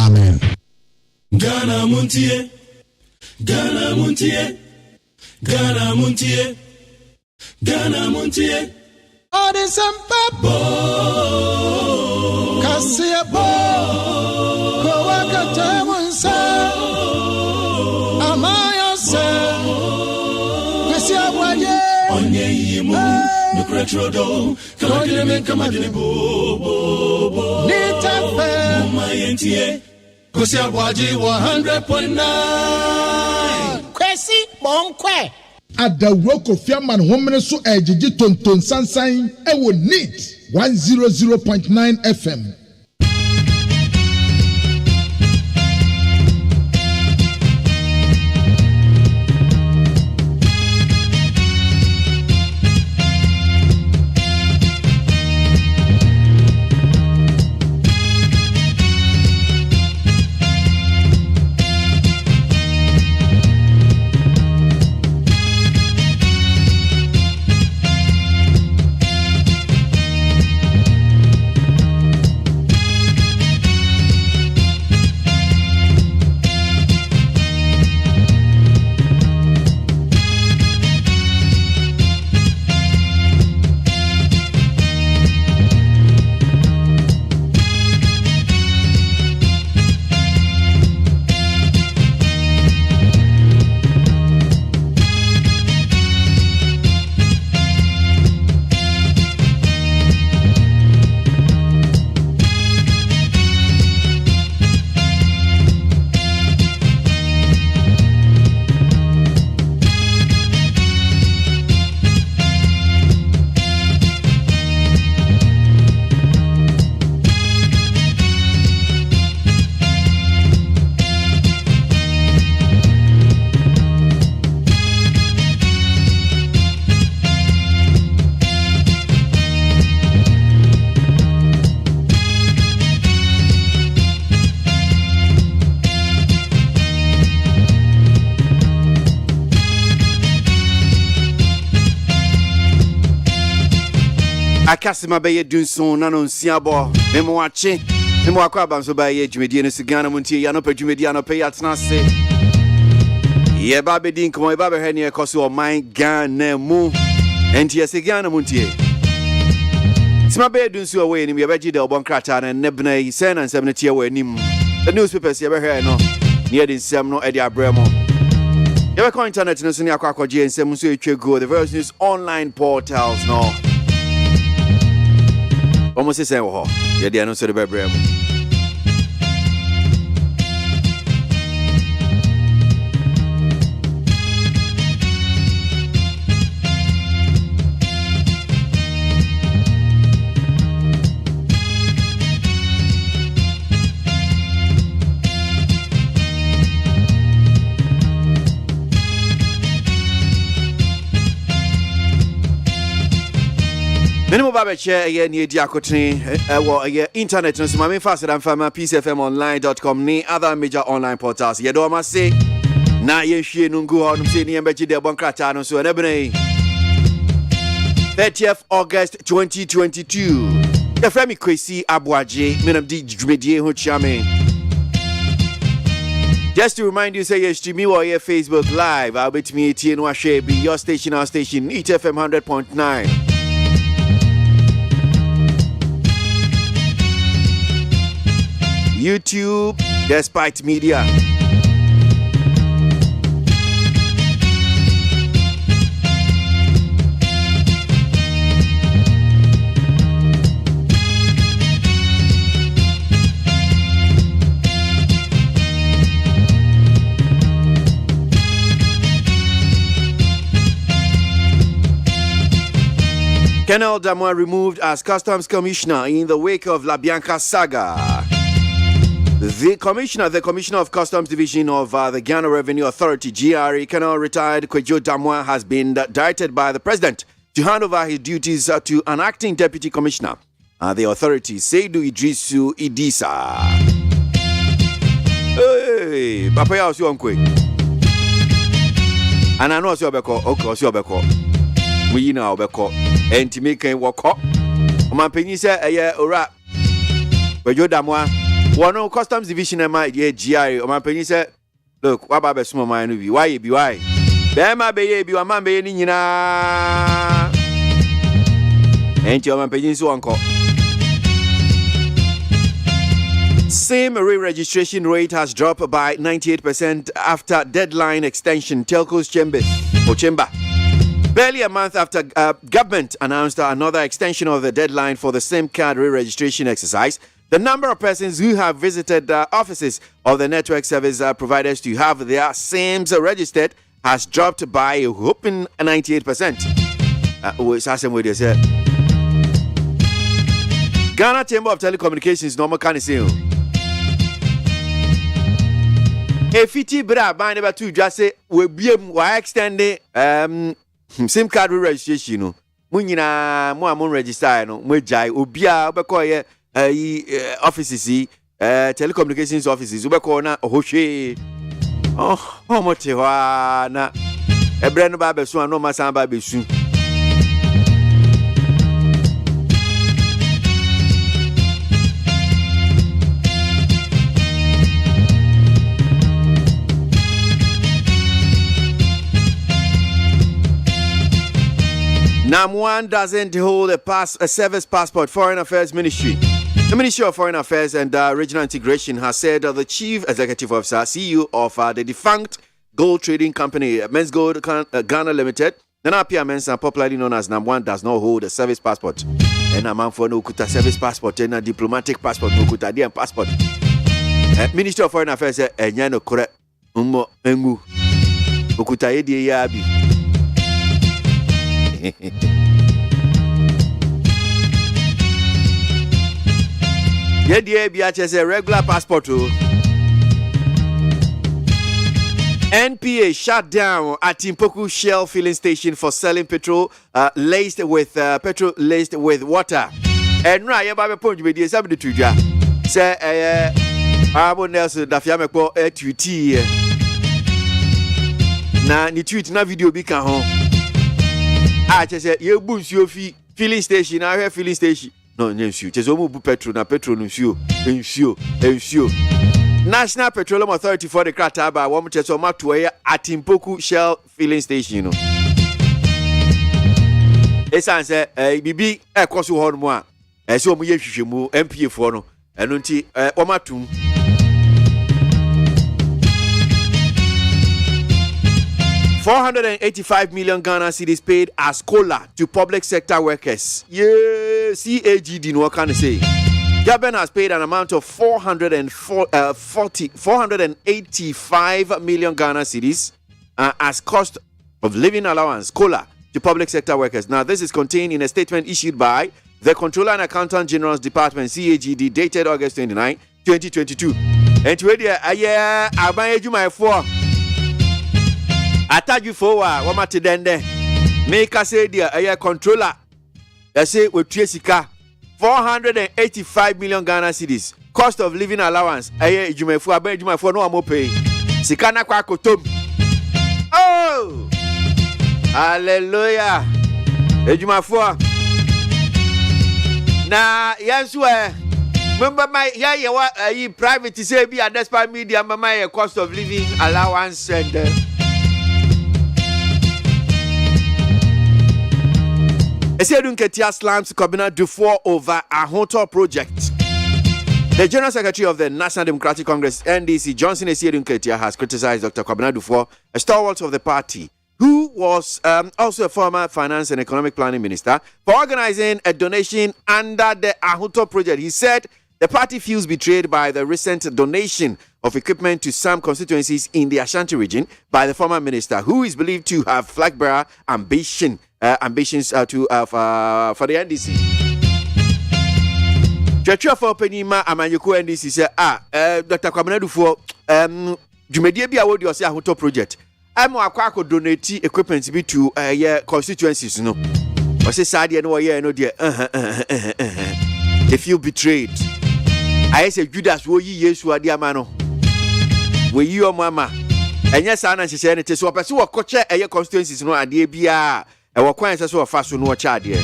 Amen. Ghana Montie, Ghana Montie, Ghana Montie, Ghana Montie. Odisempa Kasia bo Kowaka Tamunsa Amaya se Kasia Waye Onye yimu Nukretrodo Kamadine men kamadine bo Nitafe Mayentie Kasia Waje 100.9 Kwesi Bonkwe Adawro Kofi Aman homene so ejiji tonton sansan e wo neat 100.9 FM. Akasima baye dunson nanon siabo memo wache memo akwaba so baye dwumedie no Ghana Montie ya no padwumedie no pe yatnase ye ba be din komo ba be hwe ne ekoso o man Ghana mu enti ye Ghana Montie sima baye dunson awe ni ye ba gide obon krata na nebna yi se na nsem ne tie wa anim the newspapers ye be hwe no ne ye din nsem no e di abremo ye be ko internet no so ne akwakoje nsem so etwego the various news online portals no almost say ho ye dia no so de bebrem Minimum Baba Chair, a near Diakotini, internet, and some faster than Fama, peacefmonline.com, ni other major online portals. Yedo must say, na ye she nungu on Sydney and Betty de Boncratano, so an ebony 30th August 2022. The Femi KWASI ABOAGYE, Minam D. Jumedie Huchame. Just to remind you, say yes to me or your Facebook Live. I'll be to me, TNWA be your station, our station, Eat FM 100.9. YouTube, Despite Media. Colonel Damwa removed as Customs Commissioner in the wake of La Bianca saga. The Commissioner of Customs Division of the Ghana Revenue Authority, GRA, Colonel retired Kwejo Damwa, has been directed by the President to hand over his duties to an acting Deputy Commissioner at the authority, Seidu Idrisu Idisa. Hey, Papa, ya osi onkwe. And I know osi obeko, okay, osi obeko. We know obeko. Enti make wako. Omanpenyi se eye ora. Kwejo Damwa. One customs division GI o man penny say look what about small man no be why be ma be bi wa man be ni nyina enti o man penny so anko. Same re-registration rate has dropped by 98% after deadline extension, Telco's chamber. Barely a month after government announced another extension of the deadline for the SIM card re-registration exercise, the number of persons who have visited the offices of the network service providers to have their SIMs registered has dropped by a whopping 98%. Ghana Chamber of Telecommunications normal can say Efiti bra ban never to just say we extend the SIM card registration no. Mu nyina mo amon register no mo jai obia obekọ ye offices telecommunications offices obekọ na ohwe mo te hwa na ebre no ba besu ano masan ba besu. One doesn't hold a service passport. Foreign Affairs Ministry. The Ministry of Foreign Affairs and Regional Integration has said the Chief Executive Officer, CEO of the defunct gold trading company, Men's Gold Ghana Limited, Nanapia Mensa, popularly known as One, does not hold a service passport. And a man for no kuta service passport and a diplomatic passport, no kuta DM passport. Ministry of Foreign Affairs said, "Enyano kore umo engu okuta yedi yabi." A regular passport. NPA shut down at Timpoku Shell filling station for selling petrol laced with water. And right about point you be somebody to ja. Say Abo Nelson Dafiameko tweet. Na ni tweet na video bi kan ho. Just say you boost your filling station. I have filling station. No, you just move petrol na petrol ensure. National Petroleum Authority for the Krataba, one just on my to at Timpoku Shell filling station. It's answer BB a cost you horn more. As you move MPA for no, and until Omatum. $485 million Ghana cedis paid as COLA to public sector workers. Yeah, CAGD, no can say. Government has paid an amount of 485 million Ghana cedis as cost of living allowance, COLA, to public sector workers. Now, this is contained in a statement issued by the Controller and Accountant General's Department, CAGD, dated August 29, 2022. And today, I buy you my four. I tell you for what matter then make us say dear a controller. I say with Triesica 485 million Ghana cedis. Cost of living allowance. I you may for no more pay. Sikana kwakotom. Oh, hallelujah. Ejuma for na yes where remember my private say be at despite media my cost of living allowance and Esiedun Ketia slams Kwabena Dufour over a hotel project. The General Secretary of the National Democratic Congress, NDC, Johnson Esiedun Ketia, has criticized Dr. Kwabena Dufour, a stalwart of the party, who was also a former finance and economic planning minister, for organizing a donation under the Ahuto project. He said the party feels betrayed by the recent donation of equipment to some constituencies in the Ashanti region by the former minister, who is believed to have flag bearer ambitions for the NDC. Chacha for Penima Amanyoko NDC said, Dr. Kwabena Dufour, Jumedie bi awodi ose Ahuto project. I'm akwa donate equipment to constituencies no. Ose sade no ye no de they feel betrayed. I say Judas wo yi Yesu ade ama no. We yi o mama. Enya sa na nhye ne te so opese wo koche constituencies no ade bia e wo kwan se so fa so no cha ade.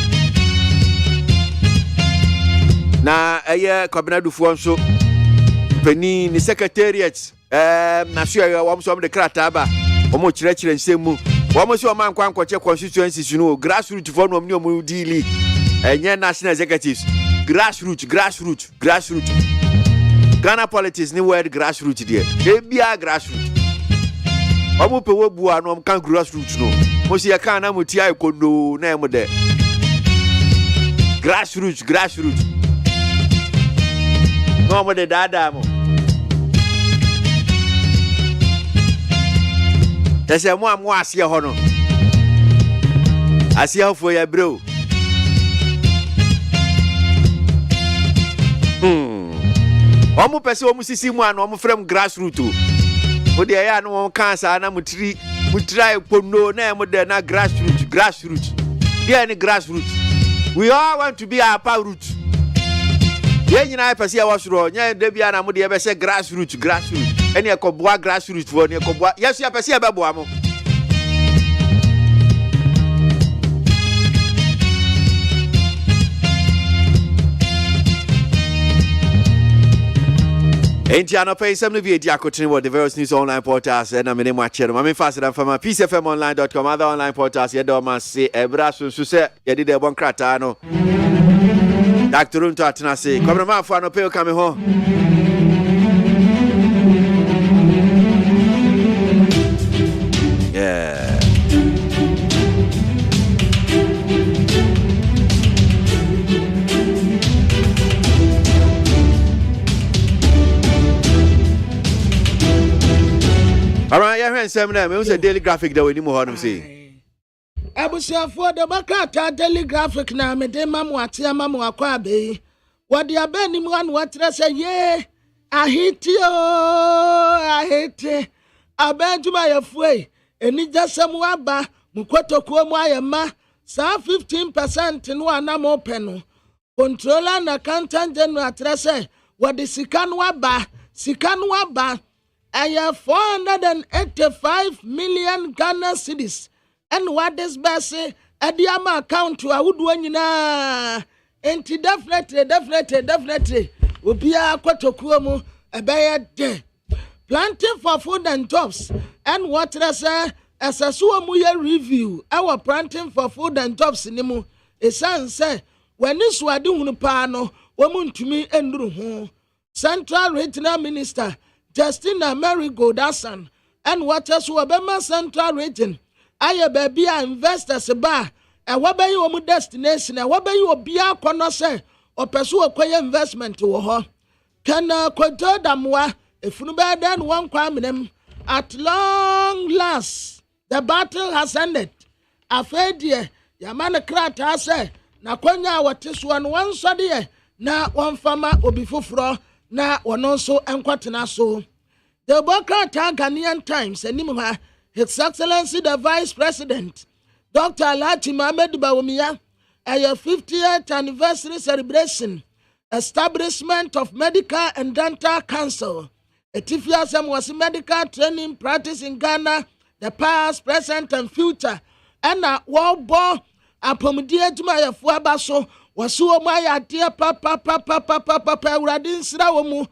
Na Kwabena Dufour nso Penny ni secretariat na sure wam so de krata ba omo chire nsemu wam so man kwankwache constituencies no grassroots for no omo deal enye national executives grassroots Ghana politics ni word grassroots there ebia grassroots omo pe wo bua no kan grassroots no mo si ya kan na mo ti ai kono na em de grassroots no mo de dada mo tese mo am asie ho no asie ho fo ya bro omo pese omo sisi mu an omo frem grassroots o de ya no cancer na mutri kono na em de na grassroots there ni grassroots we all want to be our power root ye nyina pese ya wasoro nya de bia na mo de be se grassroots ene ekoboa grassroots for ne ekoboa yesu ya pese ya beboa mo Entiano pay some of you diakotini what the various news online portals and I'm in my channel. I'm faster than from peacefmonline.com other online portals you don't must say ebra so say you did a one krata no Dr. Runto Atenase come on for no pay come home. Yeah. All right, yeah, seminar. Me was a daily graphic that we need more to see. Abusia for the Makata daily graphic na me de mamu atia mamu akwa be. What ya be ni one what say ye. I hate you. Abenjuma ya fue. Eni jasemu aba mukwoto kuo mu ayema. Sa 15% no anam open. Controller na accountant general say what the sikanu aba I have 485 million Ghana cedis. And what this basi at the account to a wood one na. Enti definitely. Upia kwatokuomu a baya de. Planting for food and jobs. And what I say as a suamuya review. Our planting for food and jobs nimu. A son say when this wadu pano woman to me endru. Central Regional Minister Justina Mary Godasan and waters who Obama Central Region. Aye baby investors ba and what by your destination and what by you be a corner say or pursue a quiet investment to her. Can quote damwa if no better than one crime at long last the battle has ended. A fair dear, Yamana Krat has said, Nakonya what is one study, na one farmer will be fufro. Na wanoso enkwatena so the Bokata Ghanaian Times and His Excellency the Vice President Dr. Alhaji Mohammed Bawumia a 50th anniversary celebration establishment of Medical and Dental Council. Etifiasem was medical training practice in Ghana the past, present and future and a world ball apomudia jumaya fuabaso wasuo maya dia papa uradin sira womu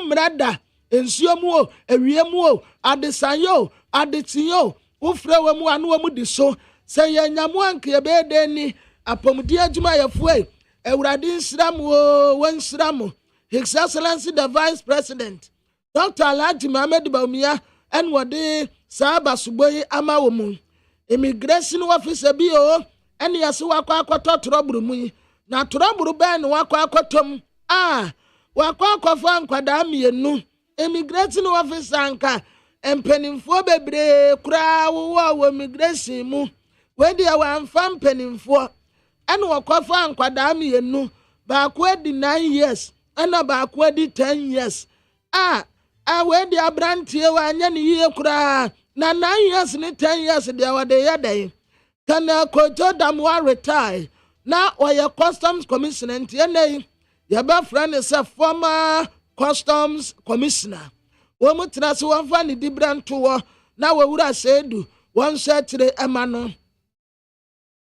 mrada ensuo mu o ewiem o adesanyo adetiyo ufre womu anu womu diso se yanyamu anke be de ni apomudi adwuma yefue uradin sira mu o wansira mu His Excellency the Vice President Dr. Alhaji Mohammed Bawumia and wode saba suboyi ama womu immigration officer bi o ene yase wakwa akoto toroburu mu na toroburu ben wakwa akotom wakwa akofo nkwada mienu immigration officer anka empenimfo bebre kura wo immigration mu we dia wan fam penimfo ene wakwa nkwada mienu ba kwa di 9 years ene ba kwa di 10 years we dia brantie wa anya ni ye kura na 9 years ni 10 years dia wade yadai kana kojo damwa retire na oya customs commissioner ntene yaba friend is a former customs commissioner wo mutra se won fa ni dibranto wo na wawura sedu won setire emano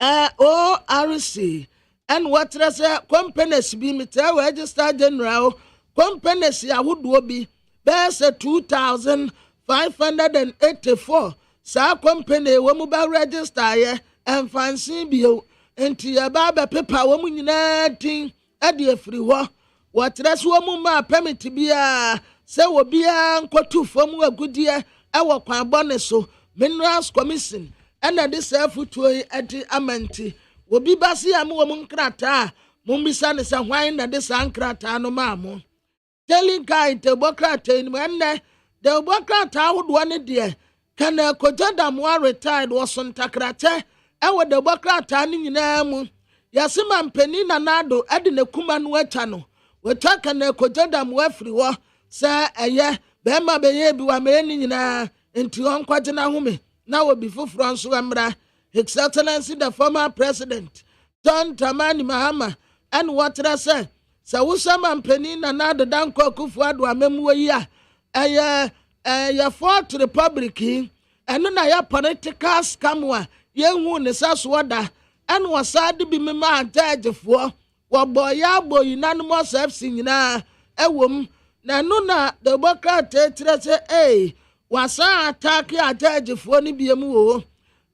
ORC and what say companies be meter register general companies ahodoɔ bi bɛsɛ 2,584 saa company wɔ mu ba register yɛ ɛmfansi bio enti yɛba bɛpepa wɔ mu nyinaa tin ɛde afiri hɔ wɔtrɛ so wɔ mu ma permit bia sɛ wɔ bia nkɔtu fam agudeɛ ɛwɔ kwan bɔne so minerals commission ɛna de sɛ futuo yi ɛde amanti obi basi am wɔ mu nkrataa mo mbisa ne sɛ hwan na de saa nkrataa no ma mo telling guy te bokrataa ni ɛnɛ de bokrataa ahodoɔ ne deɛ kana kojada mo retired wɔ so ntakrate ɛwɔ de bokrataa ne nyinaa mu yɛse ma mpani na nado ɛde ne kuma no atwa no wɔtwa kana kojada mo afiri hɔ sɛ ɛyɛ bɛma bɛyɛ bi wa mɛ ni nyinaa enti on kwagye na home na obi foforo nso amra His Excellency the former president John Dramani Mahama and what I say sɛ wosama mpani na nado danko Akufo-Addo amemu yi a ɛyɛ fourth republic ɛno na yɛ political scam a yɛhu ne sa so da ɛna wɔsade bi mema judgefoɔ wɔbɔ yɛ abɔ unanimous FC nyinaa ɛwom na no na Democrat kyerɛ sɛ wasa attack a judgefoɔ ne bi mu wo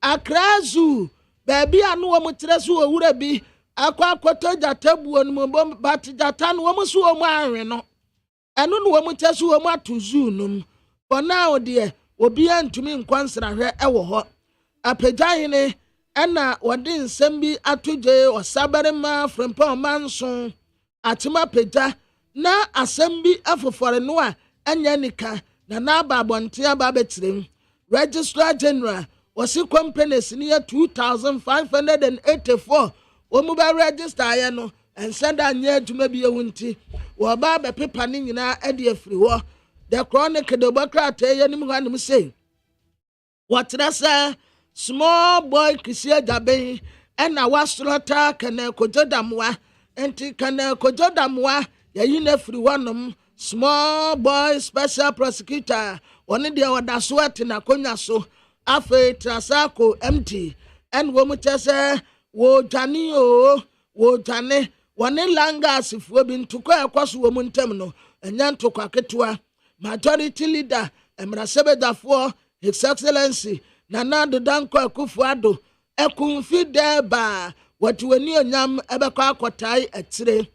Accra Zoo baabi a no wɔn kyerɛ so owura bi akɔtɔ jatabuo no mu but jata no wɔn so wɔn anwe no ɛno no wɔn kyerɛ so wɔn ato zoo no mu for now deɛ obi antumi nkwansrahwɛ ɛwɔ hɔ apagyaene ɛna wɔde nsɛm bi ato gye ɔsabarema frempa ɔmanso atema pagya na asɛm bi afofore no a ɛnyɛ nika na n'aba abɔnten aba abɛkyerɛ registrar general wɔsi companies ne yɛ 2,584 wɔn ba register yɛ no nsɛda nyɛ adwuma bi ewu nti wɔba abɛpepa ne nyinaa ɛde afiri hɔ the chronic de bokrataa yɛ nim hɔ anim sɛ wɔtrɛ sɛ small boy kisia jabe ɛna wasorota kana kojodamwa enti kana kojodamwa yɛyi na afiri hɔnom small boy special prosecutor one dia wada so atina konya so afe trasako MT and womu chese wo jani one langa asifuo bi ntukọ ekwaso wo mu ntem no enya ntokwa ketewa majority leader emrasebedafo His Excellency Nana Danko Akufo-Addo ekunfi deba wati wani onyam ebekọ akotai etire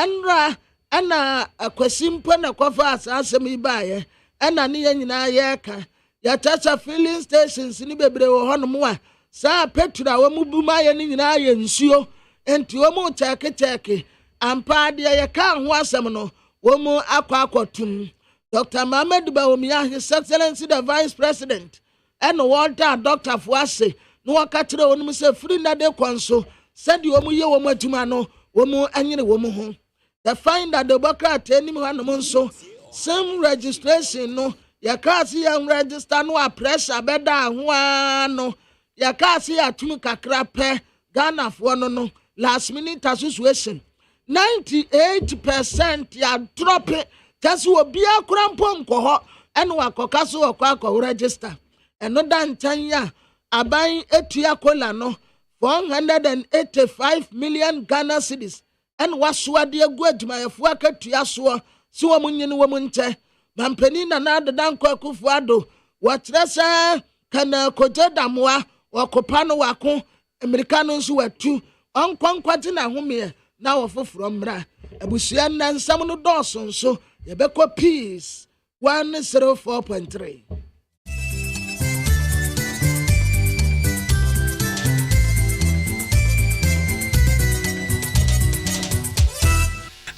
enra ana akwasimpo na kofa asasem ibaye ena ne nyina yeka ya chacha filling stations ni bebre wo honom a sa petrol wo mu buma ye ne nyina ye nsuo enti wo mu cheke ampa de ye ka ho asem no wo mu akwakotum Dr. Mohammed Bawumia His Excellency the Vice President and Walter Dr. Fuase no wakatire wonum se free na de kwanso said wo mu ye wo mu atuma no wo mu anyere wo mu ho the find that the Democrat enim hanom nso same registration no yakasi yan register no a pressure beda ho ano yakasi atum kakra pe Ghana fo no last minute association 98% ya drop it just obi akura mpom ko ho ene wakoka so akọ register eno dan tanya aban etua kola no 485 million Ghana cedis and wasuade agu adwumayefo akatua so si wo munyini wo munche mampani na nado Danko Akufo-Addo wakyerɛ sɛ kana kojodamwa wakopa no wako America no nso watu onkonkwati na home na wofoforo mmra abusua na nsam no dɔɔso nso yɛbɛkɔ peace 104.3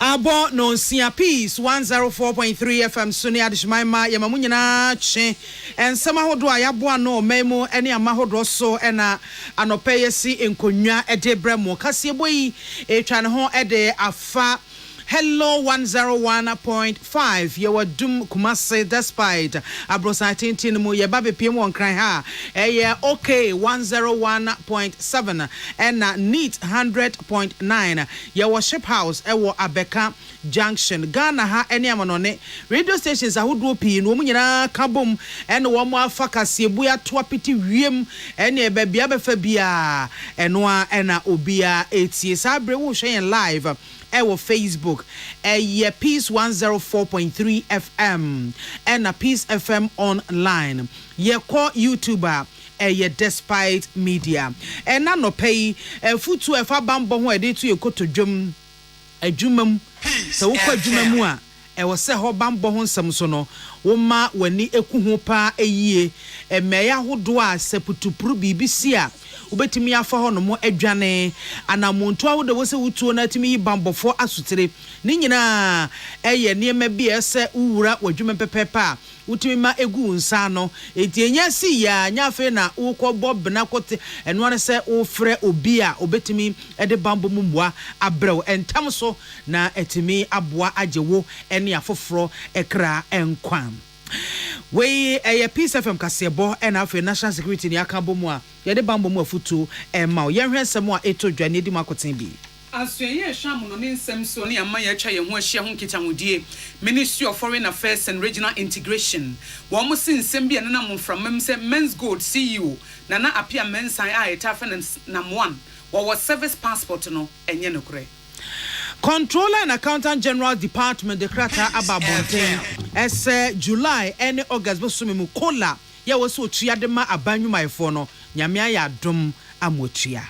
Abo no sia peace 104.3 FM Suni adishmaima ya mamunyina che ensema hodo ayaboa no memo ene amahodo so ena anope yesi enkonwa ede bremo kasebo yi etwa ne ho ede afa Hello 101.5 your dum Kumasi despite abrosatin tinmu ye babe pm won kran ha okay 101.7 and neat 100.9 your worship house ewo Abeka Junction Ghana ha ene amonone radio stations ahodo pi no mu nyina kabom ene wo mo afa kasiebu ya to apiti wiem ene be bia befa bia eno a ena obia etie sabre wo hwen live ewo Facebook Peace 104.3 FM and Peace FM online ye call YouTuber Despite Media and na no pay futu efa bambo ho ede to yekoto dwom adwumam se wo kwa adwumamu a ewo se ho bambo ho nsem so no wo ma wani eku ho pa eyie emeya hodo a seputupuru bibisi a ubetimi afa ho no mo adwane anamonto a wo de wo se wutuo na timi bambofo asutire ni nyina eye niema bi ese uwura wadwuma pepepa utimi ma egu nsa no etienya si ya nyafe na ukọ bob na kote eno ne se ufre obi a obetimi ede bambo mumwa abrew entam so na etimi aboa ajewo ene afoforo ekra enkwan we Peace FM kasebo and afi national security ni akabo mu a ye de bambo mu afutu ma ye hwɛ nsɛm a eto dwane di makoten bi Asweye Shamu no nsɛm so ne ama ye twa ye ho ahyia ho nkitahodie Ministry of Foreign Affairs and Regional Integration wo mo sin nsɛm bi na mo from mem sɛ Men's Gold CEO Nana Apia Mensan a etafa na one wo service passport no enye no kore Controller and Accountant General Department de Krata Ababonten as July and August bosumimu kola ya woso tua de ma abanwumaifo no nyame ya dom amotua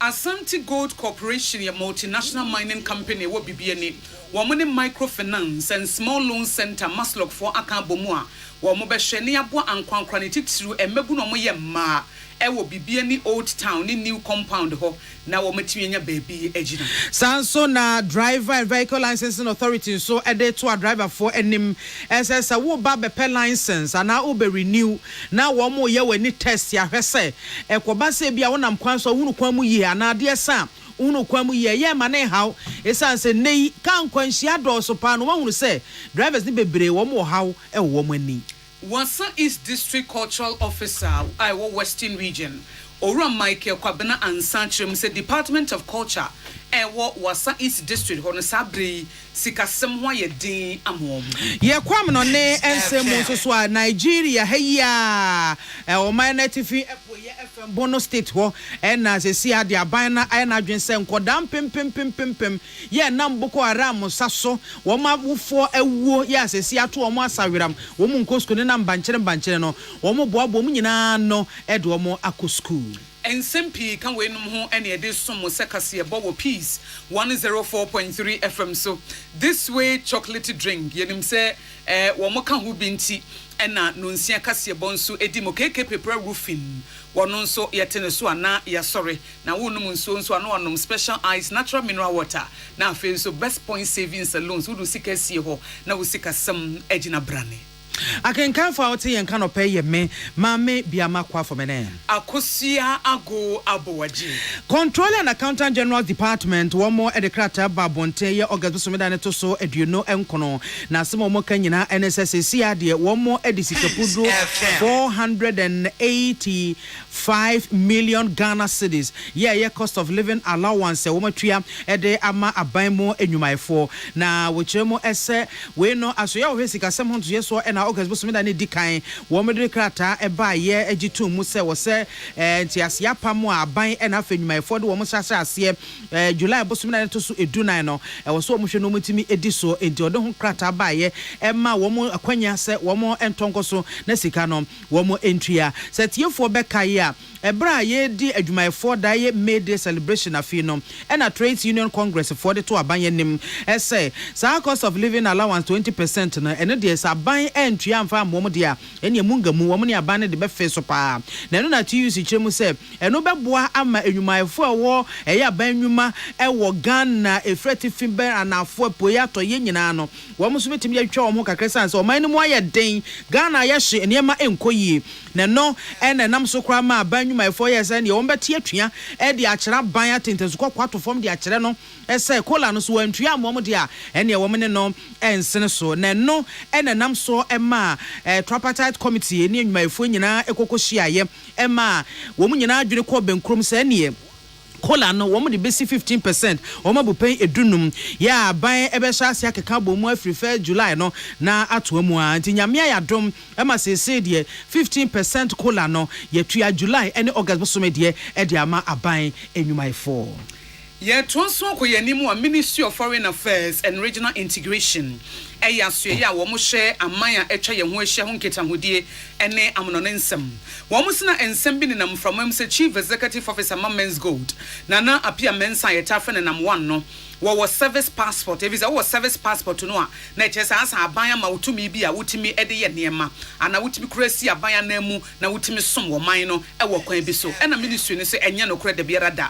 Asante Gold Corporation, a multinational mining company, will be BNA. Woman microfinance and small loan center must look for Akabomua. Womobe Shenia Boa and Quanquanitic through a Mebunomoya Ma. Will be BNA Old Town in new compound ho. Now Ometunia baby ejina. Sanso na driver and vehicle licensing authority so a day to a driver for enim as a wo babe per license and now be renew. Now one more year when it test ya say e kwabase bia wonam kwan so hunu kwamu yi ana de sam unu kwamu ye mane how esan se nei kan kwanhia do so pa no wahunu say drivers ni bebre wo mo how e wo mo ani Wasa East District Cultural Officer Iowa Western Region Ora Michael Kwabena Ansachim said Department of Culture Ewo Wasa East District hono sabri sikasem ho ye din amom ye kwam no ne ensem so so a Nigeria heya o my native epo ye FM Bono State ho na se si ade aban na ai na dwense nkodam pem ye nam Boko Haram saso wo ma wufo awuo ye se si ato wo asaweram wo mu nkosko ne nam bankyere no wo mo boabo mu nyina no ede wo mo akosku And Sempi can win home any edition Mosakasi Bobo Peace 104.3 FM. So this way chocolate drink, yenim say Wamoka Hubinti and Nunsia Cassia Bonsu Edimo Keke paper roofing. One so yatenesu na ya sorry. Na wonum so no special ice natural mineral water. Na fe so best point savings loans who do sika sie ho na wo sika sam ejina brane. I can come for out and cannot pay ye me, mammy be a macqua for me. Akosia ago ABOAGYE. Controller and Accountant General Department, one more at the crater Babonte, August Sumedaneto so, and you know, Encono, Nasimo Mokanyina, NSSC, dear, one more Edisikapudu, 485 million Ghana cedis. Yeah, cost of living allowance, a woman tria, a day ama a buy more and you might for. Now, which you more essay, we know as we are Hessica, someone to yes or and August Busumida Dikai, Womedy Crata, a buy ye, a G2 Musa was say, and Tiasia Pamwa, buy and I think my Ford woman Sasa here, July Busumida to Dunano, I was so much no to me ediso into a don't crata buy ye, Emma Womo Aquania said, Womo and Tonkoso, Nesicano, Womo entria, set you for Becca, a bra ye di my 4 day May Day celebration of Phenom, and a trades union congress for the two abanyanim, as say, so cost of living allowance 20%, and it is a buy and triumph momodia, and your munga woman abandoned the best face of pa. Now, not use each say, and no boa ama in my 4 war, a ya benuma, a war gun, a fretty fimber, and a 4 poyato yenano. One must meet me a chow mocha crescents or mine more dane, Ghana yashi and yama enkoyi. No, and I'm so crama, ban you my 4 years and your own betia, and the achara buy at into squat to form the acharano, as say, Colanus went to momodia, and your woman no, and senaso, no, and I'm so Emma, a tripartite committee, near my phone, a cocoshia, Emma, woman, and I do the Corbin Crums any. Kola no woman the basic 15%. Oma bu pay edunum. Ya buy ebesha sia kekabo mo afri July no na atoamu anti nyamia ya dom ema se de 15% kola no ye tua July any August bosome de e de ama aban enwumaifo. Ye tonso ko yanimu a Ministry of Foreign Affairs and Regional Integration. Eya so ya wo mo hye amaya etwa ye ho ahia ho nketahodie ene amononensem. Wo mo sina ensem bi ne nam from am se Chief Executive Officer Men's Gold. Nana apia mensa yetafe ne nam 1 no. Wo service passport evisa wo service passport no a na chesa asa abanya ma wotumi bi a wotimi ede ye niema ana wotimi kurasi abanya na mu na wotimi som wo man no e wo kwan bi so ena ministry ne se enye no kura de biara da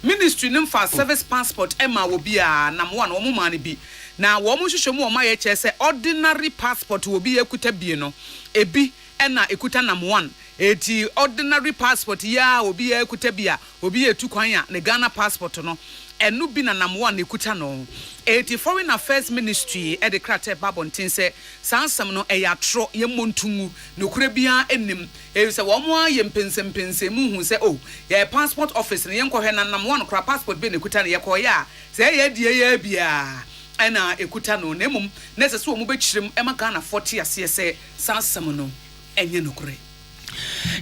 ministry nim fa service passport ema wo bia nam 1 wo ma ne bi na wo mo hwehwemu wo ma ye chese ordinary passport wo bi ekuta bi no ebi ena ekuta nam 1 eti ordinary passport ya obi ekuta bi a obi etu kwan ya ne Ghana passport no enu bi na nam 1 ekuta no eti Foreign Affairs Ministry e de krate babontin se sansam no e ya tro ye montungu no kura bia enim e se wo mo ye mpensem mu hu se oh ye passport office ne ye nkɔhwɛ na nam 1 kura passport be ne ekuta ne ye kɔ ya se ye die ye bia ena ekuta no na mum na se so mo be kyirem e maka na 40 ase se sansam no enye no kure.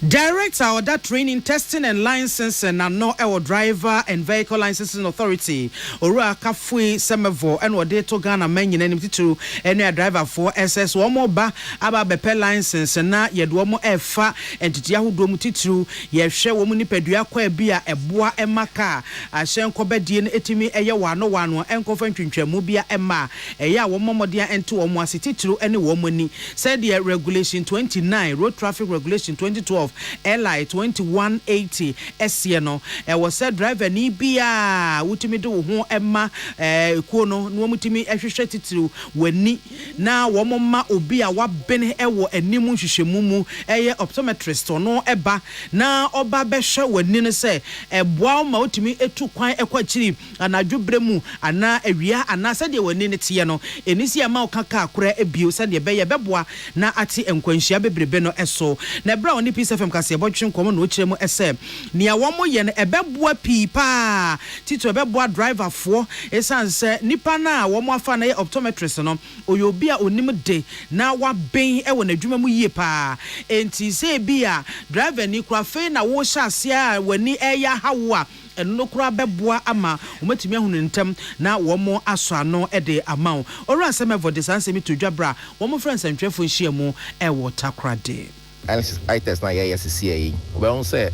Director of that training, testing and licensing and no our driver and vehicle licensing authority. Ora Kafui Semevo and what they to Ghana men in to any driver for SS one more ba aba bepe license and na yed one more efa and tiahu domutitu ye share woman pedua kwa bia eboa emaka a shen kobedie etimi eye wano wano enko fantwintwamu bia ema eya wo momodia ento wo asititru ene wo mani said the regulation 29 road traffic regulation 2012 LI 2180 SCNO was said driver ni bia wutimi do ho ema ekuo no no mutimi ehwehwe titiri wani na wo momma obi a wabene ewo animu hwehwemu mu eye optometrist no eba na oba behwe wani no se eboa ma utimi etu kwan ekwachiri anadwobre mu ana awia ana sade wani ne tie no enisi ama okaka akora ebio sade beye beboa na ati enkwanhia bebrebe no eso na bra oni Peace FM kase ebotwe nkomo no kiremu ese nia womo ye no ebeboa pipa tito ebeboa driver fo esanse nipa na womo afa na ye optometrist no oyobi a onim de na waben ewo na dwuma mu yie pa enti se bia driver ni kura fe na wo hya ase a wani eya hawo a eno kura beboa ama umatimi ahunu ntem na womo aso ano ede amaw ora asem evode sanse mi to dwabra womo friends antwefo nhia mu ewo takrade I test na CCA. Well, say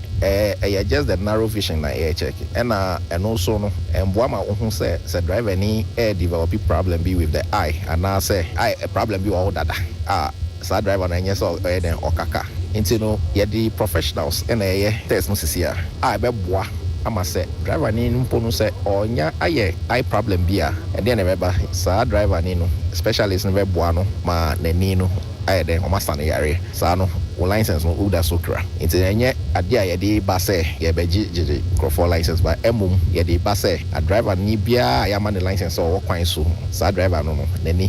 just the narrow vision na check. And also no and boama who say driver ni develop problem be with the eye and now say a problem be all that so driver na yes or then okaka. Into no the professionals and test no CCA. I be boa ama say driver ni mpo no say onya eye problem bia and then remember so driver ni no specialist no be boa no ma nani no then o master na yare so no license no uda sokra into enye ade a yede ba say ye beji crofo license ba emum yede ba say a driver ni bia ya man license o kwan so driver no nani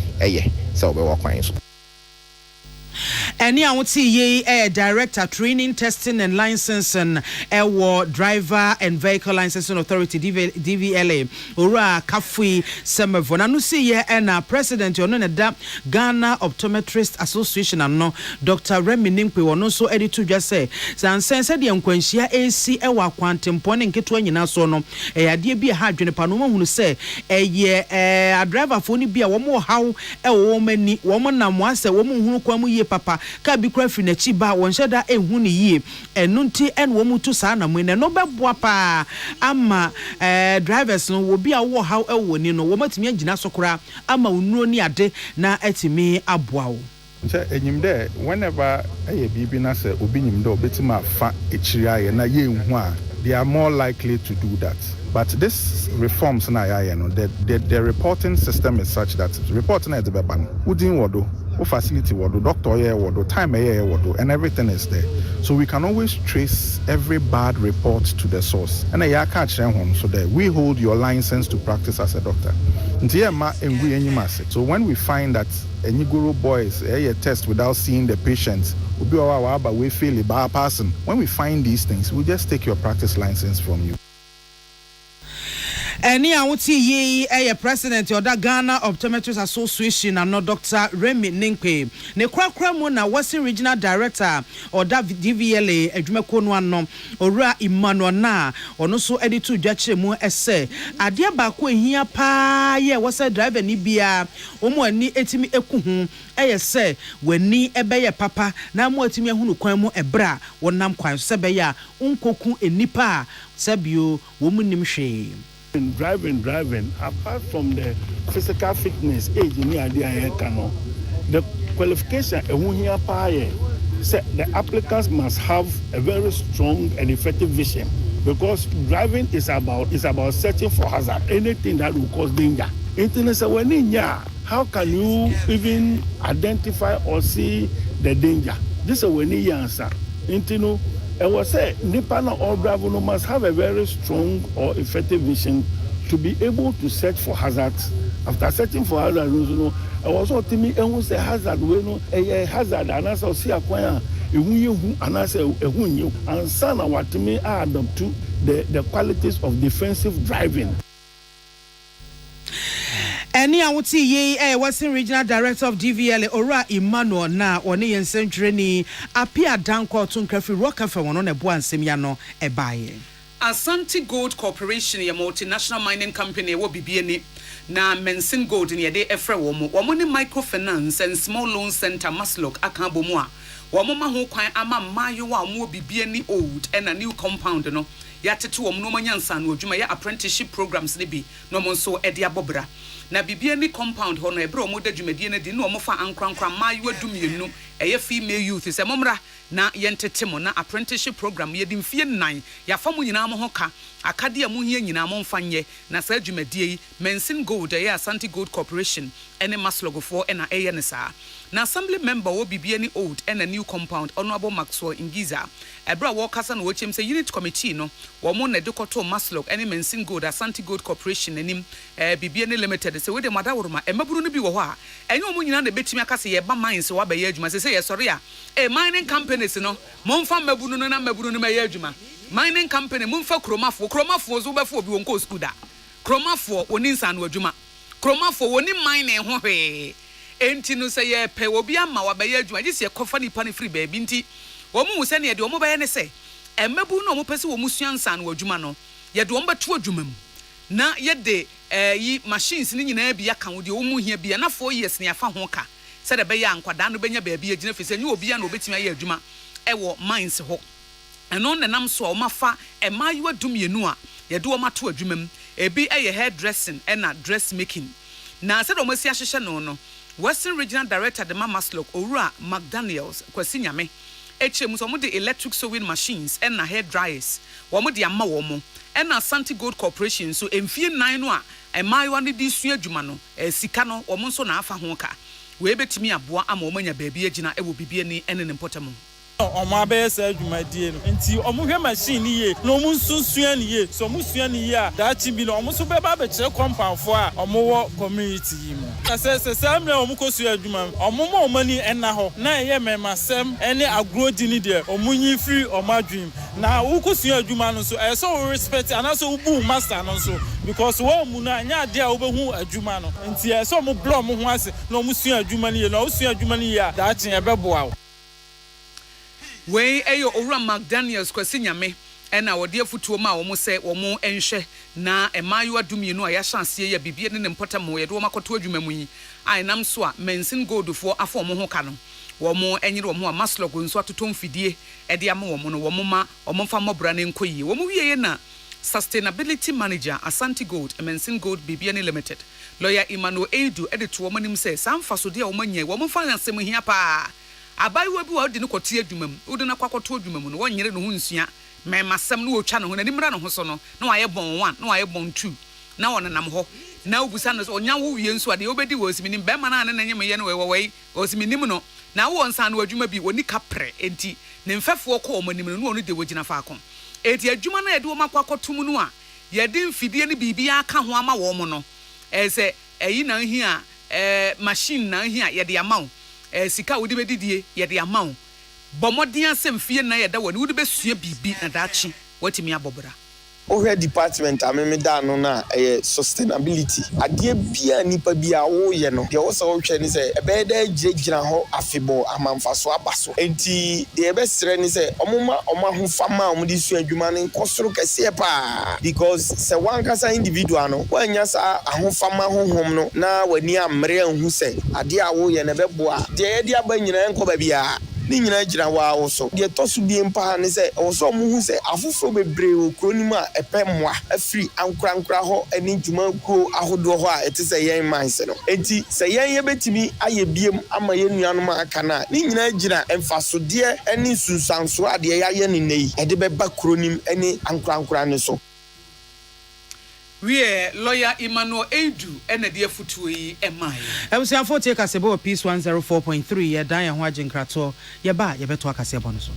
so be wo kwan so. Any I would see ye director training, testing and licensing driver and vehicle licensing authority DVLA Ora Kafui Semevo. Na no see ye and president you know that Ghana Optometrist Association and no Dr. Remy Nimpe wono so editor just say sansen said the nkwanhia AC ewa kwantem pone nketo nyina so no ade bi ha dwene pa no hunu say a driver for ni bi a wo mo haw wo mani wo mo na mo ase wo mo hunu kwa mu ye papa ka bi kura fi na chi ba won hyeda ehunu ne yie enu nti en wo mutu saa na mu ne no beboa pa ama drivers no wo bi a wo haw ewo ni no wo matimi agina sokora ama onuro ni ade na atimi aboa wo nche enyim de whenever bibi na se obi nyim de obetima fa echiri aye na ye nhu a they are more likely to do that. But this reforms na the reporting system is such that reporting at the beban udin wodo facility wodo doctor here wodo time here wodo and everything is there, so we can always trace every bad report to the source and I catch them so that we hold your license to practice as a doctor. So when we find that any guru boys a test without seeing the patient, we feel a bad person, when we find these things we just take your practice license from you. Any awuti ye president of the Ghana Optometrists Association and no Dr. Remy Ninkpe. Ne kwakra mu na Western Regional Director or da DVLA adwumako no anom Ora Emmanuel na ono so editu dwache mu ese ade ba ko ehia pa ye wose driver ni bia omo ani etimi ekuhu se wani ebeye papa na mo etimi ehunu kwan mu ebra wonam kwan se be ya unkoku enipa sabio wo mu nim hwe. Driving, apart from the physical fitness, age, the qualification, the applicants must have a very strong and effective vision, because driving is about searching for hazard, anything that will cause danger. How can you even identify or see the danger? This is when you answer. I was saying, Nipana or driver must have a very strong or effective vision to be able to search for hazards. After searching for hazards, I was also telling me, I was a hazard, a hazard, and I see a choir, and I say, and son, what to me, I adopt to the qualities of defensive driving. Any awuti ye Western Regional Director of DVLA Ora Emmanuel na oni yensentre ni apia danko tunkafi rokafa wono ne bo ansem ya no ebaye. Asante Gold Corporation, a multinational mining company, will be BNA. Na Mensin Gold in Yade Efra Womo ni microfinance and small loan center Maslok Akabomwa. Wamoma ho kwan ama mayo wa mo BNA old and a new compound no. Yatetu no manyansa no adwuma ya apprenticeship programs ne bi no mo so ede abobra. Na BNA compound ho no ebro mo da dwumadie ne di no mo fa ankrankran mayo adumienu eye female youth se momra na yentetemo na apprenticeship program ye dimfie nan ya fa mu nyina mo ho ka akade amu hia nyina mo mfanye na sa dwumadie yi Mensin Gold ya Asante Gold Corporation ene maslogofo ena eye ne sa na assembly member wo BNA old ena new compound honorable Maxwell Ingiza ebra wo kasa na wo chem se unit committee no wo mo na dekoto maslog ene Mensin Gold Asante Gold Corporation enim BNA limited se we de madawuruma emaburu no bi wo ho a enye omo nyina na betimi aka se ye ba mines wo abaye adwuma se ye sorry a mining companies no momfa mabunu no na mabunu no maye adwuma mining company momfa kromafo zo befo obi wonko school da kromafo oni nsa no adwuma kromafo woni mining ho hwe enti no se ye pe obi ama wabaye adwuma gisi ye kofa nipa ne free baby nti wo mu se ne de wo baye ne se emabu no mo pese wo musua nsa no adwuma no ye de wo beto adwuma mu na ye de yi machines ni nyina bia kan wo de wo mu hia bia na 4 years ne afa ho ka se de be ya nkwada no benya baabi agina fese nyi obi ya na obetimi aye adwuma ewo mines ho eno nenam so o mafa emayo adumienu a ye de wo mato adwuma mu ebi eye hairdressing na dressmaking na se de o masi ahyehyɛ no Western Regional Director de Mamaslok Owura McDaniels kwasi nyame echem so mo de electric sewing machines na hair dryers wo mo de ama wo mo na Asante Gold Corporation so emfie nan no a emayo ne di sua adwuma no sika no wo mo so na afa ho ka we betimi aboa ama wo manya baabi agina ewo bibie ni ene ne mpotamo omo abese adwumadie no nti omo hwe machine ye na omo nsusua ne ye so omo sua ne ye a daachi bi no omo so beba be kire compound fo a omo wo community yi mu se samre omo kosua adwuma omo ma omo ni enna ho na ye memasem ene agrodi ni de omo nyi free omo adwum na wo kosua adwuma no so so we respect and also ubu master no so because wo mu na nya de a wo behu adwuma no nti so omo blow omo ho ase na omo sua adwuma ne ye na wo sua adwuma ne ye a daachi e beboa we eyo Owura McDaniels kwasi nyame ena wode afutuo ma wo mo se wo mo enhwe na emayo adumienu a ya chance ya bibie ne mpotamo ye do makoto adwuma mu yi ai nam so a Mensin Gold fo afo mo ho ka no wo mo enyire wo mo a maslog nso atoto mfidie e de ama wo mo no wo mo ma wo mo fa mobra ne nkoyi wo mo wiye na sustainability manager Asante Gold Mensin Gold BBN Limited lawyer Emmanuel Edu e de to wo manim se samfa so de wo manye wo mo fa ansem hia pa abaiwa bi wa de ne kote adwumam wode na kwakoto adwumam no wonyere no ho nsua memasem no otwa no ho na nimra no ho so no na waye bon 1 na waye bon 2 na wonenam ho na obusa no onya wo wie nso ade obedi wo osiminim be ma na ne nyem ye no we osiminim no na wo nsa no adwuma bi woni kapre enti ne mfefo ko omanim no no de wogina fa akon eti adwuma na ye de wo makwakoto no a ye de mfidie ne bibia aka ho ama wo mo no ese eyi na hi a machine na hi a ye de amawo sika wodi bedidie ye de amawo bomodin asem fie na ye da woni wodi besua bibi na daachi watimi abobra ohwe department ameme da no na sustainability ade bia nipa bia wo ye no de wo se wo hwe ni se ebe da gyina ho afebo amanfaso abaso enti de ebe sere ni se omoma ho fama omudi su adwuma ne nkosoro kese pa because se one kasa individual no wanya sa ahofama honhom no na wani amre anhu se ade a wo ye na beboa de de aba nyina enko ba bia ni nyina gyina wa wo so de tosu bi mpa ne se wo so mo hu se afoforo bebre o kronim a epemmoa afiri ankurankura ho ani dwuma kro ahodo ho a ete se yen manse no enti se yen ye betimi aye biem ama ye nuanom aka na ni nyina gyina emfaso de ani susanso ade ya ye ne nei e de beba kronim ani ankurankura ne so. We lawyer Emmanuel Edu and the Futu Emma. I was here for take us about piece 104.3. Ya dan ho agye nkrato. Ya ba ya beto akase abo no so.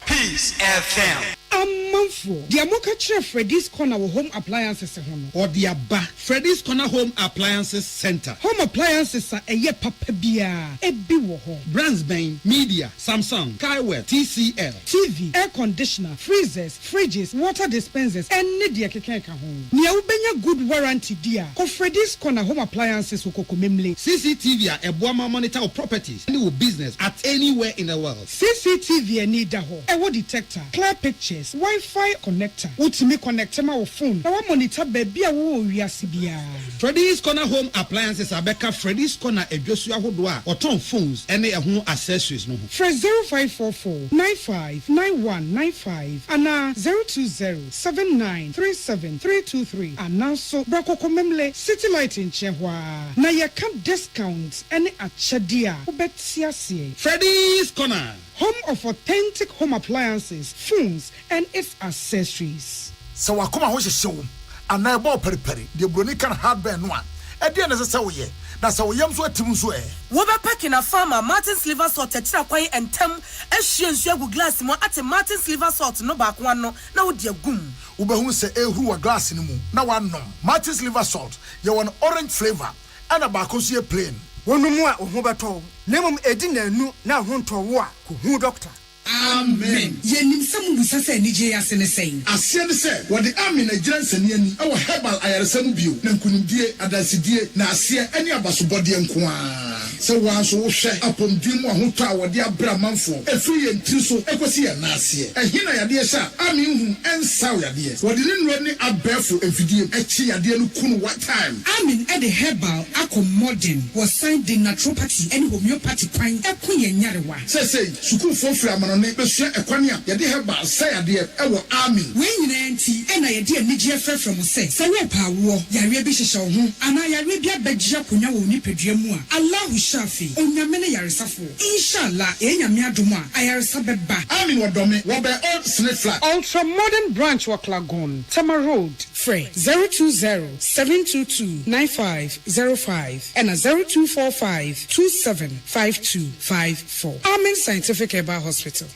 Peace FM. Amanfo, the Amoka Chef Freddy's Corner Home Appliances or the Abba Freddy's Corner Home Appliances Center. Home appliances are a ye papa bia, a biwo home. Brands Bain, Media, Samsung, Kaiwell, TCL, TV, air conditioner, freezers, fridges, water dispensers, and Nidia Kekeka home. Nia ubenya good warranty dear. Ko Freddy's Corner Home Appliances ukokomemle. CCTV a Boama monitor of properties, any business at anywhere in the world. CCTV a need ho. Ewo detector, clear pictures, Wi-Fi connector. Utimi connect ma wo phone. Na wa monitor baby a wo wiase bia. Freddy's Corner Home Appliances abeka Freddy's Corner edwosu ahodo a oton phones ene ehun accessories no ho. Fresh 0544 959195 ana 0207937323 ana so brakokomemle City Light in Chehwa. Na ye can discounts ene achede a obetiasie. Freddy's Corner, home of authentic home appliances, phones, and its accessories. So wakoma ho hyehyew ana ebo periperi de broni kan hardware no a e de na se wo ye na se wo yam so atim so wo be packing a farmer Martin Silver Salt techira kwan entem ehye nsu agu glass mo ate Martin Silver Salt no ba kwa no na wo de agum wo be hu se ehuru wa glass ni mu na wa nom Martin Silver Salt ye won orange flavor ana ba ko so plain wonumu a ho beto lemum edi na anu na ho ntowo a ko hu doctor. Amen. Yenim samu busase ni je asene sein. Asene se wo de amen agiran sane ani e wo herbal ayaresam bio na nkunimdie adasidie na ase ani abasobode nko a. Se wa so wo hwe apomdim ahoto a wo de abra manfo efiri yentri so ekosi ya na ase. Ehina yade sha amen hu ensaw yade. Wo de nro ni abefo efidie echi yade no kunu what time. Amen e de herbal accommoding was signed in naturopathy and homeopathy kwan ekunye nyarewa. Say suku fofri amano ne besua ekwania yade herbal say yade ewo amen. We nyina nti e na yade anigye afra from say. Se we pa wo yare bi hyehye wo ho ana yare bi abagye akonya wo ni padua mu a. Allah shafi onyame ne yaresafo. Inshallah enyame adom a ayaresa beba. Amen wodome wo be old snake flat. Ultra modern branch wa Klagon, Tama Road, Frey 020-722-9505 and 0245-275254. Amen Scientific Herbal Hospital.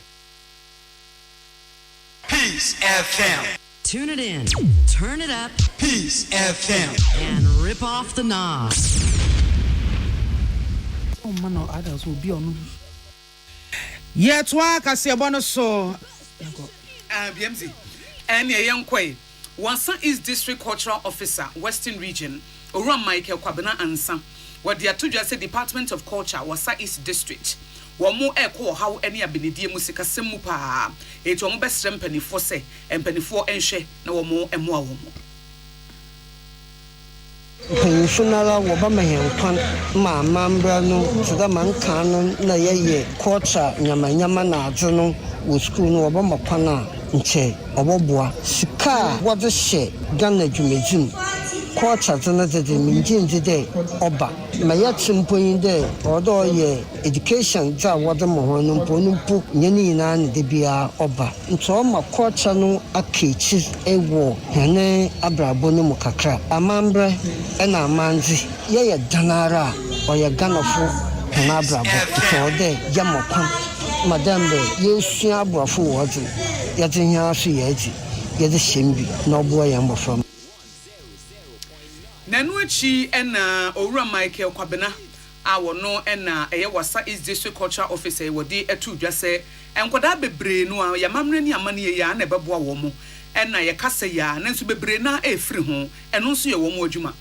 Peace FM. Tune it in, turn it up, Peace FM, and rip off the knob. Oh man, no others will be on. Yeah, twa kase bono so. BMC. And a young quay. Wansa is District Cultural Officer, Western Region. Oran Michael Kwabena Ansa. What the Atuja said Department of Culture, Wasa East District. Wamu eko how any abinidi musika semupa. It wamu best penny for say, and penny for enshe, no wamu and more. Pensionala wabama yankwan ma mambra no tida man kanon na yeye culture nyama na adwo no wo school no wabama kwana nche oboboa sika wode hye Ghana dwumedwum culture tana de minjin de oba maya chimpoyin de odo ye education ja wode mo ho no mpo nyani na ne de bia oba nto ma culture no akechi ewo hene abrabo no mukakra amambre ena manzi ye danara oye ganofo na abrabo so de yamokwan madam be yesu abrafo wodu ye tinya so ye ati ye de shembi na obo ye mbofam Nanuachi and Ora Michael Kwabena wono na wasa is district culture officer wodi etu dwa se enkoda bebre no a yamamre ni amane ya na beboa wo mo na ye kasa ya na nso bebre na efiri ho eno nso ye wo mo adwuma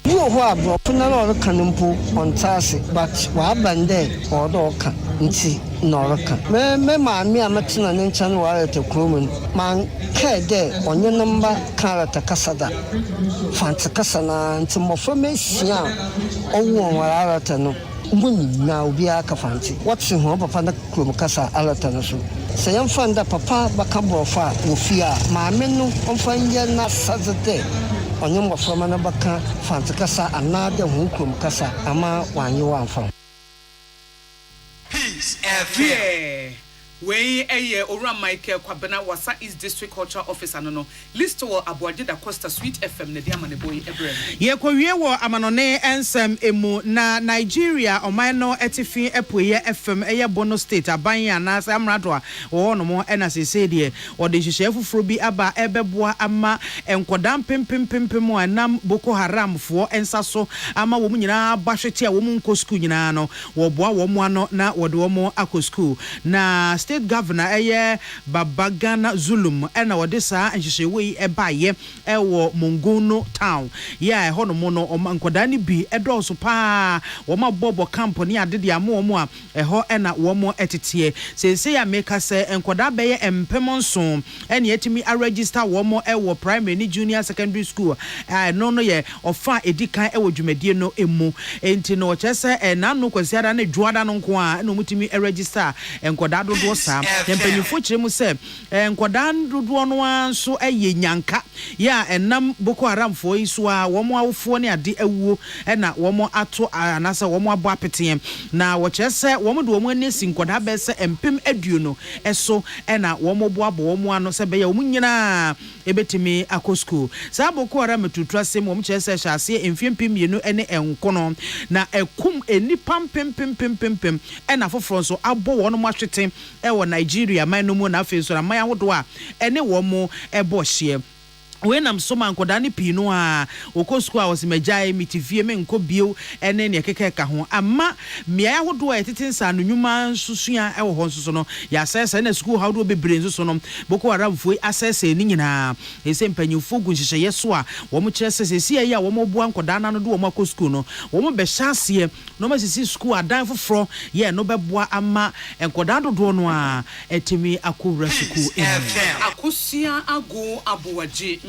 You are broken or canumpo on Tarsi, but Wabande or Doka, Nti, Noraka. Me, me, I'm a tin and chan wire to Krumen. Man, care there on your number, Karata Casada. Fantacasana, and some of me, Sia, or one Aratano. Now be a cafanti. What's in home upon the Krumcasa Alatanasu? Say, I'm fond of Papa Bacambofa, Mufia, my menu on fine na Saturday. Onyem wafama na baka fantakasa anade hukum kasa ama wanyi wanfa. Peace FM. We Ora Michael Kwabena wasa is district culture officer no list wo Aboagye da Costa Sweet FM ne dia mane boy Ebrem. Ye kowie wo amanone ensem emu na Nigeria oman no etifi epoye FM bono state aban ana sa amrado a wo no mo na sese de o de hihye fufuro bi aba ebeboa ama enkodam pempempempem anam Boko Haram fo ensa so ama wo nyina bahwete a wo mu nko school nyina no wo boa wo mo ano na wo de wo mo akọ school na State Governor Babagana Zulum ena wode saa nhyehyewei ebaye ewo Mongono town ya ehono mo no nkoda ni bi edoso pa wo ma bobo company adede amo a eho ena wo mo etete sese ya make say nkoda beye empemonso ena yetimi a register wo mo ewo primary ni junior secondary school no ye ofa edikan ewo dwumadie no emu enti no chese na no kwasiada na dwuada no nko a no mutimi register nkoda dodo sa tempanyufo kiremu se nkoda dodo no anso nyanka ya enam Boko Haram fo iso a wo mo awofo ne ade awuo na wo mo ato anasa wo mo abo apete na wo chese wo mo do wo mo anesi nkoda be se empem aduo eso na wo mo bo abo wo mo ano se be ya wo nyina ebetimi akosku sa Boko Haram tutu asem wo mo chese hyase emfiempim yenu ene enkono na ekum enipam pem na foforo so abo wo no mo ahwete ewo Nigeria man no mu na afi so na man ahodo a ene wo mo ebo hye when am so man koda ni pino a okosku a osimagyae mitivie me nko bio ene ne keke ka ho ama mia ahodo a tetensa no nwuma susua ewo ho nso no ya sese na school hawdo bebre nso no Boko Haram foi asese ni nyina ese mpanyufo gu nhyehyeye so a wo mo kire sese ya wo mo bua nkoda na no do wo mo akosku no wo mo be hyase no ma sisi school adan foforo ye no beboa ama nkoda dodo no a etimi akowura school akosia ago aboagye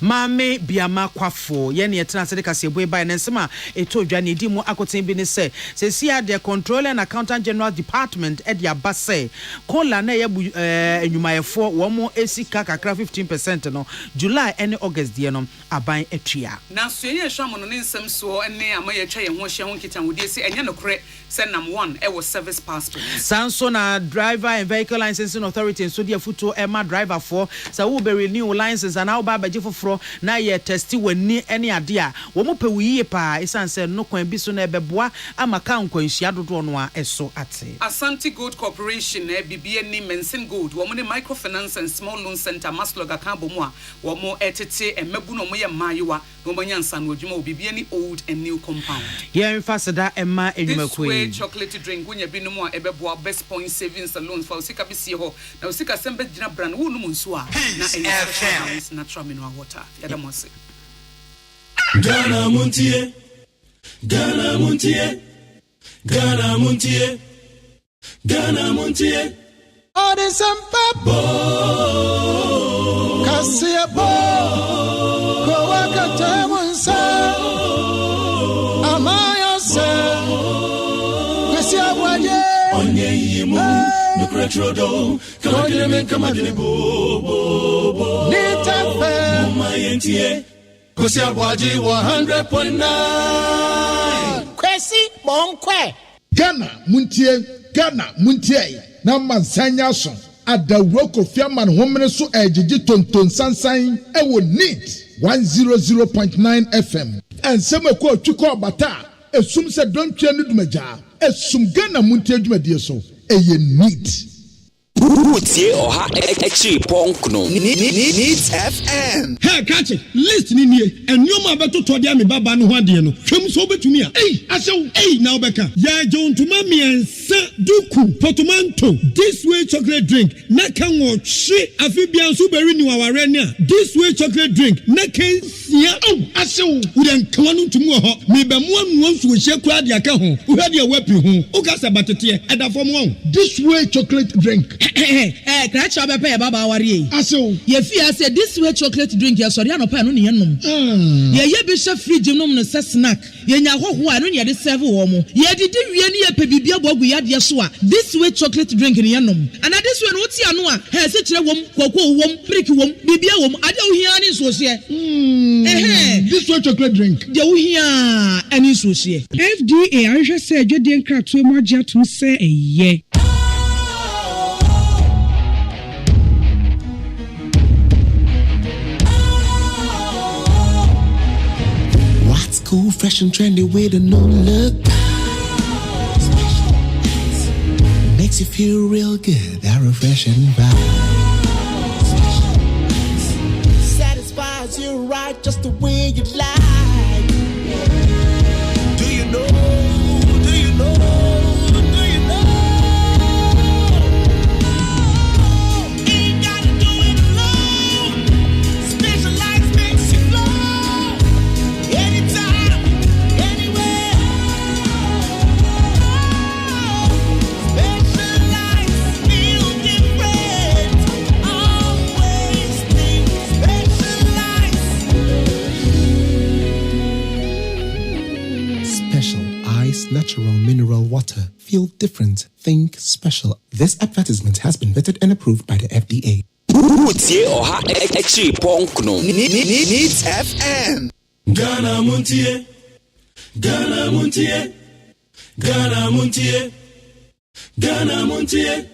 Mame biama kwafo ye ne yetena sede kase boy by nensema eto dwa ne di mu akoten bi ne se sia the controller and accountant general department e dia base kola na ye enyumayefo wo mo esika kakra 15% no July and August die no aban etua na so ye hwamo no nsem so ene amaye twa ye ho hye ho kitan wodi se enye no kore se nam 1 e wo service passport sanso na driver and vehicle licensing authority so dia futo e ma driver for sa wo be renew license and how baje foforo na ye testi wani ene ade a wo mo pewuyi pa isanse no kwan bi so na ebeboa amaka nkwanhia dodo no a eso ate Asante Gold Corporation bibie ni Mensen Gold wo mo ne microfinance and small loan center Masloga Kambo mu a wo mo etete emebu no mo ye mayewa no mo nyansa no adwuma bibie ni old and new compound ye mfasada emma enwumakwe chocolate drink wonya bi no mo a ebeboa best point savings loans for usika bi sie ho na usika sembe gina brand wo no mo nso a na enye natural mineral water yadamose Ghana Montie Ghana Montie Ghana Montie Ghana Montie Ode sempa Kasia bo Ko wakate munsa Amaya se Kasia Aboagye Onye yimu Nukretrodo Kamadine men kamadine bo Nitafe Mama yentie Kasia Aboagye 100.9 Kwesi Bonkwe Ghana Montie na mansanya so adawro Kofi Aman homene so ejiji tonton sansan ewo need 100.9 FM ensem ekọ otwiko obata esum se dontwe no dumaja esum Ghana Montie dwumadie so eye need Utie oha echi ponkno. Needs FM. Hey, catch it. List ni nie. And you ma beto to dia me baba no ho ade no. Twem so betumi a. Hey, now beka. Ya John to mami ensa duku potomanto. This way chocolate drink. Na kan wo hwe afibia nso beri ni waware ni a. This way chocolate drink. Na kan sia. We den kan no ntumu ho. Me be mo anu nso wo hye kura de aka ho. Wo hade a wapi ho. O ka sa batete e da fom ho. This way chocolate drink. Crash up a baba worry. Ye fear said this way chocolate drink, ya sorry, no pan on yenum. Ye bishop free genome no snack. Ye nya ho ho anu ye de serve wo mo. Ye did we any pebibia bogu ya de so a. This way chocolate drink in yenum. And this one what ya no a. He se kire wom, koko wom, prick wom, bibia wom. Ade wo hia ni so se. This way chocolate drink. De wo hia ani so se. FDA anhwe se adwede nkratoe mo agya tum se eye. Cool, fresh and trendy with a new look. Makes you feel real good, that refreshing vibe. Satisfies you right just the way you like. Do you know? Do you know? Natural mineral water. Feel different. Think special. This advertisement has been vetted and approved by the FDA. Utie oha echi ponkno. Needs FM. Ghana Montie. Ghana Montie. Ghana Montie. Ghana Montie.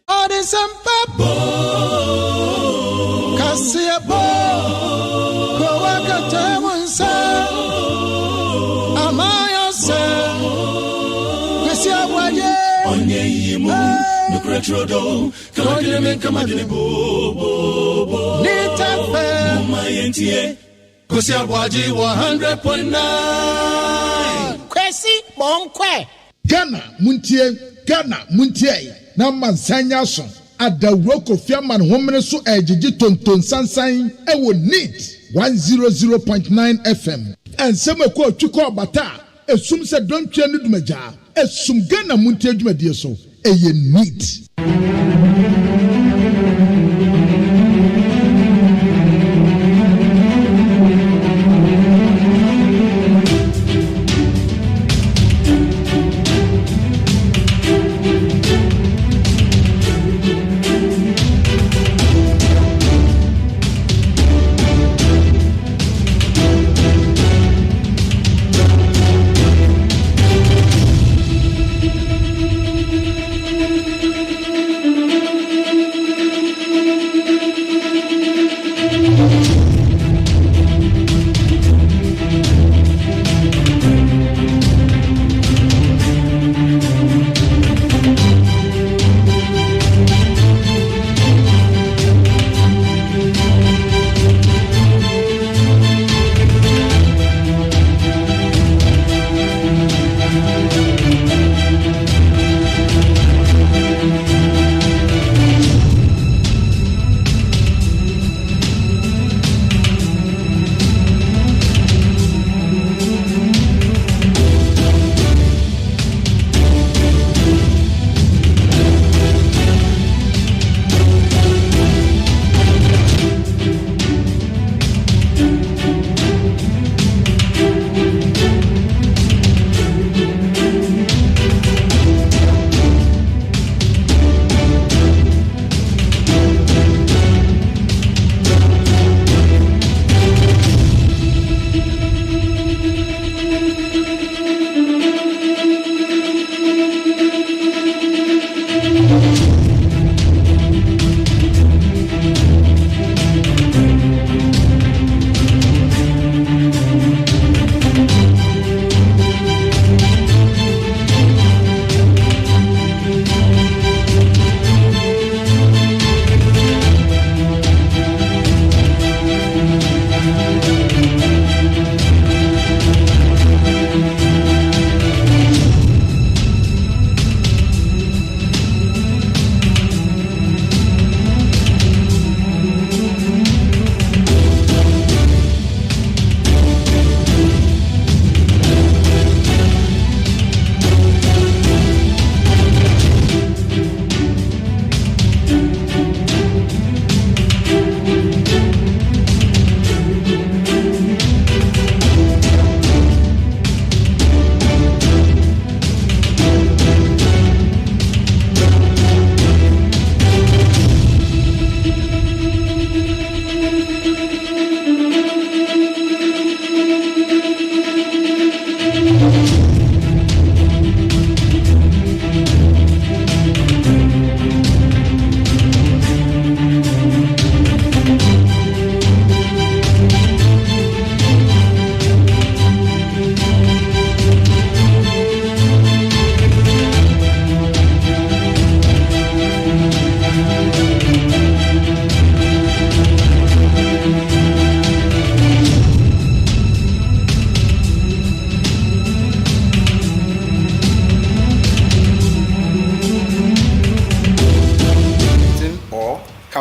Oh, this some papa. Kasia bo. Go wakata wansa. Onye yimu, no cretrodo, kama dine bo. Nitafe, Mama yentie, Kosi ABOAGYE 100.9. Kwesi bonkwe. Ghana muntie. Na mansanya so. Adawro Kofi Aman homene so ejiji tonton sansan ewo NEED 100.9 FM. Enseme ko twiko bata. Esum se don twa ne dumaja. Esum Ghana muntie adwumadie so. Eye NEED.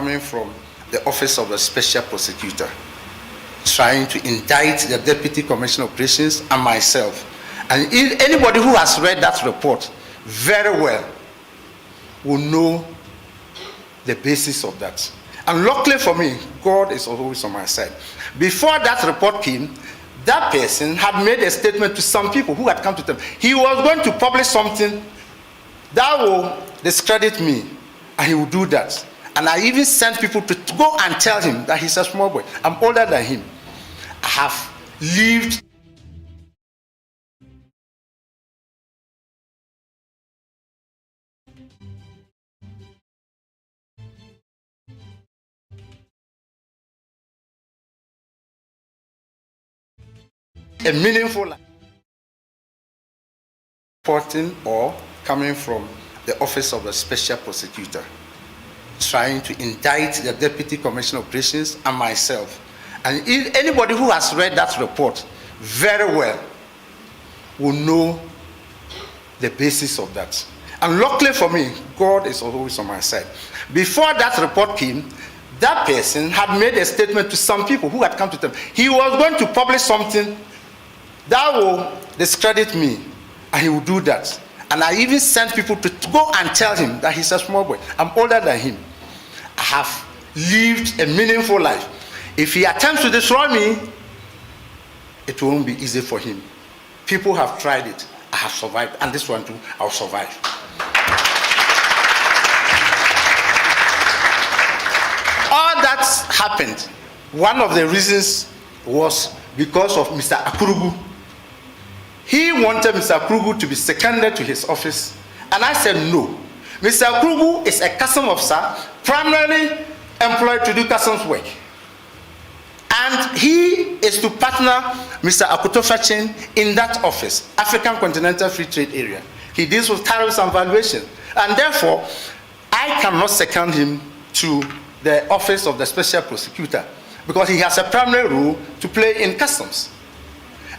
coming from the Office of the Special Prosecutor, trying to indict the Deputy Commissioner of Operations and myself. And anybody who has read that report very well will know the basis of that. And luckily for me, God is always on my side. Before that report came, that person had made a statement to some people who had come to them. He was going to publish something that will discredit me, and he will do that. And I even sent people to go and tell him that he's a small boy. I'm older than him. I have lived a meaningful life. Reporting or coming from the Office of the Special Prosecutor, trying to indict the Deputy Commissioner of Operations and myself. And anybody who has read that report very well will know the basis of that. And luckily for me, God is always on my side. Before that report came, that person had made a statement to some people who had come to them. He was going to publish something that will discredit me, and he will do that. And I even sent people to go and tell him that he's a small boy. I'm older than him. I have lived a meaningful life. If he attempts to destroy me, it won't be easy for him. People have tried it. I have survived. And this one too, I'll survive. All that happened. One of the reasons was because of Mr. Akurugu. He wanted Mr. Akurugu to be seconded to his office, and I said no. Mr. Akurugu is a customs officer, primarily employed to do customs work. And he is to partner Mr. Akutofachin in that office, African Continental Free Trade Area. He deals with tariffs and valuation. And therefore, I cannot second him to the Office of the Special Prosecutor because he has a primary role to play in customs.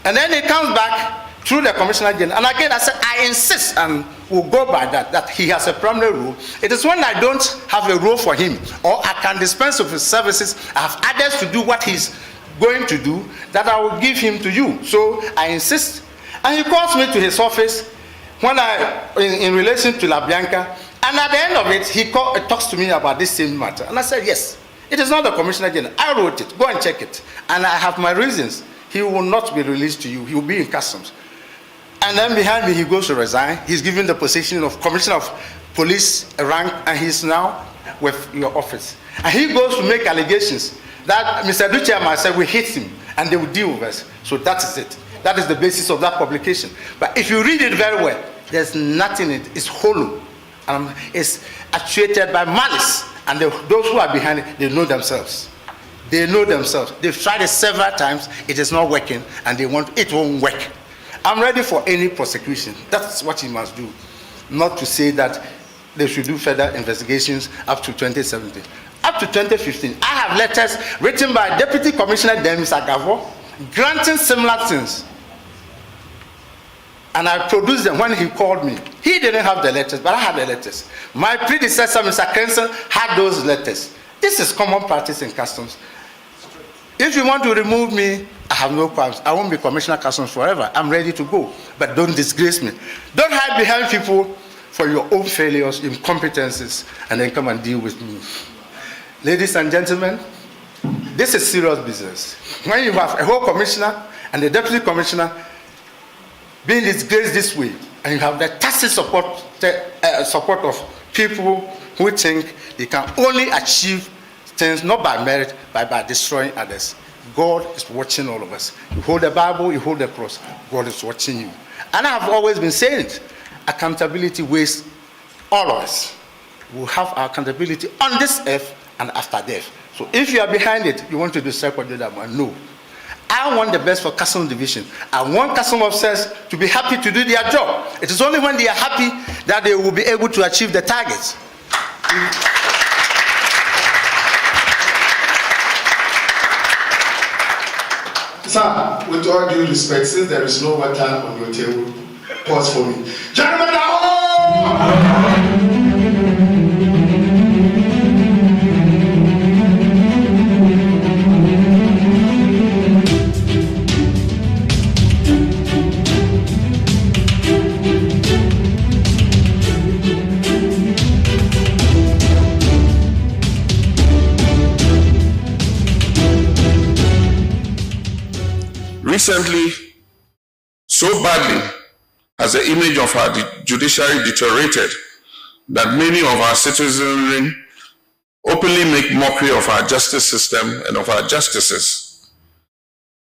And then he comes back through the Commissioner General. And again, I said, I insist and will go by that he has a primary role. It is when I don't have a role for him or I can dispense with his services, I have others to do what he's going to do, that I will give him to you. So I insist. And he calls me to his office when in relation to La Bianca. And at the end of it, he talks to me about this same matter. And I said, yes, it is not the Commissioner General. I wrote it. Go and check it. And I have my reasons. He will not be released to you. He will be in customs. And then behind me, he goes to resign. He's given the position of Commissioner of Police rank, and he's now with your office. And he goes to make allegations that Mr. Duce and myself, we hit him, and they will deal with us. So that is it. That is the basis of that publication. But if you read it very well, there's nothing in it. It's hollow. It's actuated by malice. And those who are behind it, they know themselves. They know themselves. They've tried it several times. It is not working, and it won't work. I'm ready for any prosecution. That's what he must do. Not to say that they should do further investigations up to 2017. Up to 2015, I have letters written by Deputy Commissioner Demis Agavo granting similar things. And I produced them when he called me. He didn't have the letters, but I had the letters. My predecessor, Mr. Crenson, had those letters. This is common practice in customs. If you want to remove me, I have no problems. I won't be Commissioner Customs forever. I'm ready to go. But don't disgrace me. Don't hide behind people for your own failures, incompetencies, and then come and deal with me. Ladies and gentlemen, this is serious business. When you have a whole commissioner and the deputy commissioner being disgraced this way, and you have the tacit support of people who think they can only achieve things not by merit, but by destroying others. God is watching all of us. You hold the Bible, you hold the cross. God is watching you. And I have always been saying it. Accountability weighs all of us. We have our accountability on this earth and after death. So if you are behind it, you want to do self-judgment. No. I want the best for customs division. I want customs officers to be happy to do their job. It is only when they are happy that they will be able to achieve the targets. Sir, with all due respect, since there is no water on your table, pause for me. Gentlemen, now! Recently, so badly has the image of our judiciary deteriorated that many of our citizenry openly make mockery of our justice system and of our justices.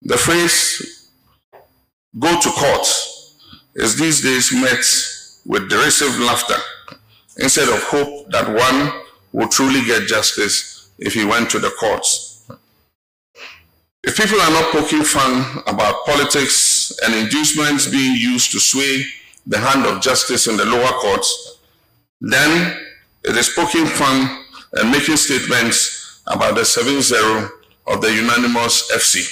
The phrase, "go to court," is these days met with derisive laughter instead of hope that one will truly get justice if he went to the courts. If people are not poking fun about politics and inducements being used to sway the hand of justice in the lower courts, then it is poking fun and making statements about the 7-0 of the unanimous FC.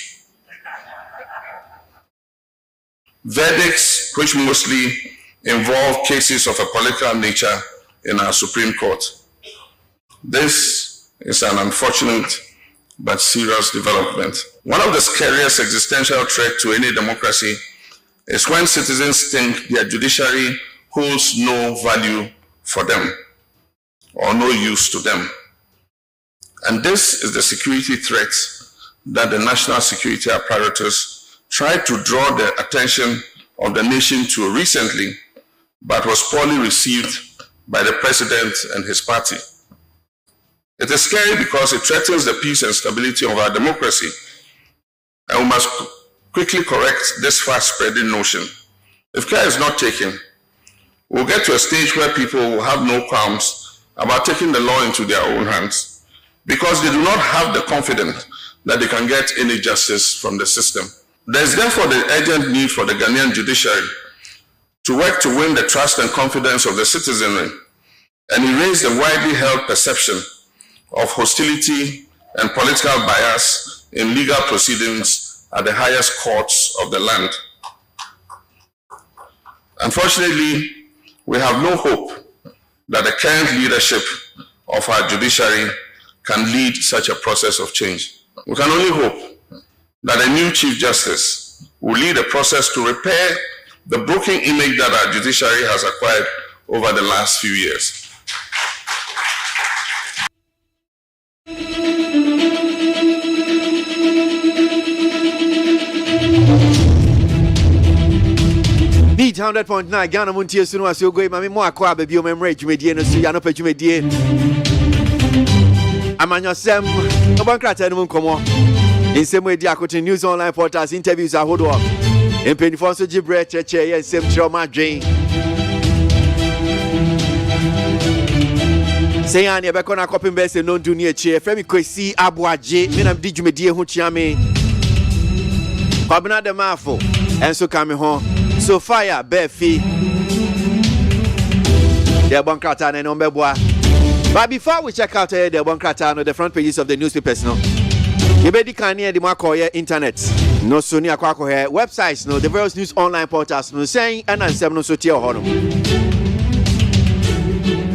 Verdicts which mostly involve cases of a political nature in our Supreme Court. This is an unfortunate but serious development. One of the scariest existential threats to any democracy is when citizens think their judiciary holds no value for them or no use to them. And this is the security threat that the national security apparatus tried to draw the attention of the nation to recently, but was poorly received by the president and his party. It is scary because it threatens the peace and stability of our democracy, and we must quickly correct this fast-spreading notion. If care is not taken, we'll get to a stage where people will have no qualms about taking the law into their own hands because they do not have the confidence that they can get any justice from the system. There is therefore the urgent need for the Ghanaian judiciary to work to win the trust and confidence of the citizenry and erase the widely held perception of hostility and political bias in legal proceedings at the highest courts of the land. Unfortunately, we have no hope that the current leadership of our judiciary can lead such a process of change. We can only hope that a new Chief Justice will lead a process to repair the broken image that our judiciary has acquired over the last few years. Beat 100.9 Ghana Montie Sunu Asiogo Mami mo akwa baby o memre dwumedie no so ya no pa dwumedie amanyosem obankrata no nkomo insemu edi akotin news online portals interviews ahodo empenifo so gibre cheche ye nsem kire ma dwen Sayani ebeko na kopin bese no ndu ni eche Femi KWASI ABOAGYE me na di dwumedie ho chiame Kwabena de mafo enso kame ho so fire befi the Bonkrata and Ombeboa. But before we check out the Bonkrata no the front pages of the newspapers no. You better can hear the marco here internet. No Sony Aquaco here websites no the various news online portals no saying and answer no so tia hono.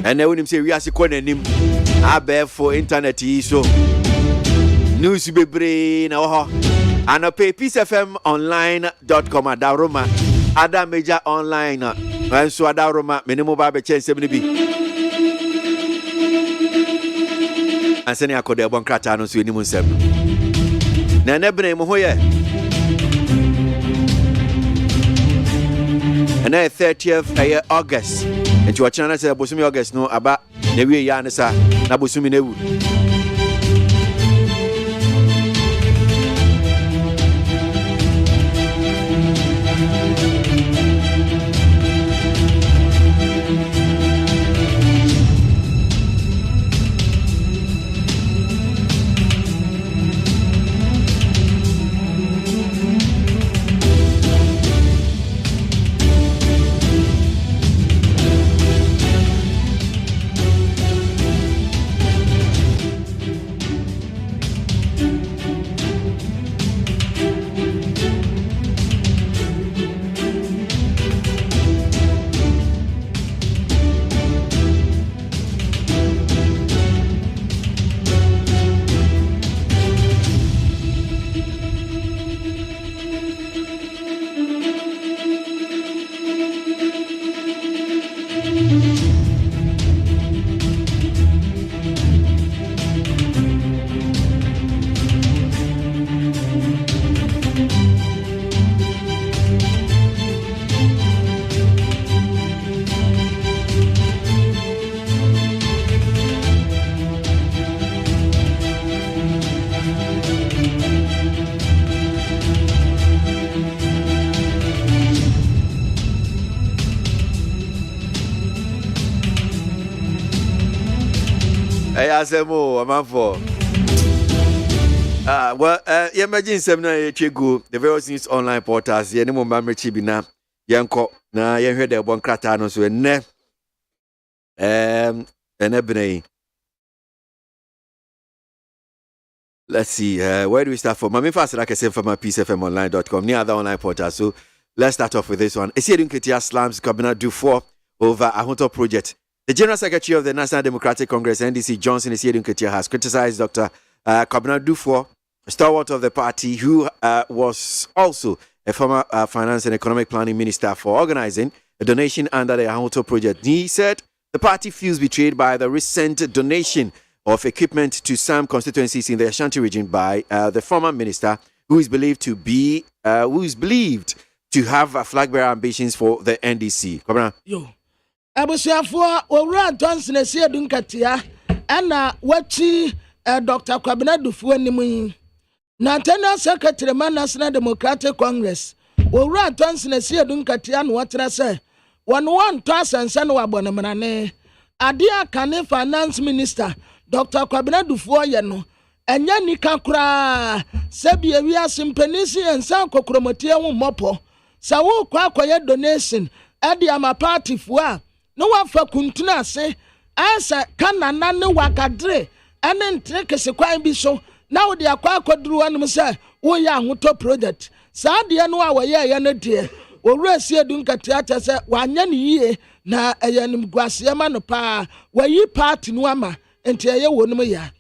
And then when him say we are second nim abe for internet so news bebre na ho and pay peacefmonline.com adaroma Ada Major Online and so Adaroma minimum babe chance bi and send akode e Bonkrata no so enimu nsem na na bene mo hoye and 30th August and you channel say bosumi August no aba na wie ya ne sa na bosumi na ewu Hey, Asemo, I'm up for. Imagine seminar go the various news online portals. Ye no member chibina. Yanko na ye heard the one krata no so ne. Ebene. Let's see. Where do we start from? Mami fast like I said from my peacefmonline.com. Near other online portals. So let's start off with this one. Esiedun Ketia slams Cabinet Dufour over Ahunto project. The General Secretary of the National Democratic Congress, NDC, Johnson Esiedun Ketia, has criticized Dr. Cabinet Dufour, a stalwart of the party, who was also a former finance and economic planning minister, for organizing a donation under the Ahunto project. He said the party feels betrayed by the recent donation of equipment to some constituencies in the Ashanti region by the former minister, who is believed to have flag bearer ambitions for the NDC. Yo, abusuafo owura Johnson Esiedun Ketia ana wachi Dr. Kwabena Dufour nimu National Secretary man National Democratic Congress owura Johnson Esiedun Ketia no watra say one to asansan wa bonemrane adia kane finance minister Dr. Kwabena Dufour ye no enya nika kura sebi ewia simpenisi ensan kokromotie hu mopo sa wo kwa akoye donation ade ama party fua no wa fa kuntuna ase asa kanana ne wakadre ene ntre kese kwan bi so na wo de akwa akoduru anum se wo ya Ahunto project sa de no a wo ye ne de owura Esiedun Ketia se wanya ne yie na eyanim guase ma no pa wayi party no ama enti eye wonum ya.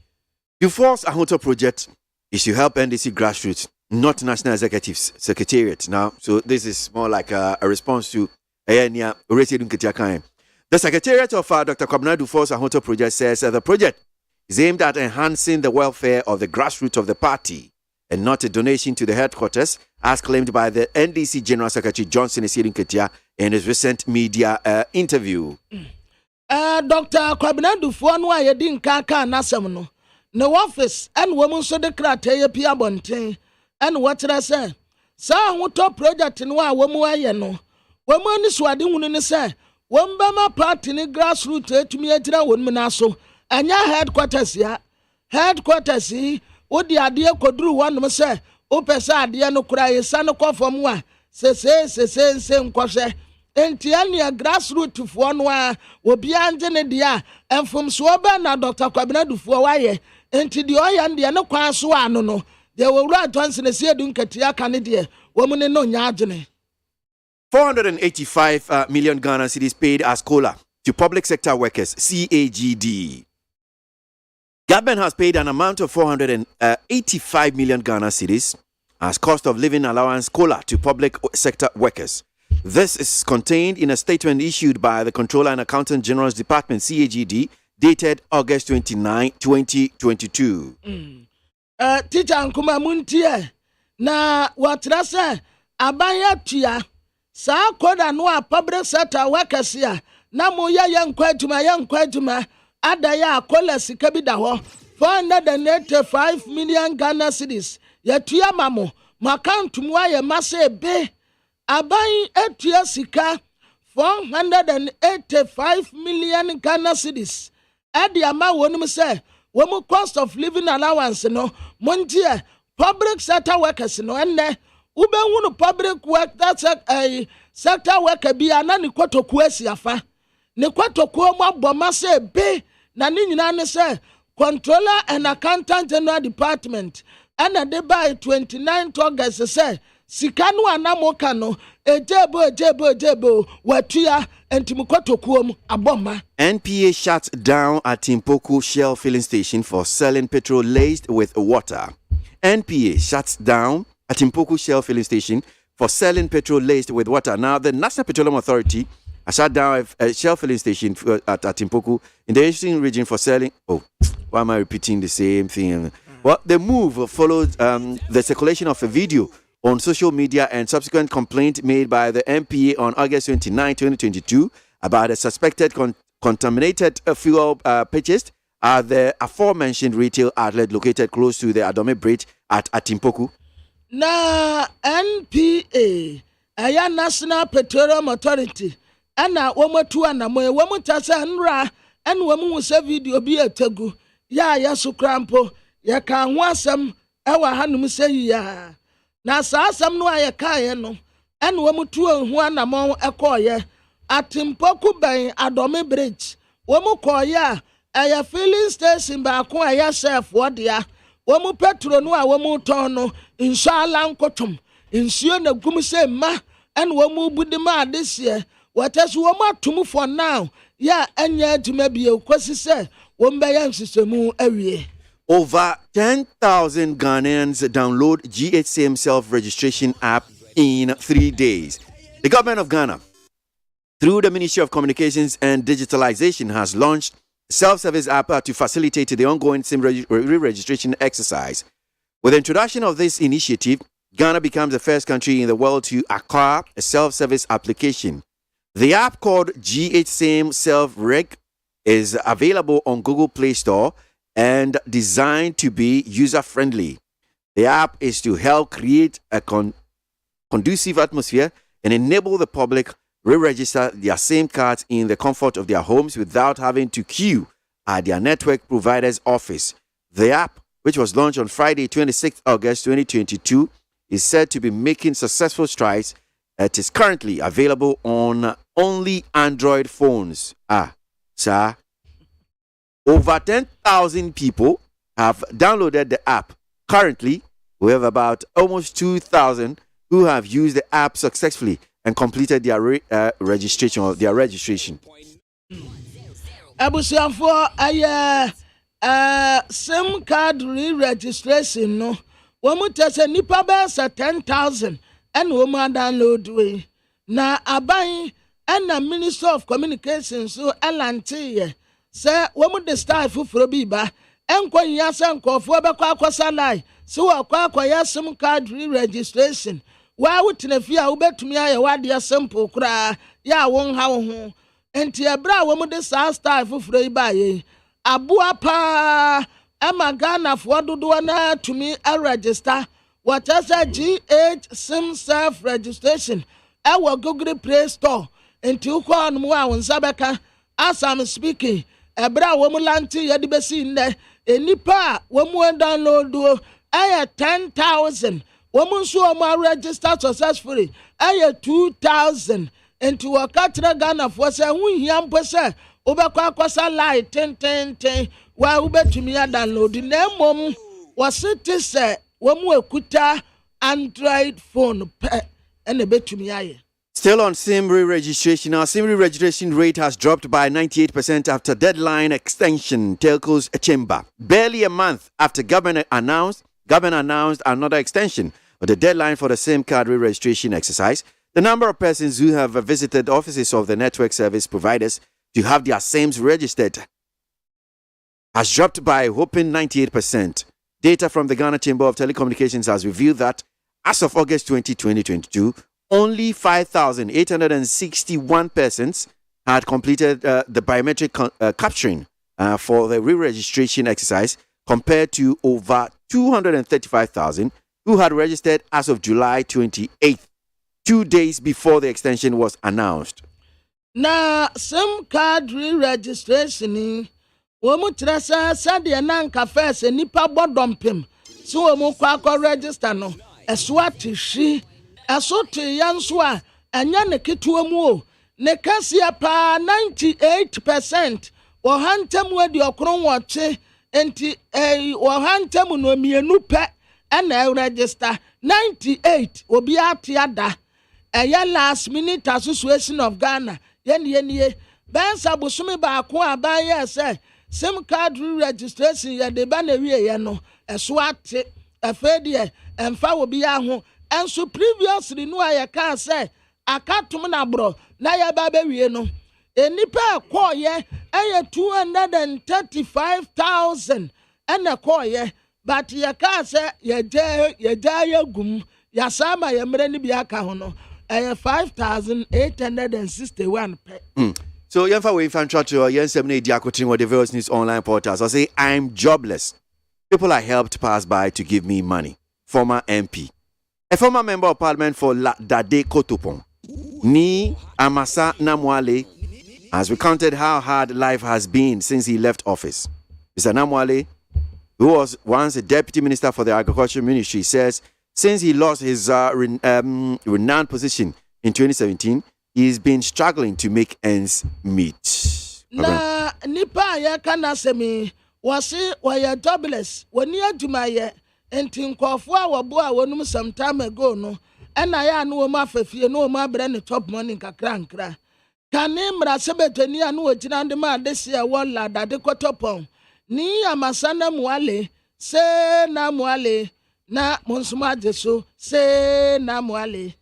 Dufour's Ahunto project is to help NDC grassroots, not National Executives Secretariat. Now, so this is more like a response to Esiedun Ketia. The Secretariat of Dr. Kwabena Dufour's Ahunto project says the project is aimed at enhancing the welfare of the grassroots of the party and not a donation to the headquarters, as claimed by the NDC General Secretary Johnson Esiedun Ketia in his recent media interview. Dr. Kwabena Dufour no ayedi nkaka nasem no no office and woman so de krata pia bonten and what I say sa Ahunto project no a womu aye no womu ni swade hunu ni say wombama party ni grassroots etumi agira wonmu na so anya headquarters ya headquarters odi ade koduru wonum say opesa ade no kura yesa no kofom a se nkose enti ania grassroots fo no a obi anje ne dia enfom so oba na Dr. Kwabena Dufour waye enti de oya nde ne kwan so ano no de owura Johnson Esiedun Ketia kane de womune no nya agene. 485 million Ghana cedis paid as COLA to public sector workers, CAGD. Government has paid an amount of 485 million Ghana cedis as cost of living allowance COLA to public sector workers. This is contained in a statement issued by the Controller and Accountant General's Department, CAGD, dated August 29, 2022. Teacher Nkuma MONTIE na watrasa abaya tua sa koda no a public sector workers ya na mo ya yankwaduma adaya akola sika bi da ho 485 million Ghana cedis ya tua mamo account mu aye mase be abai etua sika 485 million Ghana cedis adi ama wonum say womu cost of living allowance no MONTIE public sector workers no enne ube wunu public work that's a sector worker bi ana ni kwatoku asiafa ni kwatoku mo aboma say be na ni nyina ne say Controller and Accountant General Department ana de by 29th August say sikanu anamoka no ejebo watua entimukotokuom aboma. NPA shuts down at Timpoku Shell filling station for selling petrol laced with water. NPA shuts down at Timpoku Shell filling station for selling petrol laced with water. Now, the National Petroleum Authority has shut down a Shell filling station at Timpoku in the Eastern region for selling. Oh, why am I repeating the same thing? Well, the move followed the circulation of a video on social media and subsequent complaint made by the MPA on August 29, 2022 about a suspected contaminated fuel purchased at the aforementioned retail outlet located close to the Adome Bridge at Timpoku. Na NPA, aya National Petroleum Authority, ana womotu ana moye womutasa nra en womu se video bi etegu ya yesu krampo ye ka ho asem ewa hanum sɛ ya na saa asem no aye kae no ene wo mutu ho anamon ekoye atimpoku ben adome bridge wo mu koye a filling station ba ko aye chef wodea wo mu petro no a wo mu ton no inshallah nkotom nsuo na gum sɛ ma ene wo mu budima adesie watasu wo ma tum for now ya anya adwuma bie kwasi sɛ wo mbɛyɛ nsesemu awie. Over 10,000 Ghanaians download GHCM self-registration app in 3 days. The government of Ghana, through the Ministry of Communications and Digitalization, has launched a self-service app to facilitate the ongoing SIM re-registration exercise. With the introduction of this initiative, Ghana becomes the first country in the world to acquire a self-service application. The app, called GHCM Self-Reg, is available on Google Play Store and designed to be user-friendly. The app is to help create a conducive atmosphere and enable the public re-register their SIM cards in the comfort of their homes without having to queue at their network provider's office. The app, which was launched on Friday, 26 August 2022, is said to be making successful strides. It is currently available on only Android phones. Sir. Over 10,000 people have downloaded the app. Currently, we have about almost 2,000 who have used the app successfully and completed their registration. Abusiafo SIM card re-registration no. Womu tese nipa besa 10,000 and womu download we. Na abai and the Minister of Communications so elanti say womu de staff fufuro biba enkwa yasa nkofo bekwa akosalai so akwa SIM card re-registration wa wutena fi a wobetumi aye wade simple kura ya won ha wo ho enti ebra womu de staff fufuro iba ye aboa pa Emma Ghana for dodo na tumi register what is a GH SIM self registration our Google Play Store into kwa no a wonsabeka as I'm speaking ebra wo mu lanti yedi besi nne enipa wo mu download do 10,000 wo mu so mo register successfully 2,000 into wakatra Ghana for say hu hia mpose obekwa akwasa light 10 wa ubetumi ya download na mom wasite se wamu ekuta Android phone and betumi aye. Still on SIM re-registration, our SIM re-registration rate has dropped by 98% after deadline extension, Telco's chamber. Barely a month after government announced another extension of the deadline for the SIM card re-registration exercise. The number of persons who have visited offices of the network service providers to have their SIMs registered has dropped by a whopping 98%. Data from the Ghana Chamber of Telecommunications has revealed that as of August 2022, only 5,861 persons had completed the biometric capturing for the re-registration exercise, compared to over 235,000 who had registered as of July 28th, 2 days before the extension was announced. Na SIM card re-registration womu trasa sade na nka first nipa bodompem so womu kwa register no eswati hwi esote yanso a anya ne ketuo mu o ne kasia pa 98% wo hantem wadi okron woche enti wo hantem no mienu pe na register 98 obi atiada last minute association of Ghana ye bensa busumi ba ko abaye say SIM card registration ya de ba na wie no eso ate afedie emfa obi aho enso previously no aye kan say akatum na bro na ya ba be wie no enipa ekoye 235,000 ena koye but ya kan say ya gum ya sama ya mre ni bi aka ho no 5,861 pe. So, Yanfa we fan chat to Yan 7 Diakotin or the various news online portals. I say, I'm jobless. People I helped pass by to give me money. Former MP. A former member of parliament for Dade Kotopon, Ni Amasa Namwale, has recounted how hard life has been since he left office. Mr. Namwale, who was once a deputy minister for the agriculture ministry, says since he lost his renowned position in 2017, he's been struggling to make ends meet. Na nipa ya kana semi wasi waya jobless wani adwuma ye enti nkofo a wobo a wonum some time ago no ena ya no wo ma fafie no wo ma bre ne top money kakra nkra kane mra sebetani anu ogina de ma desia wala dade kotopon ni amasana muale se na muale na monsuma jesu se na muale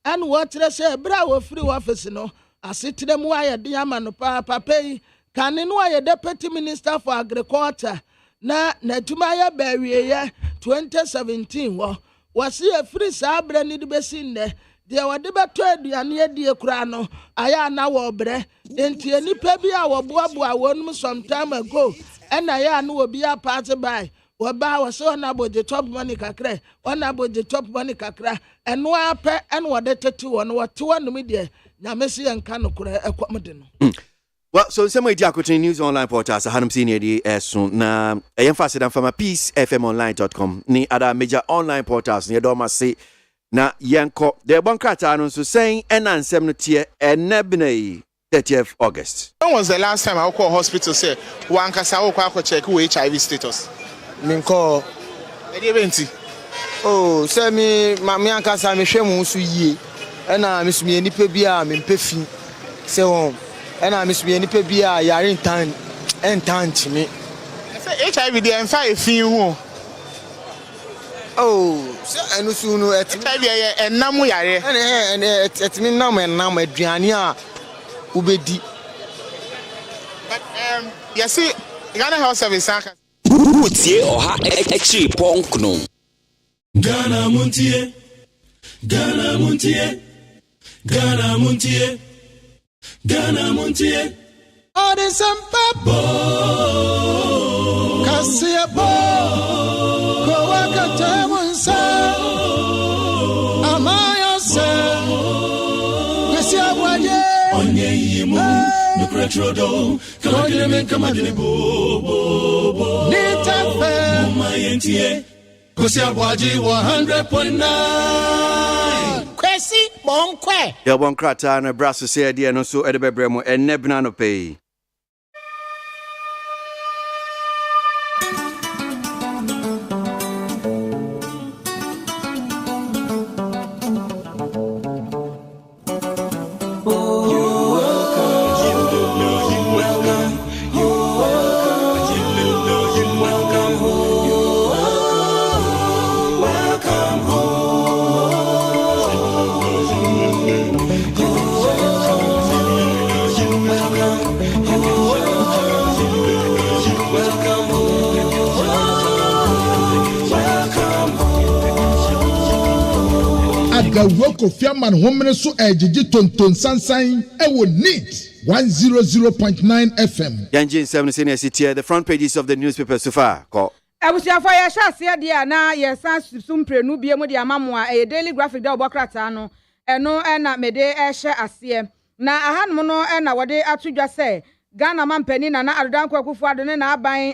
and what say bra wo free office no asitire mu aye de ama no papa yi kane no aye deputy minister for agriculture na natuma ya bawie ye 2017 wo wasi e free sabra ni de besinne de wode beto aduane adie kura no aya na wo bre enti enipa bi a wo boaboa wonum some time ago ena ya na obi a pass by waba wase ona boje top money kakra ona boje top money kakra eno ape eno wode tete wono wote wonum de na mesi enka no kura ekwamde no. Well, so some media coaching news online portals hanum senior di soon na emphasize dan from peacefmonline.com ni other major online portals ni do ma say na yanko the bankrata no so saying enansem no tie enabnei 30th August. When was the last time I call hospital say one kasa wo kwa check HIV status? Minko oh say me ankasa me hwemu so yie na me sumi nipa bi a me mpefi say won na me sumi nipa bi a yare entant me say HIV dey enfa efin hu oh say enu su no HIV ye enam yare etimi nam enam aduane a ubedi but you see Ghana Health Service Utie oha ekchi ponkno. Ghana Montie. Odisempabo Kasiabo Kowakatemunsa Amayose Kwesiabwaje Onye yimu Nukretrodo Kamadine bo Nitafe Mayentie Kwesiabwaje 100.9 Kwesi Bonkwe Ya bankrata na braso say dia no so edebebremo enebna no pay. Woko Fiaman Woman so ejiji tonton sansan ewo neat 100.9 FM. Yanjin 7 senior city the front pages of the newspaper so far. Call. Abusiafo ya sha ase dia na yesan sumprenu bie mu dia mammoa daily graphic da obokrata no eno na mede ehye ase na ahanum no na wode atodwa se Ghana mampani na Adodanko Akufo-Addo ne na aban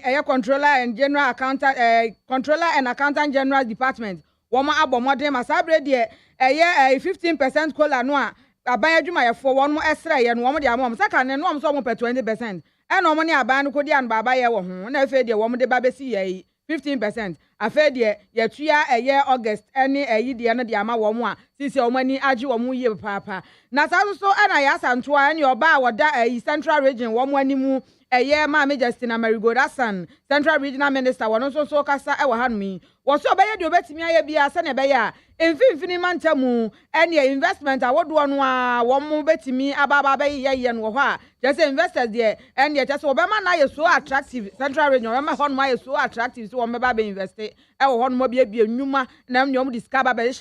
controller and accountant general department woma abomode masabre de 15% kola no a aban adwuma yefo won esra ye no wom de amom saka ne no so mo 20% eno mo ne aban no kodi an baba ye wo ho na afi de wom de babesi ye 15% afi de yetua August ene de no de ama wom a sisi wom ani age wom ye papa na sa so ana ya santo a ene oba woda central region wom ani mu Mama Justina Marigodasan, Central Regional Minister, one also kasa hanmi. Was so by the betting me be a son beya. Infinity mantamu, any investment I would one more betting me about bay and waha. Just investors there, and yet as Obama na is so attractive. Central Region, Obama is so attractive, so I'm baby invested. One more be a numa, nam yom discover by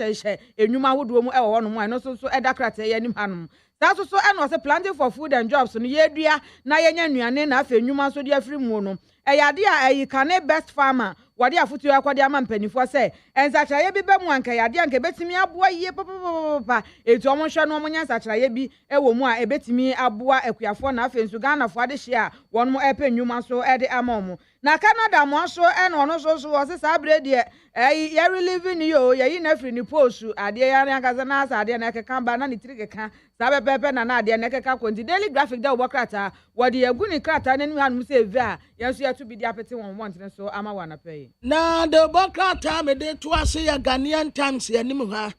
a numa would room one more, and also so edacrate any hanum. That's also and was a planting for food and jobs. So yedria na yenya nuane na afa nyuma so dia free mu no yade a kane best farmer wade afutu akwade ama mpanifo se ensakraye bi be mu anka yade anka betimi aboa yie papa etu omo hwe no omo nya ensakraye bi ewo mu a ebetimi aboa akuafo na afensu Ghana fo ade hye a won mo epe nnwuma so ede ama omo na Canada mo so ene ono so wo se sabre de ye relieving yo ye na free ni post ade ya na kaza na asa ade na keka ba na ni tirikeka sabe pepe na ade na keka konti daily graphic da wo krata wode egu ni krata na ni hanu se evi a yenso ya to bi di apete won want so ama wana pay na the bokrata me de to ase ya Ghanaian Times ya nim ha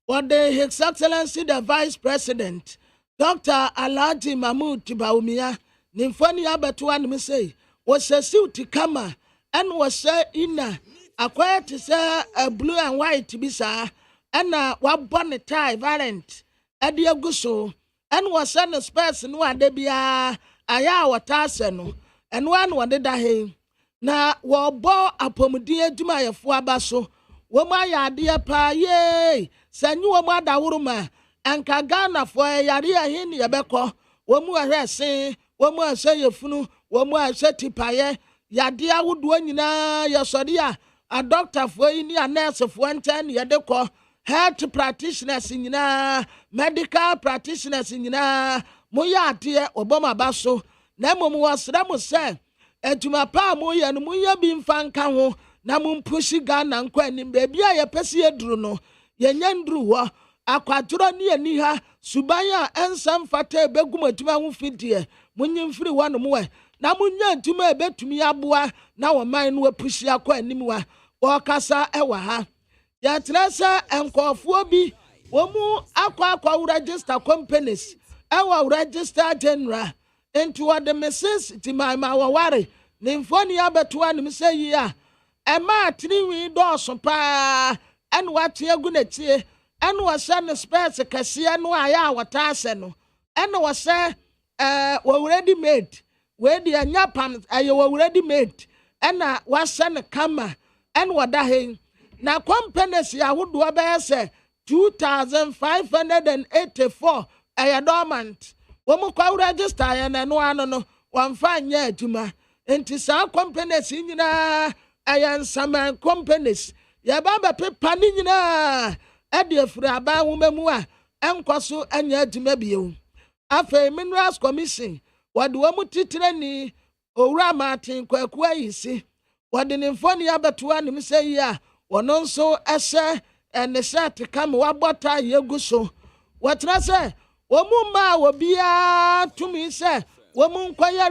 what the His Excellency the Vice President Dr. Alhaji Mahmoud Tibaumia nimfoni abeto an me say was suit kama and was say ina akwai to say blue and white bisa and wa bonnet tie variant ade aguso and was send a space no ade bia aya watase no and one wade da he na wo bo apomudi aduma yefo aba so wo ma ya ade pa ye sanyu wo ma da wuruma anka Ghana fo yare ahe ne yebekọ wo mu ahwese wo mu ase yefunu wo mu ase tipaye yade awodo nyina yesori a doctor fo yi ni a nurse fo enten yedekọ health practitioners nyina medical practitioners nyina mo ya ade oboma baso na mom wasra mo se etuma pa mo ye no mo ya bi mfa nka ho na mo mpushi Ghana nkwa anim bebi a yepesi eduru no yenya nduru ho akwadro ne ani ha subanya ensam fata ebegum atuma ho fidie munyimfiri wano mo we na munya ntuma ebetumi aboa na wo man no apushi akwa anim wa wo kasa ewa ha ya trasa enkofuo bi wo mu akwa register companies ewa register general into what the missus ti my waware nimfoni abeto anim say ya ema triwi do so pa en wate agu na tie en wo se ne space kase no aya wata ase no en wo se we ready made we di anya pam aye we ready made en na wa se ne kama en wada hen na companies ya wodo ba se 2584 aye dormant womu kwa register ya na no ano no wamfa nya aduma enti sa companies nyina ayan sama companies ya baba pepa ni nyina e de afura aba wumemu a enkoso anya aduma bieu afa minerals commission wade womu titire ni owura Martin kwaku ayisi wade ne mfoni abeto anim sei ya wono nso ehye ene shirt kam wabota yeguso watra se womuma wobia tumi se womunkwaya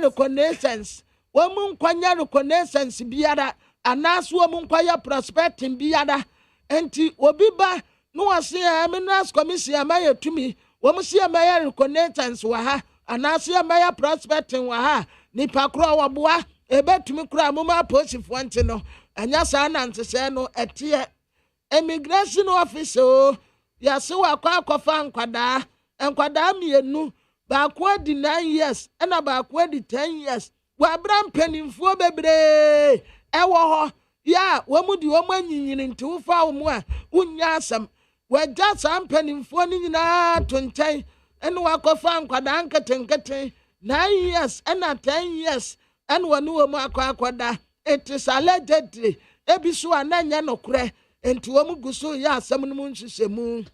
reconnaissance biara anaso womunkwaya prospecting biara enti obiba no wase minerals commission amaye tumi womusi amaye reconnaissance wa ha anaso amaye prospecting wa ha nipa kro waboa ebetumi kro amuma posifo ante no anya sa na ntese no etie immigration officer yase wa kwafa nkwada mienu ba kwa di 9 years ena ba kwa di 10 years wa bram penimfo bebre ewo ho ya womu di womu anyinyini nti wo fa wo mu a unya asam wa jasa penimfo ni nyina tonten ena wa kwafa nkwada nketenkete 9 years ena 10 years ena wonu wo mu akwada it is allegedly ebisu ananya nokure enti womu guso ya asam no mu nhwehwemu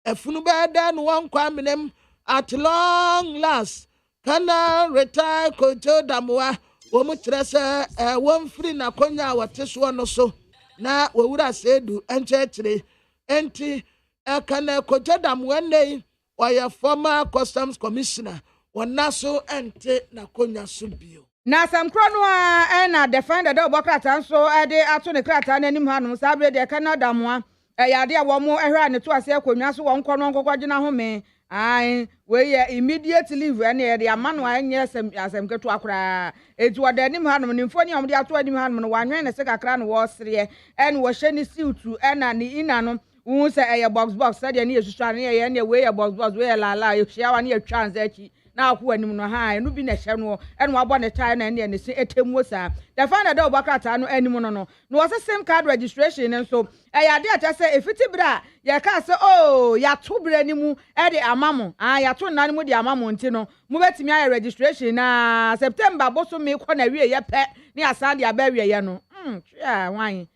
efunu beda no wankwa menem at long last kana retire kojo damwa womu trese won free na konya wateso no so na wowura sedu enchechire enti kana kojo damwa nei oya former customs commissioner wonaso ente na konya so bio na samkro no a na defender do bokrata so ade ato ne krata na nim hanom sabre de Canada moa yade a wo mo ehwa ne to ase akonwa so won kono nkokogina home ai we ye immediate leave na ye de amano anye asem keto akora etu oda nim hanom ne mfoni om de ato anim hanom no wanwen ne se kakra no wo sere en wo hye ne siutu na ne ina no wu se box said ye ne yesusu ne ye ne we ye box we ye lala ye hia wa ne ye twanza achi na akwo anim no ha no bi na hye no e no abɔ ne tie na ne se etemu sa the find that obakrata no anim no no was SIM card registration nso ya de acha se efiti bra ya ka se oh ya to bra ni mu e de amamo ya to nna ni mu de amamo nti no mu betimi aye registration na September boso me kɔ na wie ye pɛ ni asan de aba wie ye no twa wan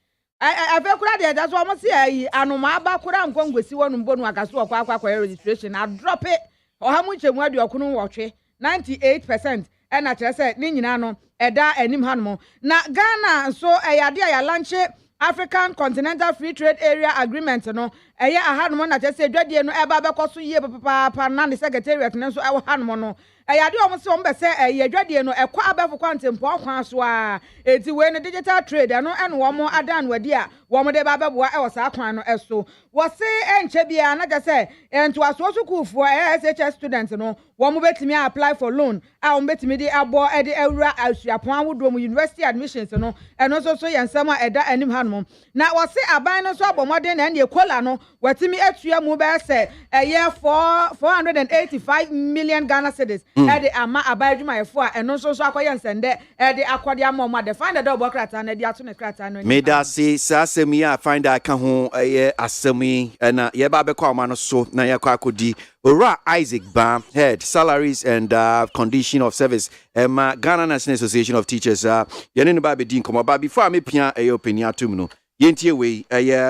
afa kura de da so mo se ayi anoma aba kura nkongwesi wonu mbonu agaso akwa registration na drop it oha mu nchemu adu okunu wotwe 98% na kire se ni nyina no eda anim hanom na Ghana so eyade ya lanche African Continental Free Trade Area Agreement no eye ahanom na kire se dwadie no eba bekoso yie papa na the secretariat no so ewo hanom no eyade omo se omo be se eye dwadie no ekwa abefo kwantempo akwan so a eti we no digital trade no ene womo adan wadi a womo de ba beboa ewo sa akwan no eso wo se enche bia na je se ento aso sukufo SHS students no womo betimi apply for loan a womo betimi di abo e di ewura asuapon awodo mu university admissions no eno so yensam a eda anim hanom na wo se aban no so abomoden na ne kola no watimi atua mu be se eye 485 million Ghana cedis ede ama abayadwumayefo a eno so akoye nsende ede akode ama mo de find the double krata na de ato ne krata no me da se sasemi a find that ka ho asemi na ye ba be kwa ma no so na ye kwa akodi Ora Isaac Bam, head salaries and condition of service Ghana National Association of Teachers yene ne ba be din komo ba before me pia opinion atum no yentie we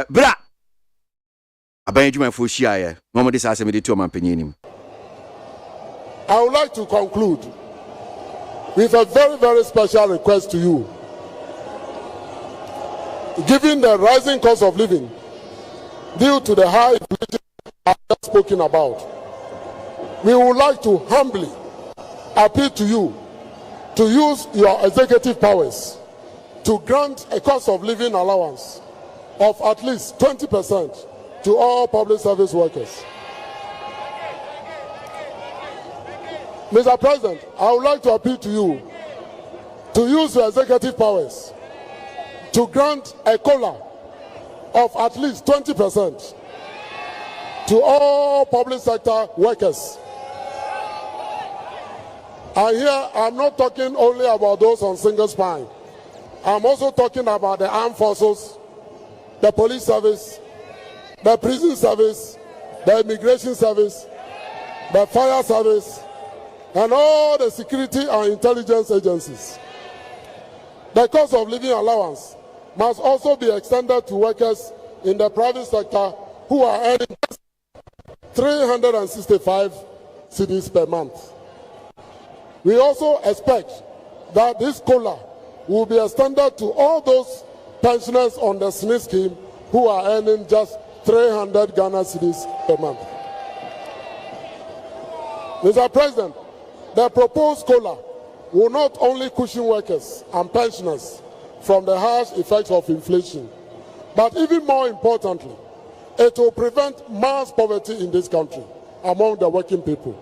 bra abayadwumayefo hia no mo de sasemi de to ampanyinim. I would like to conclude with a very, very special request to you. Given the rising cost of living due to the high inflation I have just spoken about, we would like to humbly appeal to you to use your executive powers to grant a cost of living allowance of at least 20% to all public service workers. Mr. President, I would like to appeal to you to use your executive powers to grant a COLA of at least 20% to all public sector workers. And here I'm not talking only about those on single spine. I'm also talking about the armed forces, the police service, the prison service, the immigration service, the fire service, and all the security and intelligence agencies. The cost of living allowance must also be extended to workers in the private sector who are earning 365 cedis per month. We also expect that this COLA will be extended to all those pensioners on the SNI scheme who are earning just 300 Ghana cedis per month. Mr. President, the proposed COLA will not only cushion workers and pensioners from the harsh effects of inflation, but even more importantly, it will prevent mass poverty in this country among the working people.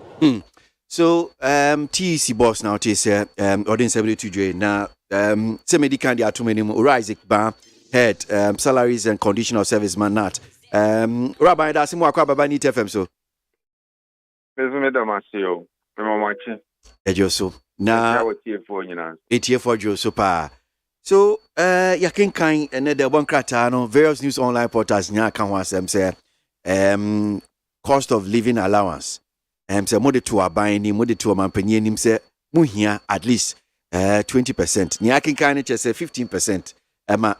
So, TEC boss now, Ordin 72J, now, Semedi Kandi Atumenim, Isaac Ban, head, salaries and condition of service man, not. Rabbi, that's him, Wakaba need FM, so. Ejoso na for Joso pa so yakin kan the one krata no various news online portals nya kan ho asem say cost of living allowance say mode to aban ni mode to mampanyi nim say muhia at least 20% nya yakin kan ne say 15%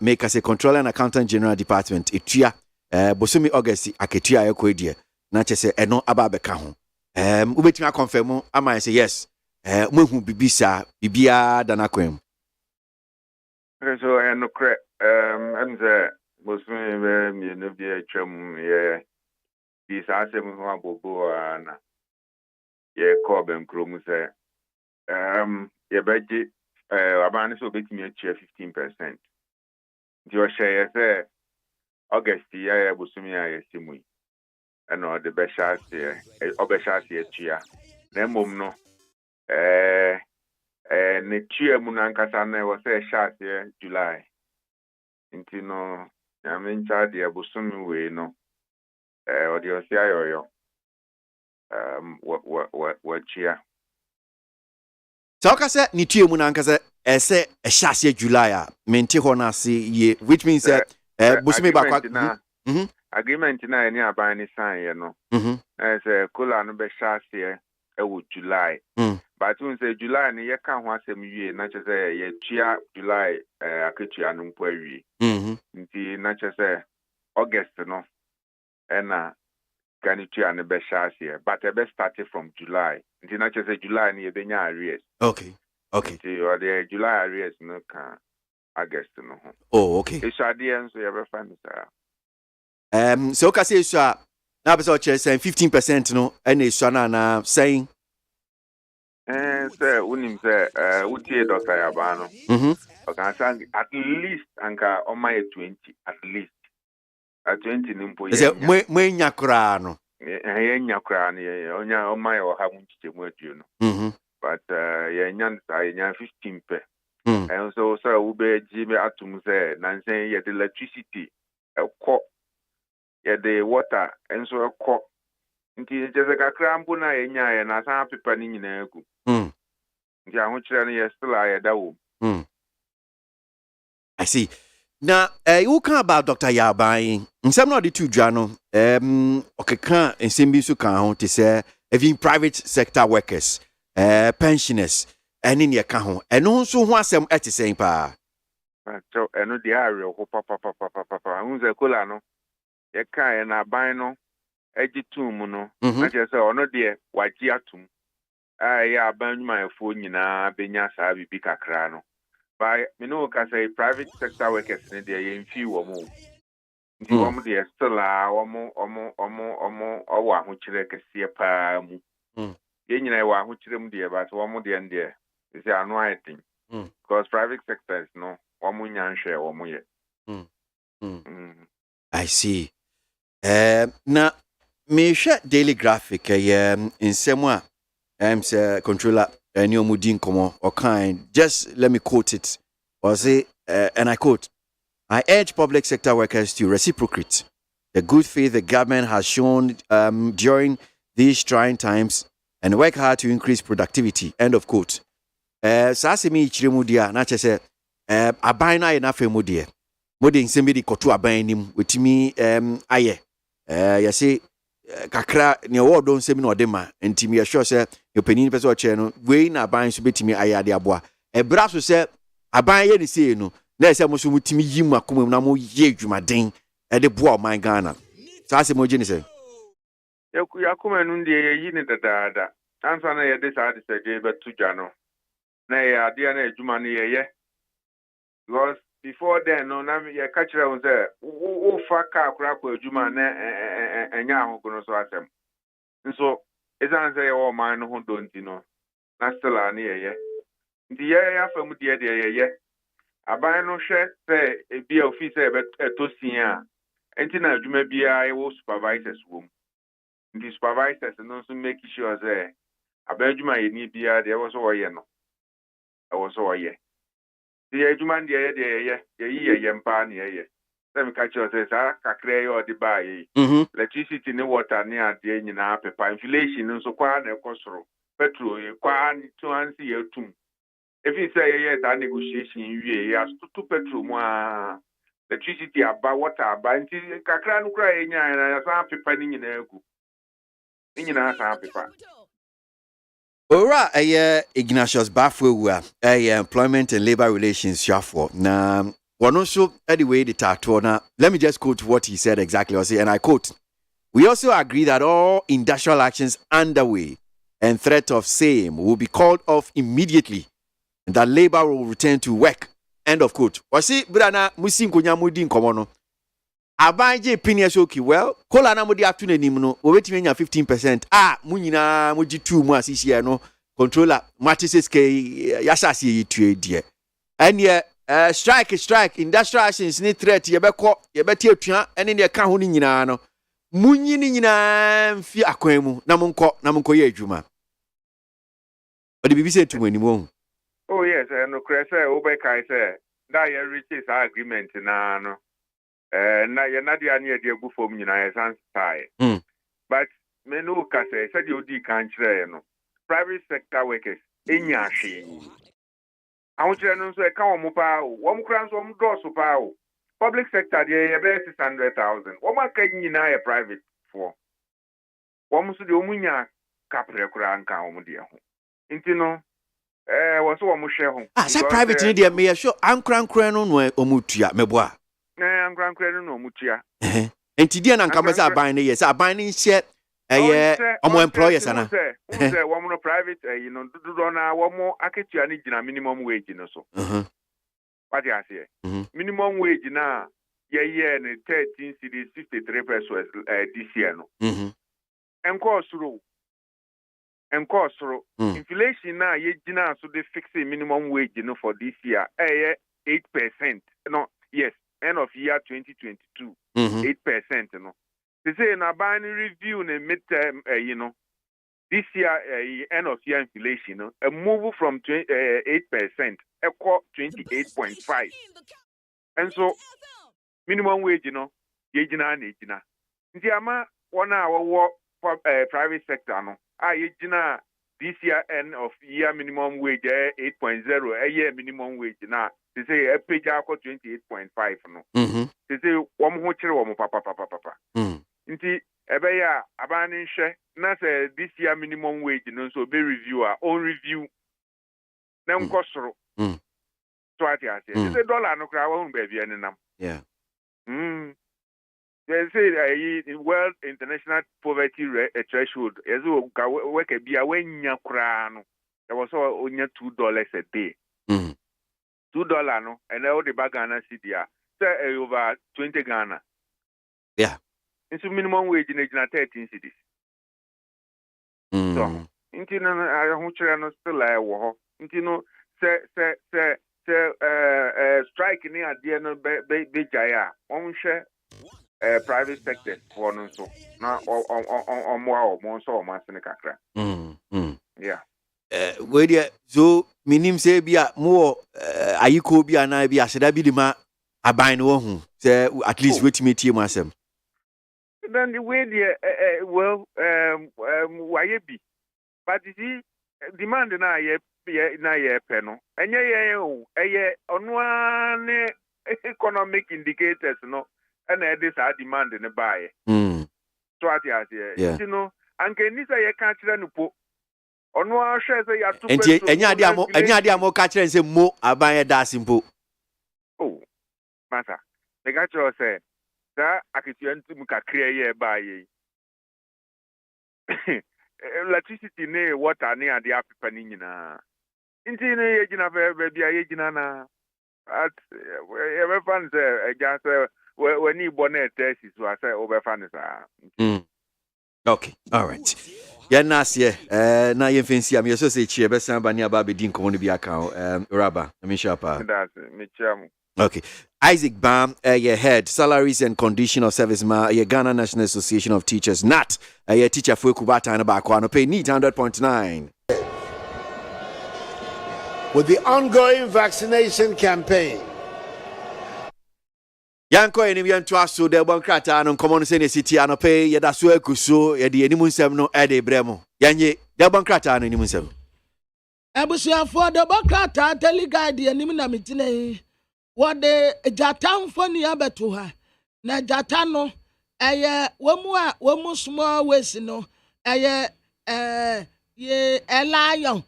make as a controller and accountant general department etua bosumi August aketua yakoedie na say eno aba beka ho ubetimi confirm am say yes mohu bibisa bibia danakwem. Okay, so I no correct I'm the Muslim me no be atwam ye this asem ho abobo na ye cobem krom say ye beji abane so betimi atua 15%. Di o share say August ya bosumi ya simu eno de be shase obeshase atua na mom no ne tua mu na nkasa na wo se shase July nti no ya mencha de abosumi we no odi o sia yoyo wa chia So kasa ni tue mu na nkasa ese ehye July a mente ho na ase ye, which means that busumi ba kwa agreement na any aban ni sign ye no say kola no be hye e July but when say July ni ye ka ho asem wie na che say ye tua July aketua no mpo awie nti na che say August no na can tua no be hye but e be start from July nti na che say July ni ye be nya arrears. Okay nti or the July arrears no can August no ho. Oh, okay. It's adien so ye be find sir. So kasa isu a na be so che say 15% no na isu na saying Sir, unim say utie Dr. Yabano. Okay, at least anka on my 20 at least. At 20 nimpo ye. Is mwe nyakra no. Ye nyakra no ye onya on my or have munchiche mu atu no. But ye nyan 15 pe. And so sir ube jibe atum say nan say ye the electricity ko ye the water and so ko nti je ka krampo na ye nya ye na san pepa ni nyina egu. I see. Now, you can about Dr. Yabai. Some not the two jano. Okay, can and same so can to say even private sector workers, pensioners, and in your account, and also want some at the same pa. So, and no diario, papa, who's a colano, a kai and a bino, edgy tomb, no, I just say, or no dear, white yatum. Yeah, burn my phone, you know, Benya Sabi Bika Crano. By me know, can say private sector workers in the few or more. The woman, the Stella, or more, which they can see a palm. Yen, I want which them dear, but one more dear and dear. Is there no thing? Because private sector is no, one more young share or more yet. I see. Now, me share daily graphic, in some say controller any mudin komo or kind. Just let me quote it. Or say, and I quote, I urge public sector workers to reciprocate the good faith the government has shown during these trying times and work hard to increase productivity. End of quote. Sasimi Chirimudia, not just say, Abina enough mudia. Modin somebody kotu abanim with me, aye. You see, kakra ne wo don semi no dema ntimi sure say your penin person che no we na ban so betimi ayade aboa e bra so say aban ye ne sei no na say mo so mutimi yim akomam na mo ye adwumaden e de boa man Ghana sa se mo gini say yakuma nu de ye yi ne dadaada ansa na ye de sa de se de betu dwa no na ye ade na adwuma no ye because before then no na ye ka kire won say wo fa ka akura kwa adwuma na enya ahogono so asem so ezan say wo man no ho donti no na still ani ye ndi ye ya fam de ye aban no hwe say ebi office e etosia enti na adwuma bia ye wo supervisors wo ndi supervisors no so make sure say aban adwuma ye ni bia de wo so wo ye no e wo so wo ye the Juman ye mpa ni ye. Let me catch you say kakre yo di ba ye. Electricity ni water ni ade nyina pepa inflation nso kwa na ekosoro. Petrol ye kwa ni to ansi ye tum. If you say ye that negotiation wie ya to petrol mo electricity aba water aba nti kakra no kra ye nya na sa pepa ni nyina egu. Ni nyina sa pepa. Ora Ignatius Bafwewa employment and labor relations shafo na one also anyway the tattoo na let me just quote what he said exactly and I quote, we also agree that all industrial actions underway and threat of same will be called off immediately and that labor will return to work, end of quote. Wasi brana musim konya mudi nkomo no abanje opinion okay well kola na mudi atu nanim no obetimi nya 15% munyina muji 2 mu asisi no controller matrices ke yasasi yitue die ene strike industrial actions ni threat yebeti atua ene ne ka ho ni nyina no munyi ni nyina mfi akwan mu na monko ye adwuma odi bibi se tu anim o. Oh yes, no crese obekai say that ye reaches agreement na no na ye na dia na ye gu fom nyina ye san style but me no ka say said you di kan kire no private sector workers enya hwe ahokyere no nso e ka omo pa o wo kura nso omo dɔɔso pa o public sector de ye be 600,000 wo maka nyina ye private for wo mo so de omo nya kapre kura nka omo de ho nti no wo so wo mo hwe ho say private ni de me sure ankrankran no no omo tua meboa ankrankran no omo tua nti de na nka me say aban ne ye say aban ni hye omo employers ana say wo mo no private you know do na wo mo aketua ni gina minimum wage no so what you say minimum wage na ye ne 13 cedis 53 pesos this year no enko suro inflation na ye gina so dey fix minimum wage no for this year 8%. No, yes, end of year 2022 8% no. They say na ban review ne midterm you know this year end of year inflation no a move from 8% equal 28.5. And so minimum wage no ye gina na gina. Nti ama wona wo private sector no ye gina this year end of year minimum wage 8.0 year minimum wage na they say a page akọ 28.5 no they say wo mo ho kire wo mo papa nti ebe ya abani nhwe na say this year minimum wage no so be review on review na nko soro so ati ase they say dollar no kra wo be bia ni nam they say world international poverty threshold ezo ka work bia wanya kra no there was onya $2 a day $2 no and all the Ghana city say over 20 Ghana into minimum wage in 13 cities so into no I chere no still wo ho into no say strike ni ade no be jaya on hwe private sector for no so na mo so mo asene kakra yeah we dia so minim say bia mo ayiko bia na bia seda bi di ma aban no hu say at least wetimi tie mo asem then the way well why be but the demand na ye pe no enye ye o ono ane economic indicators no and this demand ne buy so at you know anke ni say ye ka kire no po ono a hwe say ya to enti enya ade amo ka kire say mo aban ye da simpo masa the guy say that akitianti mukakria ye ba ye electricity ne water ne ade apepa ni nyina nti ne ye gina be bia ye gina na at ye be fan say eja say when ni bonnet test so say o be fan sa okay all right ya nasie na ye fancy am ye so say chie be san ba ni aba be din komo no bi aka raba me shapa that's me cham. Okay. Isaac Bam, your head, salaries and condition of service, your Ghana National Association of Teachers, NAT, your teacher for Kubata and Bakwano, pay need 100.9. With the ongoing vaccination campaign. Yanko and Twasso, the Bonkrata, and Common Senate City, and pay Yadasua Kuso, the Animusem no Ede Bremo. Yanye, the Bonkrata and Animusem. Abusia for the Bonkrata, Teligadi, and Niminamitine. What the Jatan funny abetu ha na Jatano womu small ways no ye a lion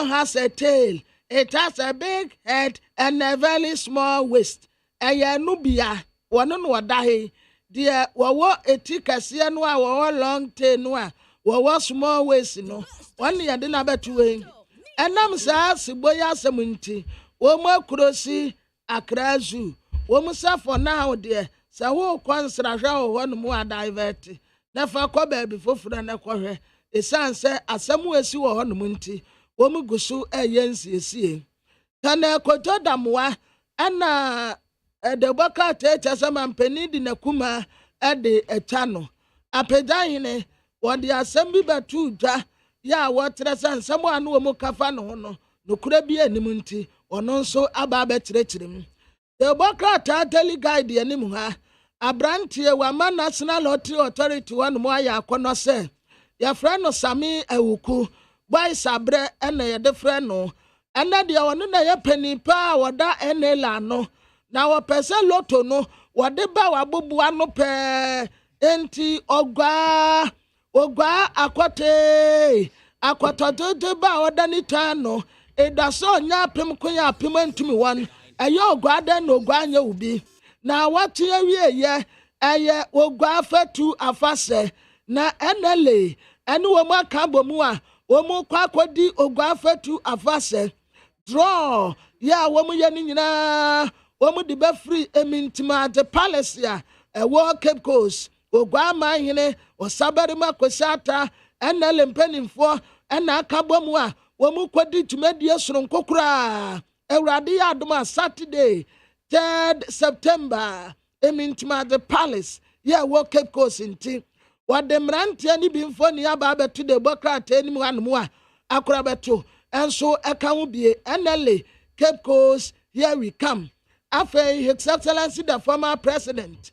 has a tail, it has a big head and a very small waist nubia one no wadahe dear wawa etikasiya no wawa long tail no wawa small waist no one ya dina betu enam sa siboya semunti Womo kurosi akrazu womu sa for now there sa wo kwansra hwa wo no mu adivert na fa kwa baby fofura na kwhwe esan se asemu esi wo ho no nti womu gusu eyensie kana koto damwa ana de boka techa sama mpeni di na kuma ede etano apedan ne wode asem bi batu dwa ya wo tresa nsem anu womu kafa no ho no nokura bi anim nti ono nso aba betiretirim the bokata tell guide anim ha abrantie wa National Lottery Authority one mo aya akono se ya fra no Sami Ewuku boys abre ene ye de frɛ no ene de ono na ye pani pa woda ene la no na wo pese loto no wode ba wabubu ano pe enti ogwa akote akotototo ba woda ni tano edaso nya apem konya apem antumi wan eyo ogwa da no ogwa anya ubi na watu ye eye ogwa fatu afase na enele ene wo maka bomu a wo mu kwakodi ogwa fatu afase draw ya wo mu ye ni nyina wo mu de be free emintima the palace ya ewo Cape Coast ogwa mahene osabari makosata enele mpenimfo ena aka bomu a wo mu kwadi tumedie soronko kura Ewurade ya adoma Saturday 3rd September emintima the palace ya wo Cape Coast nti wade mrantia ni bimfo ni aba betu de bokrate ni mu anmu a akora betu enso eka ho bie enele Cape Coast here we come afei His Excellency the former president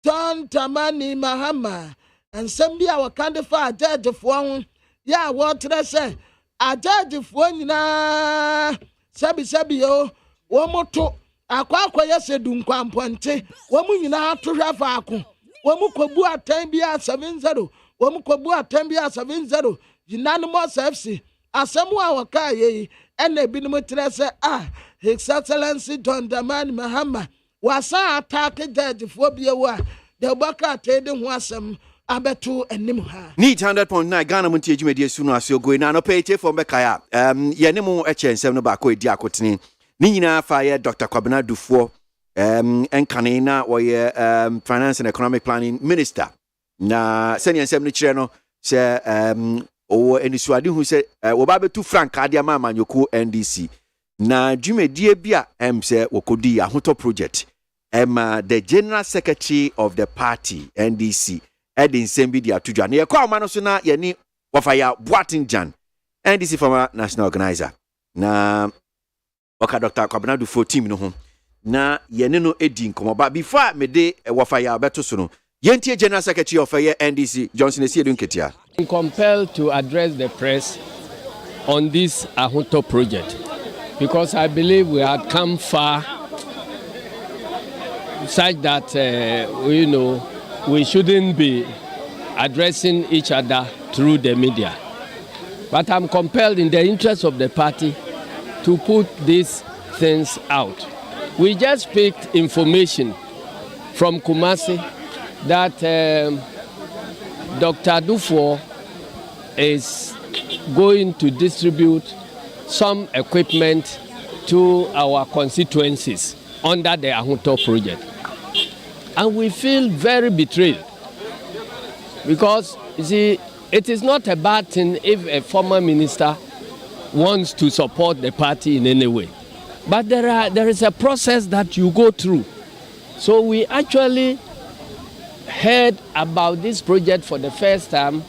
John Tamani Mahama ensem bia wakande fa judge fo ho ya wo tre se a judge fo nyina sabi yo wo moto akwa yesedu nkwamponte wo mu nyina to hwafa ako wo mu kobu atan bia 70 wo mu kobu atan bia 70 unanimous FC asemu a waka ye ena binum tre se His Excellency John Dramani Mahama wasa attack judge fo bia wa de baka tede ho asem abeto enim ha need 100.9 Ghana Montie Jumedi Suno Asiogo na no pay for Bekaya ye ne mu eche nsem no ba ko edi akotene ni nyina fa ye Dr. Kwabena Dufo enkane na wo ye finance and economic planning minister na senior nsem no kire no se o enisuade hu se wo ba betu frank ade ama amanyoko NDC na dwumedie bia se wokodi ahoto project the general secretary of the party NDC Edin Sembi dia tudwa na ye kwa ma no so na ye ni wafaya Boatinjan NDC former national organizer na waka Dr. Kwabena Dufo team no ho na ye ne no edi nkomo ba before me de wafaya beto so no yentie general secretary of NDC Johnson Esiedu Nketia. I'm compelled to address the press on this Ahunto project because I believe we had come far such that we shouldn't be addressing each other through the media. But I'm compelled in the interest of the party to put these things out. We just picked information from KWASI that Dr. Dufo is going to distribute some equipment to our constituencies under the Ahunto project. And we feel very betrayed because, you see, it is not a bad thing if a former minister wants to support the party in any way. But there is a process that you go through. So we actually heard about this project for the first time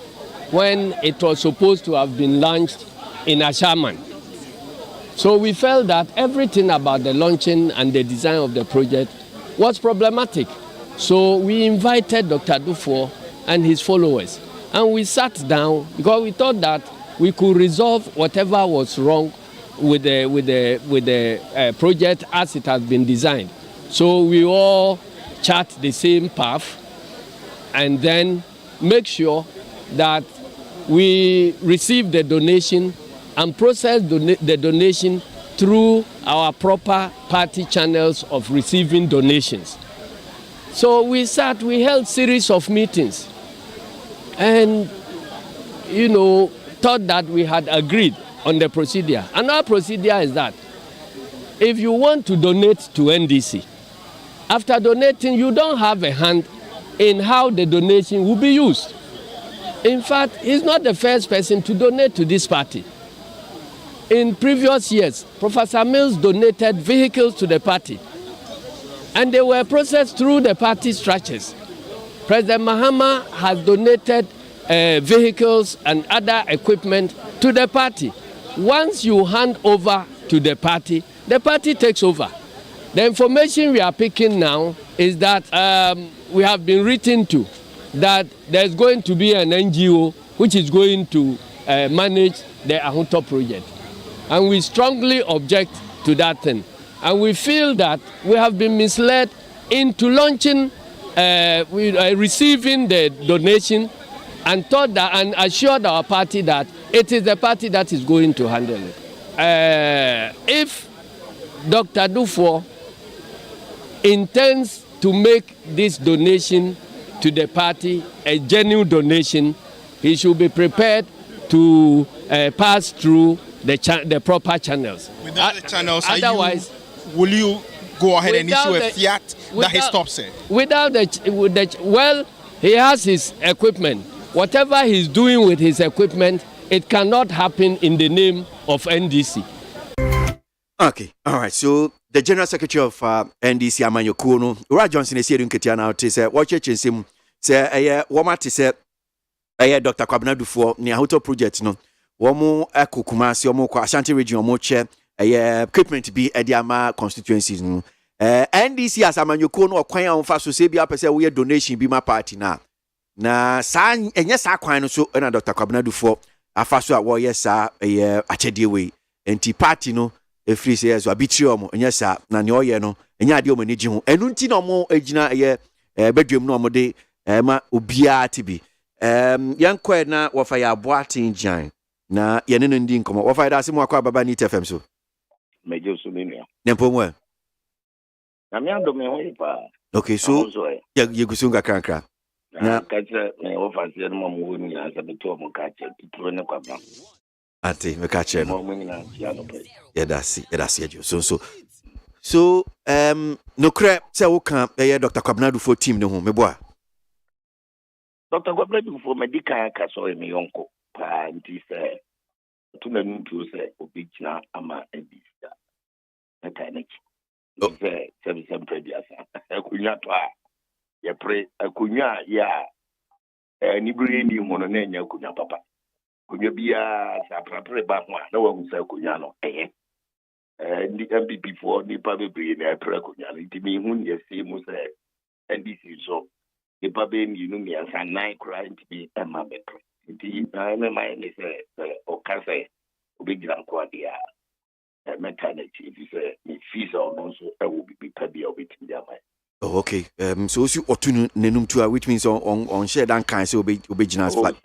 when it was supposed to have been launched in Ashaman. So we felt that everything about the launching and the design of the project was problematic. So we invited Dr. Dufo and his followers, and we sat down because we thought that we could resolve whatever was wrong with the project as it has been designed. So we all chart the same path and then make sure that we receive the donation and process the donation through our proper party channels of receiving donations. So we held series of meetings and, thought that we had agreed on the procedure. Another procedure is that if you want to donate to NDC, after donating, you don't have a hand in how the donation will be used. In fact, he's not the first person to donate to this party. In previous years, Professor Mills donated vehicles to the party, and they were processed through the party structures. President Mahama has donated vehicles and other equipment to the party. Once you hand over to the party takes over. The information we are picking now is that we have been written to that there's going to be an NGO which is going to manage the Ahunto project. And we strongly object to that thing. And we feel that we have been misled into launching, receiving the donation and thought that and assured our party that it is the party that is going to handle it. If Dr. Dufo intends to make this donation to the party a genuine donation, he should be prepared to pass through the proper channels. Without the channels, otherwise, will you go ahead and issue a fiat that he stops it? Well, he has his equipment. Whatever he's doing with his equipment, it cannot happen in the name of NDC. Okay, all right. So the General Secretary of NDC, Amanyo Kuno, Ura Johnson is here in Ketiana to say, watch it, say, Womati said, Dr. Kwabena Dufo, near Hoto Project, no, Womo Eko Kumasi, Omo Ashanti Region, Omo Chair, equipment to be Ediama constituencies. No, NDC as Amanyo Kuno, or Kwaya on Faso, say, be up as a weird donation, be my party now. Na san enye sa kwan no so na Dr. Kwabena Dufo afaso a wo yes a achede we enti party no efiri se yeso abitri omo enye sa na ne oye no enye ade omo nigi ho enu nti na omo agina bedwem no omo de ma obia tibi yankwa na wo fa ya aboaten jan na ye ne no ndi nkomo wo fa da se mu akwa baba ni TFM so mejo so ni ne nempomwe na mi ando me ho pa. Okay, so ye gusunga krankra na kacha me office ya mamu ni asa beto mo kacha tuturo ne kwa bra ati me kacha no mo ngina ya no pe ya dasi ejo so no kre se wo kan Dr. Kwabena Dufo team ne ho meboa Dr. Kwabena Dufo medical ka so me yonko pa nti se tuna ntu se obigina ama ebisa na kaneki se se prebiasa akunya to a ye pre akunya ya ni buri ni hono na nya akunya papa kunya bia sa prapre ba ho na wa ngusa akunya no ndi MPP for ni pa be na pre akunya no ndi mi hu ni ese mu se NDC so ni pa be ni no mi ansa 9 cry ndi ma be pre ndi na me mai ni se o kase obigira kwa dia maternity if say ni fees or no so will be paid or bit dia mai. Oh, okay. So you otunu nenum to which means on share that kind so obejina flat.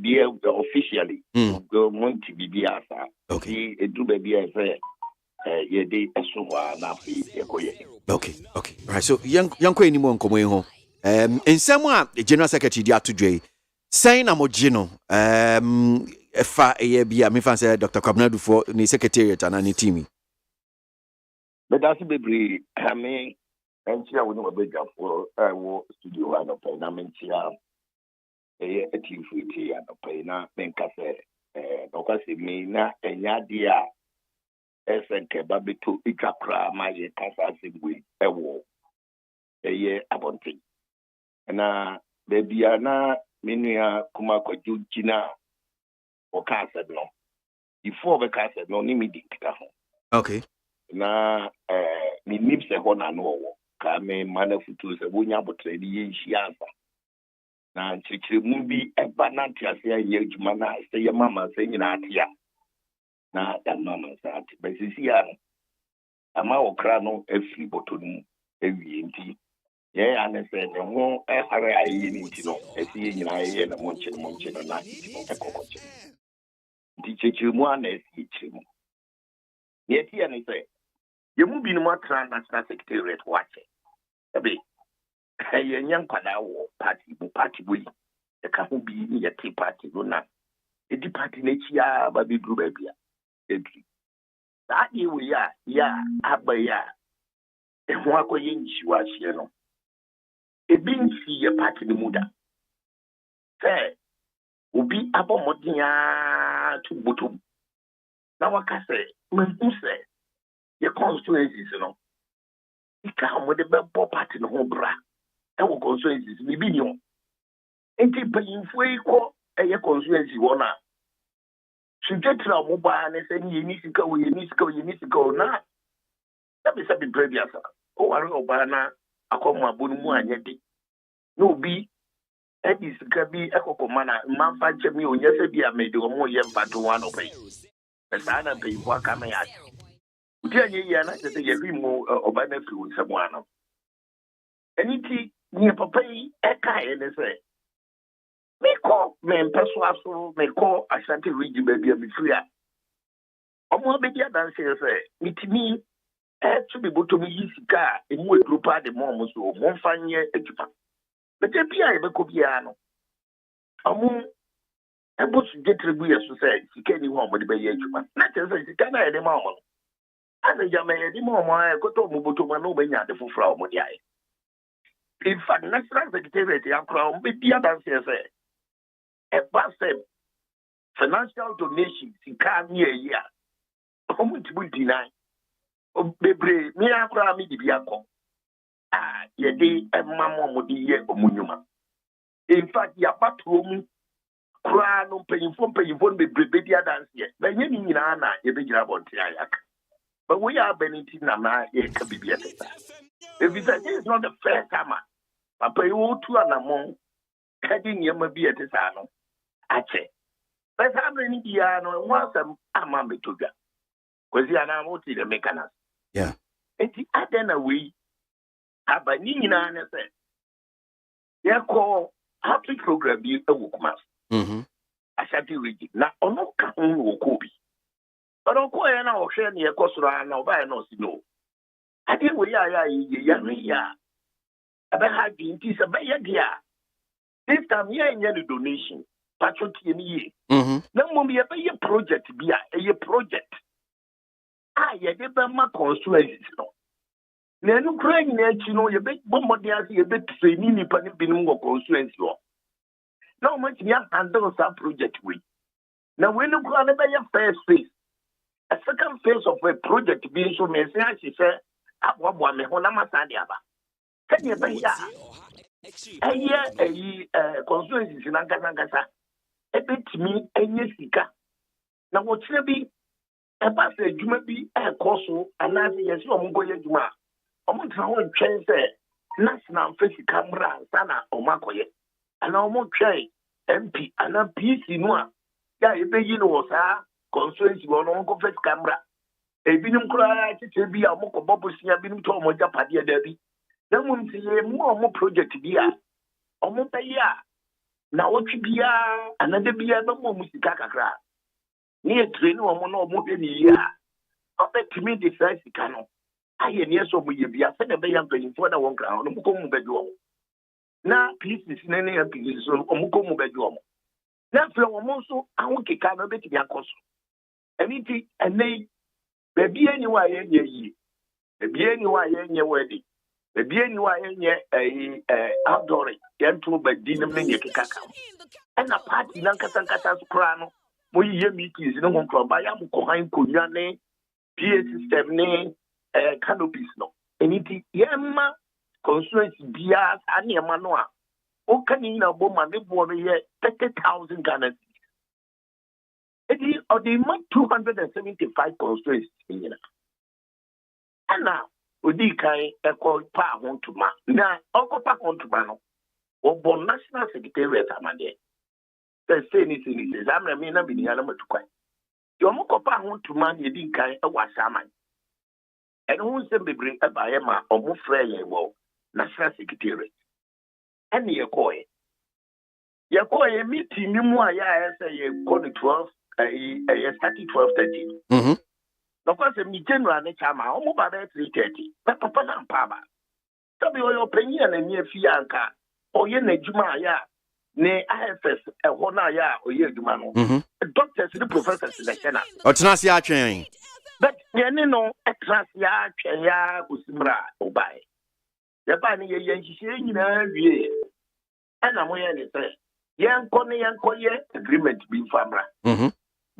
Be officially go Montie bibiasa. Okay. E do be say ye dey esuwa na fi ekoye. Okay. Right. So young kwani mo nkomo ho. Ensem a General Secretary di atodwe saying na mogino efa bia me fan say Dr. Kwabena Dufo ni secretariat and ni team. But that's bebre I mean entia woni obega for wo studio and na mentia a team fuiti and na menka say okase me na enya dia esenke babeto ikakra ma ye kasa segwe ewo abonti na bebia na menua kuma kwaju gina o kasa no before the kasa no ni mi dikita ho. Okay. Na mi nipse ho na no wo ka me mana futu se wonya botre di ye hiasa na nchikire mu bi eba na ntiase ye adwuma na se ye mama se nyina atia na da mama sa ati besisi ya ama okra no afri botonu ewie nti ye ane se ne ho hare ayi ni nti no esi ye nyina ye na monche na ekokoche nti chekire mu ana esi chekire mu ye ti ane se ye mu bi no matra national secretariat wache ebe ye nyankwada wo party boy e ka ho bi ni ye tea party no na e di party na chia ba bi duru ba bia edri da ye we ya abaya e ho akoye nchiwa hye no e bi nsi ye party ni muda se obi abomodia tu botum na wakase mfuse ye constituencies no ika mo de be party no ho bra e wo constituencies ni bi ni ho enti payinfo iko ye constituency wona sujetra mo ba ne se ni ni sika wo na sabi previous o ware oba na akomo abonu mu anyede no bi Eddie Scabi Ecomana, Mamfa me or Yesabi made the more yem fat to one of it. The son of the Wakamaya. Tell ye, and I said, you more or benefit with someone. Anything near Papa Eka and say, me call men persuaso, me call Ashanti region baby be free. Omo be dia dan say it me to be to me yisika emu egrupa de mom so mo fanye edupa. But e bia e be ko bia no. Omo ebo su getrebu yeso say sika ni ho mo de be ye edupa. Na te say sika na e de mom no. Ana jama e de mom a ko to mo boto ma no be nya de fofra mo de ai. In fact, national secretariat yakra be dia dan say a passive financial donation sika ni e ya. Omo ti bu deny. Bebre me akra me dibiako ye de emamo mo di ye omunyuma. In fact ya patro mu kra no panyimfo bebre dia dance ye na nye ni nyina na ye be gira bonti ayak. But we are benefiting na ye ka bibia teta. If this is not the first time papa you to anamon heading ye ma bi etesa no ache. But how many dia no once am betodwa. Kwesi ana mo ti the mechanics. Yeah. And the other way, Abanina said, "They call happy program be a workman." I shall be rigid. Now, on no can Wokobi. But on Koya now, share near Kosra and Albay no snow. I think we are ya. About having this a better dear. This time, ye and the donation, Patrick ye. No more be a project, be a project. Ye never my constituencies. No crying net, you know, you bet Bombardier, you bet training in Panibinum constituency. No much young handle some project with. Now, when you go by your first phase, a second phase of a project being so messy, she said, I want one me Honama Sandiaba. Can you be here? A year, constituencies in Anganagasa. A bit me, a yesika. Now, what's the be? Eba se juma bi ekoso anase yesi omugo ye juma omo tra ho twen se national face camera sana omakoye ana omo twen MP ana PC no a ya ebeyi no wo sa constituency wo no ko face camera ebinim kura tete bi a omo ko bobosia binim to omo japade da bi na mum ti ye mu omo project bi a omo peya na wotwi bia anade bia na mo musika kakra near train or no more than a year. Up to me, the first canoe. I hear near so we be a set of young paying for the one crown, Mukomu bedroom. Now, peace is in any pieces of Mukomu bedroom. That's also I won't kick out of it to your cost. Anything and they be anywhere in your year. Be anywhere in your wedding. Be anywhere in your outdoor, young to by dinner in your cacao. And a party, Nankata's crown. We hear meetings in one club. I am behind Kunyane, PA system, canopies. No, anything, Yamma, constituency, Bias, and Yamanoa. O can in a woman, they bought 30,000 Ghana. It is or the 275 constituencies in Ghana. And now, we can call power on to man. Now, Uncle Pack on to Mano, or Bon National Secretariat, Amade. Say anything is I'm a man, I'm in the element to quite. Your Mokopa want to man, you didn't kind of was a man. And who send me bring a Bayama or more frail National Secretariat. And your coy. Your coy meeting you more, I say you call it 12, a starting 12:30. Of course, a me general chama, almost by 3:30. But Papa and Papa. Tell me your opinion and your fianca, or your Nejuma, ya. Ne IFS a hona ya o ye duma no doctors the professors the chena o tena sia atwen but ye no tena sia atwen ya kusimra obai ye ba ne ye nhihie nyina wie ana mo ye ne se ye nko ye agreement bi famra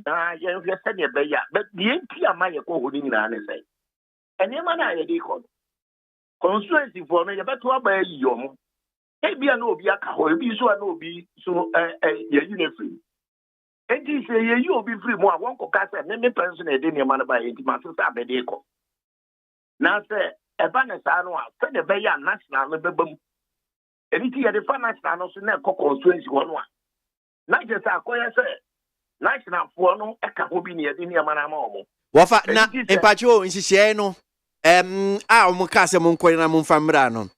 na ye hwe se ne be ya but ye nti ama ye ko ho ni nyina ne se ene ma na ye di ko constituency for no ye beto aba yi yo mo ebia no obi aka ho ebi so na obi so ye uniform enti se ye yi obi free mo a won ko ka se me person e de ne ma na ba enti ma so sa be de ko na se e ba ne sa no a se de be ya national no be bam Anything at the finance and also not constituency one. Not just a coya say, national for no, a cahobi near the Yamanamo. Wafa na empacho insishare no mukase munkoina mumfamrano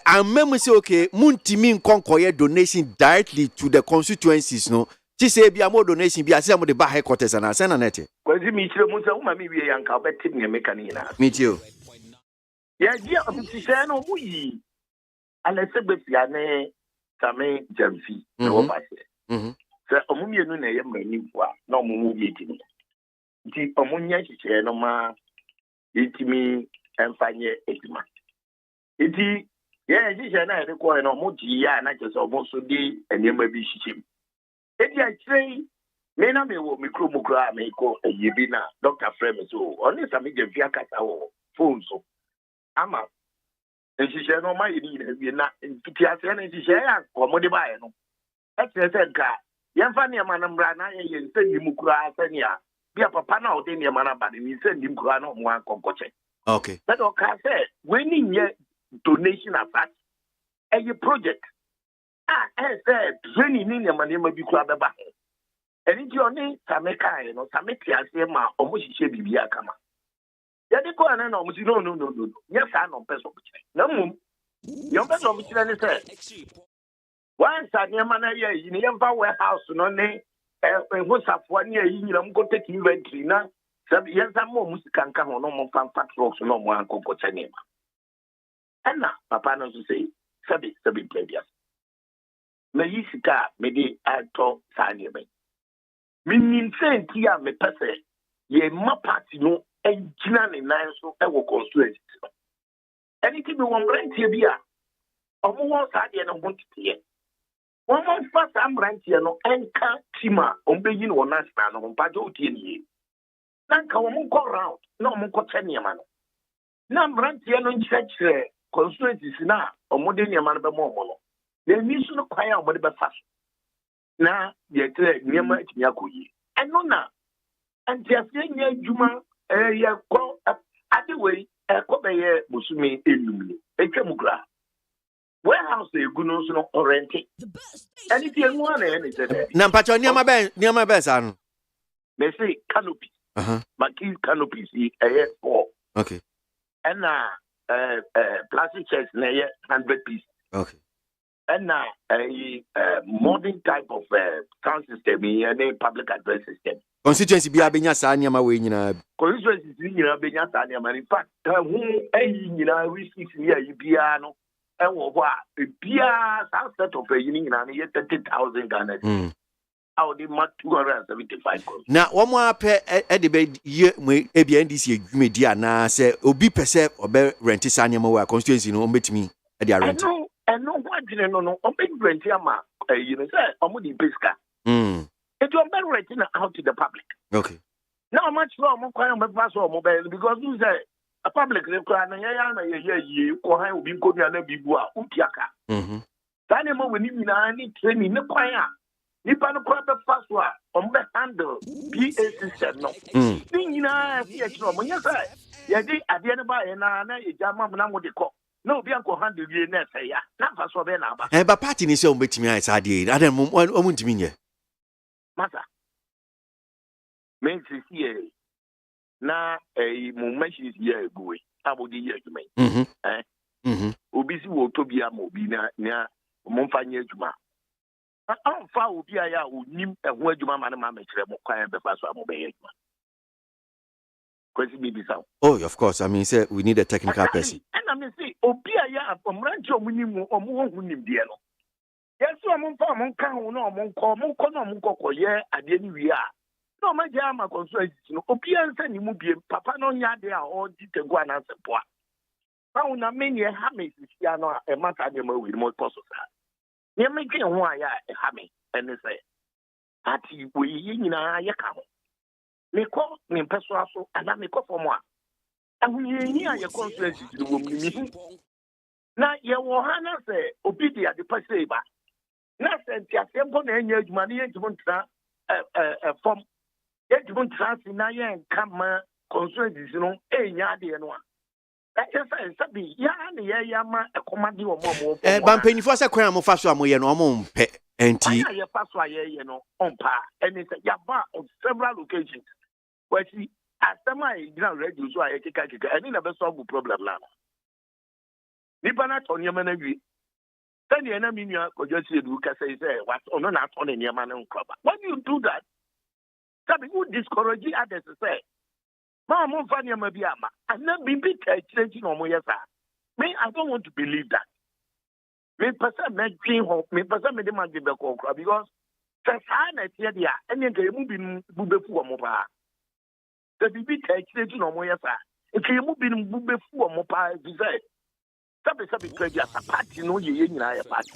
amemu say okay muntimi nkonkoye donation directly to the constituencies no ti say bia mo donation bia say mo de ba headquarters na say na nete kwazi mi chire mu say uma mi wie yanka obeti ne meka ni na me too ya dia insishare no mu yi alese befia ne tame jamfi no ba se se omumienu na ye mani bua na omumu bi tini nti omunya hihye no ma itimi emfanye edima iti ye hihye na ede ko no muji ya na kese oboso di enema bi hihye edi akire me na me wo mikro mukra me ko eyibi na Dr. Frem so oni sami je via kasa wo phone so ama hihye no ma yini na bi na nti ase na hihye ya komode bae no ekese nka yemfa ne ma na mra na ye nsani mukra asania bia papa na ode ne ma na ba ni nsani mukra na mo ankonkoche. Okay. But okay, say when you donation of that, a project. Say training in your money may be crab back. And it's your name, Sameka, no Samekia, Sema, almost she be a kama. Yadiko and almost no. Yes, I know person. No, your best of it said. Once I near Manaya in the warehouse, no name, and what's up 1 year, you know, go take inventory now. Yes, I'm more music can come on no more fan rocks no more uncle Cotanema. And now, Papa knows to say, Sabi players. May you sit up, maybe I talk Sanya. Meaning, saying, Tia, me pese, ye ma party no, and Jinan and Nine so I will constituency. Anything we want rent here, beer. Or more side and want to hear. 1 month first, I'm rent here no, and can't Tima, obeying one national on Pajo Tini. Nanka woman go round, no mon cotania man. Nam rantia no church constituencies na or modern man be more. The mission of choir or the fast. Na ye near my yakuyi. And no na. And just saying Juma, ya go up at the way, a copy Musumi illumine, a chemugra. Warehouse a good no oriented. And if you want anything, Nampacho near my best, and they say canopy. But these canopies, four. Okay. And plastic chairs, 100 pieces. Okay. And a modern type of sound system in a public address system. Constituency be abinya sanya ma we nyina. Constituency nyina abinya sanya ma. In fact, who nyina we see here bia no e wo ho a bia set of a nyina na 30,000 Ghana. How they mark 275 crores. Now, one more pair at the bed year, ABNDC, media now say, Obi Percep or Bear Rentis Animal constituency no met me at the rent. I know what you know, big Rentiama, you know, say, Omudi Pisca. It will be renting out to the public. Okay. Now, much more, mobile because you say a public requirement, you will be going to be Utiaka. Daniel, when you need training, no choir. Nipa no kwa be fast wa ombe handle PA system no nyina ya kiro mo nyasa ya di ade ne ba na ye jama mo na mo de ko na obi anko handle wie na say ya na fa so be na ba ba party ni se o betimi ai sa de ade mo ntimi nye masa men si na mo machines ye eguwe abodi ye adwuma obi si wo to bia mo bi na mo mfanye adwuma I'm far with ya who nim a word you mamma make them quiet the first one obey. Oh, of course. I mean, say we need a technical person. And I mean, see, Opia ya from Rancho Minimum or Moon Diano. Yes, I'm on farm on Kano, no, Monco, yeah, at the end we are. No, my jama consuls, Opia and Sandy Mubi, Papa no Yadia or Ditaguana support. Now, na many a hammy is Yano, a month animal with more cost of that. You're making why I have me, and they say, Ati, we in a yakao. Me call me persuaso, and I make up for more. And we hear your conference to the woman. Now, your Wahana say, Obidia the Paseba. Nothing, Tiasembo and your money, and you want to form. Yet you want to trust in Naya and come, concerns, you know, a yard and one. That's sabi ya na ya ma ekomade wo mo. Bampani for say kwan amofa so amoye no omo mpe enti. Anya ye pass wa ye no ompa and it's ya ba on several occasions. But see asema e gina radio so aye keka ani na be solve problem la. Nipa na to nyema na wi. Send the enemy nua ko just edu ka say what ono na to ne nyema na nkroba. When you do that, sabi you discourage others say Ma mo fa nyama bi ama. And then be change no mo yesa. Me I don't want to believe that. Me person me dream hope. Me person me dey man be ko because say sa na tie dia ene nke mu bi bu befu mo pa. The be change no mo yesa. Nke mu bi bu befu mo pa bi say. Sabi predia party no ye nyina ya party.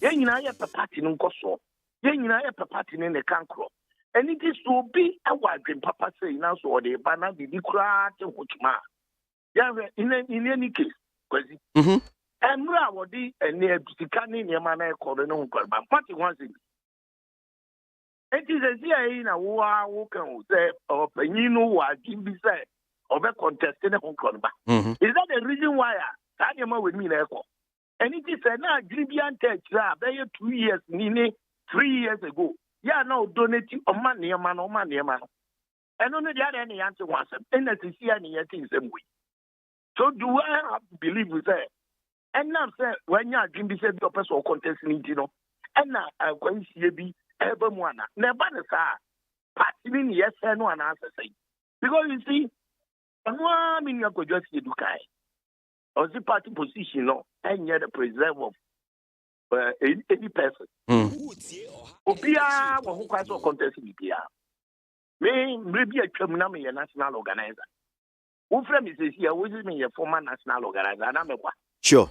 Ye nyina ya party no nkoso. Ye nyina ya party ne kankro. And it is to be a wagin papa say now so the banana be crack ma. Yeah, in any case, because and what the near Sikani near Mana Corona, but party once it is a CIA in a war who can say, or Penino, what Jimmy said, of a contest in a home club. Is that the reason why I am with me, Echo? And it is a now Gribian text, they 2 years, 3 years ago. Yeah, no, donate on money, man. And only the other any answer was and that is here any things same way. So do I have to believe with that? And now say when you are Jimmy said your personal contest in Tino, and now I'm going to see be everyone. Never the party yes and one answer say. Because you see, and one mean you could just do kind. Or the party position, no, and yet the preserve of any person. Obia who quite so contest in Pia. May maybe a criminal national organizer. Who friend is here, which is me a former national organizer, and I'm a what? Sure.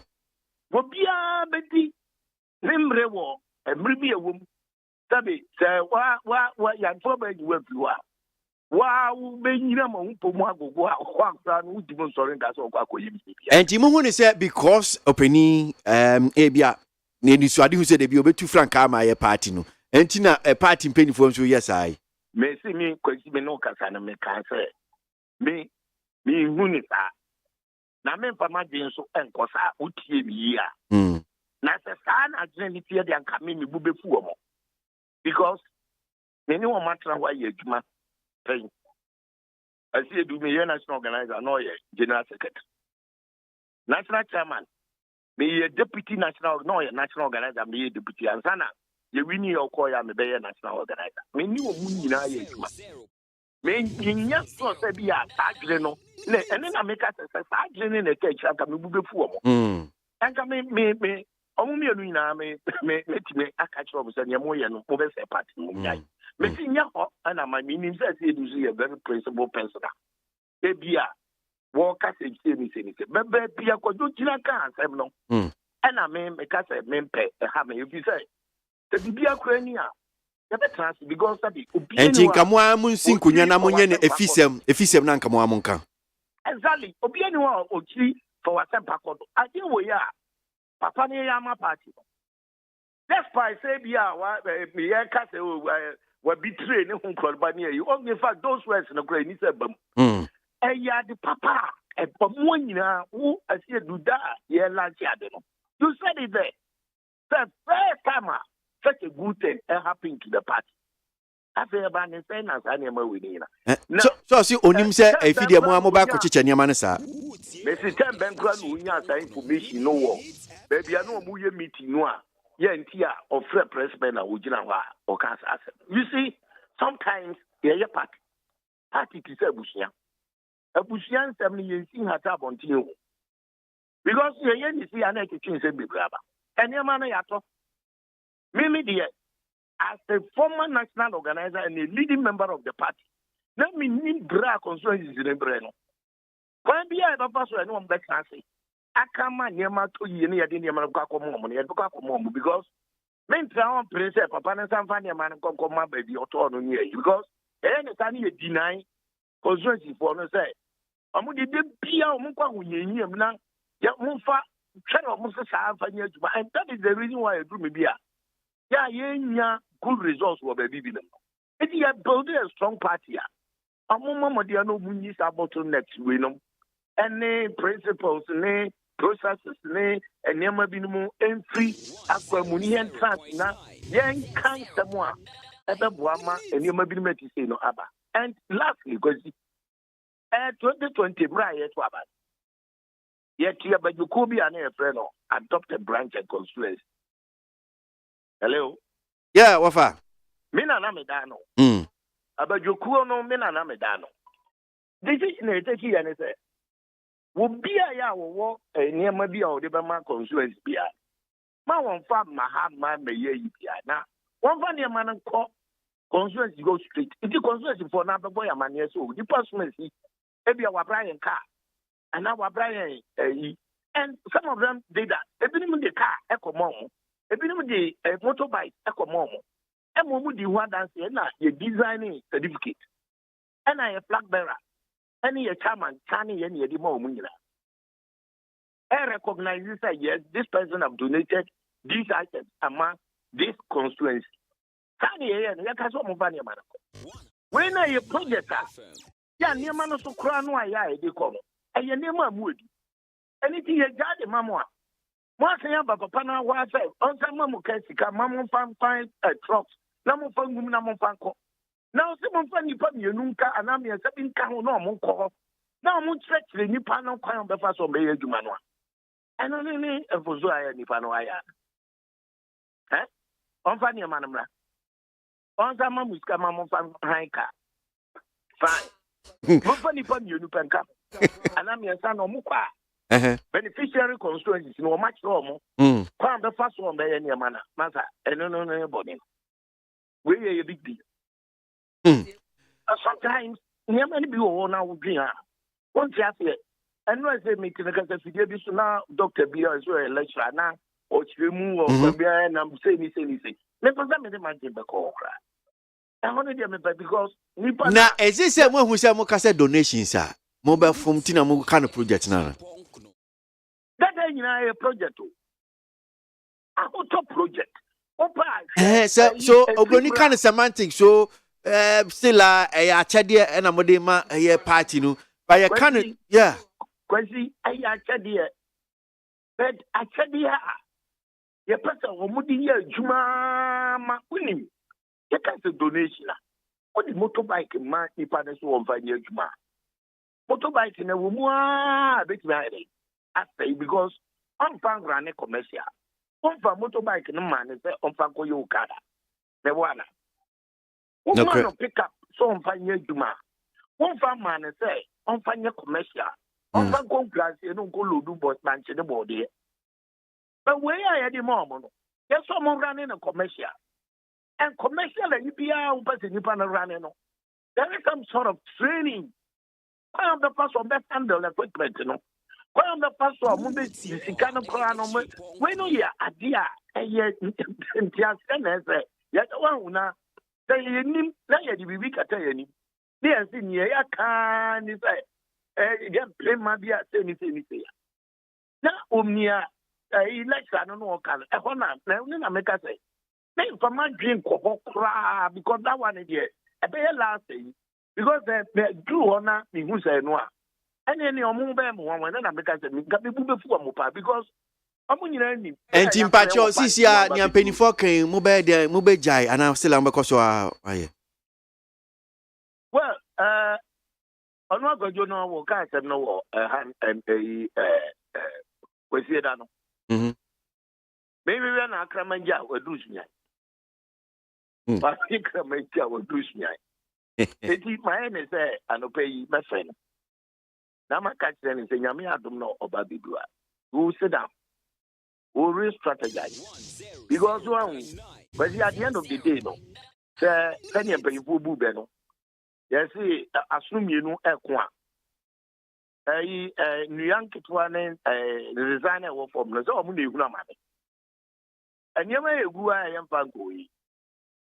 Obia Betty, Nimbre war, and maybe a woman. Sabi, say, what, young probably where you are. Wow, being you know, Pomago, who demonstrating that's all. And Timon said because opening Abia. Neni swadi who said they be over too frank my party no. Entina a party in penny form so yes I. Me see me kwesi me no kasa na me kan say. Me huni sa. Na me pa ma din so enkosa utie mi ya. Na se sa na adwene ni tie de anka me bu befu omo. Because me ni won matra wa ye adwuma pen. Asi edu me ye national organizer no ye general secretary. National chairman me a deputy national organizer, me a deputy ansana. You win your call ya me be a national organizer. Me ni wo munyina ye juma. Me nyinya so se bi a tajre no. Ne ene na make us say tajre ne ke chaka me bubefu omo. Anka me omo me anu nyina me time aka chro bo se ne mo ye no mo be se party mo nyai. Me tinya ho ana my meaning say edu so a very principal person. E bia Walker say me bebe bia ko do jina kan asem no na me ka say me mpe ha me you say the bia kwani a ya betrans because sabi obi enti nkamo amun sinkunya na munye ne efisem na nkamo amunka exactly obi ani wa ochi for wasem pakodo ade wo ya papa ne ya ma party despite say bia wa me ya ka say wa betray ne hu kwalba ne you in fact those words no kra ni say bam ya the papa and from one who I see do that, yeah, like you said it there. The first time such a good thing happened to the party. I say about the same as I am winning. So see, Onim say, if you are more back to Chichenia Manasa. Mrs. Ten Bankran, we are information no war. Baby, I know who you meeting noir. Yeah, and Tia or Fred Pressman or Ujinawa or Kansas. You see, sometimes, yeah, party to say Bushia. A Bushian 7 years in her tab on Tino. Because you see, I need to change the grabber. And your man, Mimi, dear, as a former national organizer and a leading member of the party, let me need bra concerns in the brain. When be I have also one back say, I come near my 2 years near the name of Kakomom because men town place Papa and some funny man come my baby or torn on you because any time you deny concerns for no say. Amu de bia omo kwa hunyanyam na ya mumfa twere omo se sa afanya adwuma and that is the reason why I do me bia ya yenya good results wo ba bibi no it ya build a strong party a amu mama de no munyi sa bottleneck we no any principles ne processes ne enema binom emfiri akwamuni yen trans na yen kan semwa ebeboa ma enema binom atise no aba. And lastly, because 2020 bra yet to aba. Yet here but you could be an friend or adopted branch and constituency. Hello? Yeah, wafa. Mina na medano. Abajukuo no mina na medano. Decision e take here and say wo bia ya wo niam bia o de be ma constituency bia ma won fa ma me ye bia na won fa niam na ko constituency go straight it constituency for na be boy amane so the person see e bia wa Brian car and now wa Brian and some of them did that ebinim the car ekomom ebinim the motorbike ekomom e mo mu di ho dance na ye designing certificate and I a flag bearer. Any chairman can any more munira. I recognize that yes, this person have donated these items among this constituency. Can you hear? You can't move on your man. When are you project? Yeah, near man so crown why they come. And your name wood. Anything you got the mamma. Once I have a papa was on some mamu casika, mamu fan trucks, namu fan namu fanco. Now, someone funny put you nunca and I'm a 7 count no more call. Now, I'm stretch the new panel crown the first on Bay Jumanwa. And only a Fuzua Nipano I am. Eh? On Fanny Manamra. On some Mamuska Mamma Fan Hanka. Fine. No funny put you Nupanka. And I'm your son of Muka. Beneficiary constituencies no much normal. Crown the first one by any manner. Mother, and no body. We are a big deal. Sometimes, never be all now. One chap here, and I say, make the video now, Dr. B as well, lecturer now, or Chimu or Fabian, and I'm saying anything. Never let me imagine the call cry. I wanted them because now, as this someone who said Mokasa donations, sir, mobile from Tina Mokana project now. That ain't a project. A top project. So, Obroni kind of semantics, so. Still a chadia and a modema a party no by a canon, yeah. Quasi, I chadia. But I chadia. Your person will mudi Juma winning. You can't donation. What the motorbike man, if I so find your Juma. Motorbike in a woman, bit married. I say because on fan granny commercial. On fan motorbike in a man is on Fanko Yokada. The one. One man pick up so on fire Juma. One farm man say on fire commercial. On fan go glass, you don't go do but manch the body. But where I had the moment, there's someone running a commercial. And commercial and UPR person you running. There is some sort of training. I am the first one that handle equipment, you know. I am the first one who is kind of crown on me. When you are a dear, and yet, yet one now. Say him, say the week at any. Yes, in here, I can't say, get play my beer, say anything. Now, Omnia, election, I don't know what kind of honor. Now, make us say, name for my drink, because that one is here. I pay a last thing, because they do honor me who say no. And then your move, one, and I make us say, because and Tim Pacho, Sisia, near Penny Forking, Mube Jai, and I'm still on because you are. Well, on what go you know, what kind of no hand and a we see that. Maybe when I come and jaw, we do me. But I come and jaw, we do me. It is my name, say, and pay my friend. Now, my catch then is saying, I don't know about the dua. Who sit down? Who re-strategize? Because one, but at the end of the day, no, say, can you pay for Bubeno? Yes, assume you know, Equa. New young Kitwan, designer work for me, so money, and you may go, I am Fangui.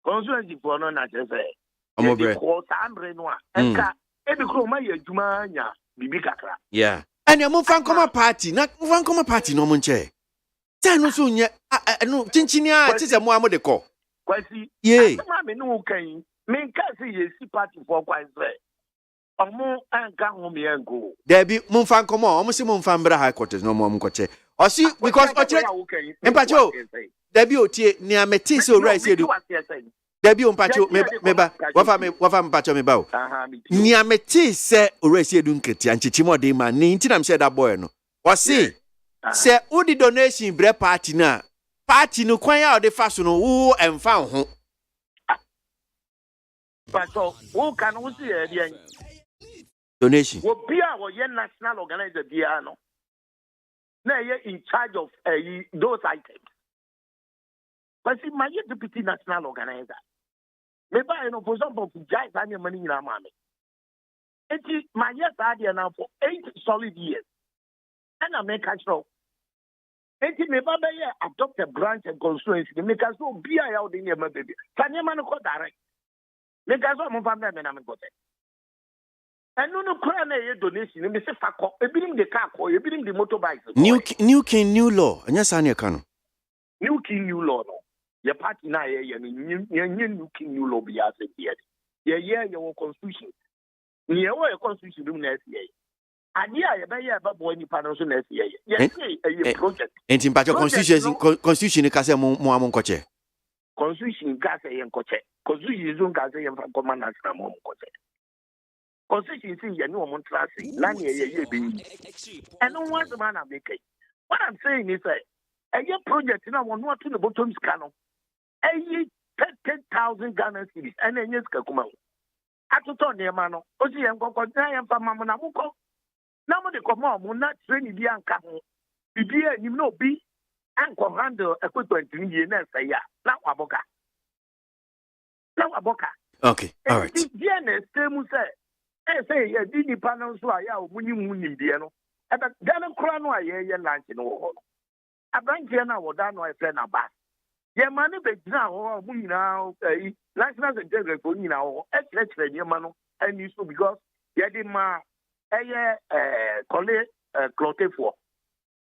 Consulency for no natural say. I'm over. And every crew, my Jumania, Bibi Kakra. Yeah. And your move from party, not one come party, no munche. Tell soon, yeah, no, Tinchinia, it is a Mohammed de Co. Quasi, yea, mammy, no, can make us see party for quite well. Omo anka home yango. Debbie Mumfan come on, almost Mumfan High Quarters, no more Mkoche. Or see, because Empacho, Debbie Otie, near Metis, so right here. Debbie Umpacho, meba, wafam Pacho meba. Near Metis, say, Orasia Dunketi, and Chichimo de man, Nintinam said that boy no. Or see, say, Udi donation bre party na. Party no kwanya de fashion who and found home. But so, who can we see donation? Will be our national organizer, Diano. Now you're in charge of those items. But see, my deputy national organizer. Maybe I know for example, Jai Daniel money in our money. My years are there now for 8 solid years. And I make a show. Maybe I adopt a branch and constituency. Make us so be out in your baby. Can you man go direct? Make us all move on them and I'm going to. And no crown a donation. You say, fuck off. You bring the car, you bring the motorbike. New king, new law. And yes, I can. New king, new law. Your party now, new king, new law be as a year. Your constitution. Your constitution, do next year. Idea, you buy boy, any panels next year. Yes, a project. And in part of constitution, you can say more coche. Constitution, Gaza and coche. Constitution, Gaza and command as a mom coche. Constitution, you know, Montrasi, Lani, and no one's a man I'm making. What I'm saying is that a year project, you know, one more to the bottom scanner. A year 10,000 Ghana cities, and then yes, Kakuma. I told Tony Mano, Osi and Coco, I am from Mamanamuko. Now, the Common will not train the young couple. The dear, you know, be and handle equipment in the say, now Aboka. Now Aboka. Okay, all right. The DNS, they say, a dini panels who are when you moon in Diano. At the Ghana crown, I hear lunch in all. A bank here now, down my friend about. Your money be now, now, national secretary for you now, let's say your man, and you so because you did my college cloth for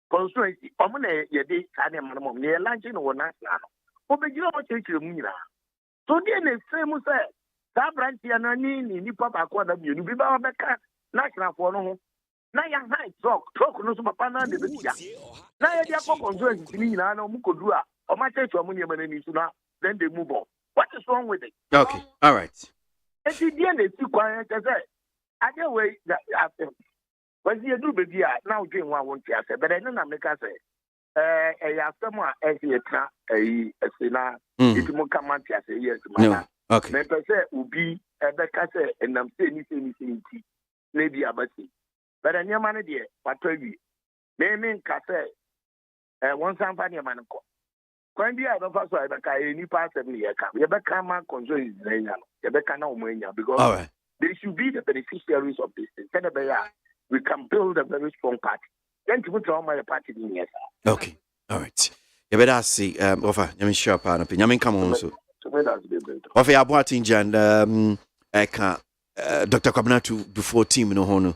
constituency. Omne, you did any minimum near lunching or national. But you know what you mean. So then the same say, that branch and I need in the papa quarter, you be back national for no. Now your high talk no super panel. Now you have constituency, me, I know Mukodua. Or my church or money then they move on. What is wrong with it? Okay, all right. And the end is too quiet as I don't wait that after. But you do be now doing what I want to say, but I don't make us say, I someone as a sinner, it's more command to say yes, man. Okay. Maybe say will be a better and I'm saying anything, maybe a basi. But I near money dear, but tell you, maybe cafe, one somebody a man. When the other person any part of me, you better man control his name, you better know because they should be the beneficiaries of this thing. We can build a very strong party. Then to put all my party in here. Okay, all right. You better see, offer, you mean sure, partner, you mean come on so. Offer your boating and Dr. Kabinatu before team in Ohono.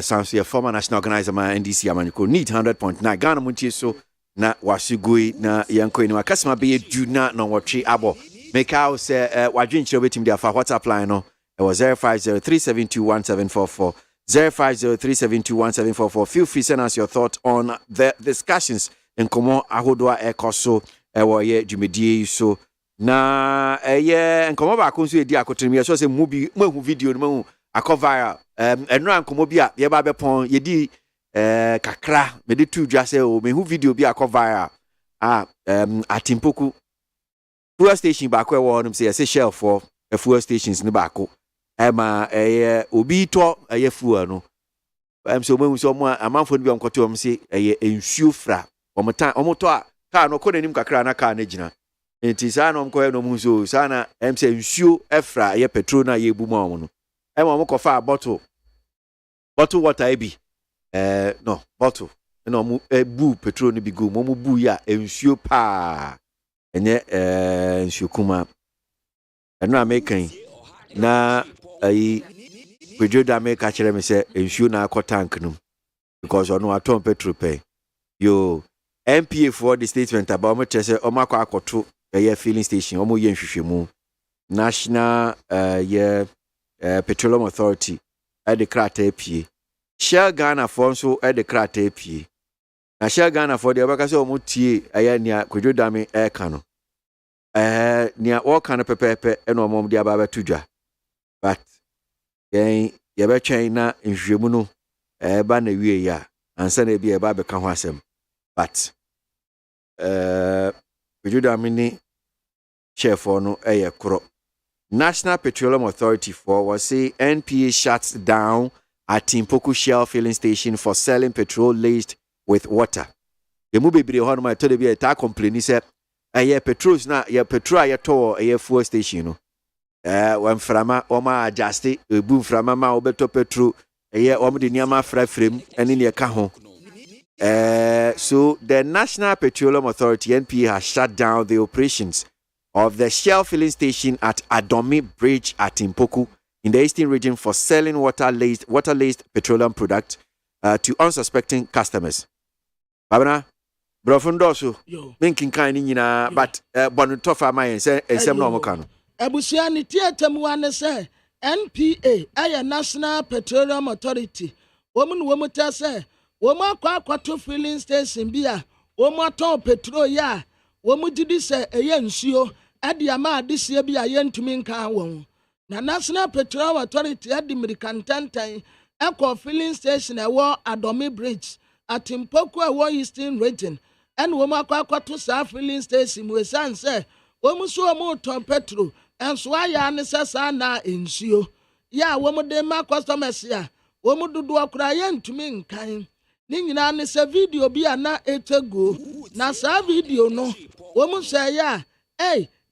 Sounds like a former national organizer, my NDC, man, you could need 100.9 Ghana Montier so. Na wasugui na yanko ni wakasema be do not know what abo make out say wadwin chiro betim dia fa WhatsApp line no it was 0503721744 0503721744 feel free send us your thought on the discussions in komo ahodoa ekoso ewo ye dwumedie so na en komo ba ko so edi akotremi so say mu video no mu akoviral enra komo bi a ye ba bepon ye di kakra me de tu dwa say o me hu video bi akoviral atimpoku fuel station ba ko e wo no say shell for fuel stations ni ba ko ma obi to fuel no so me hu so mo amanfo bi onkote o say ensuo fra omoto a car no ko nanim kakra na car na gina enti sa na omko no mu so sa na say ensuo efra petrol na bu mo no mo ko fa bottle water e bi no bottle no mu bu petrol ni bi go mo bu ya ensuo pa enye ensuo kuma eno american na pedro da america chere me say ensuo na akọ tank no because ono aton petrol pay yo MPA for the statement about me say o makọ akoto filling station o mo ye nhwehwemu national petroleum authority the krataa pie. Shell Ghana for nso the krataa pie. Na Shell Ghana for the obaka se omutie aya nia kwadwodame eka no. Nia wo kan pepepe ena omom de aba betudwa. But then ye be twen na nhwemu no ba na wie ya ansa na bi e ba beka ho asem. But kwadwodame ni chef no kro. National Petroleum Authority was say NPA shuts down at Timpoku Shell filling station for selling petrol laced with water. The movie be the my told be a complaint say petrols na petrol to fuel station no. When frama oma adjust boom frama ma obeto petrol om de niama frame and in your ho. So the National Petroleum Authority NPA has shut down the operations of the Shell filling station at Adomi Bridge at Timpoku in the eastern region for selling water-laced petroleum products to unsuspecting customers. Babana, brofundoso, minkin kind nyina, but bonu tofa my say no mo kan. Ebusia ni theater mu ane say NPA aya National Petroleum Authority. Womu ta say womu akwato filling station bia, womu aton petrol ya, womu didi say eye nsuo ade ama adesie bia yentumi nka won. Na National Petroleum Authority ade mirikantantan eko filling station ewo Adomi Bridge at Timpoku ewo Eastern Region and womu akwato sa filling station we san say womu so womu ton petrol enso aya ne sesa na nsuo ya womu de ma customers ya womu dudu akura yentumi nkan ni nyina ne se video bia na etego na sa video no womu say ya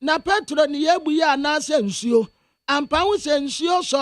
na petrol ni yebu ya na se nsuo ampa wo se nsuo so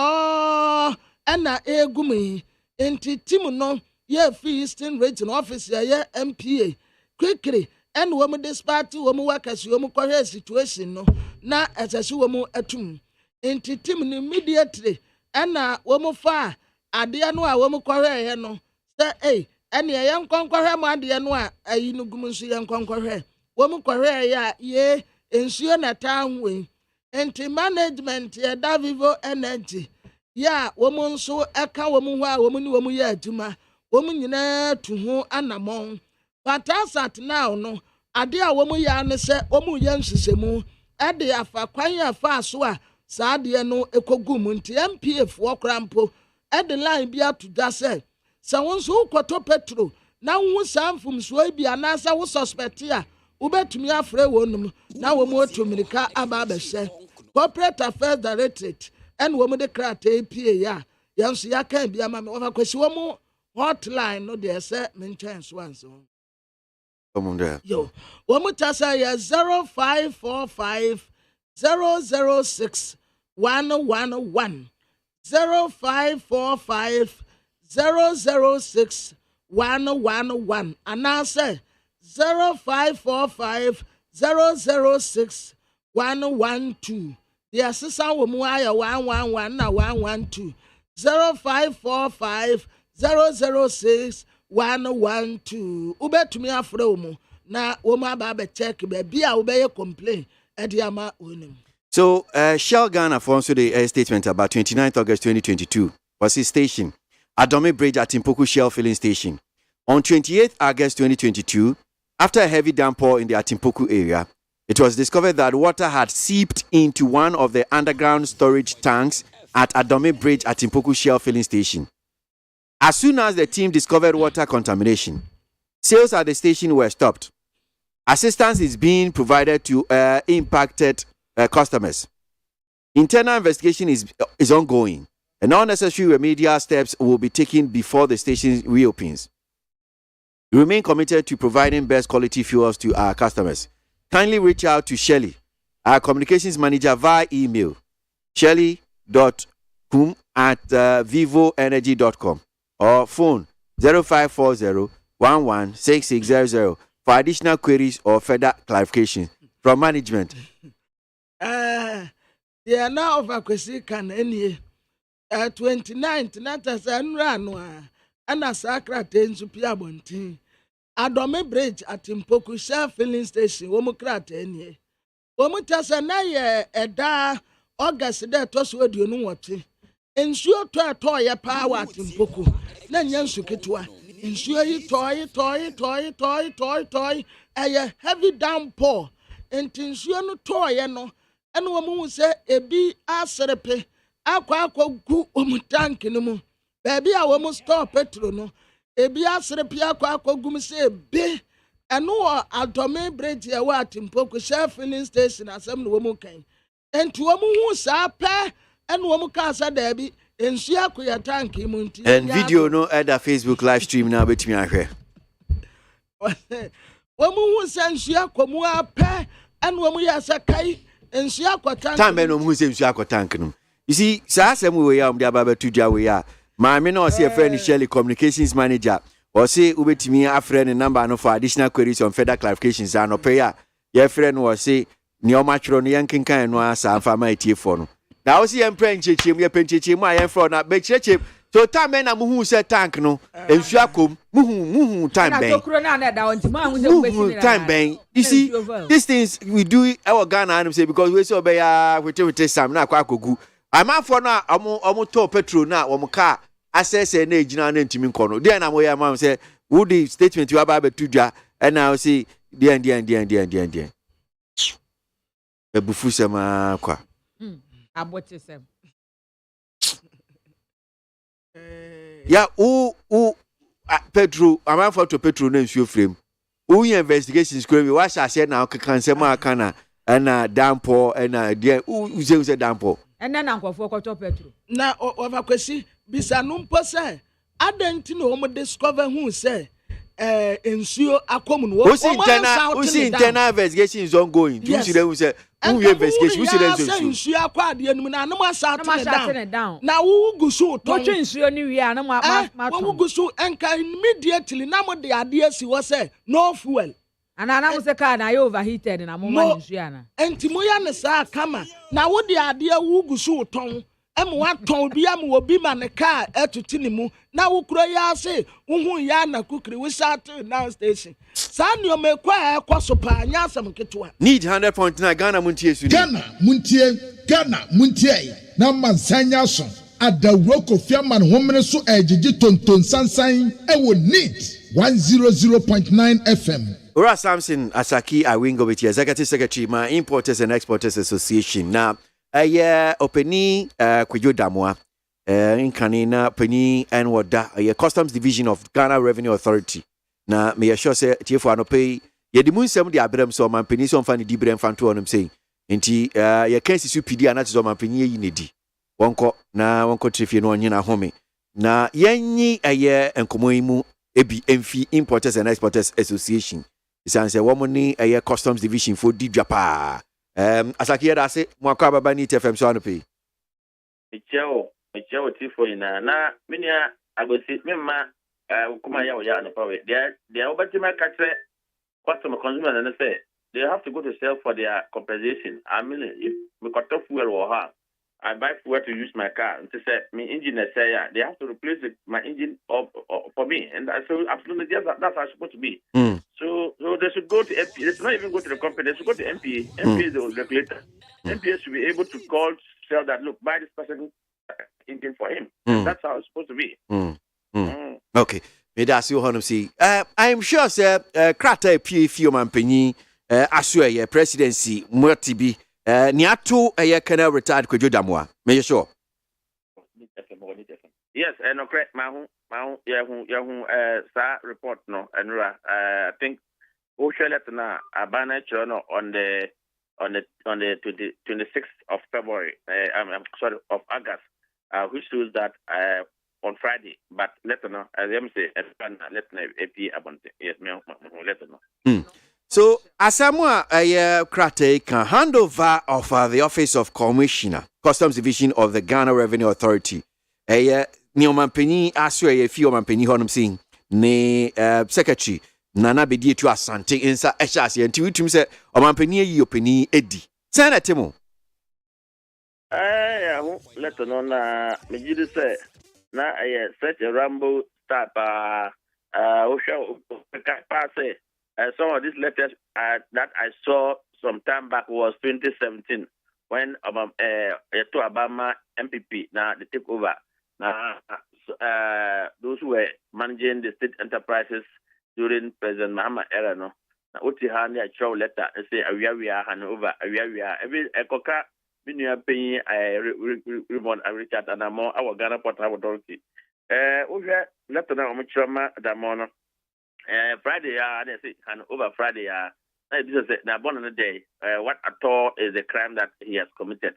na egumi enti tim no ye Eastern Region office ye MPA quickly and womu dispatch womu workers womu kohwe situation no na asase womu atum enti tim ni immediately na womu fa ade no a womu kohwe he no say ene ye nkonkohwe mo ade no a ayi no gum nso ye nkonkohwe womu kohwe ya ye ensuo na tanwe enti management ya Davivo Energy ya womu nso eka womu ho a womu ni womu ya aduma womu nyina tu ho anamon but as at now no ade a womu ya ne se womu ya nsisemu ade afa kwan afa so a saade no ekogum nti MPF wo krampo ade line bia to da se wonso ukoto petrol na wu samfum so bia na sa wo suspect ya ubetumi afre wonum na wo mo otumirika aba behye corporate affairs directorate and wo mo de krata APA ya yanso ya kan bia ma me wo fakwasi wo mo hotline no de se mention so anso yo wo mo tasa ya 0545 006 111 0545 006 111 and now say 0545 006 112. The assistant will move 111 na 112. 0545 006 112. Ube to me afro na woma ba check be a ube complain ediama unim. So Shell Ghana also the statement about 29th August 2022 was his station Adomi Bridge at Timpoku Shell filling station. On 28th August 2022, after a heavy downpour in the Atimpoku area, it was discovered that water had seeped into one of the underground storage tanks at Adomi Bridge at Timpoku Shell filling station. As soon as the team discovered water contamination, sales at the station were stopped. Assistance is being provided to impacted customers. Internal investigation is ongoing, and all necessary remedial steps will be taken before the station reopens. We remain committed to providing best quality fuels to our customers. Kindly reach out to Shelley, our communications manager, via email, shelley.kum@vivoenergy.com or phone 0540-116600 for additional queries or further clarification from management. They are now over kwesi kan enie 29th nata sanra no ana sakra tensu pia bontin Adomi Bridge at Timpoku Shell filling station wo mu krata enie wo mu tasa na ye eda August de to so aduonu wote nsuo tɔ paa wɔ Atimpoku na nya nsu ketewa nsuo yi tɔi ɛyɛ heavy downpour nti nsuo no tɔɔyɛ no ɛna wɔn mu sɛ ebi aserepe akɔ gu wɔn tank no mu baabi a wɔn store petrol no ebi aserepe akɔ gu mu sɛ ebe ɛno wɔ Adome bridge ɛwɔ Atimpoku share filling station asɛm na wɔn kan nti wɔn hu saa pɛ ɛna wɔn kaa sɛ daabi nsuo akɔ yɛ tank mu nti. And video no at the Facebook live stream now between ahwɛ. Wɔn hu sɛ nsuo akɔ mu apɛ ɛna wɔn yɛ sɛ kai nsuo akɔ tank. Time bɛ na wɔn hu sɛ nsuo akɔ tank no. You see, saa asɛm wɔ yɛ a wɔn de aba bɛto dwa wɔ yɛ a maame na ɔsi ɛfrɛ no Shirley communications manager ɔsi wobɛtumi afrɛ ne number no for additional queries on further clarifications anɔpɛ yɛ a yɛfrɛ no ɔsi nneɛma atwerɛ no yɛn kenkan no asa afa ama etiefoɔ no. Na ɔsi yɛn mpɛ nkyɛnkyɛn mu yɛpɛ nkyɛnkyɛn mu a yɛn frɛ na bɛkyerɛkyerɛ so time bɛ na muhu sɛ tank no nsuo akɔm muhu time bɛn time bɛn you see these things we do our Ghana and say because we say ɔbɛya wete sam na akɔgu amanfoɔ no a ɔmo tɔ petrol na wɔn car asɛsɛ na egyina na ntumi nkɔ no deɛ na mo yɛ am sɛ wo di statement you aba abɛtu dwa ɛna o say deɛ ebufu sɛm akwa abotisem ya petrol amanfoɔ to petrol na nsuo frame wo investigations kura bi wa hyɛ na ɔkeka nsɛm aka na ɛna dampo ɛna deɛ wo say dampo ɛna na nkɔfoɔ kɔtɔ petrol na ɔvakwesi bisa no mpo sɛ adɛnti na wɔn discover hu sɛ nsuo akɔm no wɔn internal investigation is ongoing you see them say who investigation who see them say nsuo akɔ adeɛ no na anam asa atene down na wo gu so tɔn nsuo ni wi anam wo gu so enka immediately na mo de adeɛ si wɔ sɛ no fuel ana mo se car na yɛ overheated na mo ma nsuo ana enti mo ya ne saa kama na wo de adeɛ wo gu so tɔn ɛmu wa tɔn bi amu obi ma ne car ɛtuti ne mu na wo kuro ya se wo ya na kukiri we start now station saa nneɛma ekɔ ɛkɔ so pa anya asɛm ketewa need 100.9 Ghana Montie su Ghana Montie na mansanya so adawuro Kofi Aman homene so ɛgyegye tonton sansan ɛwɔ need 100.9 FM Ora Samson Asaki Awingo with Executive Secretary ma Importers and Exporters Association na openi Kwadwo Damoa nkane na pani and wada Customs Division of Ghana Revenue Authority na me sure say tiefo anope ye di munsem di abrem so man pani so mfa ne di brem fanto onum sei nti ye kan sisu pidi anati so man pani yi ne di wonko trefie no onye na home na yenyi enkomo yi mu ebi emfi Importers and Exporters Association isanse wo ni Customs Division for di dwa pa asaki ya dase mwakwa baba ni TFM so anope echeo tifo ina na minia agosi mema kuma ya no power they obatima katre customer consumer and say they have to go to sell for their compensation. I mean if we got off fuel or her I buy fuel to use my car and to say my engine say they have to replace my engine for me and so absolutely that's how it's supposed to be. So they should go to MP. They should not even go to the company. They should go to MPA. MPA is the regulator. MPA should be able to call, sell that. Look, buy this person engine for him. That's how it's supposed to be. Okay. Me da si honum si. I'm sure sir krata PFU mampanyi aso presidency Motibi ni ato kana retired Kwadwo Damoa. Me sure. Yes, and okay, mahu sa report no anura I think we shall let na abana chono on the 26th of February I'm sorry of August which shows that on Friday but let know as them say let know AP abonte yes me let know so asamwa krate can hand over of the office of Commissioner Customs Division of the Ghana Revenue Authority ni omampani aso fi omampani honum sin ne secretary nana bedi etu asante insa ehase nti witum se omampani yi opani edi sana temo let no na megidi say na such a rambo type o show say some of these letters that I saw some time back was 2017 when to Obama MPP now they take over. Now those who were managing the state enterprises during President Mahama era no. Na oti ha na show letter say awia hand over awia every ekoka binu pay Reverend Richard Adamo our Ghana Port Authority ohwe letter na omuchoma Adamo no Friday they say hand over Friday na this is na born on the day what at all is the crime that he has committed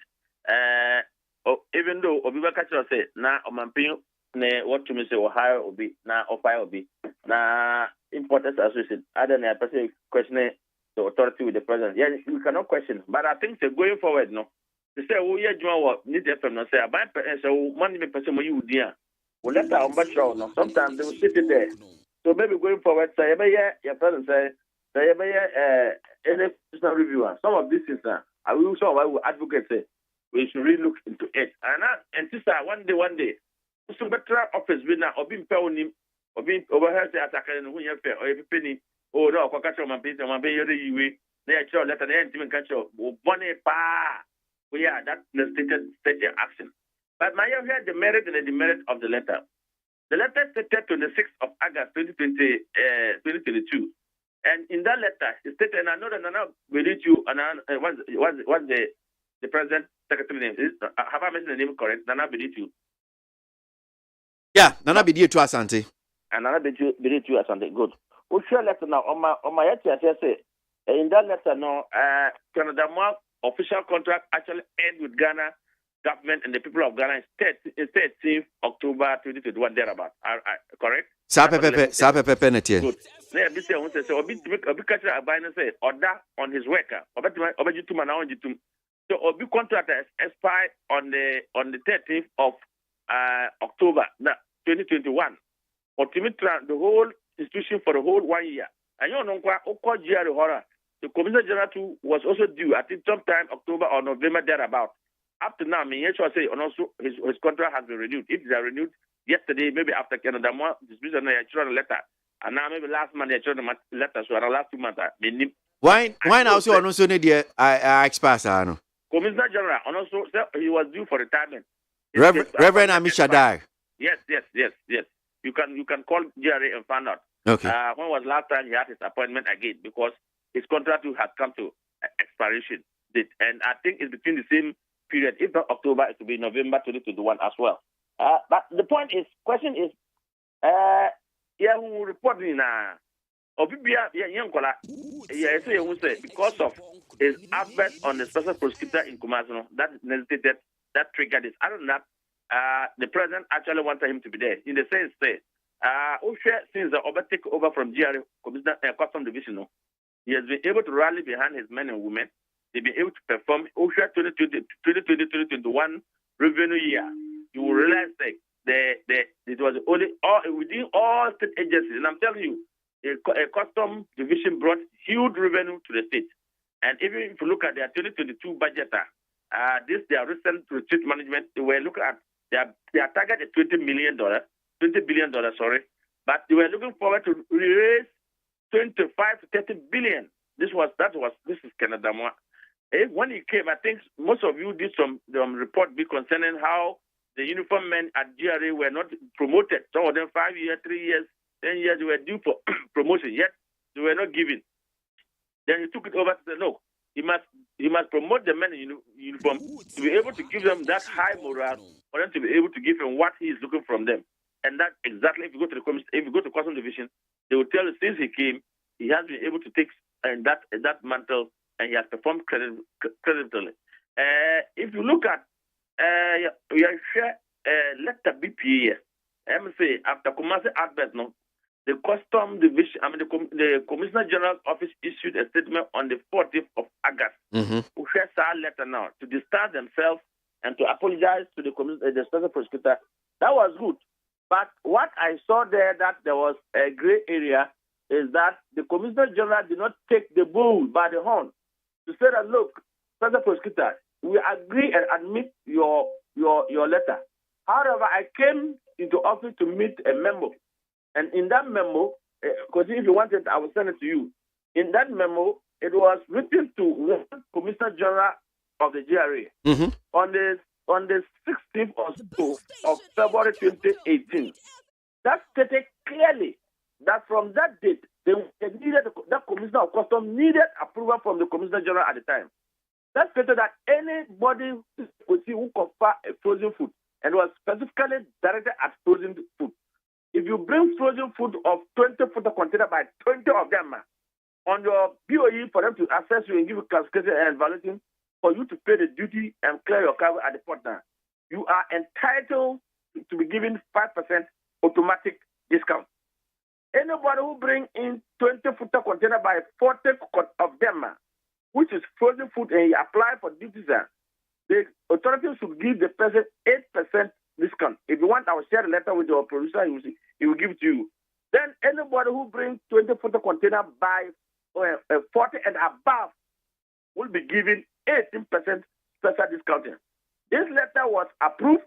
even though obiba catch say na omampin ne what to me say Ohio obi na Ohio obi na Importers Association. I don't know. I person questioning the authority with the president. Yeah, you cannot question. But I think going forward, no. They say, oh yeah, you what need the no say about so money me person you would dear. Well, let our show no. Sometimes they will sit in there. So maybe going forward, say your president say any personal reviewer. Some of these things I will advocate say we should really look into it. And sister, one day, so better office winner or being paying obi overheard the attacker and who you pay or penny. Oh no, catch my business, my baby, you they actually let an end even catch up. Bonnie pa. We are that stated action. But my young heard the merit and the demerit of the letter. The letter stated on the 6th of August 2022. And in that letter, it stated, and I know that Nana will read you, and what's the president secretary name? Have I mentioned the name correct? Nana will read you. Yeah, Nana be dear to Asante. And Nana be read you Asante. Good. We share letter now on my say in that letter now, Canada official contract actually end with Ghana government and the people of Ghana is 13th October 2021 thereabout. Correct? Sape pepe netie. Good. Now be say say obi catch abide say order on his worker. Obi jitum na on jitum. So obi contract expire on the 13th of October 2021. Ultimately the whole institution for the whole 1 year. And you know what horror. The Commissioner General too was also due at sometime October or November thereabout. Up to now, I mean, say, and also his contract has been renewed. If they are renewed yesterday, maybe after Canada, more distribution, I a letter, and now maybe last month I a letter. So the last 2 months, why now? So also need the I expire, no. Commissioner General, and also he was due for retirement. Reverend Amisha Dai. Yes. You can call GRA and find out. Okay. When was last time he had his appointment again? Because his contract has come to expiration date, and I think it's between the same period. If not October, it will be November 2021 as well. But the question is, who reporting now? Because of his advert on the special prosecutor in Kumasi, that necessitated, that triggered this. I don't know. The president actually wanted him to be there. In the sense that, since the take over from GRA Custom Division, he has been able to rally behind his men and women. They've been able to perform OSHA 2020-2021 revenue year. You will realize that it was only within all state agencies. And I'm telling you, a custom division brought huge revenue to the state. And even if you look at their 2022 budget, their recent retreat management, they were looking at their target is $20 billion, sorry. But they were looking forward to raise 25 to 30 billion. This is Canada. When he came, I think most of you did some report concerning how the uniform men at GRA were not promoted. Some of them 5 years, 3 years, 10 years, they were due for promotion, yet they were not given. Then he took it over to say, no, he must promote the men in uniform to be able to give them that high morale for them to be able to give him what he is looking from them. And that exactly, if you go to Custom Division, they will tell you since he came, he has been able to take that mantle and he has performed creditably. If you look at we are share letter BPA, say after Kumasi Advert, no, the Custom Division, the Commissioner General's office issued a statement on the 14th of August. Who shares our letter now to distance themselves and to apologize to the special prosecutor. That was good. But what I saw there that there was a gray area is that the Commissioner General did not take the bull by the horn to say that, look, special prosecutor, we agree and admit your letter. However, I came into office to meet a memo. And in that memo, because if you wanted, I will send it to you. In that memo, it was written to Commissioner General of the GRA on the 16th or so of February 2018. That stated clearly that from that date, that Commissioner of Customs needed approval from the Commissioner General at the time. That stated that anybody who confer a frozen food, and was specifically directed at frozen food. If you bring frozen food of 20-footer container by 20 of them on your BOE for them to assess you and give you classification and evaluation for you to pay the duty and clear your cargo at the port now, you are entitled to be given 5% automatic discount. Anybody who bring in 20-footer container by 40 of them, which is frozen food, and you apply for duties, the authorities should give the person 8% discount. If you want, I will share the letter with your producer. He will give it to you. Then anybody who brings 20-footer container by 40 and above will be given 18% special discounting. This letter was approved.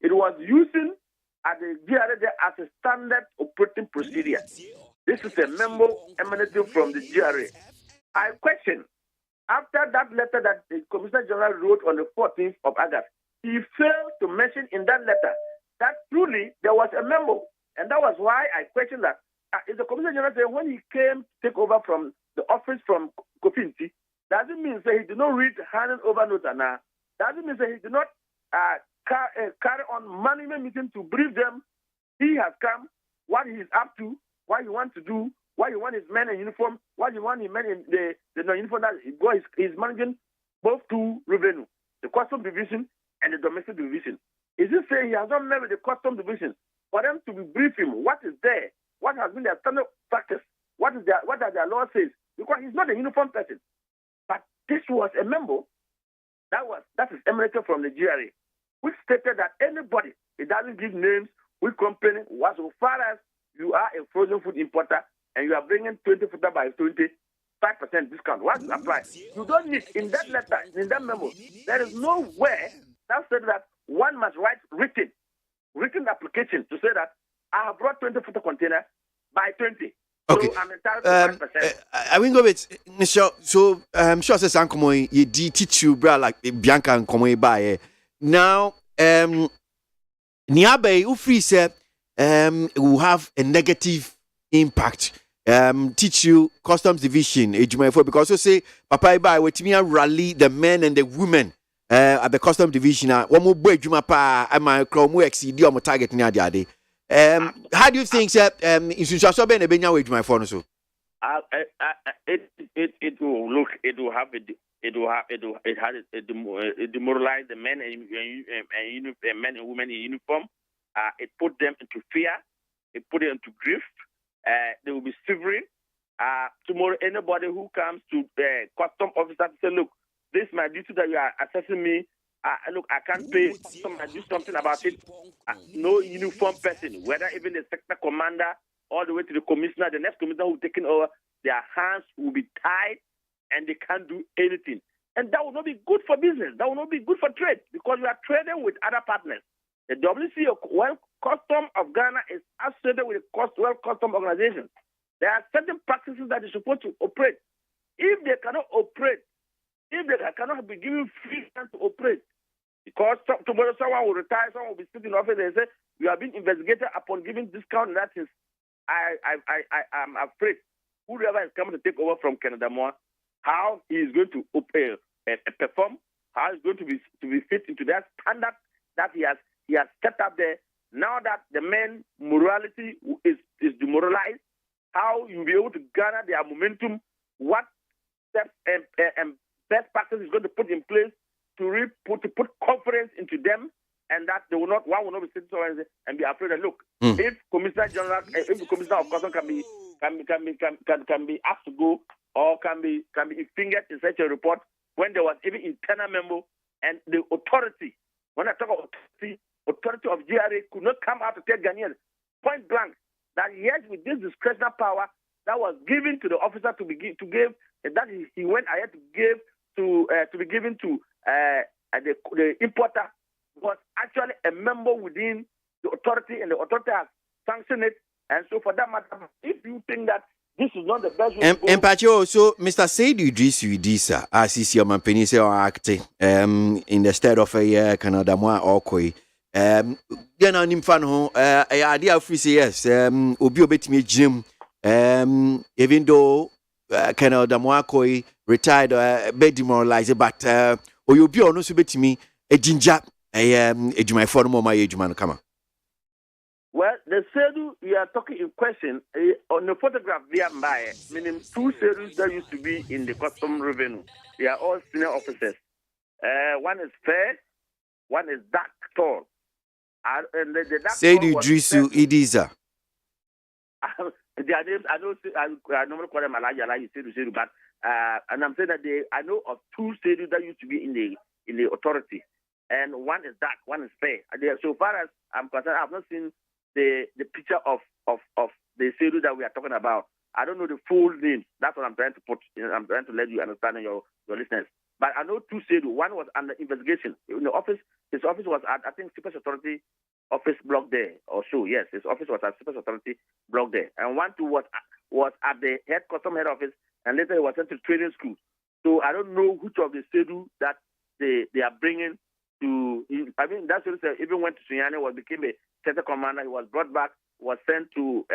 It was using at the GRA as a standard operating procedure. This is a memo emanating from the GRA. I question, after that letter that the Commissioner General wrote on the 14th of August, he failed to mention in that letter that truly there was a memo. And that was why I questioned that. Is the Commissioner General saying when he came to take over from the office from Kofinti, doesn't mean that he did not read handing over note now. Doesn't mean that he did not carry on management meeting to brief them. He has come, what he is up to, what he wants to do, what he wants his men in uniform, what he wants his men in the non-uniform. That he's managing both two revenue, the custom division and the domestic division. Is he saying he has not met with the custom division for them to be brief him? What is there? What has been their standard practice? What are their law says? Because he's not a uniform person. But this was a memo that is emanated from the GRA, which stated that anybody, it doesn't give names, which company, was so far as you are a frozen food importer and you are bringing 20-footer by 20, 5% discount. What applies? You don't need, in that letter, in that memo, there is nowhere that said that one must write written application to say that I have brought 20-footer container by 20. Okay. So I'm entitled to 5%. I will go with Michelle. So I'm sure says Uncle you teach you, bro, like Bianca and Komoy by now. Niabe Ufri said will have a negative impact. Teach you customs division because you say Papa Iba with me rally the men and the women at the customs division. One more boy Juma pa and my chromo exceed your target near the other. How do you think that it demoralize the men and women in uniform. It put them into fear. It put them into grief. They will be shivering. Tomorrow, anybody who comes to the custom officer to say, look, this is my duty that you are assessing me. Look, I can't pay. I do something about it. No uniform person, whether even the sector commander all the way to the commissioner, the next commissioner who taking over, their hands will be tied and they can't do anything. And that will not be good for business. That will not be good for trade because you are trading with other partners. The WCO, World Custom of Ghana, is associated with the World Custom Organization. There are certain practices that they're supposed to operate. If they cannot operate, if they cannot be given free time to operate, because tomorrow someone will retire, someone will be sitting in office and say, you have been investigated upon giving discount. That is, I'm afraid whoever is coming to take over from Canada Moore, how he is going to perform, how he's going to be fit into that standard that he has set up there. Now that the men morality is demoralized, how you'll be able to garner their momentum, what steps and best practice is going to put in place to put confidence into them, and that one will not be sitting somewhere and be afraid that look, if Commissioner General, if the Commissioner of Customs can be asked to go or can be fingered in such a report when there was even internal memo and the authority. When I talk about authority of GRA could not come out to tell Ghanaians point blank that yes, with this discretionary power that was given to the officer to give, that he went ahead to give to be given to the importer was actually a member within the authority, and the authority has sanctioned it. And so, for that matter, if you think that this is not the best way to go. Empacho, so Mr. Said Idrisa, as is your man say or acting in the stead of a year Canada moi or koi. Then on him fan ho idea of yes, Obi obetimi Jim, even though Canada moi koi retired bed demoralized, but Oyobi or no subetimi a ginger a my phone my age man come. Well, the Sedu we are talking in question on the photograph via by meaning 2 Sedus that used to be in the custom revenue. They are all senior officers. One is fair, one is dark tall. And the dark Sedu Drisu Idiza. Their names I normally call them Alaya, like Sedu, but and I'm saying that I know of 2 Sedus that used to be in the authority, and one is dark, one is fair. So far as I'm concerned, I've not seen the picture of the Sedu that we are talking about. I don't know the full names. That's what I'm trying to put. I'm trying to let you understand your listeners. But I know 2 Sedu. One was under investigation in the office. His office was at, I think, Super Authority office block there or so. Yes, his office was at Super Authority block there. And 1, 2 was at the custom head office, and later he was sent to training school. So I don't know which of the Sedu that they are bringing to. I mean, that's what even went to Sunyani, became a center commander. He was brought back, was sent to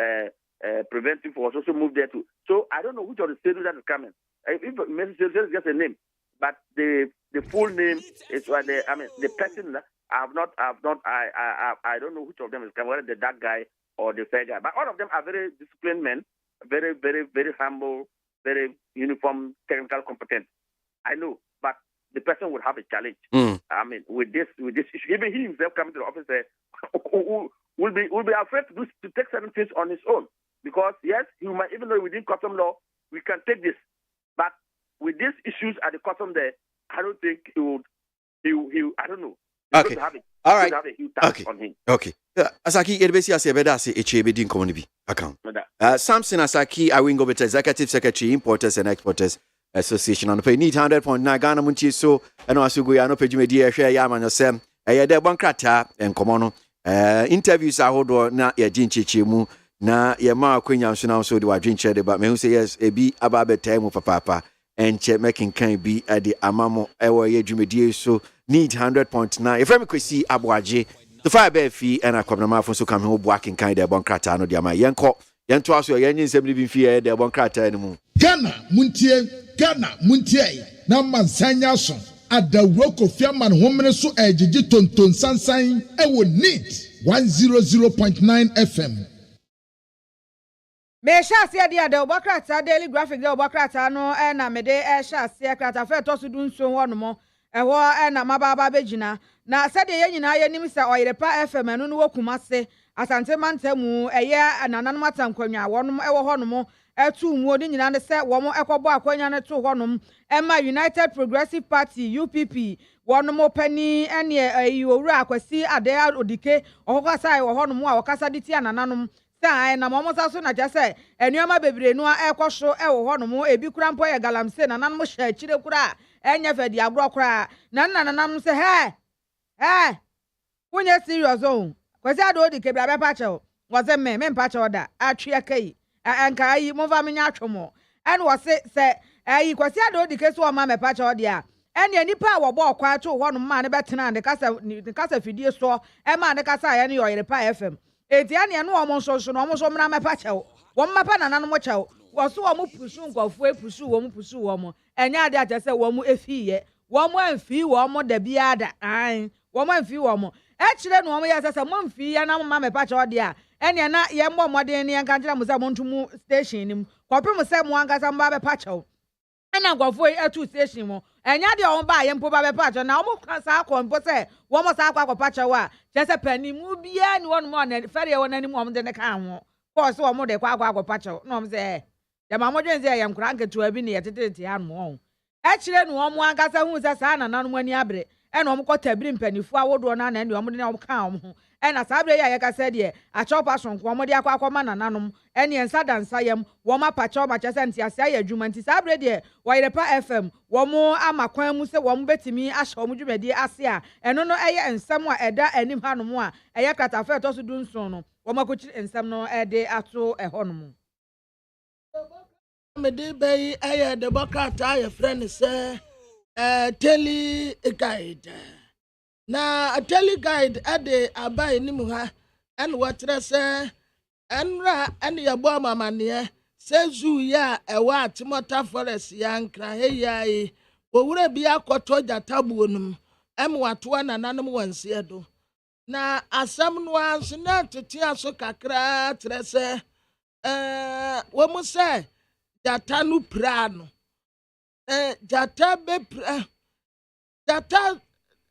preventive, was also moved there too. So I don't know which of the Sedu that is coming. If it's just a name, but the full name is the person. I don't know which of them is coming, whether the dark guy or the fair guy. But all of them are very disciplined men, very, very, very humble, very uniform, technical, competent. I know, but the person would have a challenge. I mean, with this issue, even he himself coming to the office will be afraid to take certain things on his own, because yes, he might, even though within custom law we can take this, but with these issues at the custom there, I don't think he would. I don't know. Okay. All right. Okay. On him. Okay. Asaki Erbesi Asebedasi Echebedin Komonibi account. Samson Asaki Awingo Beta Executive Secretary Importers and Exporters Association on pay need 100.9 Ghana Munchi so and also go ano pejumedia share yaman yosem de bankrata and komono interviews ahodo na ye ginchichi mu na ye ma akwanya so na so de wadwen chere ba me hu say yes ebi aba betai mu papa and che making kan bi ade amamo ewo ye dwumedie so need 100.9 if me kwesi aboagye the fire be fi and akwabna so kam ho boaking kan de bankrata no de ama yenko yento aso yenyin nsem ni bi fi de bankrata ni mu Ghana muntie na mansanya so adawro kofiaman homene so ejiji tonton sansan ewo need 100.9 FM. Me shase dia de obakrata daily graphic de obakrata no na me de shase krata fe to so dun so ho no mo ewo na mababa begina na sade ye nyina ye nim se oyerepa FM no no wakumase asante mantamu eye anananom atankwanwa wonom ewo ho no mo etu mu odi nyina ne se wo mo ekobo akwanya ne to honom ema United Progressive Party UPP wonom pani ene owura akwasi ade odike ohokasa wo honom a wakasa diti anananom sai na momosa so na jase enuama bebre nu ekoso ewo honom ebi kura mpo ye galamse nananom hye chire kura enya fadi agro kura na nananam se he wonye serious o kwasi ade odike bra be pache woze me mpache oda atwe kai anka yi mo va menya atwomo en wo se ayi kwasi ade odike so o ma me pache odia ene nipa wo bo kwa atwo ho no ma ne betena de kasa fidie so e ma ne kasa ya ne yoyerepa FM enti ane no o mo so no o mo so mra me pache wo mapa nana no mo che wo so o mo pusu nkofo epusu wo mo pusu wo mo enya ade aje se wo mo efiye wo mo amfi wo mo da biada an wo mo amfi wo mo e kire no o mo ya se mo amfi ya na ma me pache odia ene na ye mbọ modern ne yanka nkira musa montumu station nim kopim se mo angasa mba be pacho ena gwafo etu station mo enya de o ba ye mpo ba be pacho na o mo sa akọ mpo se wo mo sa akọ pacho wa je se pani mu bia ni wonu mo na fere won ani mo de ne ka ho ko se wo mo de kwa akọ pacho no mo se ya ma mo dwen se ye nkura nketu abi ne ye tetete ya no e kire no o mo angasa hu se sa na nanu ani abre ena o mo kotabiri mpanifu awodo na na ndi o mo de ne o ka o mo ena sabre ya ye ka se de a chopa sonko mo de akwa ma nananom ene ensa dansa yam wo ma pacho ma chese nti ase ya adwuma nti sabre de wo yerepa FM wo mo amakwan mu se wo mo betimi ahye mo dwumadi ase a eno no eye ensam a eda anim hanom a eye kratafa to so dunson no wo makochi ensam no ede ato ehonom me de bay aye de bokata your friend say tele guide na tele guide ade abai ni mu ha and what say enra and your boy mama ne say zoo ya ewa atimota forest ya nkra he ya yi owure bi akoto jata buonum wato na nanom wanse do na asam no anso na tete aso kakra trese wo mu se jata no pra no jata be pra jata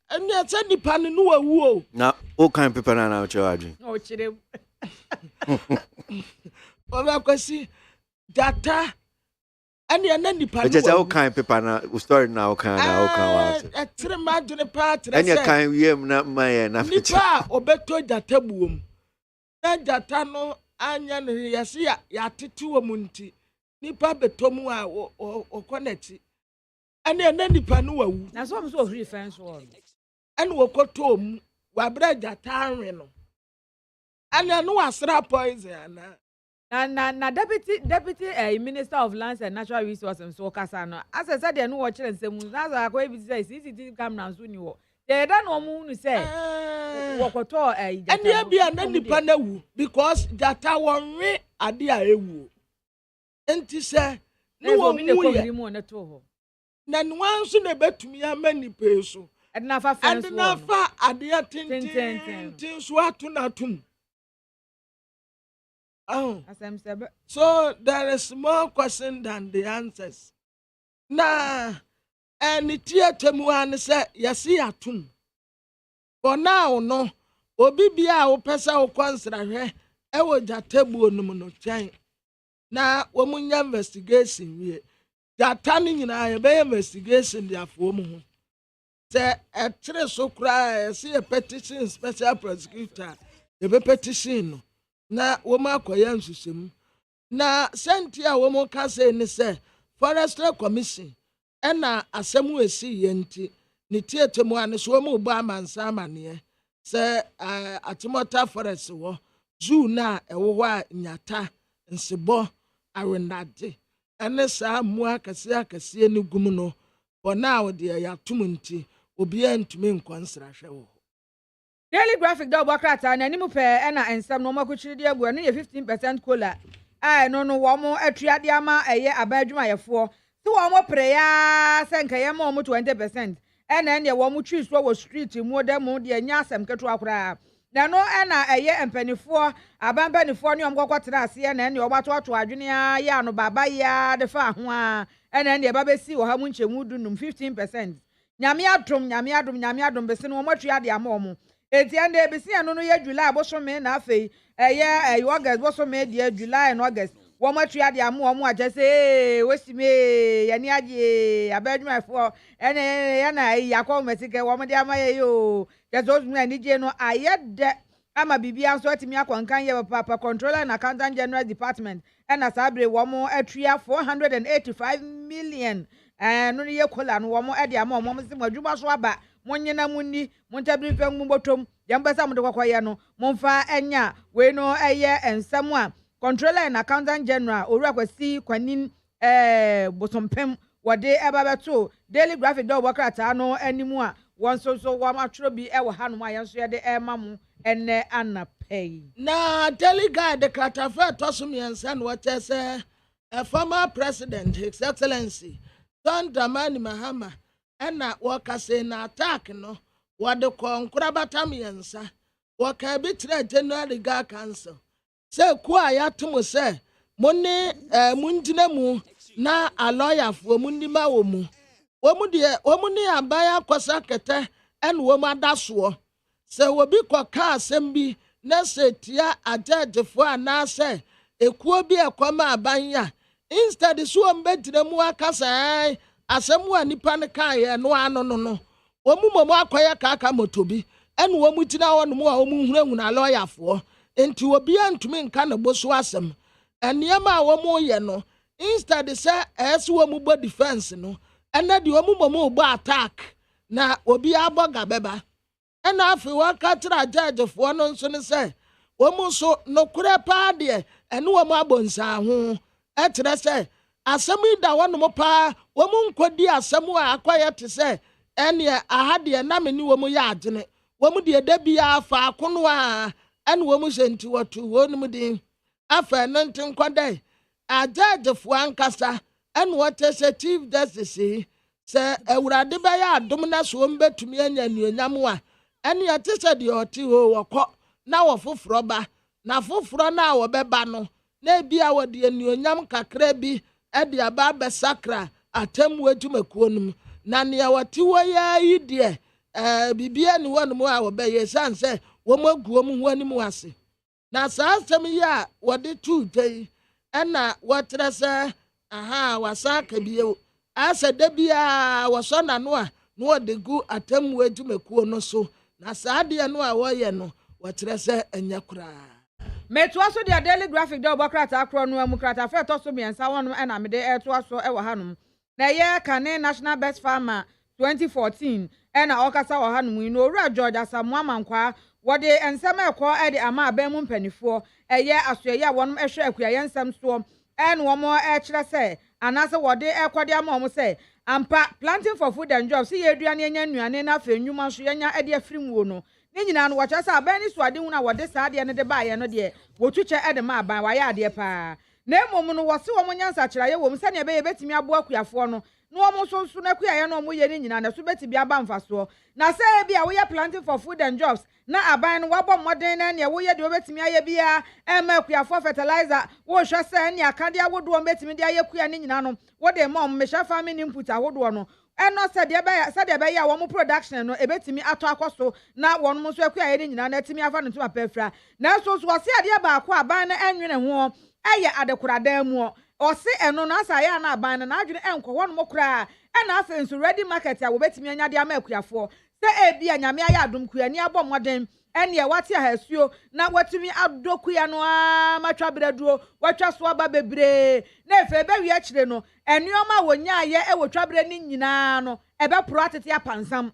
anya se nipa no wawu o na o kan paper na uchewaji o chire o ba kwasi jata anya na nipa no wawu o kan paper na story na o kan wa etre ma dune pa trese anya kan wiem na maye na nipa obeto jata buom na jata no anya no yesi ya tete wo munti nipa betomu a o connect ane na nipa no wawu na so so free fence wall ane wo kotom wa bra jata anwe no ane no asra poison na deputy minister of lands and natural resources so kasa no as I said they no wo kire nsemu na so akwa bi say CCTV camera so ni wo they da no mu nu say wo koto jata ane bia na nipa na wu because jata wonwe ade a ewu enti se no wo mu ye na nwanso na betumi amani pe so na fa fence and na fa ade tintin so atunatum so there is more question than the answers na and tiatemu an say yesi atum for now no obi bia wo pesa wo konsra hwe e wo jatabu onum no twan na wo munya investigation wie jata ni nyina ye be investigation dia fo mu ho se etre so kra se a petition special prosecutor ye be petition no na wo makoya nsusem na sentia wo mo ka se ni se forestry commission ena asemu esi yenti ni tietemu an so mo bo amansa amane se atimota forest wo zoo na ewo ho a nyata nsebo awenade ene sa mu akase ni gum no for now de ya tumunti obi antumi nkwansra hwe wo Daily Graphic do bokrata na nimu pe na ensam no makuchiri de agu no ye 15% cola no wo mo atuade ama eye abadwuma yefo ti wo mo preya senka ye mo 20% ene wo mo twi so wo street mu de mu de nya asem keto akora na no na eye empanifo abampanifo ne omkokotera ase ene obato ato adwene ya no baba ya de fa ho a ene ba besi wo ha mu nchemu dunum 15% nyame adom besi no mo atuade ama wo mo etiande ebisi anu no ye July abosome na afei eye August bosome de July and August wo matua de amu omu agese wesime ye ni age abadwumafo ene ya na yakọ metike wo de amaye yo jeso mu ani je no ayede ama bibia nso atimi akwankan ye papa controller and accountant general department ena sabre wo mo atua 485 million no ye kola no wo mo de ama omo se madwuma so aba monyena munni montabri fam mbotom yambasa mo de kwakoye no momfa enya we no eye ensam a controller and accountant general Owura Kwasi Kwanin bosompem wode ebabeto Daily Graphic do bokrata no animu a won so wo matro bi e wo hanom a yenso ye de mamu enne anapay na Daily Guide de kratafa tosum yensa no wachese former president His Excellency John Dramani Mahama ena wakase na attack no wade konkura batam yensa waka bi tre January ga council se ku ayatum se mone munjina mu na a lawyer fo munni ma wo mu wo ni abaya kosa kete en wo madaso se wo bi koka asem bi na se tia ajajefo anase ekuo bi ekoma abanya instead so mbedire mu akasa asemu anipa ne kan ye no ano no omumomo akoya kaka motobi ene wo mutina wo no mo a wo muhurahuna lawyer fo enti obi antumi nka na boso asem eniema a wo mo ye no instead say ese wo mu bo defense no ene de omumomo bo attack na obi aboga beba ene afi wo ka tra judge fo no nso ne say wo mu so no kure pa de ene wo mo abonsa ho ɛkyerɛ sɛ asɛm yi da wɔn mo paa wɔn mu nkɔdi asɛm a akɔyɛ te sɛ ɛneɛ aha deɛ nam ni wɔn yɛ agyene wɔn deɛ da biara faako no a ɛne wɔn hyɛ nti wɔto wɔn mu din afɛ no nti nkɔdɛ agyagyefoɔ ankasa ɛne wɔte sɛ chief justice yi sɛ awurade bɛyɛ adom na so wɔn bɛtumi anya nnuonyam a ɛne ɛte sɛ deɛ ɔte hɔ wɔkɔ na wɔfoforɔ ba na foforɔ no a wɔbɛba no na ebi a wɔde nnuonyam kakra bi ɛde aba abɛsakra atemmu adwumakuo no mu na nea wɔte hɔ yɛ yi deɛ bibia ne wɔn mu a wɔbɛyɛ san sɛ wɔn agu wɔn ho anim ase na saa asɛm yi a wɔde tu gya yi ɛna wɔtrɛ sɛ wasa aka bio asɛ da biara wɔsɔ n'ano a na wɔde gu atemmu adwumakuo no so na saa deɛ no a wɔyɛ no wɔtrɛ sɛ ɛnyɛ koraa Metua so the daily graphic de obokrata akro no amu krata fe to so miensa wono na me de etoa so e wo hanom na ye kane national best farmer 2014 na okasa wo hanom no owura George Asamoah Mankwa wode ensem ekọ e de ama aban mu mpanifo eye asoye a wonom ehwe akuya ensem so en wo mo e kire se anase wode ekode ama wo mo se ampa planting for food and jobs ye aduane enya nnuane na fa enwuma so yenya e de afrim wo no nyina no wacha sa aban ni so ade hu na wode sa ade ne de ba ye no de wotwetwe ede ma aban wa ya ade pa na emom no wose wo nyansa kira ye wo mse ne be ye betimi abo akuyafo no no wo so so na kuya ye no mo ye ni nyina na so betimi aba mfaso na se e bia wo ye planting for food and jobs na aban no wabɔ modern na ne wo ye de obetimi aye bia e ma akuyafo fertilizer wo hwɛ se ne akade awodo wo betimi de aye kuya ni nyina no wo de mom me hwa farming input awodo no eno said be ya wo production no ebetimi ato akoso na won mo so akua ye nyina na timi afa no to apafra na so wase ade ba ko aban na enwene ho eye adekuradan mu o se eno na asa ya na aban na adwene enko won mo kura na afa nso ready market ya wo betimi anya de ama akuafo se ebi anyame aya adom kua ni abɔ modern ene wate ahasuo na watumi adokuya no matwa breduo watwa so aba bebre na efe be wi akire no enuoma wonya ye e wotwa bre ni nyina no ebe pro atete apansam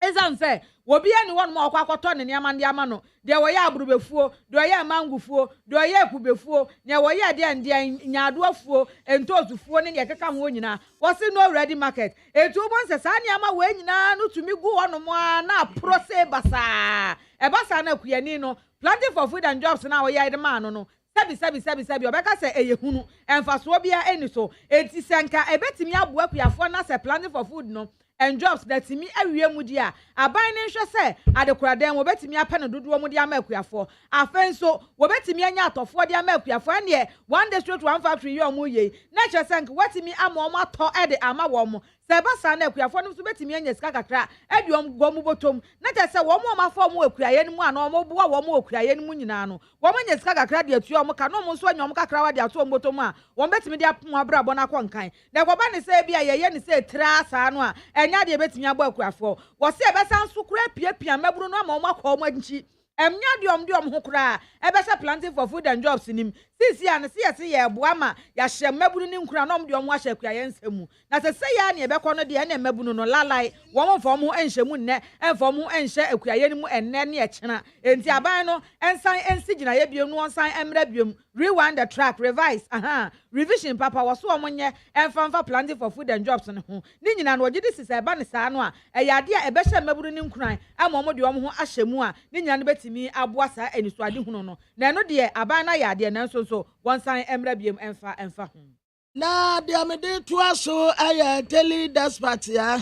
ezan se wobi ani won mo akwakoto ne niama ndi ama no de wo ye abrubefuo de wo ye mangufuo de wo ye kubefuo ne wo ye de ndi nyaadoafuo entozufuo ne ne keka ho nyina wo se no ready market etu bo nse sa niama wo nyina no tumi gu wono mo na pro se basa e basa na kuyani no planting for food and jobs na wo ye de man no sabi obeka se eyehunu emfaso bia eni so enti senka ebetimi abo akuyafo na se planting for food no and jobs that me awie mu dia aban ne hwe se adekuradan wo betimi apene dodo mu dia ma akuyafo afenso wo betimi anya atofo dia ma akuyafo ene one day straight one factory yo mu ye na hwe senka watimi ama omo ato ede ama wo mo se basa na akuyafo no so betimi anya sika kakra aduom gomu botom na hwe se wo mo mafo mo akuyaye ni mu ana omo boa wo mo akuyaye ni mu nyina no wo mo anya sika kakra de atu omo ka no mo so anya omo kakra wa de ato omo botom a wo betimi de apon abrabo na konkan na ko ba ne se bia ye ne se tra sa no a enya de betimi agba akuafo wo se ebesan so kura piapia maburu no ama omo akọ omo anchi emnya de om ho kura ebese planting for food and jobs nim sisi an se yesi ye boa ma ya hye maburu ni nkura no om de om ahye akuaye nsemu na se ya ne ebekọ no de ene mabunu no lalai wo mo fo mo enhyemu nne enfo mo enhye akuaye ni mu enne ne ekena enti aban no ensan ensigina ye biem no ensan emra biem rewind the track revise revision papa wo so om nye enfamfa planting for food and jobs no ho ni nyina no ogidi sisi eba ne saa no a eyade a ebehye maburu ni nkuran ama om de om ho ahyemu a ni nyina no betimi aboa saa enisuade hunu no na no de aban na yade na so one sign emra biem emfa na de amede to aso aya tele despatch ya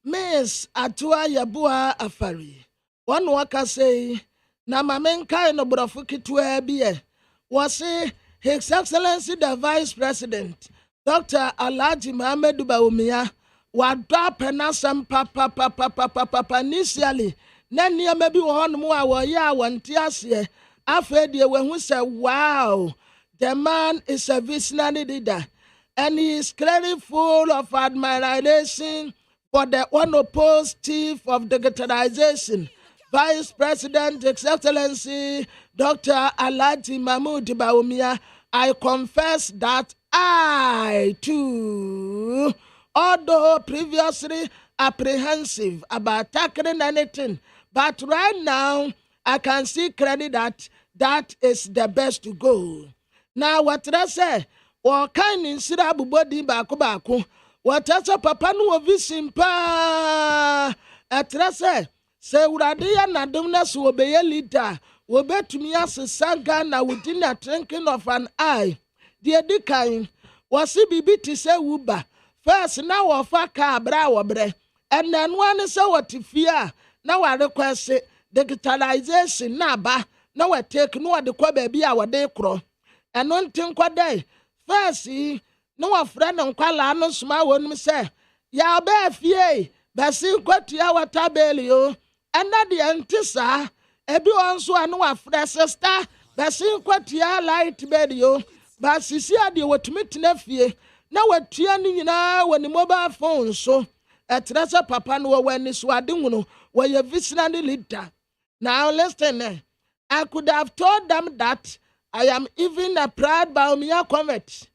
Miss Atua Yabua Afari one waka say na mamenkai no brofo kitua bi was His Excellency the Vice President Dr. Alhaji Mohammed Bawumia wadwa penasam papa initially na niam bi wo hono mu a wo ya wonte ase afa die we hu say wow the man is a visionary leader and he is clearly full of admiration for the unopposed chief of digitalization Vice President His Excellency Dr. Alhaji Mahmood Bawumia. I confess that I too, although previously apprehensive about tackling anything, but right now I can see clearly that is the best to go. Now what I say, Wa kind insira abubodi baako watasa papa no ovisim pa atrase se urade ya nadom na so obeye leader wobetumi asesa Ghana within a twinkling of an eye de dikan wasi bibi ti se wuba first na wo fa ka bra wo bre ena no ane se wotifia na wa request digitalization na ba na wa take no de kwa ba bia wo de kro eno ntin kwadai first no wafra no kwala no soma wonum se ya ba fie basi kwatua watabeli yo ena de ntisa ebi onso anu wafra sister basi kwatua light bed yo basi si ade wotumi tena fie na watua ni nyina woni mobile phone so etresa papa no wani so ade hunu we visionary leader. Now listen, I could have told them that I am even a proud Baumia convert.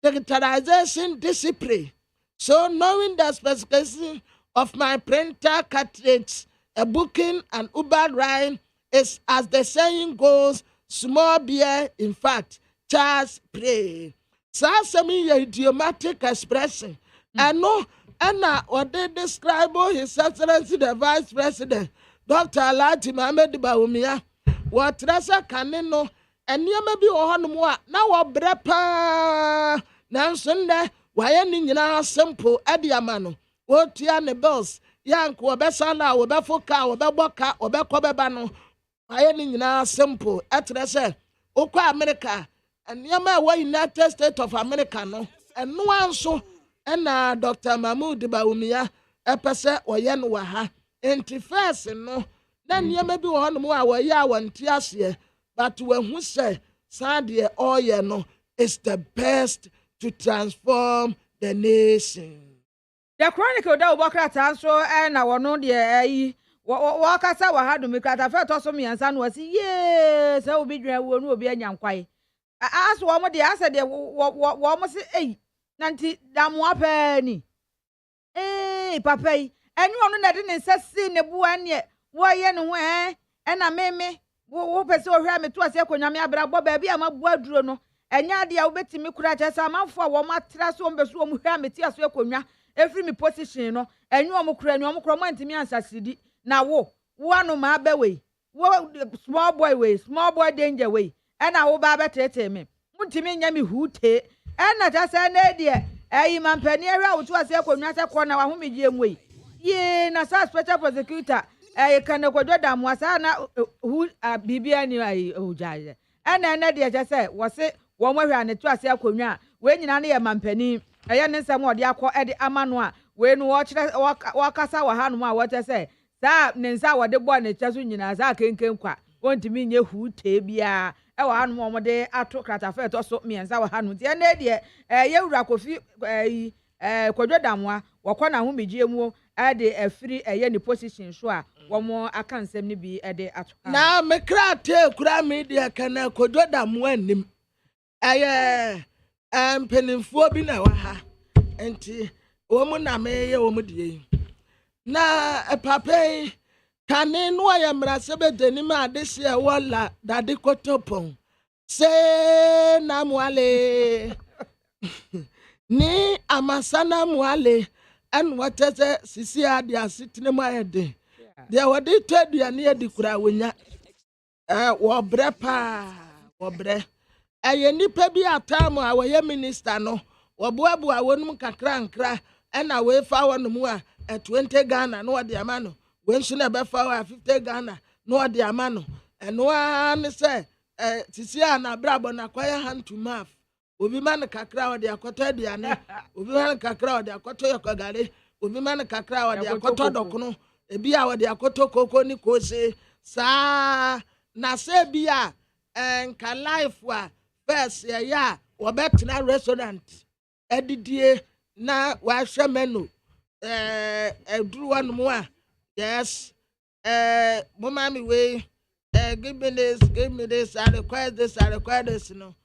Digitalization discipline. So knowing the specification of my printer cartridge, a booking and Uber ride is, as the saying goes, small beer, in fact, Charles pray. So some idiomatic expression. I know, and what they describe His Excellency the Vice President, Dr. Alhaji Mohammed Bawumia, what Teresa Kanino, and you may be on more now a brepa. Now Sunday, why any simple Adiamano, what Tiane Bells, young Quabesala, or Befoka, or Beboka, or Becobebano, why any simple at Teresa, Oka America, and Yama way United States of America, no, and no one so, and Dr. Mahmoud Bawumia, a pese or Yanwaha, and first, no, then you may be one more where ya want Tiasia, but when who say, Sandia or no, is the best to transform the nation. The Chronicle da Obokra Tanso and our no dear Wakasa had to make a first also me and son was yes, I will be will be a young quiet. I asked one of the answer there what was it? Nanti damwa penny. Eh, papa, and you want that didn't say the buan yet. Why, anyway, and I may me. Wo peso hwa me to ase akonya me abra bo ba bia ma bo aduro no enya dia wo betimi kura cha sa manfo wo matra so mbeso wo hwa me ti aso akonya every me position no enyu wo kura mo antimi ansasidi na wo anu ma ba we wo small boy danger we ena wo ba betete me muntimi nya me hute ena cha sa na die ayi mampani hwa wo to ase akonya se ko na wa homegye mu ye na sa special prosecutor can go do that Mwasana who Bibia ni Ojaja. And then they just said, was it one way and a trust Yakunya, when you are Mampeni, a young some more Yako Eddie Amanwa, when watch Wakasawa Hanuma, what I say, that Nensa, what the one is just in Azaki came quite, want to mean you who tabia, our one day I took at a fair to me and Sawa Hanu, the idea, a Yakofi, Quadradamwa, Wakana Humi Jemu. Ade a free a yenny position sure one more I can't send me be a day at now me crack kura media can kododa mwenim aye penning for bi na wa ha enti woman na me ye womudie na papa kane no ayamra sebe denim adese e wala dade kotopon se na mwale ni amasana mwale and what is a Sisia dia sitting my day. There were they told you near the Kurawina. War brepa, war bre. A nipa be a time our minister no, or Buabu, I won't cry, and away for one more at 20 Ghana, no diamano. When she never found 50 Ghana, no diamano. And one say, Sisia na brabo na kwaya hand to mouth. Ubi man kakra de akoto diane ubi man kakra de akoto yokogare ubi man kakra de akoto dokono ebi a de akoto koko ni kose sa na se bia enka life wa first ya wo betina restaurant edidie na wa hwe menu eduru wanu mu a yes mo mami we give me this I require this no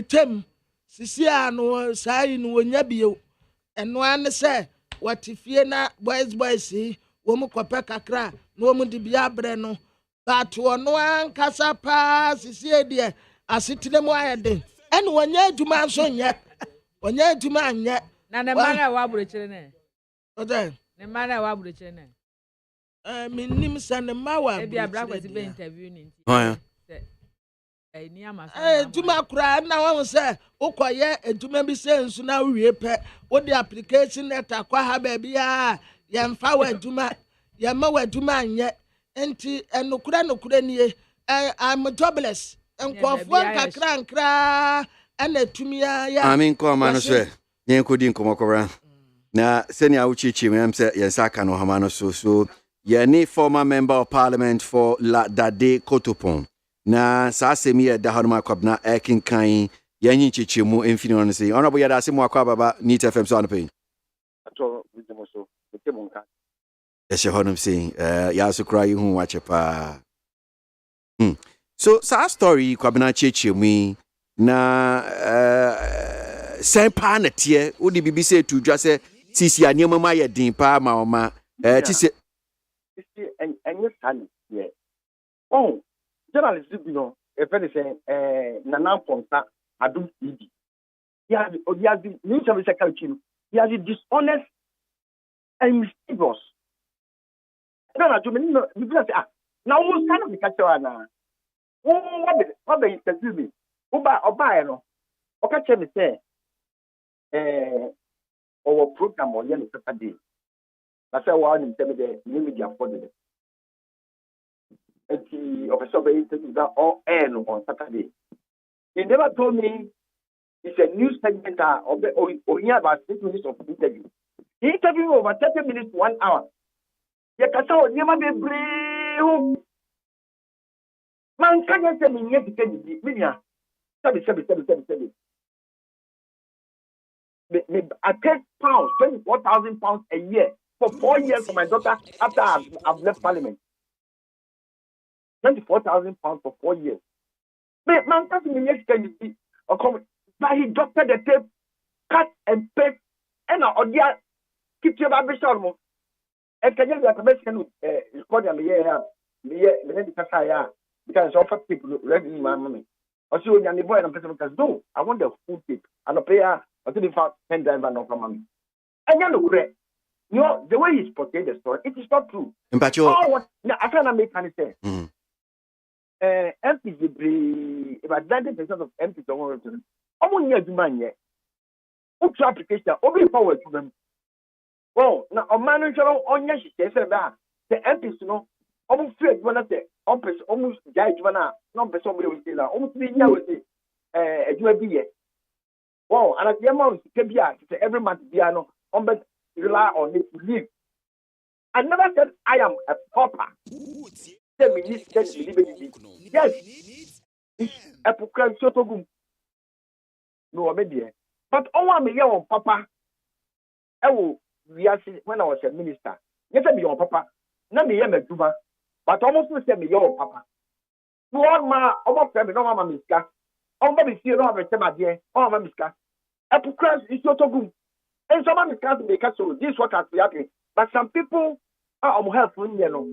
tem sisia no sai no wonya bio eno an se watifie na boys wo mu kope kakra no wo mu di bia bre no but ono an kasa pa sisie de asetine mu ayede and when you do my son yet, when you do my yet. Na ne mara wa buruchire ne. Odan. Ne mara wa buruchire ne. Minim sa ne ma wa. E bia bra kwesi be interview ni. Oh yeah. Ni ama so. Duma kura na won say ukoye eduma bi say nsu na wie pe. Wo the application letter kwa ha ba bia yemfa wa eduma. Yemma wa eduma anye. Enti enokura nie. I'm jobless. Enkofo nkakra ana tumia ya. Amin ko amano so. Yen ko din komokora. Na senior uchichi me say yensaka no hamano so ye former member of parliament for La Dade Kotopon. Na sa semi da hanuma kwabna ekinkan yanyi chichimu emfini on say honorable yada semu akwa baba Neat FM so anopin. Ato bidimo so temunka. Yes you honum saying ya so cry hu wache pa. So sa story kwabna chichimu na sempa na tie odi bibi say to dwa say sisi anyema ma ye din pa ma oma ti se enye tani ye oh journalist bi no e fe dey say nana ponta adum tv ya odiazi ni se se ka chinu ya is dishonest and mischievous na jo me no bi say na wo sana mi ka chewa na wo be interview me oba no o ka che me say our program on the Saturday. That's why I'm telling the new media for the officer that all air on Saturday. He never told me it's a news segment of the only about 6 minutes of interview. He interviewed over 30 minutes, 1 hour. You can say, never be brave. Man, can you tell me yet to tell you? I paid pounds, 24,000 pounds a year for 4 years for my daughter after I've left Parliament. 24,000 pounds for 4 years. Man, can't you see? But he doctored the tape, cut and paste, and now keep your baby show. And can you get a message? Because offer people revenue my money. Or so when the boy and person says, no, I want the full tape. And the player until the fact pen driver no come on. And you know, the way he's portrayed the story, it is not true. But you I cannot make any sense. MPs, about 90% of MPs don't want to. I'm on your demand yet. What's your application? Open forward to them. Well, now a manager on your she said that the MPs, you know, almost fear one of the almost guide one, not person will say that almost 3 years, you may be yet. Wow, and at the amount every month, piano, rely on it to live. I never said I am a pauper. Yes, a proclaim so no, maybe. But all me your papa. Oh, when I was a minister. Yes, I be your papa. Not me, a Juba, but almost the same your papa. No one ma almost family, no mamma miska. Oh, maybe see no have a tema dear, oh, mamma miska. A proclaim is so good. And some of can't make us so this what has happening. But some people are helpful, you know.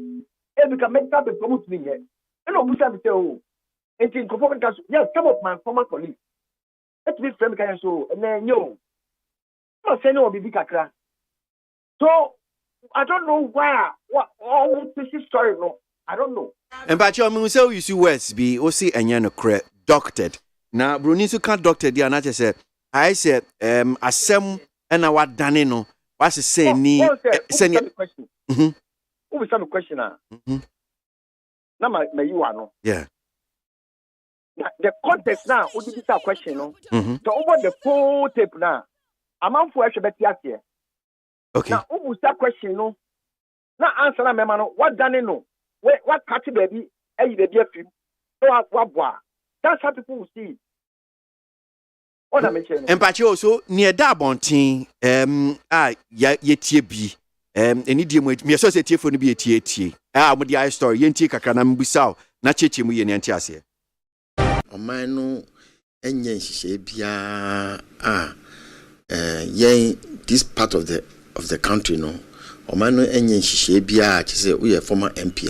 And we can make that and promote me here. And no, we have to say, oh, and in conforming council, yes, some of my former colleagues. Let's be friendly, so, and then, yo, I'm not saying no, be big. So, I don't know why, what, all this story, no, I don't know. And but you say you see West be, or see, and you're no doctored. Now, Brunisu can't doctor, dear, and I just said, Assem, and I what done, no, what's the same, send you question. Who is some question? Now, you are no. Yeah. The context now, who did that question? No. So over the full tape now, I'm on for extra better here. Okay. Now, who was that question? No. Now answer na me man. What done no? What catchy baby? Hey baby, film. So what? That's how people will see. What I mentioned. And but you also near that bonting. Ye bi. Any dear me associate for be a tea. I'm the eye story. Yenty Kakanam Bissau, not chitching me in Antiasia. O mano enye nhihye bia yen this part of the country no o mano enye nhihye bia che say we former MP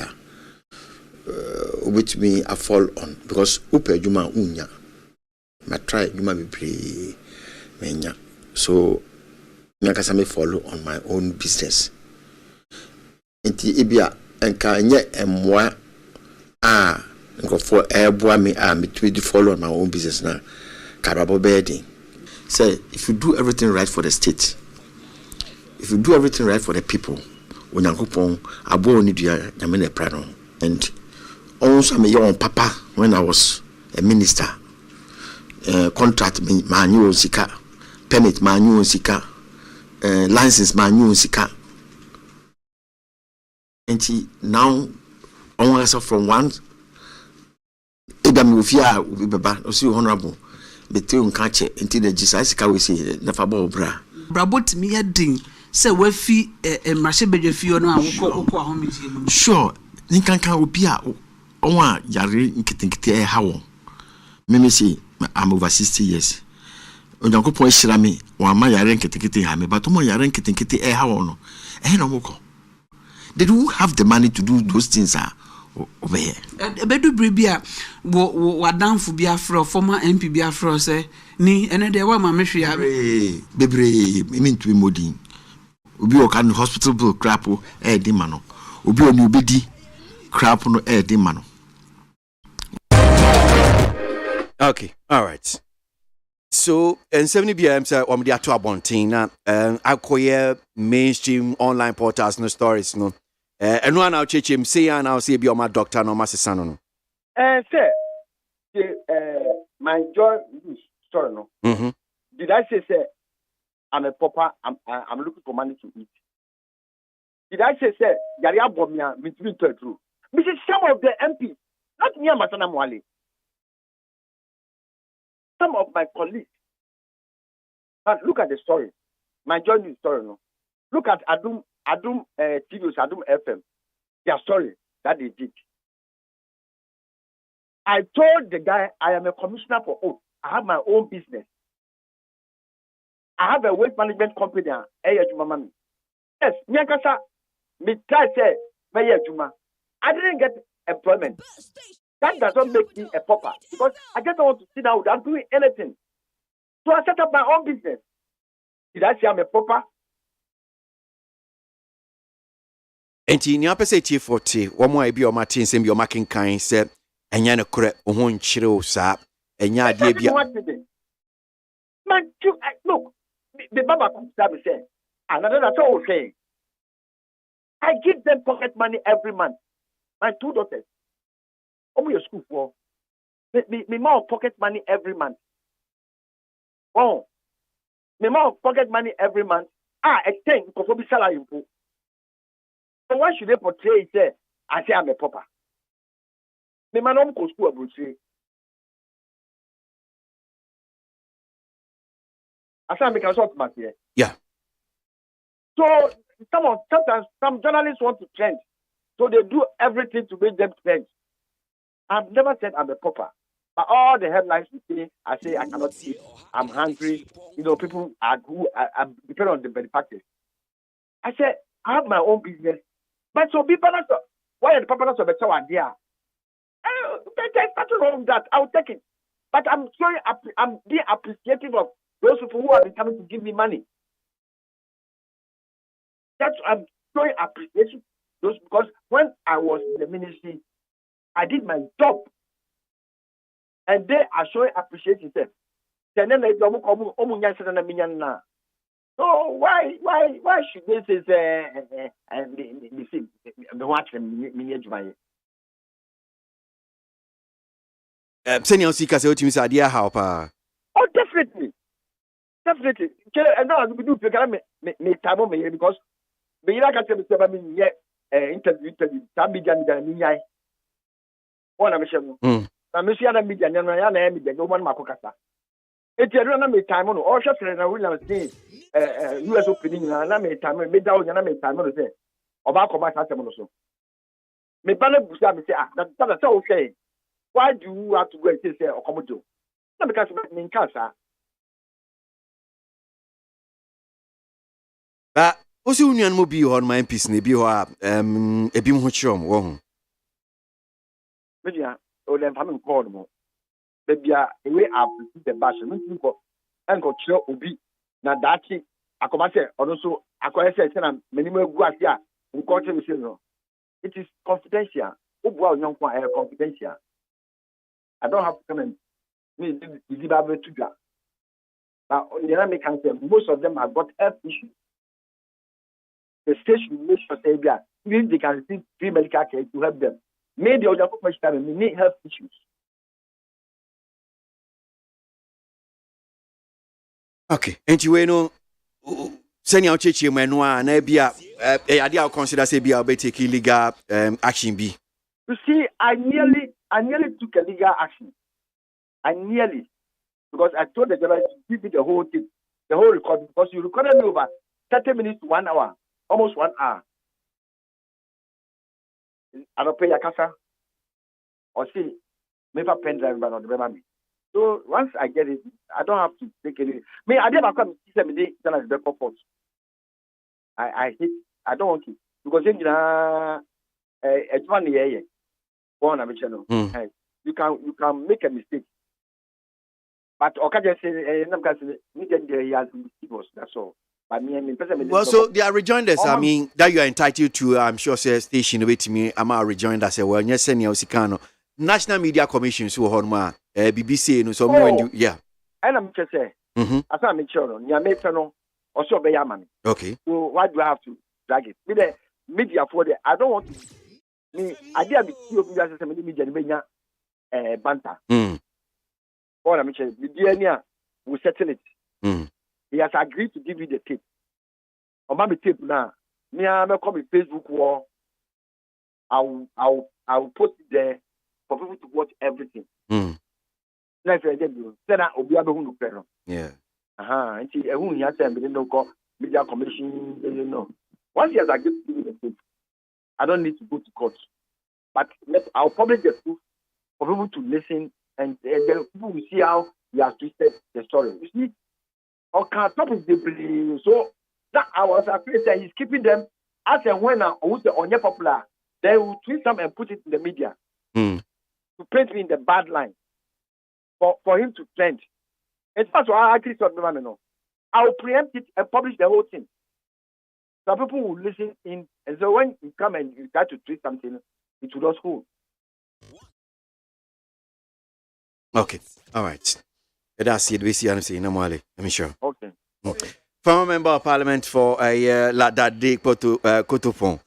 which me I fall on because upe adwuma unya ma try you be pre menya so me akasa me follow on my own business enti ebia enka nye emwa nko for airboa me me to follow on my own business na karabo bedding say if you do everything right for the state, if you do everything right for the people, Onyankopon abo oni dua nyame na pra no. And also me your papa when I was a minister, contract me manyu sika, permit manyu sika, license manyu sika. And now on us from one Edam Ufia will be baba, also honorable. Between catch into the Jesus we say never bra. Brabot me a ding. Say we fi a marche be fi no a sure. Ninkanka obia onwa yare nkitinkiti e hawo. Me say I'm over 60 years. Onyankopon hira me wa ma yare nkitinkiti ha me but mo yare nkitinkiti e hawo no. No moko. They do have the money to do those things over here. Bedu bribia wo danfo bia fro former MP bia fro say ni ene de wa ma mehwia bebre mean to be modin. Obi o kan hospital bill crap di mano. Obi oni obedi crap no di mano. Okay, all right. So, in 70 BM, sir, I'm the actual bonting now. I call mainstream online portals, no stories, no. And one I'll check him, say, and I'll say, be my doctor, no, my son, no. Sir, my joy story, no. Did I say, sir, I'm a papa, I'm looking for money to eat? Did I say, sir, Yaria Bomia, between true? Because some of the MPs, not near Masana Mwale, some of my colleagues, but look at the story. My journey story, no. Look at Adum TV, Adum FM, their story that they did. I told the guy, I am a commissioner for oath. I have my own business. I have a waste management company. Yes, me try say, I didn't get employment. That doesn't make me a pauper because I just don't want to sit down without doing anything. So I set up my own business. Did I say I'm a pauper? Enti ni apese tie 40 wo mo abi o matin sem bi o making kan se enya ne kore o ho nchire o sa enya ade bia man look the baba comes to me say another that's all saying I give them pocket money every month. My two daughters your school for me more pocket money every month. Oh, me more pocket money every month. Extend because we salary. So why should they portray it? Say I say I'm a pauper. Me man go school about say. I say I make a short mark here. Yeah. So sometimes some journalists want to trend, so they do everything to make them trend. I've never said I'm a pauper. But all the headlines you see, I say I cannot eat, I'm hungry. You know, people are who I depend on the benefactors. I said I have my own business. But so people are why are the people not so better idea? There's nothing wrong with that. I'll take it. But I'm sorry, I'm being appreciative of those people who are coming to give me money. I'm showing appreciation. Those because when I was in the ministry, I did my job. And they are showing appreciation. So why should they say senior seeker say otimi say ade how pa? Oh, definitely. And now we do me time me because me like I said me interview that media me one am share na me share na media na ya media no man makokasa etiru na me time no o hwe na William say US opening na me time me dawo na me time no say oba ko ma asem no so me bana busa me say that say okay why do you have to go and say okomodo na me ka say me nkasa ba osi union mo bi ho my MPs na bi ho a ebi mo ho chiom wo ho media o dem fam call mo baby away up the bash no go enko kire obi na dachi akoma say ono so akoye say na menimo egu ase a nko kire say no it is confidential obua onyonkwa confidential. I don't have to come and me easy babe to that. Now the other can say most of them have got health issues. The state should make sure say that if they can receive free medical care to help them. Maybe the other professionals need health issues. Okay, and you know, senior chichi menwa na bia ade I consider say bia be take legal action be. You see, I nearly took a legal action. Because I told the judge to give me the whole thing, the whole record, because you recorded me over 30 minutes to 1 hour, almost 1 hour. I don't pay your casa or see, maybe a pen drive, but not remember me. So once I get it, I don't have to take any. I never come to see me then I the purpose. I don't want to because then it's 1 year. You can make a mistake. But Okaja say that's all. But well, so they are rejoinders. I mean, that you are entitled to, I'm sure, say station with me. I'm a rejoinder. Say, well, yes, senior Sikano. National Media Commission, so Horma, BBC, no, so when yeah. And I'm just saying, as I'm sure, you may know, also be a man. Okay. So why do I have to drag it? With the media for the, I don't want to. I did be media banter. What I'm saying, the DNA will settle it. He has agreed to give you the tape. On my tape now, me I'm come Facebook wall. I'll post it there for people to watch everything. Like I said, then I'll be able to do. Yeah. And see, who he has said, no media commission, you know. Once he has agreed to give you the tape, I don't need to go to court. But I'll publish the proof for people to listen and then people will see how he has twisted the story. You see, on topic deeply. So that I was afraid that he's keeping them as and when on your popular, they will twist them and put it in the media to paint me in the bad line for him to trend. It's not so I agree with the I'll preempt it and publish the whole thing. So people will listen in, and so when you come and you try to twist something, it will not hold. Okay, all right. That's it. We see I'm saying, I'm sure. Okay. Former member of parliament for that day, Kotopon.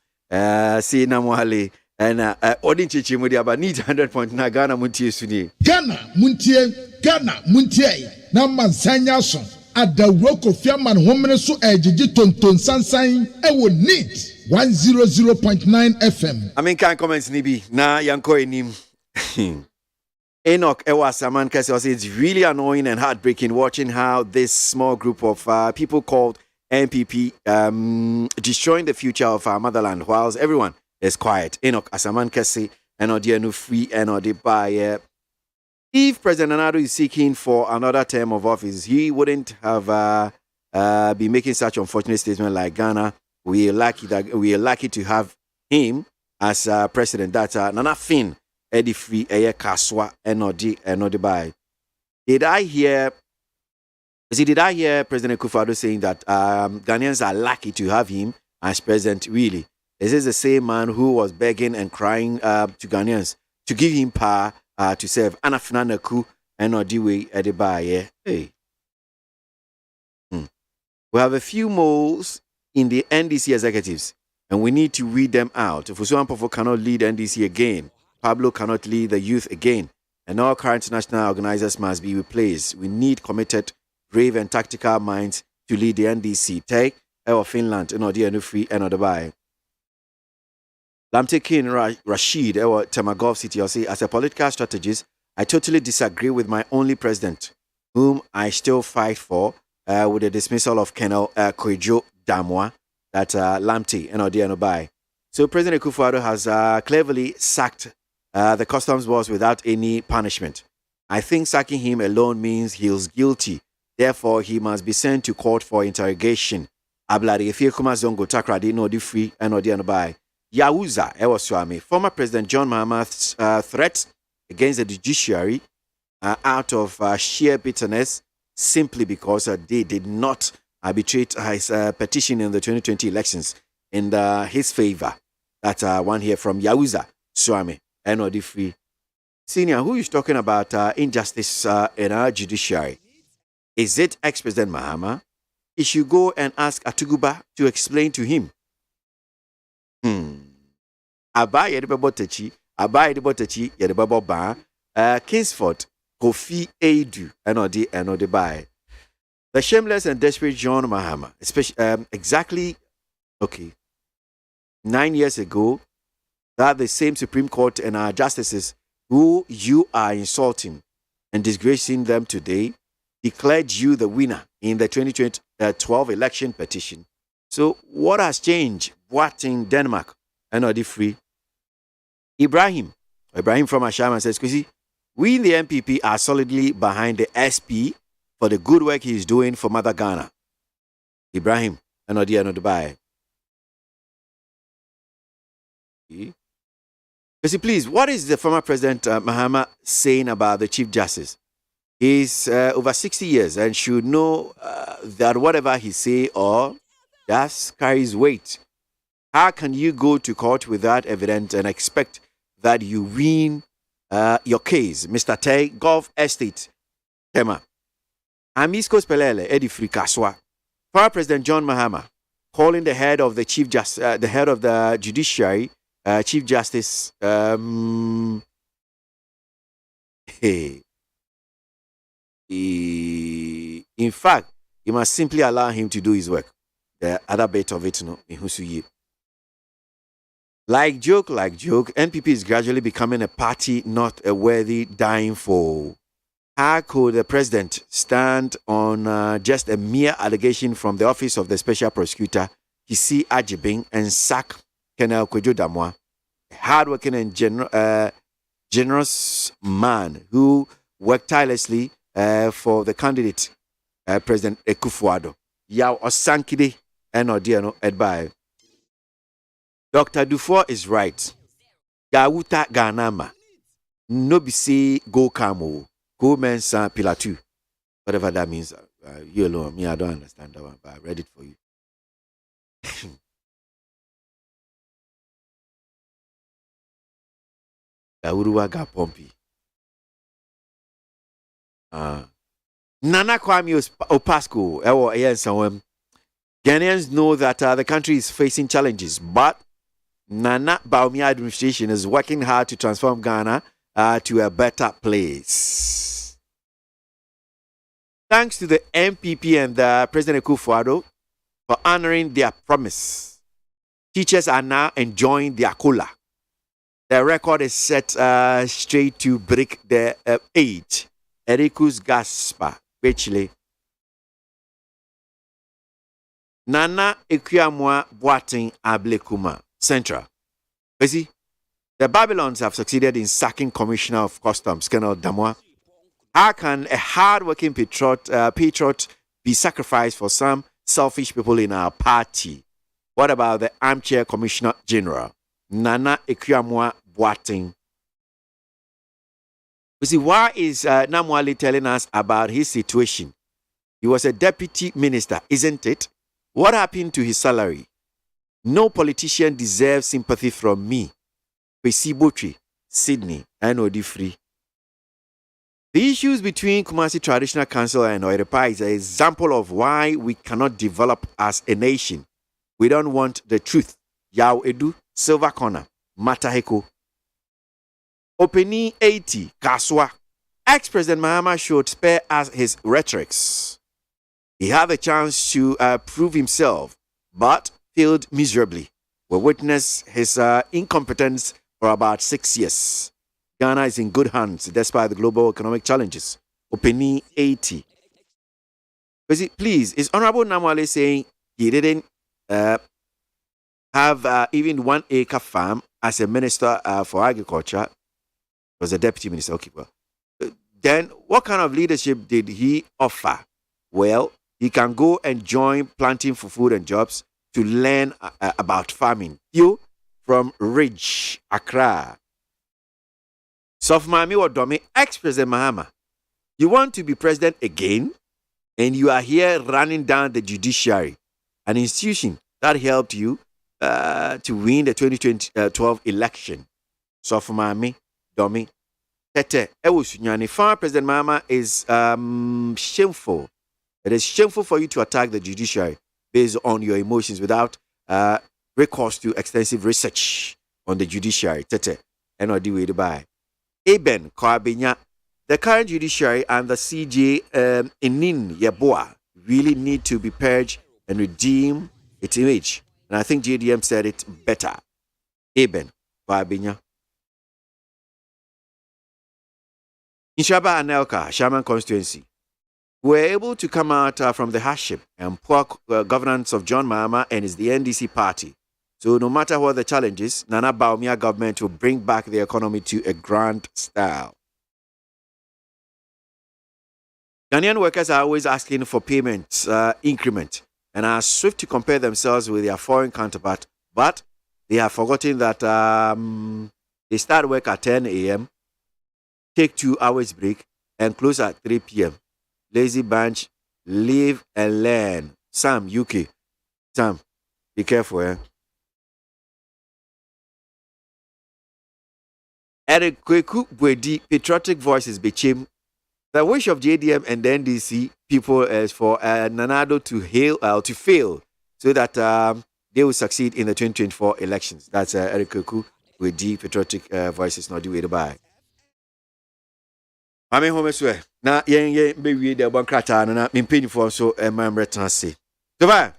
See Namwale and Odin Chichi Mudiaba need 100.9 Ghana Muntie Suni. Ghana Muntie, Naman Sanyason at the Roko Fiaman Woman so Ejiji Tonton Sansain, I will need 100.9 FM. I mean, can't comments Nibi, na Yanko Enim. Enoch Ewa Saman Kese says it's really annoying and heartbreaking watching how this small group of people called MPP destroying the future of our motherland whilst everyone is quiet. Enoch Asaman Kese and Odienu free and Odiba. If President Nadu is seeking for another term of office, he wouldn't have been making such unfortunate statement like Ghana. We are lucky to have him as president. That's Nana Finn. Eddie Free, Kaswa, Enodi by. Did I hear President Akufo-Addo saying that Ghanaians are lucky to have him as president? Really? Is this the same man who was begging and crying to Ghanaians to give him power to serve? Anafina Naku, Enodi we Eddie by. Hey. We have a few moles in the NDC executives, and we need to weed them out. Fusuan Pofo cannot lead NDC again. Pablo cannot lead the youth again, and all current national organizers must be replaced. We need committed, brave, and tactical minds to lead the NDC. Take our Finland, and Odi free and Odabai. Lamtekin Rashid, our Tamagov City, say, as a political strategist, I totally disagree with my only president, whom I still fight for, with the dismissal of Colonel Koijo Damwa, that Lamte and Odi Odabai. So President Akufo-Addo has cleverly sacked the customs boss without any punishment. I think sacking him alone means he's guilty. Therefore, he must be sent to court for interrogation. Abladi Efiekuma Zongo Takradi no di free and no di anabai. Yahuza Ewaswami, former President John Mahama's threats against the judiciary out of sheer bitterness simply because they did not arbitrate his petition in the 2020 elections in his favor. That's one here from Yauza Swami, NOD Free. Senior, who is talking about injustice in our judiciary? Is it ex-President Mahama? He should go and ask Atuguba to explain to him. Abai Yedibabo Techi, Abai Yedibabo Techi, Yedibabo Ba, Kingsford, Kofi Edu, NOD Bai. The shameless and desperate John Mahama, especially exactly 9 years ago, that the same Supreme Court and our justices who you are insulting and disgracing them today declared you the winner in the 2012 election petition. So what has changed? What in Denmark? NOD Free. Ibrahim from Ashama says, "Kwesi, we in the MPP are solidly behind the SP for the good work he is doing for Mother Ghana." Ibrahim, NOD Bye. Kwesi, please, what is the former President Mahama saying about the Chief Justice? He's over 60 years and should know that whatever he say or does carries weight. How can you go to court without evidence and expect that you win your case? Mr. Tay, Gulf Estate, Tema. Amisco Spelele, Eddie Frikaswa. Former President John Mahama calling the head of the the head of the judiciary, Chief Justice. In fact, you must simply allow him to do his work. The other bit of it, in Husuyi. Like joke, NPP is gradually becoming a party not a worthy dying for. How could the president stand on just a mere allegation from the office of the special prosecutor, Kisi Ajibing, and sack Colonel Kwejo Damwa, a hardworking and generous man who worked tirelessly for the candidate, President Ekufuado? Yaw Osankide, NOD Edbai. Dr. Dufour is right. Gawuta Ganama. No be say go kamo. Go mensa pilatu. Whatever that means. You alone. Me, I don't understand that one, but I read it for you. Gawuruwa ga pompi. Nana Kwame Opasco. Ghanaians know that the country is facing challenges, but Nana Baumia administration is working hard to transform Ghana to a better place. Thanks to the MPP and President Ekufuado for honoring their promise. Teachers are now enjoying their cola. The record is set straight to break the age. Ericus Gaspar, Bechile. Nana Ekuamwa Boating Ablekuma, Central. You see, the Babylons have succeeded in sacking Commissioner of Customs, Colonel Damwa. How can a hard-working patriot be sacrificed for some selfish people in our party? What about the armchair Commissioner General, Nana Ekuamwa Boating? You see, why is Namwali telling us about his situation? He was a deputy minister, isn't it? What happened to his salary? No politician deserves sympathy from me. Kwesi Botri, Sydney, NOD Free. The issues between Kumasi Traditional Council and Oirepa is an example of why we cannot develop as a nation. We don't want the truth. Yao Edu, Silver Corner, Mataheko. Openi 80, Kaswa. Ex-President Mahama should spare us his rhetorics. He had a chance to prove himself, but failed miserably. We witnessed his incompetence for about 6 years. Ghana is in good hands despite the global economic challenges. Openi 80. Please, is Honorable Namwale saying he didn't have even 1 acre farm as a minister for agriculture? He was a deputy minister. Okay, well. Then what kind of leadership did he offer? Well, he can go and join Planting for Food and Jobs to learn about farming. You from Ridge, Accra. Sofmami Wadomi, ex-President Mahama, You want to be president again, and you are here running down the judiciary, an institution that helped you to win the 2012 election. So for me, Domi, Tete, President Mama is shameful. It is shameful for you to attack the judiciary based on your emotions without recourse to extensive research on the judiciary. Tete, and I do it by Eben Kwabenya. The current judiciary and the CJ Inin Yeboah really need to be purged and redeem its image. And I think JDM said it better. Eben Kwabenya. In Shaba Anelka, Shaman constituency, were able to come out from the hardship and poor governance of John Mahama and his the NDC party. So no matter what the challenges, Nana Baumia government will bring back the economy to a grand style. Ghanaian workers are always asking for payment increment and are swift to compare themselves with their foreign counterpart, but they have forgotten that they start work at 10 a.m., take 2 hours break, and close at 3 p.m. Lazy bunch, live and learn. Sam, UK. Sam, be careful, eh? Eric Kweku Bwedi, Patriotic Voices Bechim. The wish of JDM and the NDC people is for Nanado to fail so that they will succeed in the 2024 elections. That's Eric Kweku Bwedi, Patriotic Voices, not the way to buy. I mean, home swear. Now, maybe the one crata and I'm paying for so a member to say. Goodbye.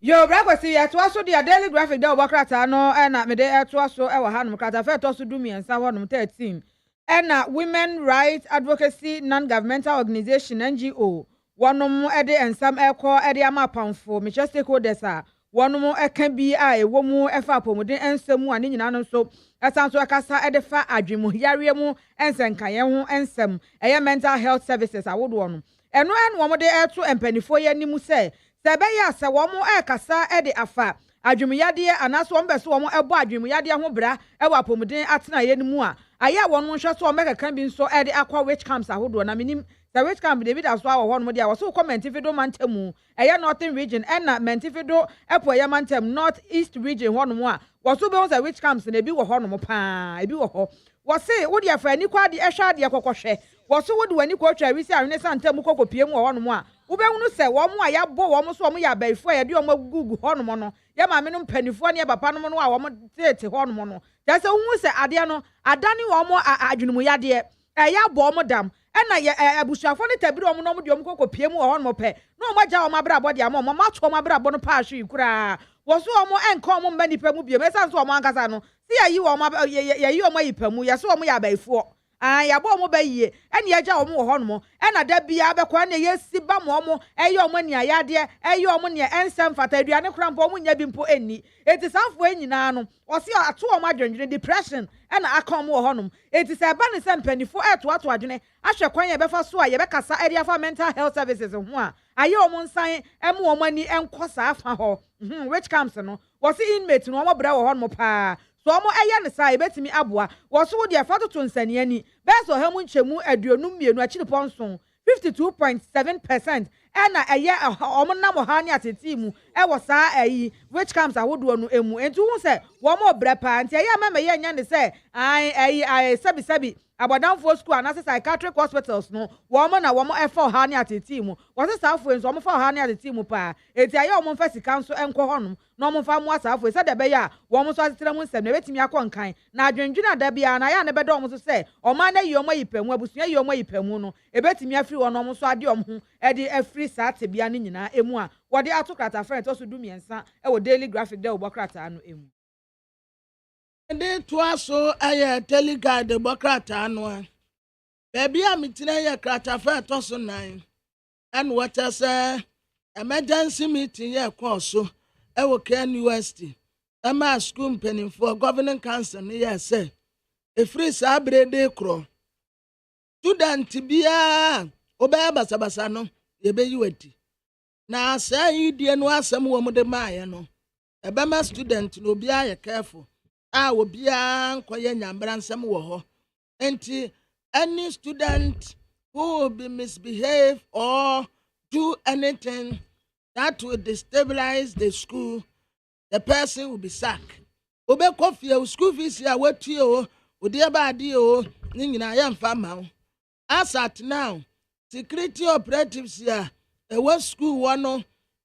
Yo, breakfast here to also the daily graphic that work crata no, and at me there to also our hand crata fair to also do me and someone 13. And women rights advocacy non-governmental organization NGO. One more ede and some air call ede ama for me just stakeholders. One more can be a woman efa pomodin and someone in an so. Asanso akasa edefa adwemu yaremu ensenkaye ho ensem eye mental health services awodo no eno an wo mo de eto empanifo ye nimu se be ya se wo mo ekasa ede afa adwemu yade anaso wo mbeso wo mo ebo adwemu yade ho bra ewa pomuden atena ye nimu a aya wo no hwe so o mekaka bi nso ede akwa witch camps awodo na minim the witch camp David aso awo no dia wo so comment fido mantamu eye northern region na mentifido epo ye mantem north east region ho no mo a waso be won say witch camps na bi wo ho no mo pa ebi wo ho wo se wo dia fa ni kwa de ehwa de kokohwe wo so wo de wani ko twa wisi ahwene santam kokopie mu ho no mo a wo be hunu se wo mo a ya bo wo mo so wo mo ya baifo ya de o magugu ho no mo no ye ma me no mpanifo ne papa no mo no a wo mo tete ho no mo no ja se wo se ade no adani wo mo adwunumu yade ya bo mo dam ena abusuafo ne tabiri omo no mo de omo kokopie mu ho no mo pe no mo gya o mabra body am mo ma to mabra bo no pa ahwe kura wo so omo enka omo mba nipa mu bie mesa so omo ankasa no si yayi wo omo yayi omo yipa mu ya so omo ya baifo ya bo omo ba yie ene ya gya omo wo ho no mo ena da bia be kwa na yesi ba mo omo eyi omo nia yade eyi omo nia ensem fata aduane kura mpo omo nya bi mpo eni eti sanfo enyina no o si ato omo adwendwene depression ena akom wo ho no eti se ba ne sempanifo eto ato adwene ahwe kwan ye be fa so a ye be kasa area for mental health services ho a aye omo nsan emu omo ani enkosa afa ho which comes no wo si inmate no omo bra wo ho no pa so omo eye ne sai betimi aboa wo so wo de afa to nsane ani be so ha mu nchemu aduonum mienu achi ponson 52.7% ena eye omo na mo ha ne ateti mu e wo saa ayi which comes awodo no emu enti hu se wo mo bra pa nti eye mama ye nya ne se ai sabi Abadamfo school and psychiatric hospitals no woman na woman e4 ha ne ateti mu wo se saafo enso omo fa ha ne ateti mu pa eti aye omo fa sika nso enko honom na omo fa mu asaafo se de be ya wo mo so atetere mu nsem na betimi akon na adwendwena da bia na ya ne be do omo so se omo na yi omo yipamu abusua yi omo yipamu no ebetimi afiri wo no omo so ade omo ho e de afiri saa te bia ne nyina emu a wo de atokrata friend to so du miensa e wo daily graphic de wo bokrata no emu de to aso aye telegard demokrata no baby amitire ye krata fa to so nan and what say emergency meeting ye course so e wo Ken University e ma school penning for governing council ne ye say e free sa brede kro student bia obey basabasa no ye be yiwati na say die no asem wo mo de maaye no e be ma student no bia ye careful obia nkoye nyambra nsem wo ho enti any student who will be misbehave or do anything that will destabilize the school, the person will be sacked. Obe kofie school fees ya wetie o, odi abadi o, ni nyina ya mfa ma. As at now, security operatives ya ewe school wano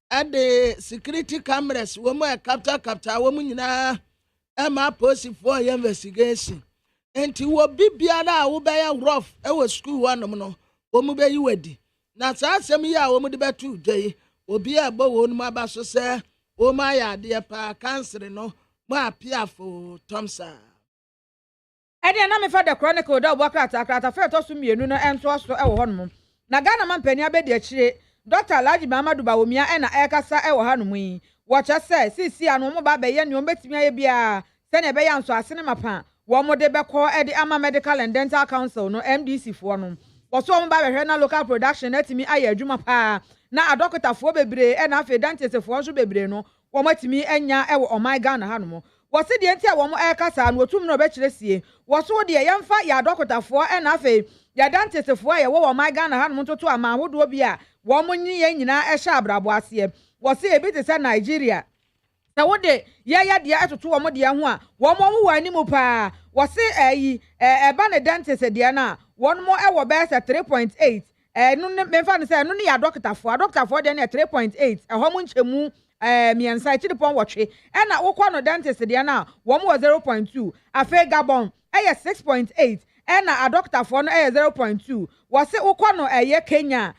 at the security cameras wo mo capture wo mo nyina e ma post for investigation. Enti wo bibiara wo be ya rough e wo school wano no, wo mo be yi wadi. Na saa asem ya wo mo de betu dwei, obi a bo wo no ma ba so se wo ma ya de pa cancer no ma apia for Thompson. Ede na me fa the chronicle da krata fe to so mienu no ento so e wo honom. Na Ghana man pani abedi akire Dr. Alhaji Mamadou Bawumia e na ekasa e wo hanom yi. Wo cha se sisi anu mo ba be ye ne o betimi aye bia se ne be ya nso ase ne mapa wo mo de be ko e de ama Medical and Dental Council no MDC fo no. Wo so mo ba be hwe na local production atimi aye adwuma pa na adokota fo bebre e na afi dentist fo so bebre no wo matimi anya e wo oman Ghana hanom. Wasi de ntia wo mo ekasa no otum no be kire sie woso de yemfa ya dokotafo e na afi ya dentistfo ye wo my Ghana hanom toto ama ahodo bi a wo mo nyi ye nyina e hye abrabo ase wasi e bi te se Nigeria na wo de ya de etoto wo mo de ho a wo mo wo animu pa wasi ba ne dentist de na won mo e wo be se 3.8 no me fa ne se no ne ya dokotafo de na 3.8 ho mo nchemu miensa chidipon watwe e na wokọ no dentist de na wo mo 0.2 afa Gabon eye 6.8 e na a doctor for no eye 0.2 wose wokọ no eye Kenya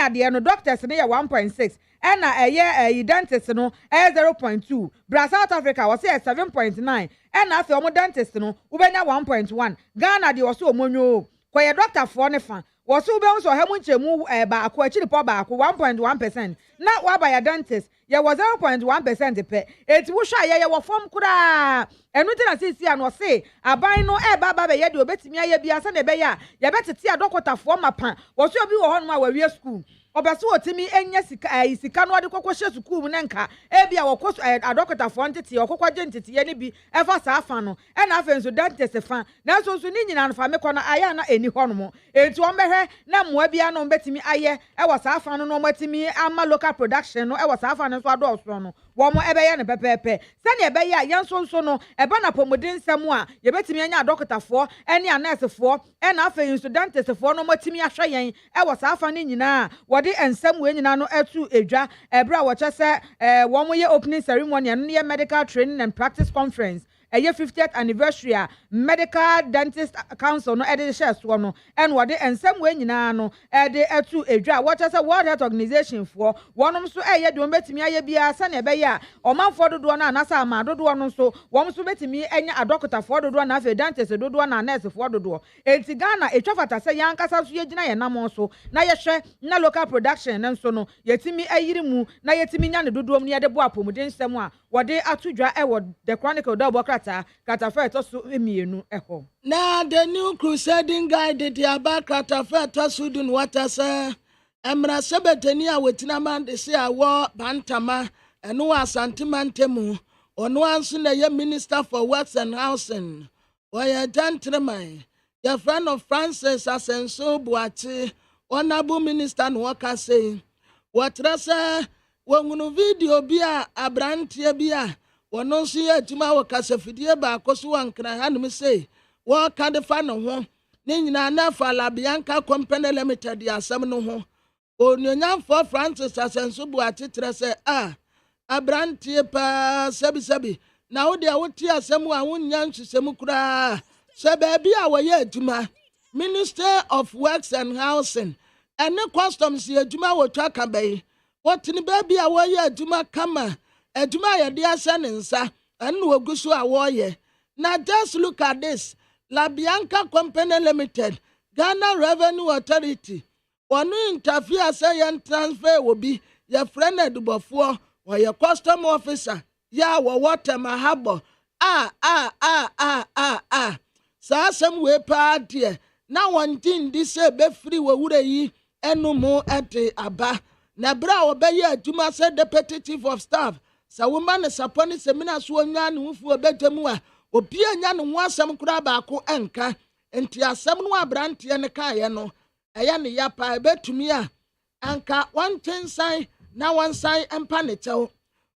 de no doctors ne ye 1.6 e na eye dentist no eye 0.2 Brazil South Africa wose 7.9 e na afa omo dentist no ubenya 1.1 Ghana de wose omonyo koye doctor for ne fa wose ube so hemu nchemu ba akọ chidipon ba akọ 1.1% na wa ba ya dentist ye was 0.1% pe eti wo hwa ye wo fom kura enu ti na sisi an wo se aban no e ba be ye de obetimi aye bia se na be ya ye betete adokotafo mapa wo so obi wo ho no ma wawie school obeso otimi enya sika no ade kokoshe school mu nenka e bia wo koso adokotafo ntete okokwaje ntete ye ne bi e fa sa afa no e na afa nso dentist fa na so ni nyina no fa me kono aya na eni ho no mo eti wo mbehwe na moa bia no betimi aye e wo sa afa no matimi ama local production no e wo sa afa no so adọọsọ no wo mo ebe ye ne pepepe se ne ebe ye yenso no ebe na pomodin nsem a ye betimi anya adokotafo ene a nursefo e na afa nso dentistfo no matimi ahwe yen e wo sa afa ne nyina wode ensem we nyina no etu edwa ebra wo chese wo mo ye opening ceremony no ye medical training and practice conference a year 50th anniversary Medical Dentist Council no ede share so no and wode ensem we nyina no ede etu edwa what say World Health Organization for wonom so eye de betimi aye bia sa na ebe ya omanfo dodo na anasa ama dodo no so wom so betimi enya adokotafo dodo na afa dentist dodo na nurse fo dodo enti Ghana etwafata se yankasa so ye gina ye nam so na ye hwe na local production na so no yetimi ayiri mu na yetimi nya ne dodo mu ne de bo apomuden nsem a wode atudwa e wo the Chronicle double katafe to so emienu eho na the new crusading guide the aba katafe to so dun water say emra sebetani a wetina man de say awo bantama eno asantemantem ono anso na ye minister for works and housing oya gentleman your friend of Francis Asenso Buachi honorable minister no waka say what say wonu video bia abrantie bia wono so ye adwuma wo kasafidie ba akoso wankran hanom sei wo ka de fa no ho ne nyina na fa Labianca Company Limited asem no ho ononyamfo Francis Asenso Buachi tere se abrantie pa sabi na wo de awoti asem a wonya nhwesem kura se ba bia wo ye adwuma Minister of Works and Housing ene customs ye adwuma wo twa ka bai wotini ba bia wo ye adwuma kama adwuma ye de asa ne nsa anu ogusu a wo ye na just look at this Labianca Company Limited Ghana Revenue Authority onu interfere say yan transfer will be your friend edubofo or your custom officer ya wo water mahabo sa some we pa de na one thing this be free we wure yi enu mo ete aba na bra obeye adwuma say deputy chief of staff sa woman saponi semina so nya ne hufu obetemu a obi anya ne ho asem kura ba ko enka enti asem no abrante ne kae no ɛyɛ ne ya pa ebetumi a anka wɔntwensan na wɔnsan mpa ne kyɛw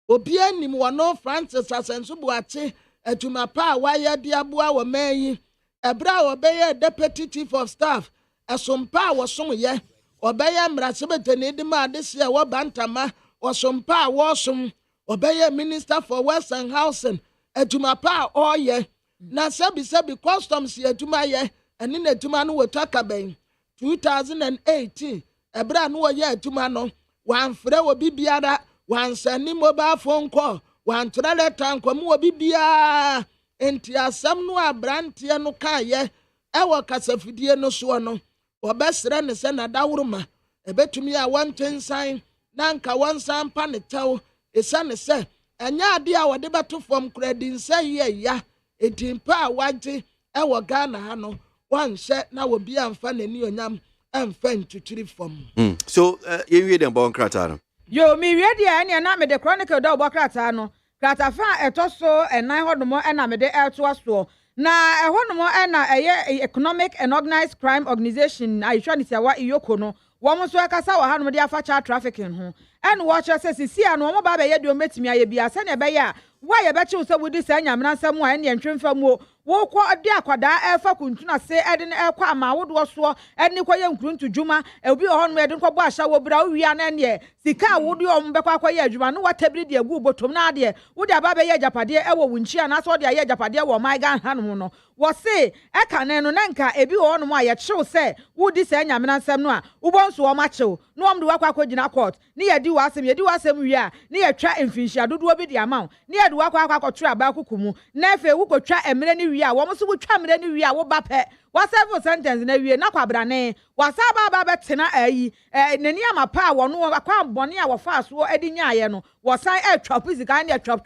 obi anim wɔ no Francis Asenso Buakye adwuma pa a wayɛ de aboa wɔ man yi ɛbra a wɔbɛyɛ deputy chief of staff ɛsompa a wɔsomyɛ ɔbɛyɛ mmarahyɛbɛtani de ma adehye a wɔba ntama wɔsompa a wɔsom ɔbɛyɛ minister for West and Housing adwuma pa a ɔyɛ na sɛbi customs yɛ adwuma yɛ ɛne na adwuma no wɔtɔ kabɛn 2018 ɛbra no wɔyɛ adwuma no wɔamfrɛ wɔ bibiara wɔansɛne mobile phone call wɔantwerɛ letter nkɔmu wɔ bibiara enti asɛm no abranteɛ no kaayɛ ɛwɔ kasafidie no soɔ no wɔbɛsrɛ ne sɛ nadaworoma ɛbɛtumi a wɔntwensan na nka wɔnsan pa ne kyɛw ɛsiane sɛ ɛnyɛ ade a wɔde bɛto fam koradi nsɛ yɛ ya ɛdimpa a wagye ɛwɔ Ghana ha no wɔnhyɛ na wɔbi amfa n'ani onyam ɛmfa ntuturi fam. So yɛwie den bɔ nkrataa no yo mi wie deɛ ɛne na mede chronicle da wɔbɔ krataa no kratafa a ɛtɔ so ɛnan hɔnom ɛna mede ɛtoa soɔ na ɛhɔnom ɛna ɛyɛ economic and organized crime organization ayitwa ne tiawa iyoko no wɔn nso ɛkasa wɔ hanom de afa child trafficking ho ɛna wɔkyerɛ sɛ sisi a no wɔn ba bɛyɛ deɛ wɔmɛtumi ayɛ bia sɛ ne ɛbɛyɛ a wa yɛbɛkyew sɛ wodi sɛ nyamena nsɛm a ɛne ntwemfa mu wokɔ de akwadaa ɛfa kuntuna se ɛde ne ɛkɔ ama wodoɔ soɔ ɛne kɔyɛ nkuruntu dwuma obi wɔ hɔ no ɛde nkɔbɔ ahyɛ wɔ bra wia na ne sika a wodi ɔmo bɛkɔ akɔyɛ adwuma no watabiri de agu botom na adeɛ wodi aba bɛyɛ japadeɛ ɛwɔ wunchia na so de ayɛ japadeɛ wɔ my gan hanom no wɔse ɛka ne no na nka ebi wɔ hɔ no a yɛkyew sɛ wodi sɛ nyamena nsɛm no a wobɔ nso ɔmo akyew no ɔmo de wakɔ akɔgyina court ne yɛdi wasɛm wie a ne yɛtwa mfinhyia dodoɔ bi de ama wo ne yɛde wakɔ akɔtwerɛ aba akoko mu na afei wokɔtwa mmerɛ ne wie a wɔn nso wotwa mmerɛ ne wie a woba pɛ wasɛfo sentence na wie na kwabrane wasaba aba bɛtena ayi n'ani ama pa a wɔno akwa bɔne a wɔfa soɔ adi nyaayɛ no wɔsan ɛtwa physical ne chop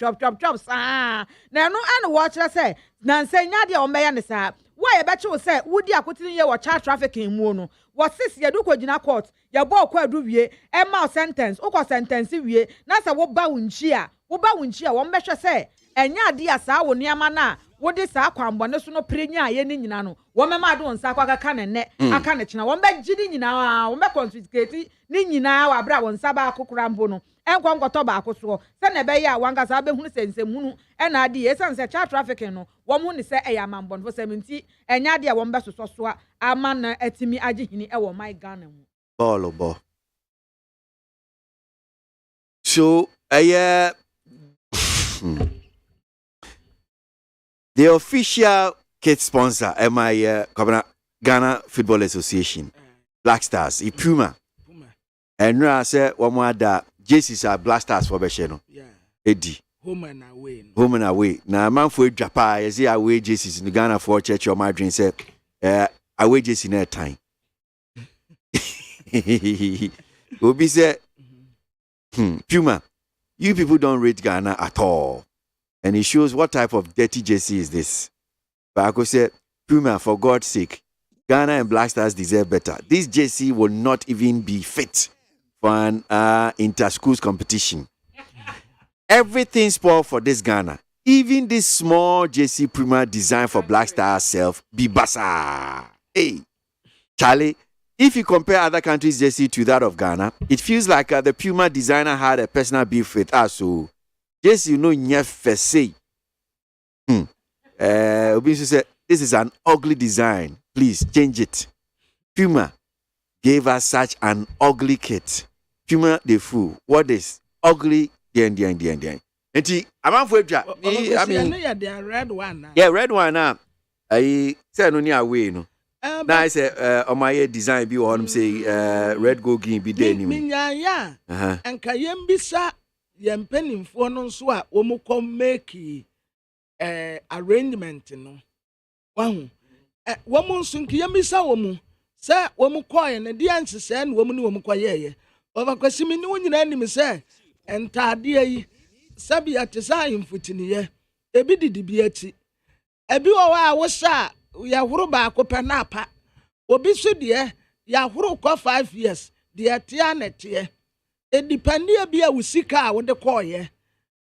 saa na ɛno ana wɔkyerɛ sɛ nansa nya de a wɔbɛyɛ ne saa wo yɛbɛkyew sɛ wodi akotene yɛ wɔ child trafficking mu no wɔsisi yɛdu kɔgyina court yɛbɔ ɔkɔ adu wie ɛma sentence wokɔ sentence wie na sɛ woba wo nkyi a wɔn bɛhwɛ sɛ ɛnya ade a saa wo nneɛma no a wode saa kwambɔne so no pere nya ayɛ ne nyina no wɔn mɛma ade wɔn nsa akɔ akaka ne nɛ aka ne kyena wɔn bɛgye ne nyinaa wɔn bɛ confiscate ne nyinaa wɔ abere a wɔn nsa baako kora mpo no ɛnkɔ nkɔtɔ baako soɔ sɛ na ɛbɛyɛ a wankasa bɛhunu sɛ nsɛmhunu ɛna ade yɛ ɛsiane sɛ child trafficking no wɔn ho ne sɛ ɛyɛ amambɔnfo sɛm nti ɛnya ade a wɔn bɛsosɔ soa ama na atumi agye hini ɛwɔ my Ghana mu. bɔɔlɔ so ɛyɛ the official kit sponsor my Ghana Football Association Black Stars Puma and now say one more that jerseys are Black Stars for Besheno Eddie home and away now man for Japan you see away jerseys in Ghana for church or my dream say away jersey in that time Obi say Puma you people don't rate Ghana at all. And it shows what type of dirty jersey is this. But I could say, Puma, for God's sake, Ghana and Black Stars deserve better. This jersey will not even be fit for an inter-schools competition. Everything spoiled for this Ghana. Even this small jersey Puma designed for Black Stars self be basa. Hey, Charlie, if you compare other countries' jersey to that of Ghana, it feels like the Puma designer had a personal beef with us. So, yes, you know, say. Obisu said, this is an ugly design. Please change it. Puma gave us such an ugly kit. Puma the fool. What is ugly? And I'm for I mean, the red one. Yeah, red one. I said, no, near way, no. Now I say, on my design, be on say, red go green be there. Yeah. And Kayembisa. Yɛn mpanimfoɔ no nso a wɔn kɔ make arrangement no wahu wɔn nso nkiyamisa wɔn sɛ wɔn kɔɛ no deɛ nsesɛɛ no wɔn ne wɔn kɔyɛɛyɛ ɔbakwasimi ne wɔn nyinaa nim sɛ ntaadeɛ yi sɛbi ate sɛ ahemfotiniɛ ebi didi bi akyi ebi wɔ hɔ a wɔhyɛ a yɛhoro baako pɛ na apa obi so deɛ yɛhoro kɔ 5 years deɛ teɛ na teɛ edipania bi a wusika a wode kɔɔyɛ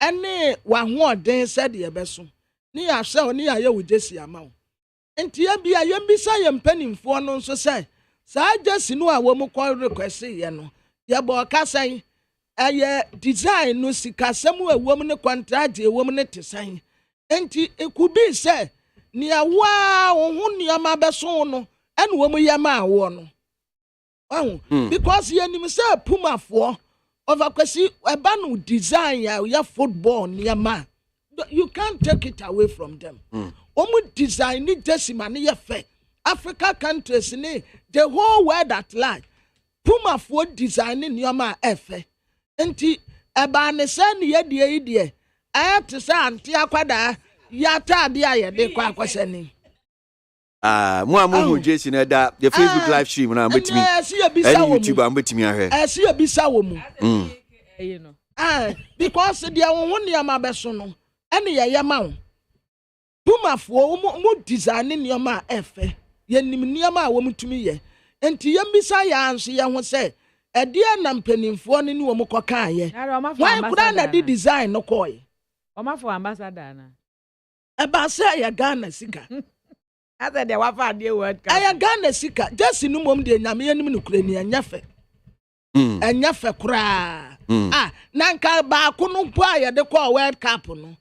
ɛne wahoɔden sɛdeɛ bɛso ne yɛahyɛ ne yɛayɛ wo gyesi ama wo nti ya bi a yɛmbisa yɛ mpanimfoɔ no nso sɛ Sa jersey no a wo mu call request ye no. Ye bo kasan design no sikasem a wo mu ne contract e wo mu ne tesan. Enti it could be say nia wa wo niam abeso no en wo mu ye ma wo no. Because ye nim say Puma for over kwesi eba no design ya football niam. You can't take it away from them. Omu design ni jersey man ye fe. Africa countries ni the whole world at large. Puma for designing niam efe. Enti eba ne se ne ye die ayate se anti akwada ya tade aye de kwa kwaseni. Mo amu jersey na da the Facebook live stream na betimi. YouTube am betimi ahwe. Ese ye bisa wo mu. You know. Because the wo niam abeso no ene ye yama wo. Puma for mo designing niam efe. Ye nim niam a wo mutumi ye. Enti ye bisa ya anso ye ho se Edia na mpanimfo ne wo mu koka ye. Why could na di design no koy? Oma for ambassador na. Eba say ya Ghana sika. Asa de wafa de word ka. Aya Ghana sika. Just no mom de nyame yanim no kura ni anyafe. Anyafe kura. Nanka ba ko no po aye de ko World Cup no.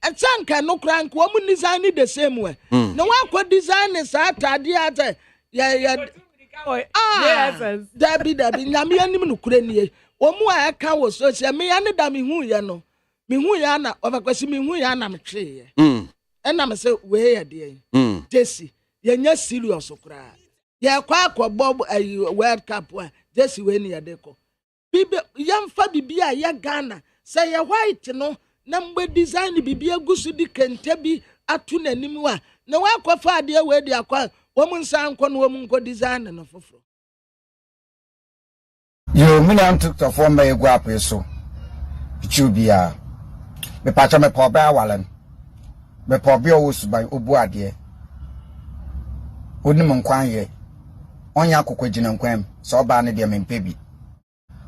Etanka no kura nko mu design the same way. No one ko design sa atade ate ya Dabi nyame anim no kure nie omu a aka wo so se me ya ne da me hu ye no me hu ya na ofakwasi me hu ya na me twe ye ena me se we ya de Jesse ye nya serious kura ye kwa akobo World Cup wa Jesse we ni ya de ko bibe yamfa bibia ya Ghana se ye white no na mbe design bibia gusu di kente bi atu nanim wa na wa kwafa ade we di akwa woman san kon woman ko design no foforo yo me na took to form me go up so bichubia me pacha me po ba walen me po bi o su ban obu ade onim nkwan ye onya akokogina nkwan so ba ne de me mpebi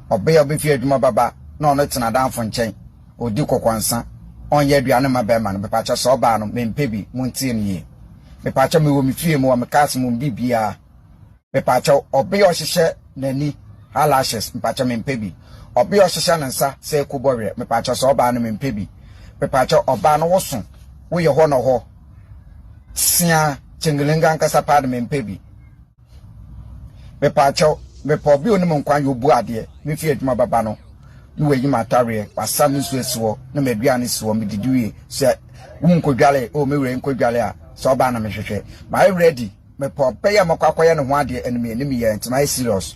obe ya obefi adwuma baba na ono tena danfo nchen odi kokwansa onye aduane ma be ma no me pacha so ba no me mpebi muntie ne me pacha me wo me fie mo me kas mo bibia me pacha obe o hihye nani eyelashes me pacha me mpebi obe o hihye nansa se kubore me pacha so ba no me mpebi me pacha oba no woso wo ye ho no ho sia chengelenga nkasa pa me mpebi me pacha me po bi onim nkwan yo bu ade me fie adwuma baba no ni we yima tare wasam nsu esiwo na me duane siwo me didiwe se wunkodwale o me wure nkodwale a so ba na me hwehwe my ready me po pe ya makwakoye ne ho ade enemy enemy ye ntima serious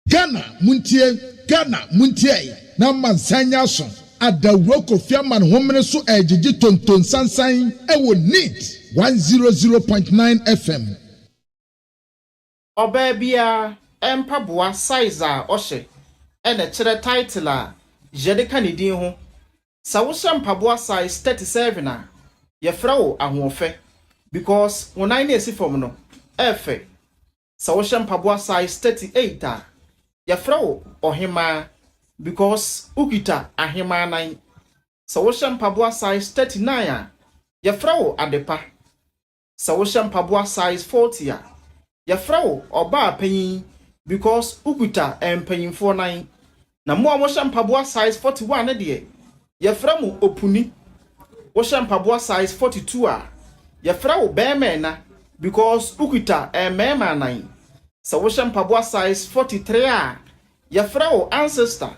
Ghana muntie na mansanya so adawroko fiaman homene so ejiji tonton sansan ewo neat 100.9 FM Oba bia empaboa size a ohye ene kire title a jede kanidin ho sa wo mpaboa size 37 a ye frawo ahofe because when I na esi from no efe sa wo mpaboa size 38 a ye frawo ohema because ukita ahema nan sa wo mpaboa size 39 a ye frawo adepa sa wo mpaboa size 40 a ye frawo oba panyin because ukuta empanyinfo nan na mo a wo mpaboa size 41 de ye framu opuni wo mpaboa size 42 a ye frawo bema na because ukuta mema nan sa wo mpaboa size 43 a ye frawo ancestor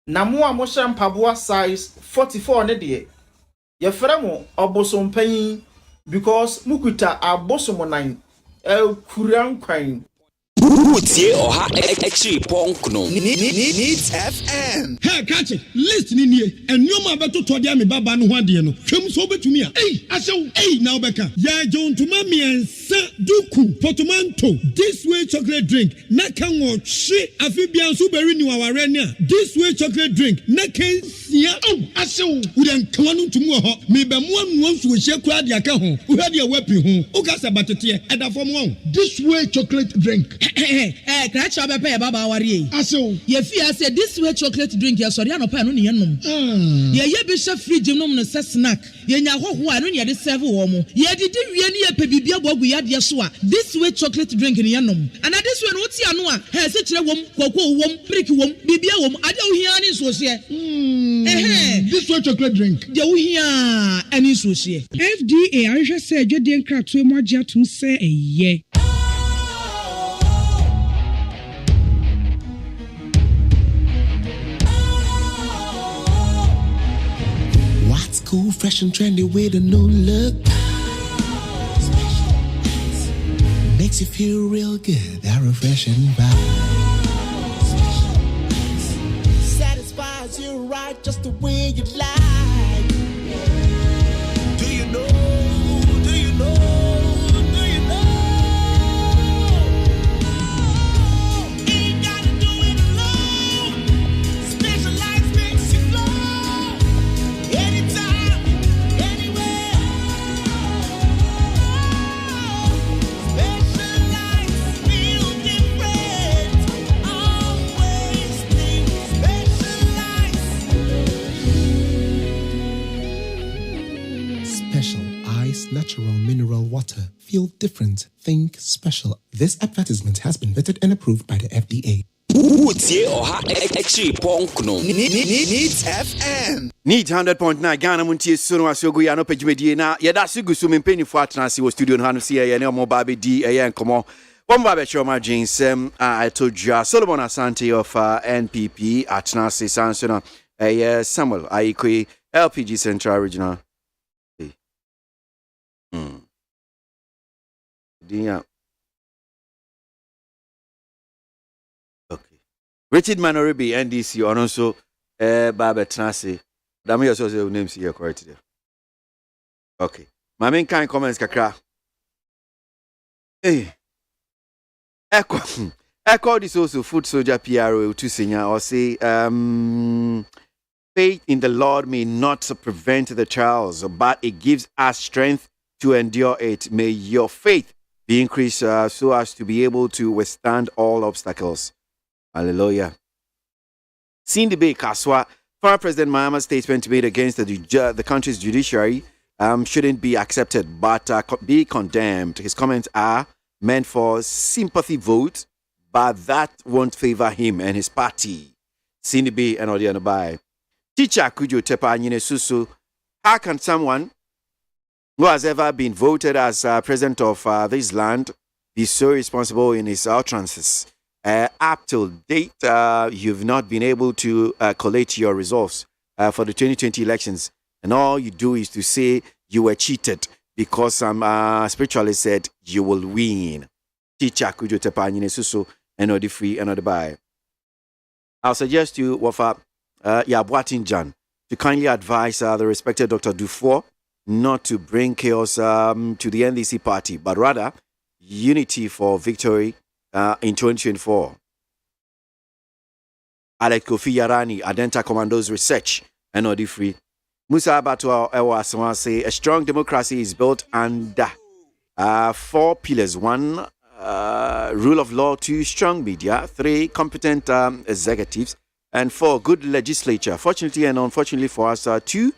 na mo a mo mpaboa size 44 ne de ye framu obosompanyin because mukuta abosom nan kuran kwan Utie oha extra ponkno. Needs FM. Hey, catch it. Listen in here. And you ma beto to dia me baba no ho ade no. Hwem so betumi a. Hey, now beka. Ya John to mami ensa duku potomanto. This way chocolate drink. Na kan wo hwe afibia so beri ni waware ne a. This way chocolate drink. Na kan sia. Asew. Udan kwanu tumu ho. Me be mo anu nsu hye kura de aka ho. Uhade a wapi ho. Ukasa batete e da fom ho. This way chocolate drink. Crash up a pair baba worry. Aso. Ye fear said this way chocolate drink your sorry no pan on yenum. Ye bishop free genome no snack. Ye nya ho ho anu ye de serve wo mo. Ye didi wie ne ye pe bibia bogu ya de so a. This way chocolate drink ni yenum. And this way no ti anu a. He se kire wom, koko wom, brick wom, bibia wom. Ade wo hia ni so se. This way chocolate drink. De wo hia ani so se. FDA ahwe se adwede nkratoe mo agye atum se eye. What's cool, fresh and trendy with a new look? Makes you feel real good, that refreshing vibe. Satisfies you right just the way you like. Do you know? Do you know? Do you know? Ain't gotta do it alone. Specialized makes you flow. Anytime, anywhere. Specialized feel different. Always think Special Ice Natural Mineral Water. Feel different. Think special. This advertisement has been vetted and approved by the FDA. Wotie Oha Extra Ponkno. Needs FM. Need 100.9 Ghana Montie Sunu Asogu ya no pejumedie na yeda sigu so mempeni fo atranase wo studio no hanu se ye ne mobile be di ye nkomo. Bomba be choma Jinsem I told you Solomon Asante of NPP atranase sansona Samuel Aikwe LPG Central Regional. Dinya. Okay. Richard Manoribi NDC on also Baba Transi. Dami also say names here correct there. Okay. My main kind comments kakra. Hey. Echo this also food soldier PRO to senior or say faith in the Lord may not prevent the trials, but it gives us strength to endure it. May your faith be increased so as to be able to withstand all obstacles. Hallelujah. Cindy Bay Kaswa, former President Mahama's statement made against the country's judiciary shouldn't be accepted, but be condemned. His comments are meant for sympathy vote, but that won't favor him and his party. Cindy Bay and Odiana Bai. Teacher Kujo Tepa Nyine Susu, how can someone who has ever been voted as president of this land be so responsible in his utterances? Up till date, you've not been able to collate your results for the 2020 elections. And all you do is to say you were cheated because some spiritualists said you will win. Teacher Kujo Tepanyine Susu and the free and the buy. I'll suggest you, Wafa Yabuatin Jan, to kindly advise the respected Dr. Dufour not to bring chaos to the NDC party, but rather unity for victory in 2024. Alec Kofi Yarani, Adenta Commandos Research, and Odifree. Musa Abatua Ewa Asama say a strong democracy is built under 4 pillars. 1, rule of law. 2, strong media. 3, competent executives. And 4, good legislature. Fortunately and unfortunately for us, 2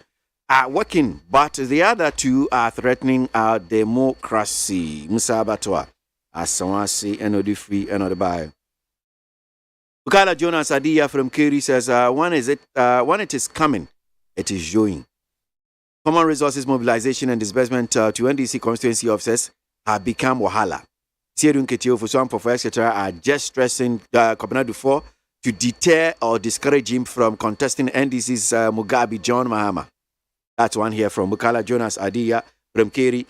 are working, but the other 2 are threatening our democracy. Musa Abatua, Asawasi, and Odifree, and Odebai. Bukala Jonas Adia from Keri says, when it is coming, it is showing. Common resources mobilization and disbursement to NDC constituency officers have become wahala. Sierun Ketio, Fusuan, etc. are just stressing Kobina Dufour to deter or discourage him from contesting NDC's Mugabe John Mahama. That's one here from Bukala Jonas Adia from Keri.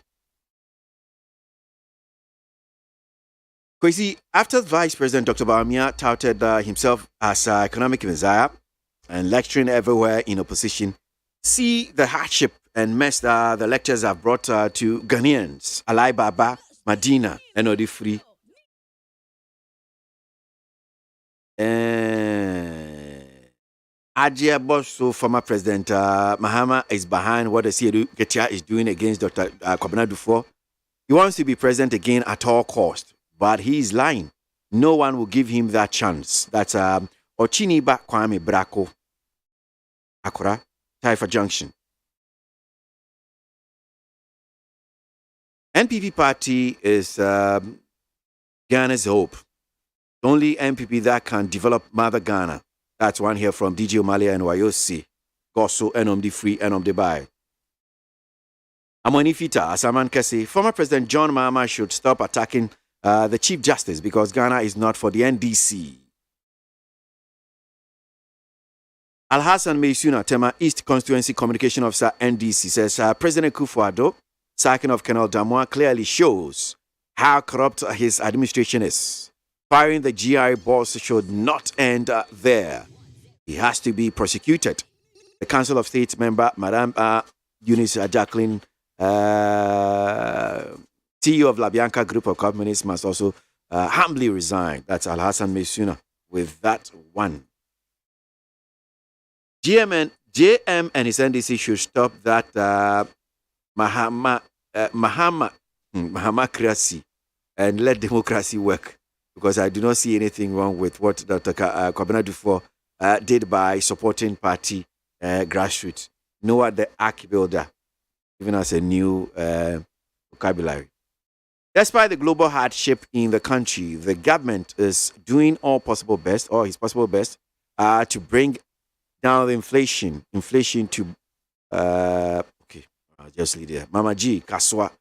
Kwesi, after Vice President Dr. Bawumia touted himself as economic messiah and lecturing everywhere in opposition, see the hardship and mess the lectures have brought to Ghanaians, Alai Baba, Medina, and Odifree. Ajia Bosso, former President Mahama, is behind what the CEDU Getia is doing against Dr. Kobina Dufour. He wants to be president again at all cost, but he is lying. no one will give him that chance. That's Ochiniba Kwame Brako, Akura, Taifa Junction. NPP party is Ghana's hope. The only NPP that can develop Mother Ghana. That's one here from DJ Omalia and YOC. Gosso, Enom Free, Enom Dubai. Amoni Fita, Asaman Kese, former President John Mahama should stop attacking the Chief Justice because Ghana is not for the NDC. Alhassan Meisuna, Tema East Constituency Communication Officer, NDC, says President Kufuor sacking of Colonel Damwa clearly shows how corrupt his administration is. Firing the GI boss should not end there. He has to be prosecuted. The Council of State member, Madame Eunice Jacqueline, CEO of La Bianca Group of Companies, must also humbly resign. That's Alhassan Meisuna with that one. JM and his NDC should stop that Mahamacracy and let democracy work. Because I do not see anything wrong with what Dr. Kwabena Dufo did by supporting party grassroots. Noah the Ark Builder, giving us a new vocabulary. Despite the global hardship in the country, the government is doing all possible best, or his possible best, to bring down the inflation. Inflation to okay, I'll just leave there. Mama G, Kaswa.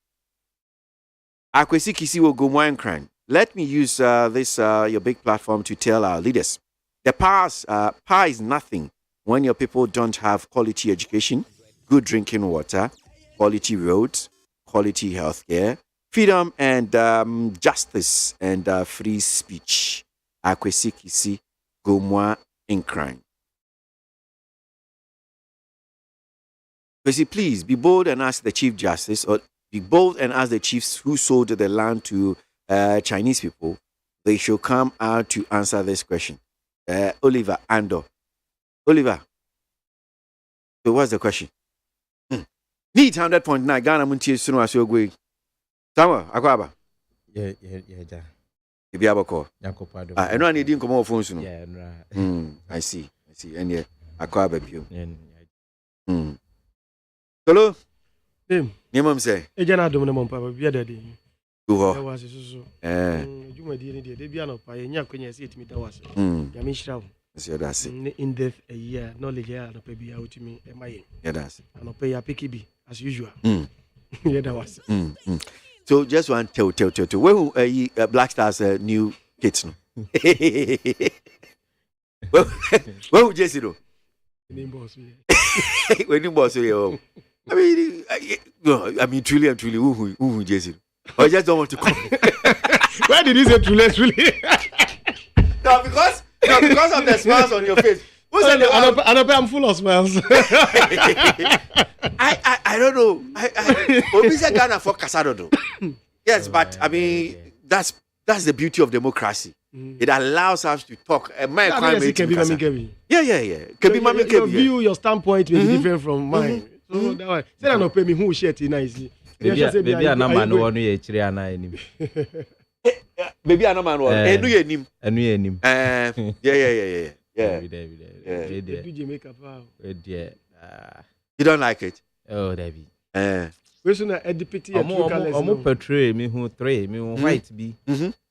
Akwesi Kisi will go more crime. Let me use this your big platform to tell our leaders. The power is nothing when your people don't have quality education, good drinking water, quality roads, quality healthcare, freedom and justice and free speech. Akwesi Kisi Gomwa in crime. Please be bold and ask the Chief Justice, or be bold and ask the chiefs who sold the land to Chinese people. They should come out to answer this question. Oliver Ando. Oliver. So what's the question? Need 100.9 Ghana Montie Suno Asogwe. Samuel Akwaba. Yeah. If you have a call. I know I need to come off phones. Yeah, I see. And yeah, Akwaba Pio. Hello? Your mom say? Ejana do mo papa bia dade. Go. I was so. Juma di ni de bia no pa nya kwanya se etimi da was. Ya me shira. Yes, that's it. In depth a year knowledge ya no pa bia utimi e maye. Yeah, that's it. No pa ya pick bi as usual. Yeah, that was. So just one tell. Where Black Stars new kids no. Where would Jesse do? Name boss. When you boss you. I mean, truly, who Jason? I just don't want to come. Why did you say truly? No, because of the smiles on your face. Who said I'm full of smiles. I don't know. Obi said Ghana for Casado. Yes, but I mean that's the beauty of democracy. It allows us to talk. Yeah. Your view, your standpoint will be different from mine. So that way, say I no pay me who shit nicely. Maybe a man no one ye chiri ana enim. Maybe a man one. Enu ye nim. Yeah. DJ make up. You don't like it? Oh, David. We should not deputy. Omo portray me who three me white be.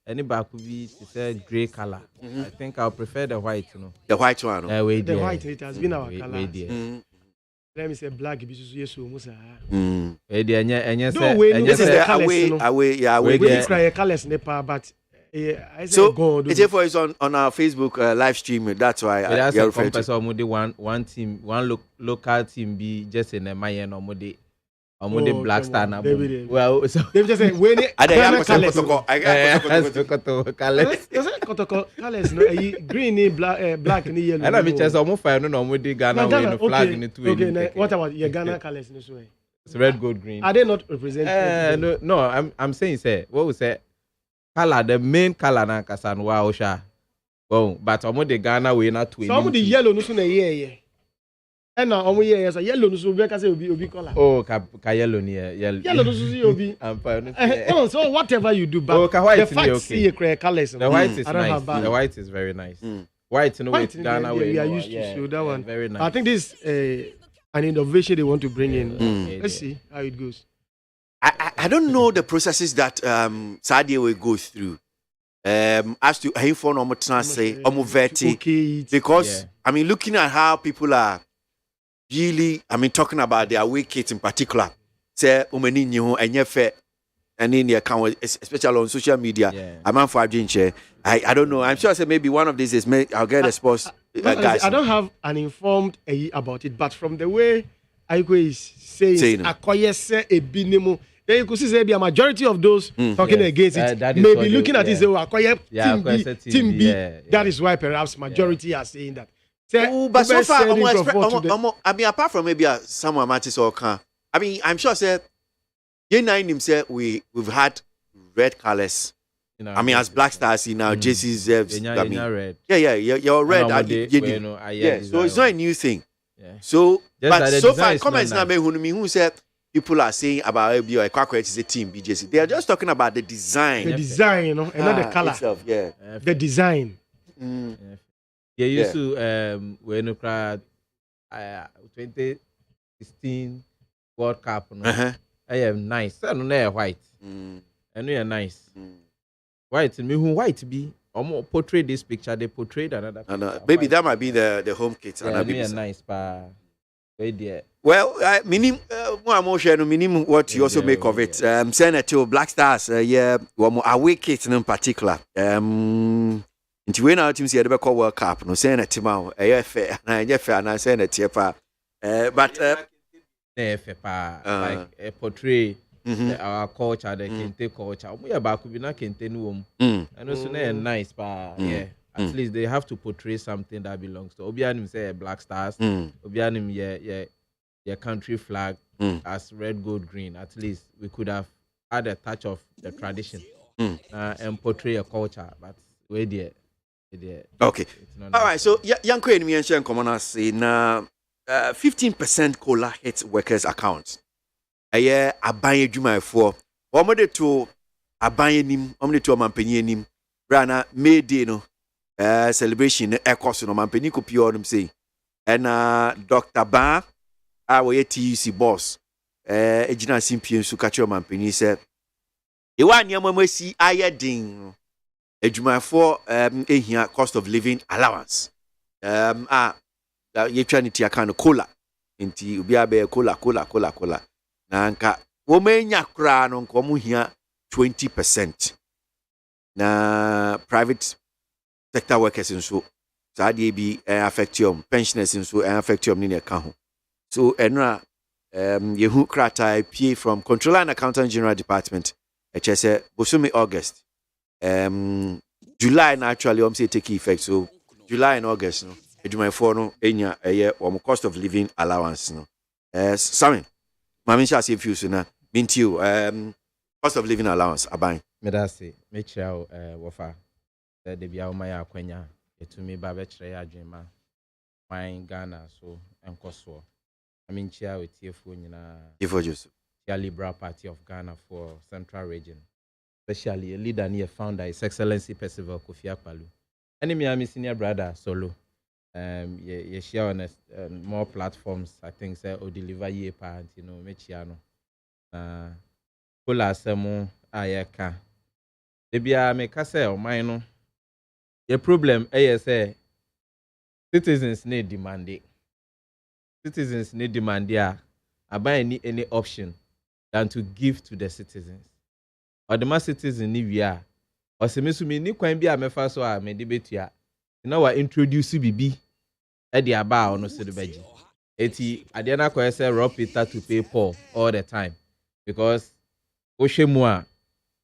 Any back will be say grey color. I think I'll prefer the white, you know. The white one. The white, it has been our color. Let me say black because yes, almost. Away. Colors nepa, but I say so God. It's on our Facebook live stream. That's why you're referring to. One team, one local team be just in a Mayan or Mode. Amode Black Star na. Well, so they just say when I got colors no green black ni yellow. And I mean just almost fire no Mode Ghana with flag in it. Okay, what about your Ghana colors no so? It's red, gold, green. Are they not represent? No, I'm saying say what we say color, the main color na kasanwa osha. Well, but Amode Ghana we not twin. Some of the yellow no so na here. And now omo here say yellow no so be ka say obi color. Oh, ka yellow ni yellow. Yellow no so see obi. Oh, so whatever you do, but white the fact okay. see colors. The white is nice. The white is very nice. White, with Ghana way. We are used to so that one. Very nice. I think this an innovation they want to bring in. Let's see how it goes. I don't know the processes that Sadia will go through. As to how for normal say vetting, because I mean looking at how people are really talking about their wickets in particular, say and in the account, especially on social media. I'm for I don't know. I'm sure I say maybe one of these is I'll get a sports guys. I don't have an informed about it, but from the way Aikwe is saying akoyese ebinemu, then you could see a majority of those talking against it may be looking at it say akoye team B. That is why perhaps majority are saying that. But so far, I mean, apart from maybe someone Mattis or Khan, I mean, I'm sure say himself we've had red colors. I mean, as Black Stars in our jerseys, I mean, red. You're red. So it's not a new thing. So, but so far, comments now who said people are saying about ABOAGYE Kwakwa is a team BJC. They are just talking about the design. The design, you know, and not the color. Itself, the design. They used to when 2016 World Cup. I am nice. I don't know white. And we are nice. White, me who white be portray this picture, they portrayed another. Maybe that might be the home kit. Yeah, we are nice, pa. Well, minimum what you also make of it. Senator Black Stars, one away kit in particular. Into when our team see the World Cup, no saying a team out, fair, and I saying a tear, but like portray. Our culture, the Kente culture. We are back to Kente Nuom. And also, nice, but at least they have to portray something that belongs to Obianim. Say Black Stars, Obianim, your country flag as red, gold, green. At least we could have had a touch of the tradition and portray a culture. But we're there. Okay. All right. So, young Queen, me and Shen Commoners in 15% cola hits workers' accounts. Aye, abanye juma for. Omode to abanye nim, omode to mampenye nim. Brana May Day no celebration ekos no mampenye ko pure them say. And Dr. Ba we TUC boss. Ejina simpie nsu ka kire mampenye say. E wa niam amasi aye din. Ejuma for ehia cost of living allowance. Ye try ni tia kan cola. Inti obi abe cola. Na nka womenya kra no nko mu hia 20%. Na private sector workers nso saa de bi affect you, pensioners nso affect you ni na ka ho. So enra yehu krata pay from Controller and Accountant General Department say bosumi August. July naturally say take effect, so July and August no edwuma for no enya cost of living allowance no. Sammy Mami shall see few sooner. Mint you, cost of living allowance, aban. Medasi, make sure wafa. The bia umaya kwenya. To me babetre ya dreamer. My Ghana so enkoso. I mean chia with TFO nyina. TFO just. The Liberal Party of Ghana for Central Region. Especially a leader near founder His Excellency Percival Kofi Akpalu. And me senior brother solo. You share on more platforms. I think say or deliver ye part, you know, mechiano. Kola semo ayeka. Debia me kase o mine. The problem say citizens need demand it. Citizens need demand there. Abai any option than to give to the citizens. Or the mass citizens ni via. Or se mesumi ni kwan bia me fa so a me debate ya. Now we introduce BB. Edi aba ono se beji. Eti ade na ko say rob Peter to pay Paul all the time because oshemu a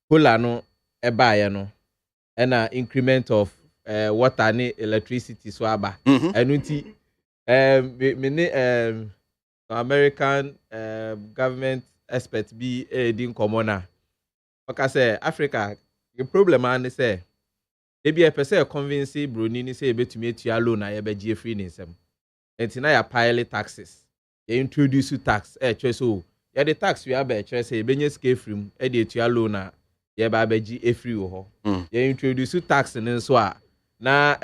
kola no eba ye no and a increment of water and electricity so aba enu ti American government expert be din common okay say Africa the problem and say maybe a person convince Bruni ni say betumi atua loan na ye begie free ni nsem Entina ya pile taxes. You introduce tax so ya the tax we aba say benye scale free e dey tua loan a ye ba baji e free wo ho. You introduce tax nso a na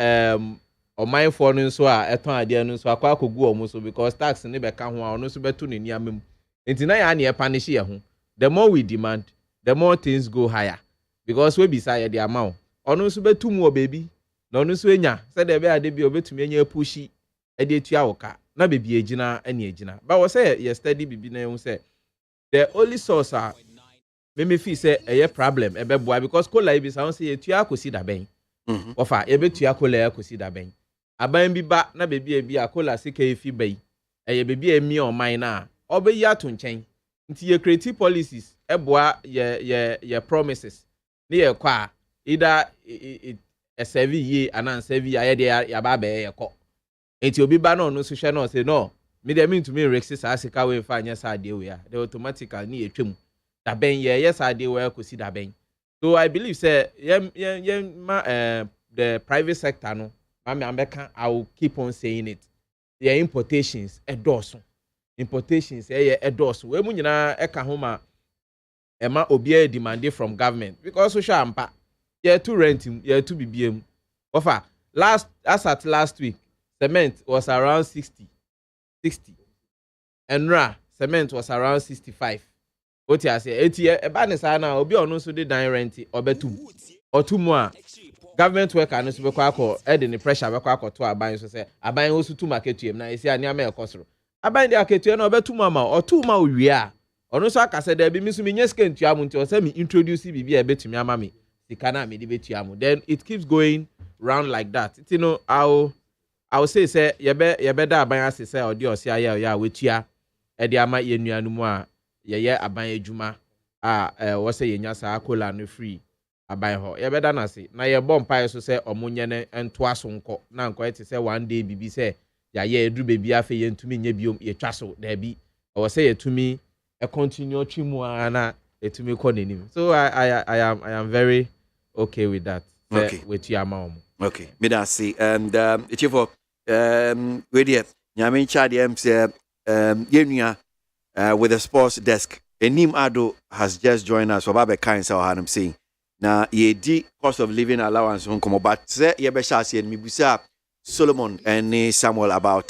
oman for nso a eton ade no nso akwa kogu omo so because tax ne be ka ho a ono so beto ne niamem. Entina ya na ye punish ye ho. The more we demand, the more things go higher because we be say the amount. Ono so betu mu o baby. Na ono so enya say the be ade bi obetumi enya pushi e dey tua wo ka. Na baby ejina ene ejina. But we say ye study bibi na you say the only source are me feel say a problem e be boy because kola e be say ye tua akosi da ben. Ofa ye be tua kola akosi da ben. Aban bi ba na baby e bi akola sika e fi bai. E baby e mi on mine na obeyi ato nchen. Nti ye creative policies e boa ye promises. Ni ye kwa either a serve ye anan serve ye de ya ba be ye ko. Enti obi ba no so hwe no say no me dey mean to me rexis asika we fa anya sa de we a the automatically ni etwem da ben ye yes ade we akosi da ben. So I believe say the private sector no I will keep on saying it. The importations edoso. Importations edoso. We mu nyina eka ho ma ema obi demand from government because so sha ampa ye to renting ye to bibiem. Offer last week cement was around 60. And cement was around 65. What you say? Eba ne sa na obi onu so de dan rent obetum. Otumu a government worker no so be kwa akọ e de ne pressure be kwa akọ to aban so say aban osu tu market tuem na esi ani ama ekosoro. Aban de aketu na obetum ama otuma owie a onu so aka say da bi mi so mi nyeske ntuamu nti o say me introduce bibi e betumi ama me sika na me de betuamu. Then it keeps going round like that. You know I will say ye da aban ase say odi osi aye ya wetua e de ama ye nuanu mu a ye aban adwuma a wo say ye nya sa akola no free aban ho ye beda na se na ye bom pae so say omunye ne ento aso nko na nko ete say one day bibi say ya ye edu bebi afa ye ntumi nya biom ye twaso da bi wo say ye tumi e continue twimu ana etumi ko nenim. So I am very okay with that. Okay. With your mom. Okay. Me da see and chief of we there nyame ncha de say yenua with the sports desk. Enim Ado has just joined us for Baba Kind so I'm saying. Na ye di cost of living allowance on come but say ye be sha say me busa Solomon and Samuel about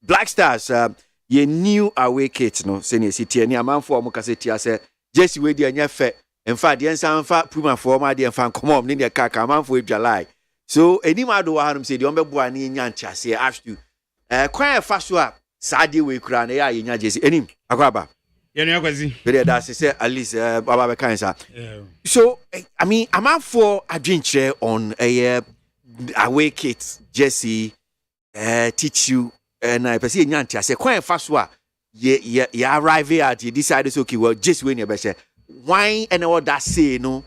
Black Stars ye new away kit no say ne city ni amanfo mo kaseti say Jesse we di anya fe in fact the ensanfa puma for ma di enfa come on ni the kaka amanfo edwalai. So Enim Ado wa hanum say the ombeboa ni nya ncha say ask you kwan fa so a sade we kura na ya nya Jesse Enim akwaba Yenu kwasi. But that say at least Baba Kind sir. So I mean I'm for adventure on a away kit Jesse teach you and I perceive nyanti I say quite fast wa ye arrive at you decide so okay well just when you be say why and what that say no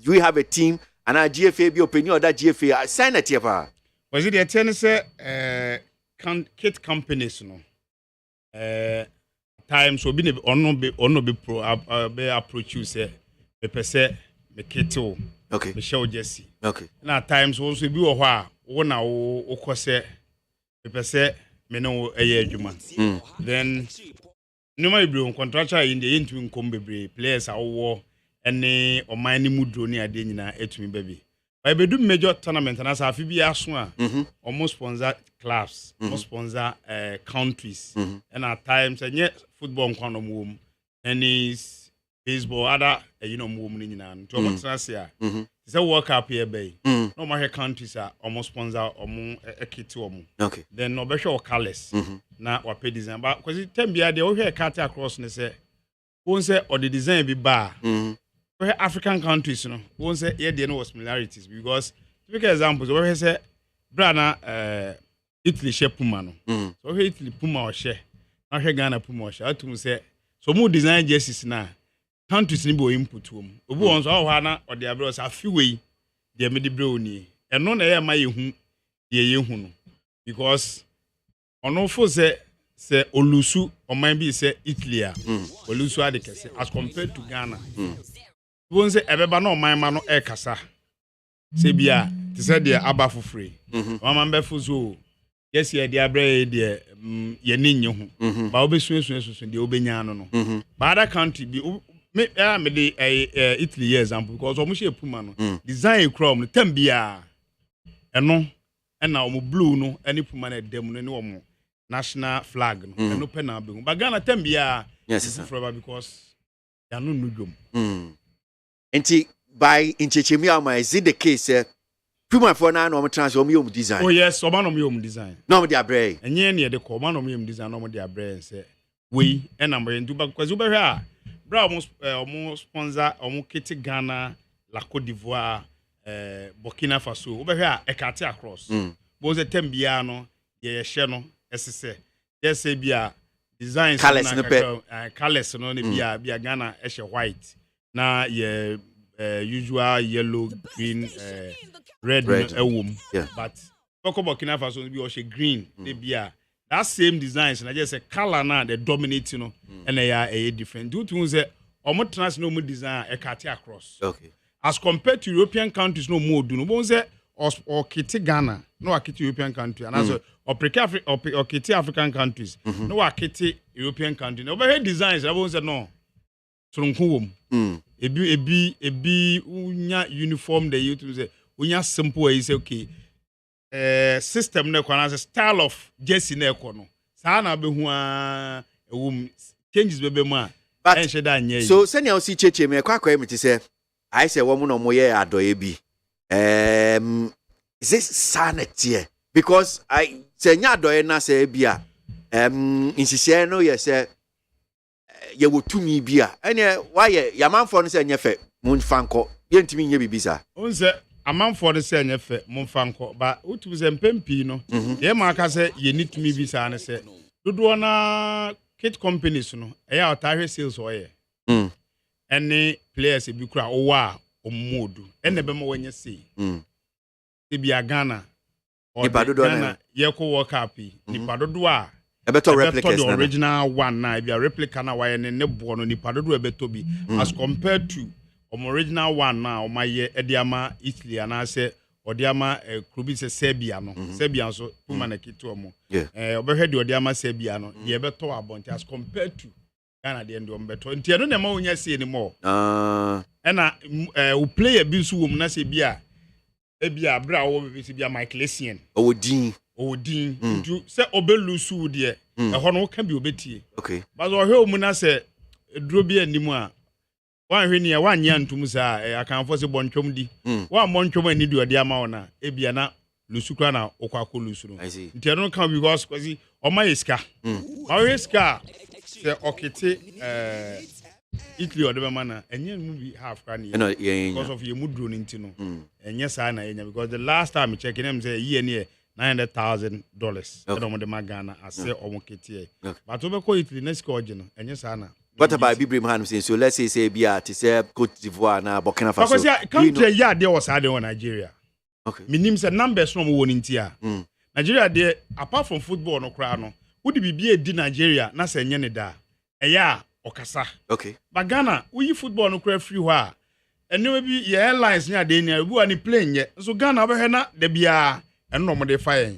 we have a team and our GFA be opinion that GFA sign it here was it the ten say kit companies no times will be ono be pro be approach you say me pese me keto okay me show Jesse okay na times also be wo ho wo na wo kose me pese me no eye adwuma then no my bro contractor in the into income bebre players awo ene oman ni mudro ni ade nyina etumi baby I be do major tournament and as afi bi aso a almost sponsor clubs almost sponsor countries and at times and football nkwano mu tennis baseball other mu ni nyina to mo tsase a say World Cup here bay no more countries are almost sponsor omo ekiti omo okay then no be show colors na wa pay design but because time bia dey we hear cut across ne say won say or the design bi ba African countries, won't say yeah, there no similarities because to make examples, we say brana Italy share Puma no. So Italy Puma or share, not Ghana Puma or share. To say so more design jerseys na countries ni bo input to them. Obu once all hana or the abroad a few way they made the bro ni. And no na ya ma yehu yehu no because ono fo say Olusu or might be say Italy Olusu adekese as compared to Ghana. Won say ebeba no man ma no e kasa se bia te say de aba for free mama be fo so yes ye dia bre de ye ninye ho ba obesuesuesusu de obenya no no ba other country bi me de Italy example because omo she puma no design chrome no tambia eno na omo blue no ani puma na dem no ne omo national flag no eno pe na be ba Ghana tambia yes forever because they are no nudum enti by inchechemi ama is it the case Puma for now no trans om design. Oh yes, oba no yom design. No de abre. Enye ne de ko oba no yom design no de abre say we e na mbe ndu ba because we be a bra omo sponsor omo kiti Ghana, la Côte d'Ivoire, Burkina Faso. We be a ekate across. Bo ze tembia no ye hye no esese. Ye say bia designs colors no pe colors no ne bia Ghana e hye white. Na ye usual yellow, green, red. Yeah. But Burkina Faso be also green. They be that same designs and I just say color now they dominate, you know, and they are a different. Due to say almost transnormal design a cut across. Okay. As compared to European countries, no more do no one say or Kitty Ghana, no Kitty European country, and also or Kitty African countries, no Kitty European country. No, but designs I won't say no. So ebi unya uniform the you to say unya simple is okay system na kwa na style of jersey na ekono sa na be hu changes bebe mu a enhye da anya so senior si cheche me kwa me ti say I say wo mu no mo ye adoye bi is this sanity because I say nya adoye na say bia insise no ye say ye wo tumi bia ene waye yamanfo no se nyefe munfanko ye ntimi nye bibisa onse amanfo no se nyefe munfanko ba utu se mpempi no ye maka se ye ni tumi bisa ne se dodo na kit companies no eya otahwe sales oye ene players e bi kura owa omodu ene be mo wanye sei e bia Ghana o Ghana ye ko world cup ni padodo a ebeto replicas the original one na be a replica na why ne bo no ni padodo ebeto bi as compared to original one na o maye ediama Italy na say odiama klubi se Serbia no Serbia so puma na kiti omo obehwe de odiama Serbia no ye beto abonti as compared to Ghana de ndo beto ntia no na ma onya se ni mo na o player bi so wom na se bia ebia bra wo bi se bia Michael Essien Odin ntu se obelusu de ho no ka bi obetie okay but ohwe omu na se duro bi animu a wan hwe ne wan nya ntum sa akanfo se bontwom di wan bontwom ani di ode ama wona ebia na lusu kra na okwako lusu no nti no kan because kwasi o ma yeska o yeska se okete Italy ode be mana enye mu bi half kra ne because of ye mudro ni nti no enye sa na enya because the last time checking them say ye ne $900,000 edo de magana ase omokete but obeko Italy next original enye sana. What about Bibrim Han saying so let's say bia to say Cote d'Ivoire na Burkina Faso because country ya there was ade on Nigeria okay minim say numbers no mo won ntia Nigeria there apart from football no kra no wodi bibia di Nigeria na se enye ne da eya okasa okay but Ghana we football no kra free ho a ene bi ye airlines nya de ni bu ani plane ye so Ghana obehwe na da bia eno mo de fire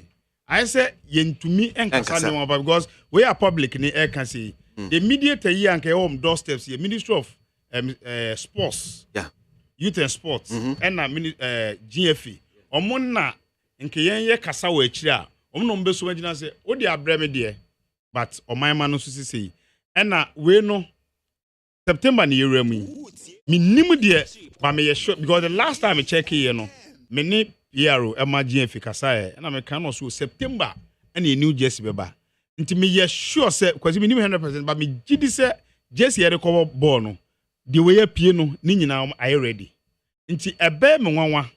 I say yentumi enkasa ne mo because we are public ni e can say the mediator here and home doorsteps here Ministry of Sports Youth and Sports and GFA omo na nke ye kasa wa akiri a omo no mbeso magina say o de abreme de but omanma no so say na we no September ni yewra mu minim de ba me sure because the last time I check here no me ni yaro GFA kasa na me kan no so September and a new jersey beba nti me ye sure say because me nim 100% but me gidi say jersey ye recover ball no the way apie no ni nyina are ready nti ebe me nwanwa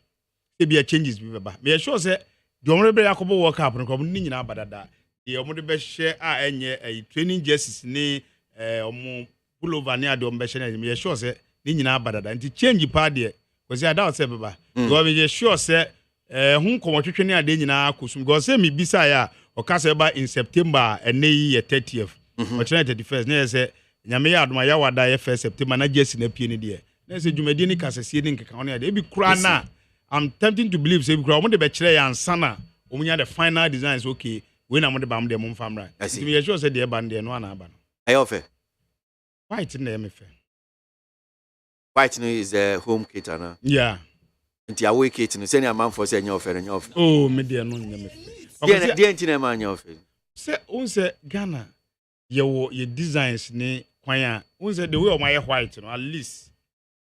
e bia changes bi beba me sure say the omre be yakobo world cup no ko ni nyina badada the omre be share a enye training jerseys ni omo pullover ni ade ombe share me sure say ni nyina badada nti change pa de because I doubt say beba go me sure say hun komotwetwe ni ade nyina akosum because say me bisa ya okasa ba in September and ye 30th or 31st na say nyame ya adoma ya wada ye 1st September na jersey na pie ni de na say dwumadi ni kasase ni nkeka wona de bi kura na I'm tempting to believe say bi kura omo de be kire ya ansana omunya the final designs okay we na mo de bam de mo mfam right nti me sure say de ban de no ana aba no ayo fe white na me fe white no is a home kit ana yeah nti away kit no say na man for say nya ofe nya ofe oh me de no nya me fe de nti na man nya ofe say un say Ghana ye designs ne kwan a un say the way o my white no at least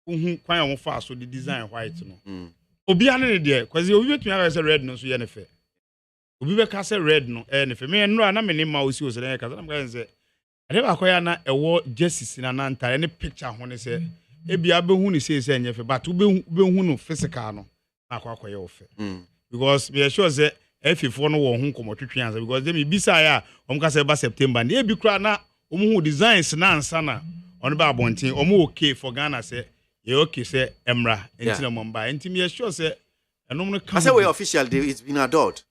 kwan a mo fa so the design white no obi ane ne de cause obi betumi aka say red no so ye ne fe obi be ka say red no ne fe me no na me ne ma osi o say na ka say ade ba koya na ewo jerseys na ntare ne picture ho ne say ebia be hu ne say nye fe but be hu no physical no akwa ye ofe because we sure say F4 no wo hu komotwetwe ansa because dem bisa ya ka say ba September na ebi kra na hu designs na ansa na on ba abonten okay for Ghana say ye okay say emra enti na momba enti me sure say enom no I say we official it's been adult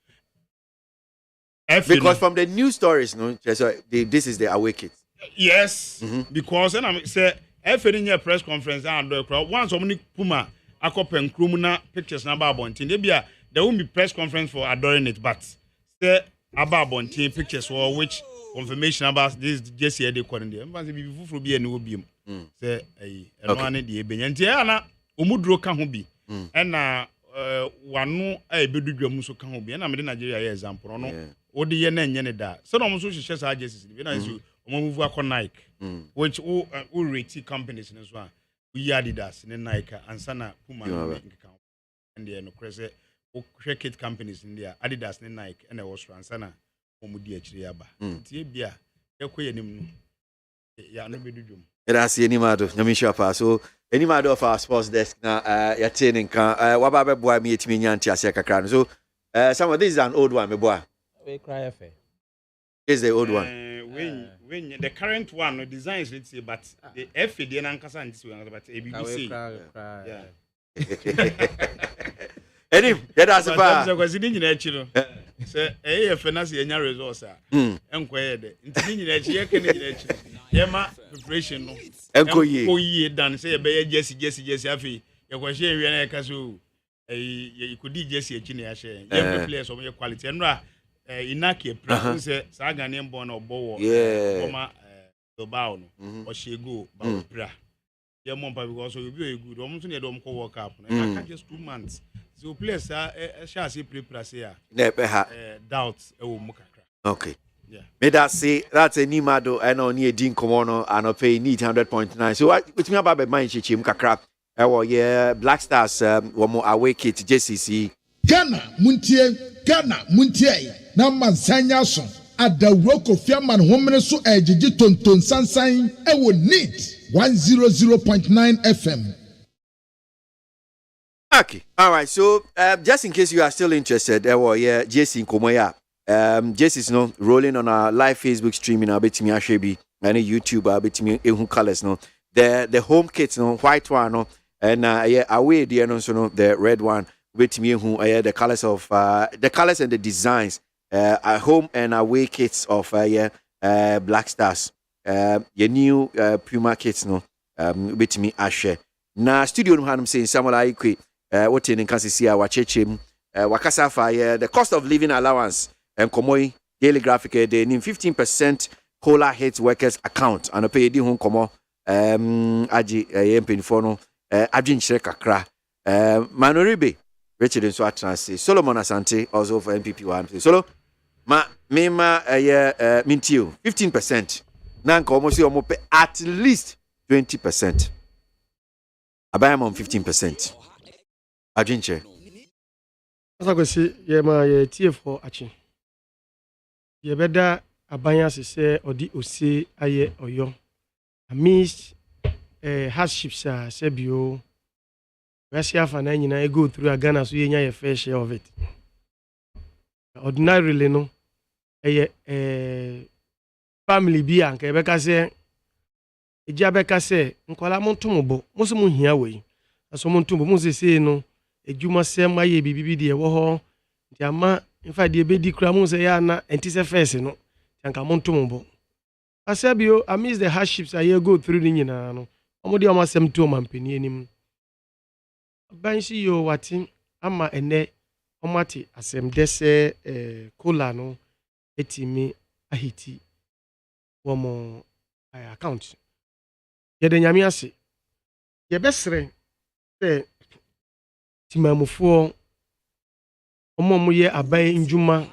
because from the news stories no this is the away kit yes because and I say F any press conference and once omni puma akopen krum na pictures na ba abonten dey bia there won't be press conference for adoring it but say about bonting pictures for which confirmation about this just here they calling there mfa say bi fufuro bi ene obi say eno ane de ebenya nti na omuduro ka ho bi na wano ebedudwam so ka ho bi na me de Nigeria ye example no wo de ye na enye ne da so no mo so hwehwe sa agencies bi na so omo move akọ Nike which who rate companies ne so a we Adidas ne Nike ansa na Puma and the no crazy cricket companies in there Adidas ne Nike and was Fransana omudi akiri aba tie bia yakoye nim ya no bedudum erasi enimado nyamisha pa so enimado of our sports desk na ya training kan waba be boa mi etimi nyanti ase kakra no so some of this is an old one me boa we cry fa is the old one when the current one no designs let's say but the F dey na nkasa ntisi we but ABC yeah Enim, that's ba. Because ni nyina achi no. Say finance enya resource a. Enkoye de. Nti ni nyina achi ye ke ni nyina achi. Ye ma preparation no. Enkoye dan say ye be jersey afi. Ye ko hye wi na ye ka so ye kodi jersey achi na ya hye. Ye players o ye quality. Enra inaki pra say sa Ghanaian born obo wo. Oma Bilbao no. O hye go ba pra. Ye mompa because you be good. Omo so ne do ko work up. Na ka just 2 months. So players shall see prepare doubt okay. Yeah. Me that say that's a nimado and on ye din komono and pay need 100.9. So which me about mind chim kakra. Yeah, Black Stars one more away kit JCC. Ghana muntie na mansanya so adawro fiaman homene so ejiji tonton sansan e wo need 100.9 FM. Okay. All right. So, just in case you are still interested, JC Komoya. JC is no rolling on our live Facebook streaming. I'll be to me Ashebi and YouTube. I'll be to me Ehun colors no. The home kits no white one no and away the no the red one. Be to me Ehun the colors of the colors and the designs. Home and away kits of Black Stars. Your new Puma kits no. Be to me Ashe. Na studio no hanum saying Samuel Aikwe. What in Kansas Wachechim, Wakasafa, the cost of living allowance and Komoi daily graphic, they need 15% Cola Heads Workers account and a pay di home Komo, Aji, Yempinfono, Adjin Shrekakra, Manoribe, Richard and Swatransi, Solomon Asante, also for MPP1. Solo, Mema, Mintio, 15%. Nan Komosi Omope at least 20%. I buy them on 15%. Adjinche. As I go see, my TF4 achi. Ye better abaya say or the OC aye or yo. I miss hardships sebio. Russia for 9 I go through a Ghana so you a fair share of it. Ordinarily no. Family be and Quebec say. Ejabeka say, Nkola montomobo, most of here way. As someone to Moses say no. Ejuma se maye bibi de wo ho nti ama in fact de be di kra mo se ya na entise first no tanka montombo asabio I miss the hardships I go through ni nyina no omo de omasem to mampani anim banshi yo watin ama ene omati asem dese kola no etimi ahiti wɔn account yɛde nyame ase yɛbɛsrɛ sɛ timamufoɔ wɔn a wɔyɛ aban ndwuma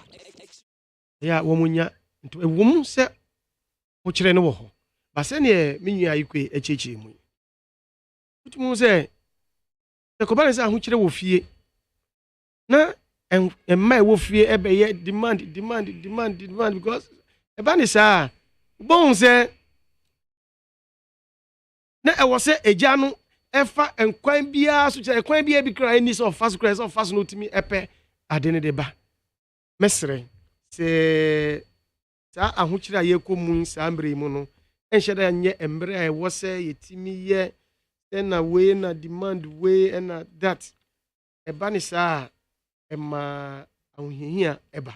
yɛ a wɔn nya nto wɔn sɛ wɔkyerɛ no wɔ hɔ basɛ neɛ me nua ayikwe akyirikyiri mu wotumi sɛ ɛkɔba ne sɛ ahokyerɛ wɔ fie na mma ɛwɔ fie ɛbɛyɛ demand because ɛba ne saa bɔn sɛ na ɛwɔ sɛ agya no ɛfa nkwan biara so kyerɛ nkwan biara bi kra ɛni sɛ ɔfa so no tumi ɛpɛ ade ne de ba mɛsrɛ sɛ saa ahokyerɛ a yɛkɔ mu saa mmerɛ mu no ɛnhyɛ dɛ nyɛ mmerɛ a ɛwɔ sɛ yɛtumi yɛ ɛna wei na demand wei ɛna that ɛba ne saa ɛma ahohiahia ɛba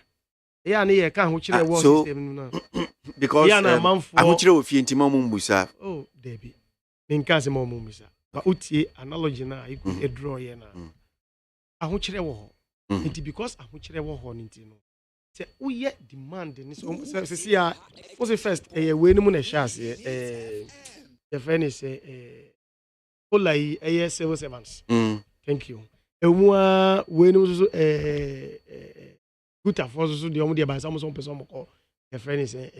ɛyɛ a ne yɛka ahokyerɛ wɔ system no because ahokyerɛ wɔ fie ntima mu mbusa oh dabi menka sɛ ma mu mbusa ba utie analogy na ɛkɔ draw yɛ na ahokyerɛ wɔ hɔ nti because ahokyerɛ wɔ hɔ nti no sɛ woyɛ demand ne sɛ si a wo se first ɛyɛ wei no mu na ɛhyɛ aseɛ yɛfrɛ ne sɛ kola yi ɛyɛ civil servants thank you emu a wei no so gutafoɔ so deɛ ɔmo deɛ bansa mo so mpɛ sɛ ɔmo kɔ yɛfrɛ ne sɛ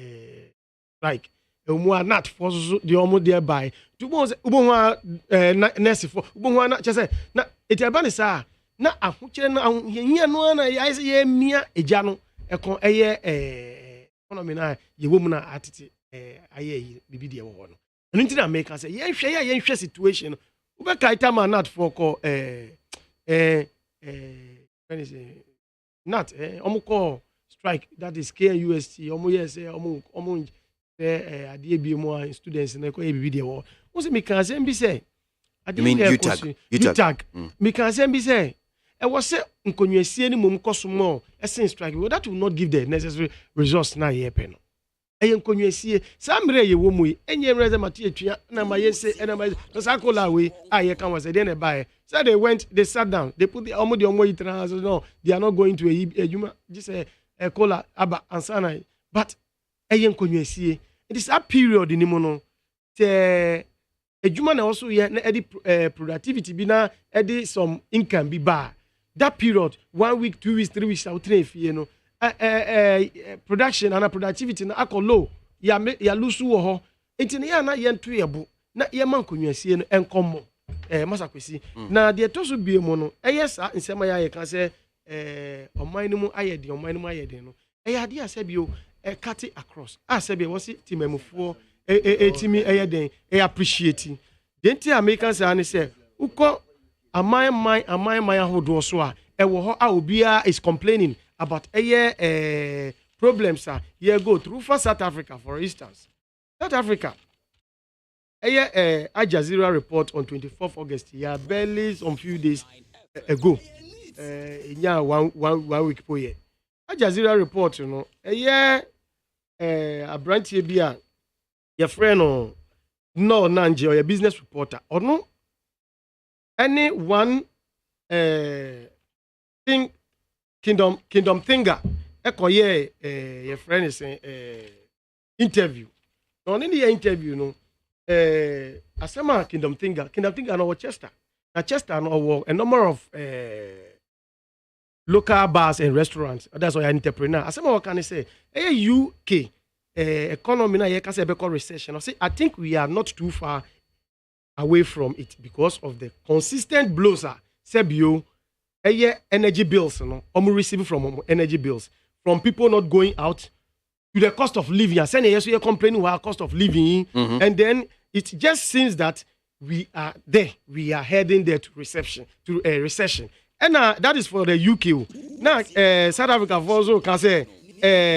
strike emu a natfoɔ so deɛ ɔmo deɛ bae tubo sɛ ubo ho a nursefoɔ ubo ho a na kyɛ sɛ na eti aba ne saa na ahokyerɛ no ahohia no na yɛ sɛ yɛ mia agya no ɛkɔ ɛyɛ economy na yɛwɔ mu na atete ayɛ yi bibi deɛ wɔ hɔ no ɛno nti na meka sɛ yɛnhwɛ yɛ yɛnhwɛ situation no wobɛka itama natfoɔ kɔ nat ɔmo kɔ strike that is KUST ɔmo yɛ sɛ ɔmo adeɛ bi mu a students na ɛkɔ yɛ bibi deɛ wɔ wo sɛ meka asɛm bi sɛ UTAG meka asɛm bi sɛ ɛwɔ sɛ nkonnwasie ne mmom kɔ so mɔ ɛsen strike well that will not give the necessary resource na yɛpɛ no ɛyɛ nkonnwasie saa mmerɛ yɛ wɔ mu yi ɛnyɛ mmerɛ sɛ mate atwa na ma yɛse ɛna ma no saa kola wei a yɛka wɔ sɛ deɛ na ɛbaeɛ so they went they sat down they put the ɔmo yi tena so no they are not going to adwuma gye sɛ kola aba ansana but ɛyɛ nkonnwasie nti saa period ni mu no sɛ adwuma na wɔso yɛ na ɛde productivity bi na ɛde some income bi ba that period 1 week 2 weeks 3 weeks out train fie no production and productivity na akɔ low ya lusu wɔ hɔ nti ne ya na yɛ nto yɛ bo na yɛ man konwasie no enkomo masakwesi na de to so bie mu no ɛyɛ saa nsɛm ya yɛ ka sɛ ɔman no mu ayɛ den no ɛyɛ ade asɛ bio cut it across asɛ bio wɔsi timamufoɔ etimi ɛyɛ den appreciate den ti American say ne sɛ ukɔ aman ahodoɔ so a ɛwɔ hɔ a obia is complaining about problems you go through for South Africa, for instance. South Africa, Al Jazeera report on 24th August, barely some few days ago. One week per year. Al Jazeera report, you know, a branch here, your friend or no Nanje or your business reporter or no any one thing. Kingdom Thinga ekoye your friend is interview no in the interview no asema Kingdom Thinga no Chester no a number of local bars and restaurants that's why an entrepreneur asema what can I say UK economy na ye ka say be recession I think we are not too far away from it because of the consistent blows sebio energy bills, no, receive from energy bills from people not going out to the cost of living. And yes, we are complaining about cost of living, and then it just seems that we are there. We are heading there to recession, and that is for the UK. Now, South Africa also can say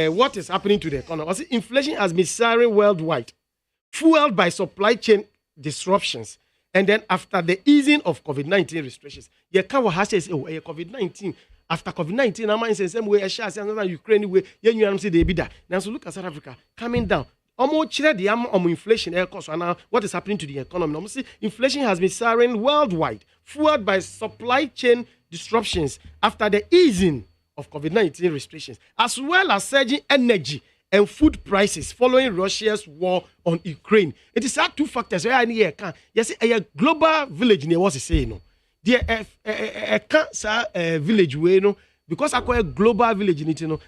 what is happening to the economy. Inflation has been soaring worldwide, fueled by supply chain disruptions. And then after the easing of COVID-19 restrictions, you can't say, COVID-19. After COVID-19, I'm saying same way as Ukraine way. You say they be that. Now so look at South Africa coming down. Almost the inflation cost. And now what is happening to the economy? Now, see, inflation has been soaring worldwide, fueled by supply chain disruptions after the easing of COVID-19 restrictions, as well as surging energy and food prices following Russia's war on Ukraine. It is two factors where I need a global village near what's saying. No, there a village way no because I call a global village in it. No,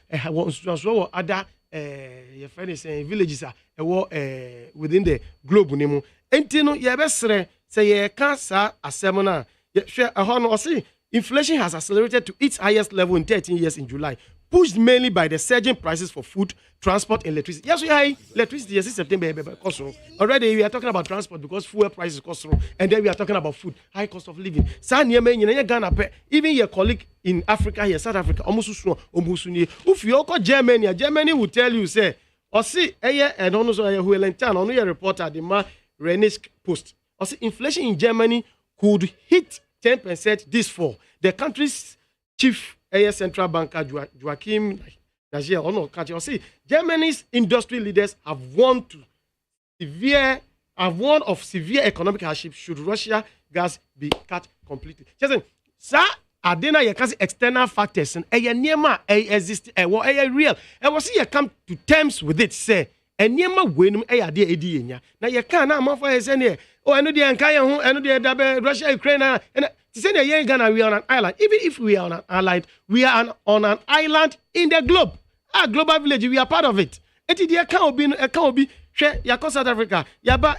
other your friend is saying villages are within the globe. Nemo. Entino ye besre say ye cancer a seminar. Share a honor see. Inflation has accelerated to its highest level in 13 years in July, pushed mainly by the surging prices for food, transport, and electricity. Yes, we high electricity. Yes, September cost. Already we are talking about transport because fuel prices cost, and then we are talking about food, high cost of living. Even your colleague in Africa here, South Africa, if you call Germany, Germany will tell you say, or see, and also who only a reporter the ma Renisk Post. Or see, inflation in Germany could hit 10% this fall. The country's chief central banker Joachim Nagier see Germany's industry leaders have warned of severe economic hardship should Russia gas be cut completely. Sir, adena ye can external factors and niema exist real. And was see come to terms with it say and niema wenum ade edi enya. Na ye can na amafo ye oh, I know the Ankaya, I know the Russia, Ukraine, and to say that you're Ghana, we are on an island. Even if we are on an island, we are on an island in the globe. Our global village, we are part of it. It can't be, Yako South Africa, Yaba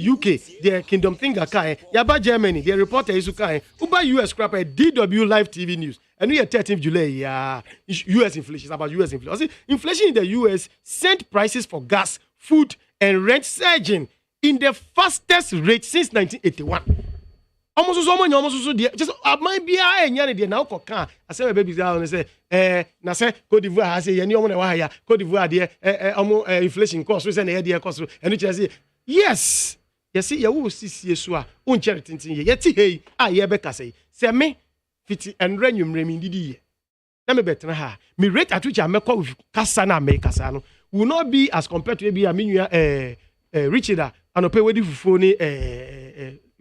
UK, the Kingdom Finger Kai, Yaba Germany, the reporter is Ukai, Uba US crap DW Live TV News. And we are 13th July, US inflation, about US inflation. Inflation in the US sent prices for gas, food, and rent surging in the fastest rate since 1981. Almost just might be a now can. I say baby down say na say Cote d'Ivoire has a any woman wire Cote d'Ivoire there inflation cost and the cost and you say yes you see you will see so un charity yeti hey ye be ka say me fiti and renum remi didi na me better ha me rate at which I make with kasa na me kasa no will not be as compared to be a minua Richard and pay wedi fufu ni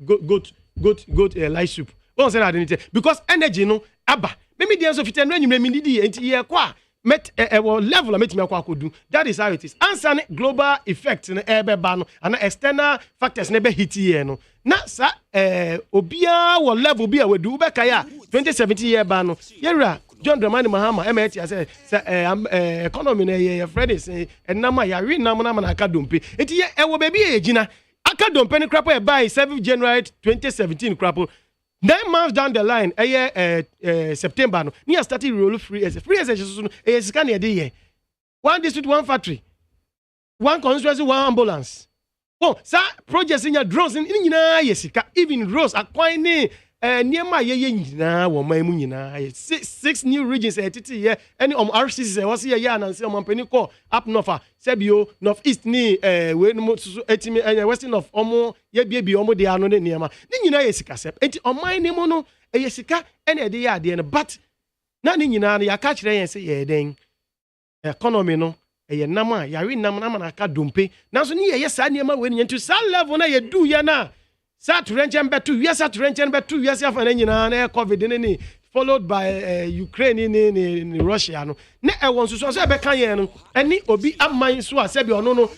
goat light soup. Won't say that because energy no aba. Maybe the answer fit and you me didi enti ye kwa met level met me kwa do. That is how it is. Answer global effect na ebe ba no and external factors na be hit here no. Na sa obia wo level bia we do be kaya 2017 year ba no. Yera John Dramani Mahama MHT say economy na ye Friday say enama ya wi nam na aka dompe. Enti ye wo baby e gina aka dompe ni crap by 7th January 2017 crap. 9 months down the line, September, no, near started roll free as a scan here. One district, one factory, one constituency, one ambulance. Oh, sir, projects in your drones in Yesika, even roads are quite near my yena, or my munina. 6 new regions at it here. Any RCs was here and say on Penico, up north, Sebio, northeast ni, western of Omo, ye baby Omo de Ano Niama. Then you know Yesika sep, and on my nemono, a Yesika, and a day, but nothing you know, ya catch and say, yeah, then economy no. Eye nama ya wi nam na aka dompe nanso ni ye sa niema we nyentu sa level na ye du ya na sa turenchen betu yes sa turenchen betu yes ya fa na nyina na covid ni followed by Ukraine ni Russia no na e won so e be kan ye no ani obi aman so a se bi ono no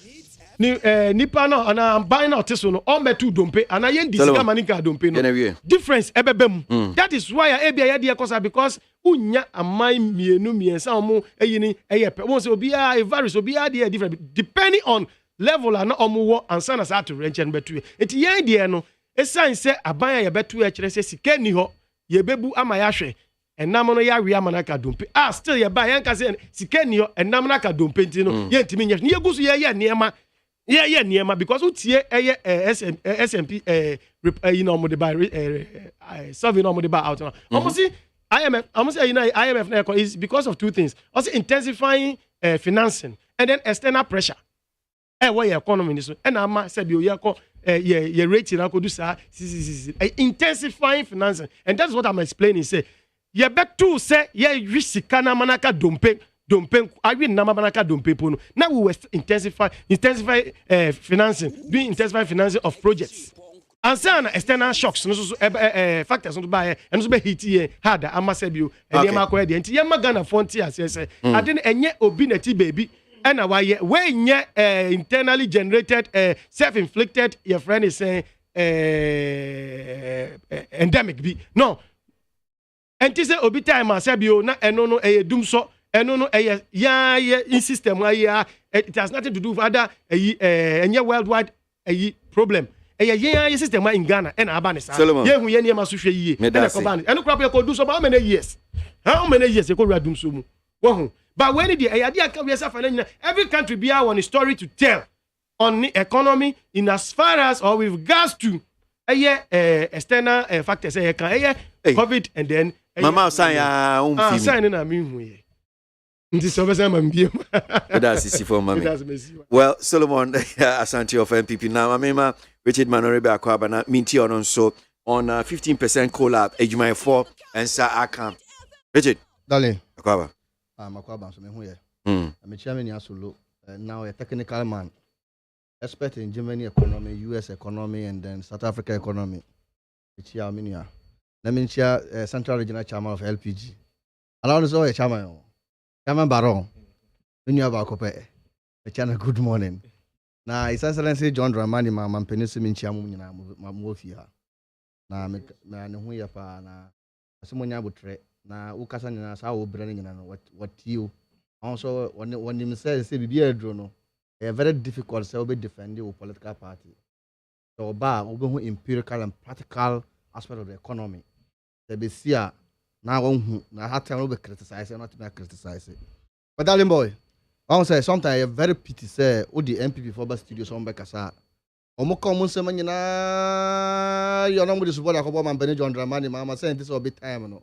ni nipa na ana ban na oteso no o metu dompe ana ye disika manika dompe no difference e bebem that is why e bia ye de kosa because unya amai mienu miensa omo eyini eyepe won say obi a virus obi a dey different depending on level and omo wo ansa na sa to renchen betu enti ye de no esan se aban ya betu e kire se sika ni ho ye bebu ama ya hwe enam no ya wi amana ka dompe still ye ba ye nka se sika ni ho enam na ka dompe enti no ye ntimi nya ni ye gusu ye niema ye niema because utie eye SMP you know mo de by serving no mo de by out no omo see IMF, I'm saying IMF is because of two things. Also intensifying financing and then external pressure. Where your economy is, and I'm said you your rating I could do sir. Intensifying financing, and that's what I'm explaining. Say you bet to say risk kana manaka dompe. I will namabanaka dompe pono. Now we will intensify financing, doing intensify financing of projects. answer external shocks no so factors no buy and so be hit here hard amasebio and dem akọ de nti yema Ghana fonti asese ade no enye obi na ti baby and why we nye internally generated self-inflicted your friend is saying endemic bi no enti say obi time asebio na eno no dum so eno no ya in system it has nothing to do with other enye worldwide problem yeah system in Ghana and abanisa ye hu ye niam so hwe yie na ko ban eno crop ko do so how many years you go radum so mu wo hu but when the idea can we say every country be our story to tell on the economy in as far as or with regards to external factors can COVID and then mama sign ya sign na me hu ye that's for mommy. Well, Solomon Asante of MPP now. Mama Richard Manorebe Akwaba na minti on so on 15% collab ejumai 4 and sa account. Richard, darling Akwaba. Akwaba so me hu ye. I'm chairman ya solo now a technical man expert in Germany economy, US economy and then South Africa economy. Chia minia. Let me share Central Regional Chairman of LPG. Allow us all a chairman. Chairman Baron, when you have a copy, a channel good morning. Now, His Excellency John Dramani, my Peninsula Minchiamu, my Mofia. Now, man, who you are now, someone you would trade. Now, Ukasan and us, how bringing and what you also, when you say, be a drone, a very difficult to defend your political party. So, bar, over empirical and practical aspect of the economy. The BCA. Now, I have to be criticized and not to be criticized. But darling boy, I want to say sometimes I very pity say all the MPP for the studio some back asa. Omo come say man na you know with the support of man Benny John Dramani mama saying this will be time no.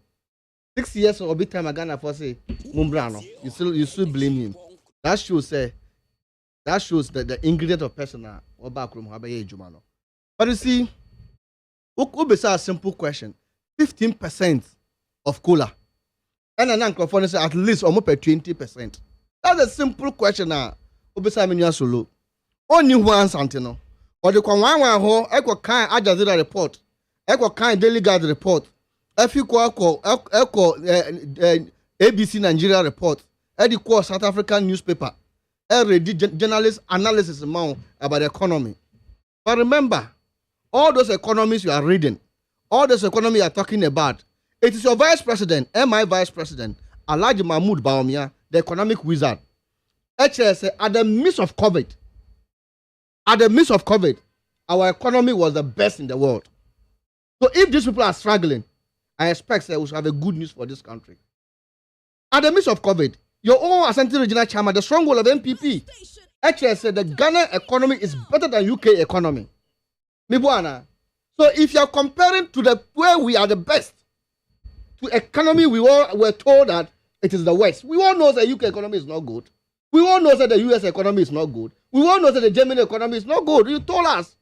6 years will be time again for say Mumbrano. You still blame him. That shows that the ingredient of personal or backroom have a jumano. But you see, we say a simple question. 15% of cola. And an uncle say at least almost 20%. That's a simple question now. Obisa menu solo. Only one santino. Or the one ho echo kind Al Jazeera report. Echo kind Daily Guard report. If you echo ABC Nigeria report. Eddie South African newspaper. Read journalist analysis amount about the economy. But remember, all those economies you are reading, all those economy you are talking about, it is your vice president and my vice president, Alhaji Mahmoud Bawumia, the economic wizard. HSA, at the midst of COVID, our economy was the best in the world. So if these people are struggling, I expect that we should have a good news for this country. At the midst of COVID, your own Asante Regional Chairman, the stronghold of MPP, HSA, the Ghana economy is better than UK economy. Mibuana. So if you are comparing to the where we are the best, to economy, we all were told that it is the West. We all know that the UK economy is not good. We all know that the US economy is not good. We all know that the German economy is not good. You told us.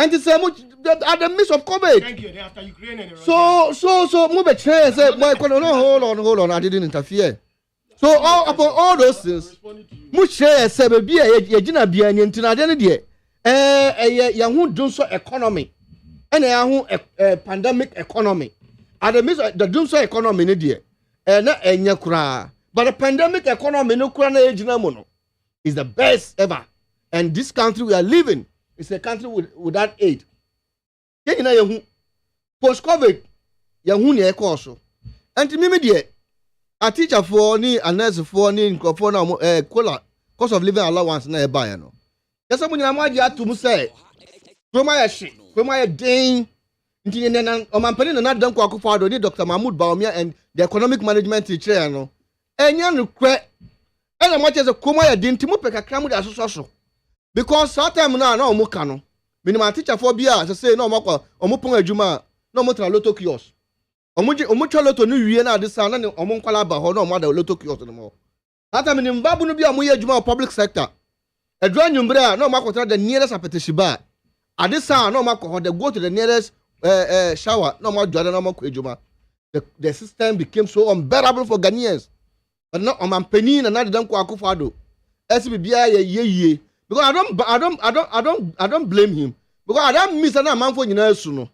And it's at the midst of COVID. Thank you. After Ukraine and so move a chair. Say, hold on. I didn't interfere. So upon all those things, much share say be a Yajina be an internal Yahoo do so economy. And a pandemic economy. At the midst of the doom so economy, but the pandemic economy is the best ever. And this country we are living is a country without aid. Post-COVID, Yahoo also. And to me, a teacher for ni, a nurse for ni, for now, cost of living allowance na buy no. Yes, someone you to say. From Dane, Omampani na dan kwa kufado ni Dr. Mahmoud Bawumia and the economic management teacher no. Enya nukwe. Ena mwache ze Kumaya Dane timu peka kramu da so. Because that time na omuka no. Minimum teacher for bia say no makwa omupon adwuma no motra lotto kiosk. Omucha lotto ni wiye na ade sa na omunkwala ba ho no omada lotto kiosk no mo. That time ni mbabu no bia moye adwuma public sector. Edwa nyumbre no makotra the nearest apeteshiba. At this time, no matter they go to the nearest shower, no more Jordan, no more Kujuma. The system became so unbearable for Ghanaians. But not on my penny and not done Kwakufado. SBBI ye. Because I don't blame him. because I don't miss an amount for you know no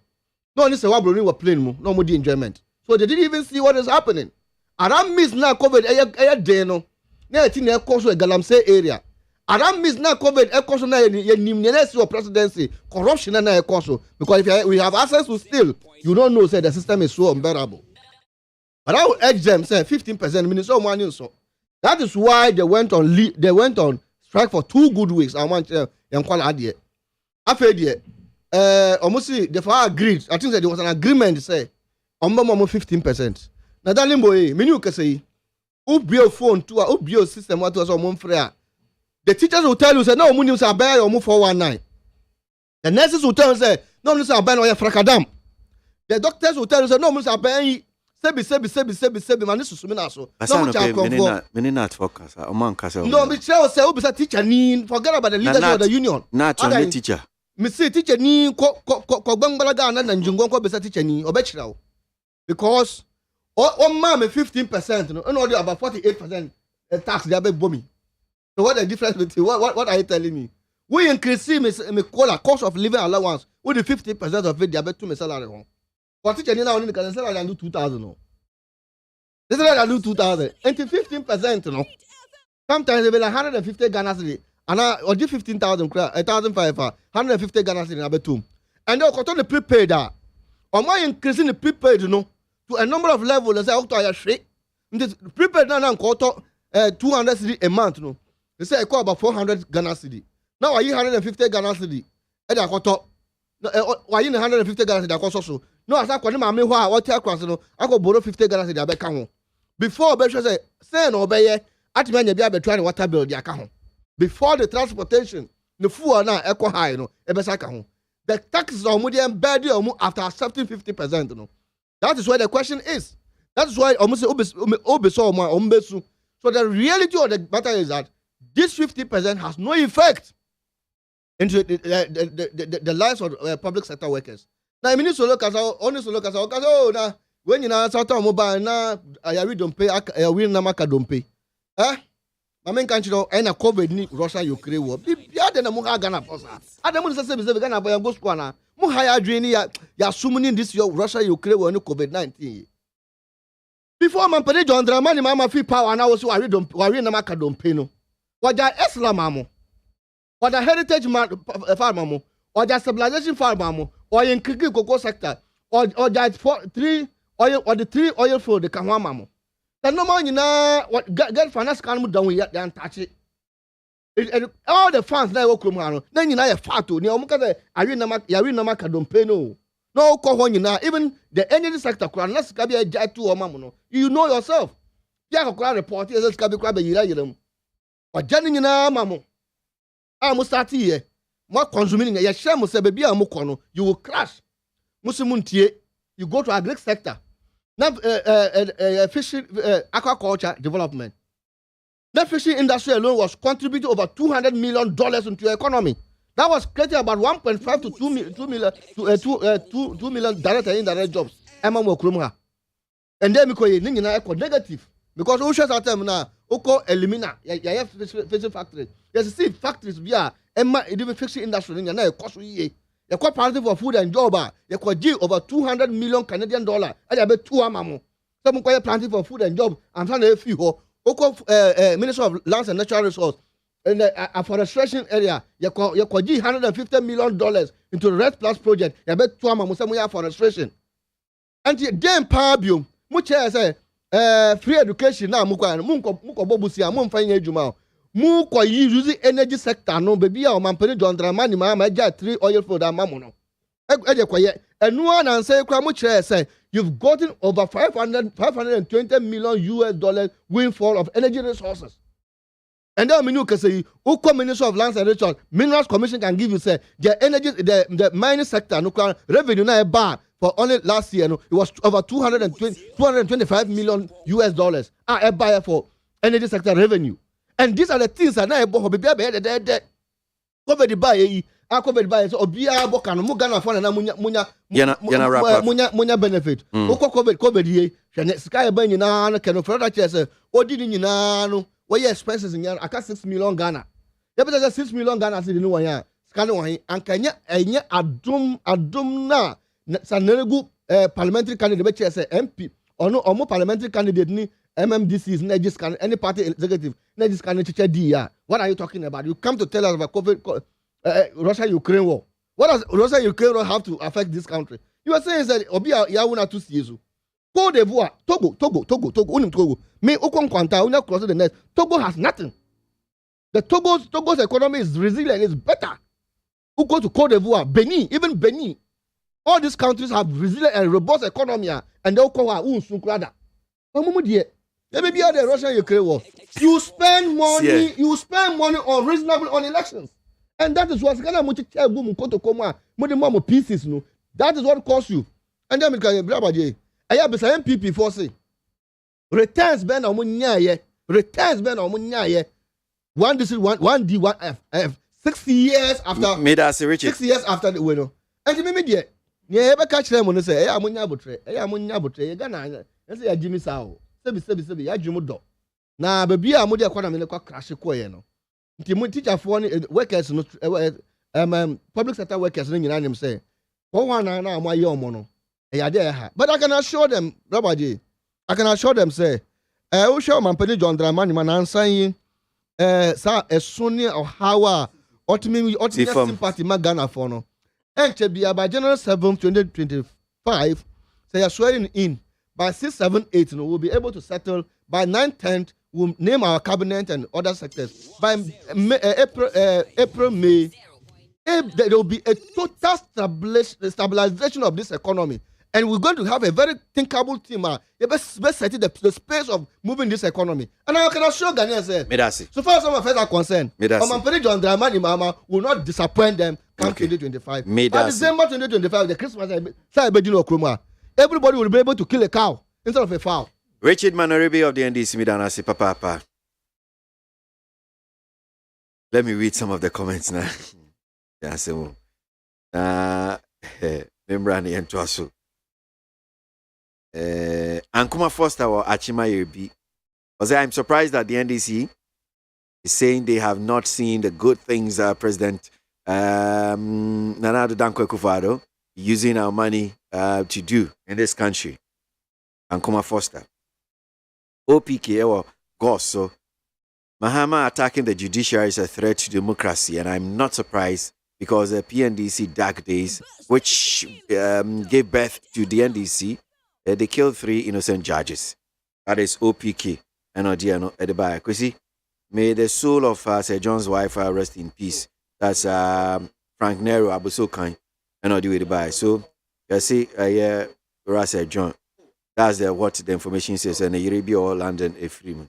only say what were playing no more enjoyment so they didn't even see what is happening I don't miss now COVID a day no na tin e course e galamsey area I don't miss now COVID e course na ye nimness of presidency corruption na e course because if we have access to still you don't know say the system is so unbearable but I will urge them say 15% minister money so that is why they went on strike for 2 good weeks I want yankwala adie afedie almost the far agreed I think that there was an agreement say on 15%. Now that limbo me you can say ubio phone to ubio system what was on free. The teachers will tell you say no money say buy or move 419. The nurses will tell you say no money say buy or fracadam. The doctors will tell you say no money say buy sebi man this sumi na so. No me not focus. O man kasa. No me tell say obi say teacher ni forget about the leadership of the union. Not only teacher. Me say teacher ni ko gbangbalaga na njungon ko be say teacher ni obechira o. Because on man 15% no and all about 48% tax they be booming. So what the difference between what are you telling me? We increase me call a cost of living allowance with the 50% of it they be to me salary home. For teacher now only can salary and do 2,000 no. They salary and do 2,000 and 15% no. Sometimes they be like 150 Ghana cedi and or do 15,000 1,500 150 Ghana cedi na betum. And they got on the prepaid that. Or my increasing the prepaid you know to a number of levels they say out to a shake. Prepaid now quarter 200 cedi a month no. They say I call about 400 Ghana cedi. Now I 150 Ghana cedi. E da quarter why you 150 Ghana cedi cost so. No as I call me who what take cross no. I go borrow 50 Ghana cedi abeka ho. Before be say no obeye atime nya bia be try water bill dia ka ho. Before the transportation the fuel now equal high no e be sa ka ho. The taxes are more bad after accepting 50%. No? That is why the question is. That is why almost so the reality of the matter is that this 50% has no effect into the lives of public sector workers. Now, I mean, so look as oh, now when you know South Mobile now, I don't pay, I will not don't pay. I mean, can't you know, and a COVID ni Russia Ukraine war. Yeah, then I'm gonna post. I don't want to say we're gonna buy a ghost corner. Muhaya dreamy ya summoning this year Russia Ukraine war no COVID-19. Before man pay John Dramani mama free power and I was worry na maka don't pay no. What that Islam mamo. What the heritage farm mamo. Or the stabilization farm mamo. Or in Kiki cocoa sector. Or that 3 oil or the 3 oil field the Kanwa mamo. The no man, you know, what get finance can down with they touch it. All the funds now will come then you know a fat to near Mukade, Yarinamaka don't pay no. No, call you now, even the energy sector, unless Kabi a jet to a mamono. You know yourself. Yaka report is a Kabi crab a year. But Jenny na mamo. I must start here. More consuming a shame must be a mukono. You will crash. Musimuntie, you go to a Greek sector. Now, fishing, aquaculture development. The fishing industry alone was contributing over $200 million into the economy. That was creating about 1.5 to 2 million direct and indirect jobs. And then because you negative because we shut at them now. Oko elimina. You have fishing factory. Yes, see factories via Emma. The fishing industry in your cost ye. You quite part for food and job. You quite give over $200 million Canadian dollar. I have 2 amamo. Some quite planting for food and job. I'm trying to a few. Oko Minister of Lands and Natural Resources in the afforestation area. You quite give $150 million into the Red Plus project. You have 2 amamo. Some afforestation. And then Pabium. Much I say free education now. Muko bobusia. Mumfanya jumao. Mu kwa using energy sector no baby o man pere John Dramani ma ja 3 oil field amamu no eje kwaye enu an and say kwa mu kire say you've gotten over 520 million US$ windfall of energy resources. And then menu can say Uko Minister of Lands and Resources Minerals Commission can give you say the energy the mining sector no revenue na bar for only last year no it was over 225 million US$. A buyer for energy sector revenue. And these are the things that I bought. Cover the buy. I cover the buy. So Obia Bokano Mugana for munya benefit. Oko cover the sky buying na can of product chess. What did you know? What your expenses in your 6 million Ghana? You better 6 million Ghana city no one. scanning one ankanya enye adom na saneregu parliamentary candidate be say MP or parliamentary candidate ni MMDCs na just scan any party executive na just scan chicha di ya. What are you talking about? You come to tell us about COVID Russia-Ukraine war. What does Russia-Ukraine war have to affect this country? You are saying that obi ya wuna 2 years. Cote d'Ivoire, Togo. Unim Togo. Me ukon kwanta unya cross the net. Togo has nothing. The Togo's economy is resilient, it's better. Who go to Cote d'Ivoire, Benin, even Benin. All these countries have resilient and robust economy, and they'll call our own sunkrada. Maybe the Russia-Ukraine war. You spend money on reasonable on elections. And that is what's gonna pieces, no. That is what costs you. And then I have a MPP for say returns ben on munyaye. Returns ben on munyaye. 1D, 1F. 6 years after. Made us Richard. 6 years after the winner. And me dear. Yeah, ever catch them when they say, "Hey, amunya butre. Hey, amunya butre." You gonna say, "Ya Jimmy Sao." Sebi. Ya Jimmy Do. Na baby amudia kwa na me kwa crash kwa ye no. Nti mu teacher for workers no public sector workers no nyina nim say, "Ko wan na amoye omo no." But I can assure them, Robert J. I can assure them, say, we show Mampeni John Dramani man answering, a Sunni or Hawa, ultimately sympathy Magana for no. And to be by January 7th, 2025, say are swearing in by 6, 7, 8, no, we'll be able to settle by 9, 10, we'll name our cabinet and other sectors. By April, May, there will be a total stabilization of this economy. And we're going to have a very thinkable team. Best set the space of moving this economy. And I can assure Ghanaians, so far as some of us are concerned, Mampeni John Dramani Mama will not disappoint them come 2025. By December 2025, the Christmas, everybody will be able to kill a cow instead of a fowl. Richard Manoribi of the NDC Midanasi Papa. Let me read some of the comments now. Membrane and Twasu. Ankuma Foster or Achima Yerbi. I'm surprised that the NDC is saying they have not seen the good things President Nana Addo Dankwa Akufo-Addo using our money to do in this country. Ankuma Foster. OPK or Gosso. Mahama attacking the judiciary is a threat to democracy, and I'm not surprised because the PNDC dark days, which gave birth to the NDC, they killed 3 innocent judges. That is OPK and Odiano Edebaya. Kwesi, may the soul of Sir John's wife rest in peace. That's Frank Nero Abusokan and Odi Edebaya. So, you see, Sir John. That's what the information says, and the Arabia or London a Freeman.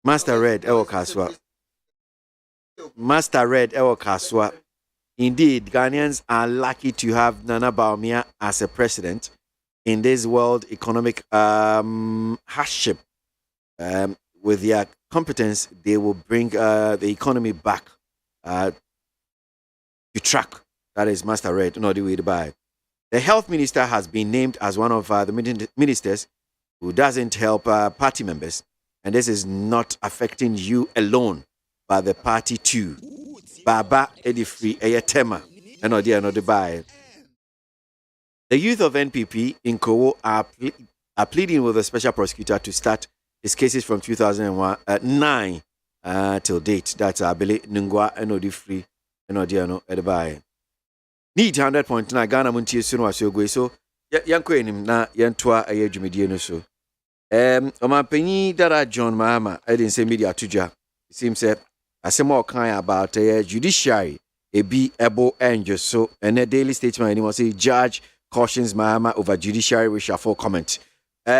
Master Red Ewo Kaswa. Indeed, Ghanaians are lucky to have Nana Bawumia as a president in this world economic hardship. With their competence, they will bring the economy back to track. That is Master Red, not the way to buy. The health minister has been named as one of the ministers who doesn't help party members. And this is not affecting you alone, but the party too. Baba Edifri Eyetema and Odi buy. The youth of NPP in Kowo are pleading with the special prosecutor to start his cases from 2009 till date. That's Abele Nungwa and Odifri and Odiano Edibay. Need 100.9 Ghana Montier Suno Asogwe. So Yanko enim na Yantua Ayejumidie no so. Omapenyi Dara John Mahama, I didn't say media tuja. It seems that I say more kind about judiciary, a be able and just so, and a daily statement anyone say judge cautions Mahama over judiciary reshuffle comment.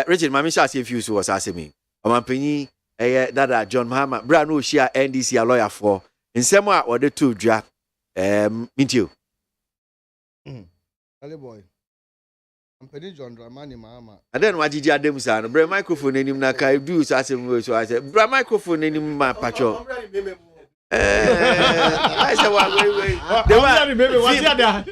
Richard, my mission if you was asking me. Omapenyi Dara John Mahama, brand new share NDC a lawyer for in some way or the two draft meet you. Hello boy. Mampeni John Dramani Mahama. And then what did you do, son? Bring microphone in him, Naka, do so I said, bring microphone in him, my patcho. I said,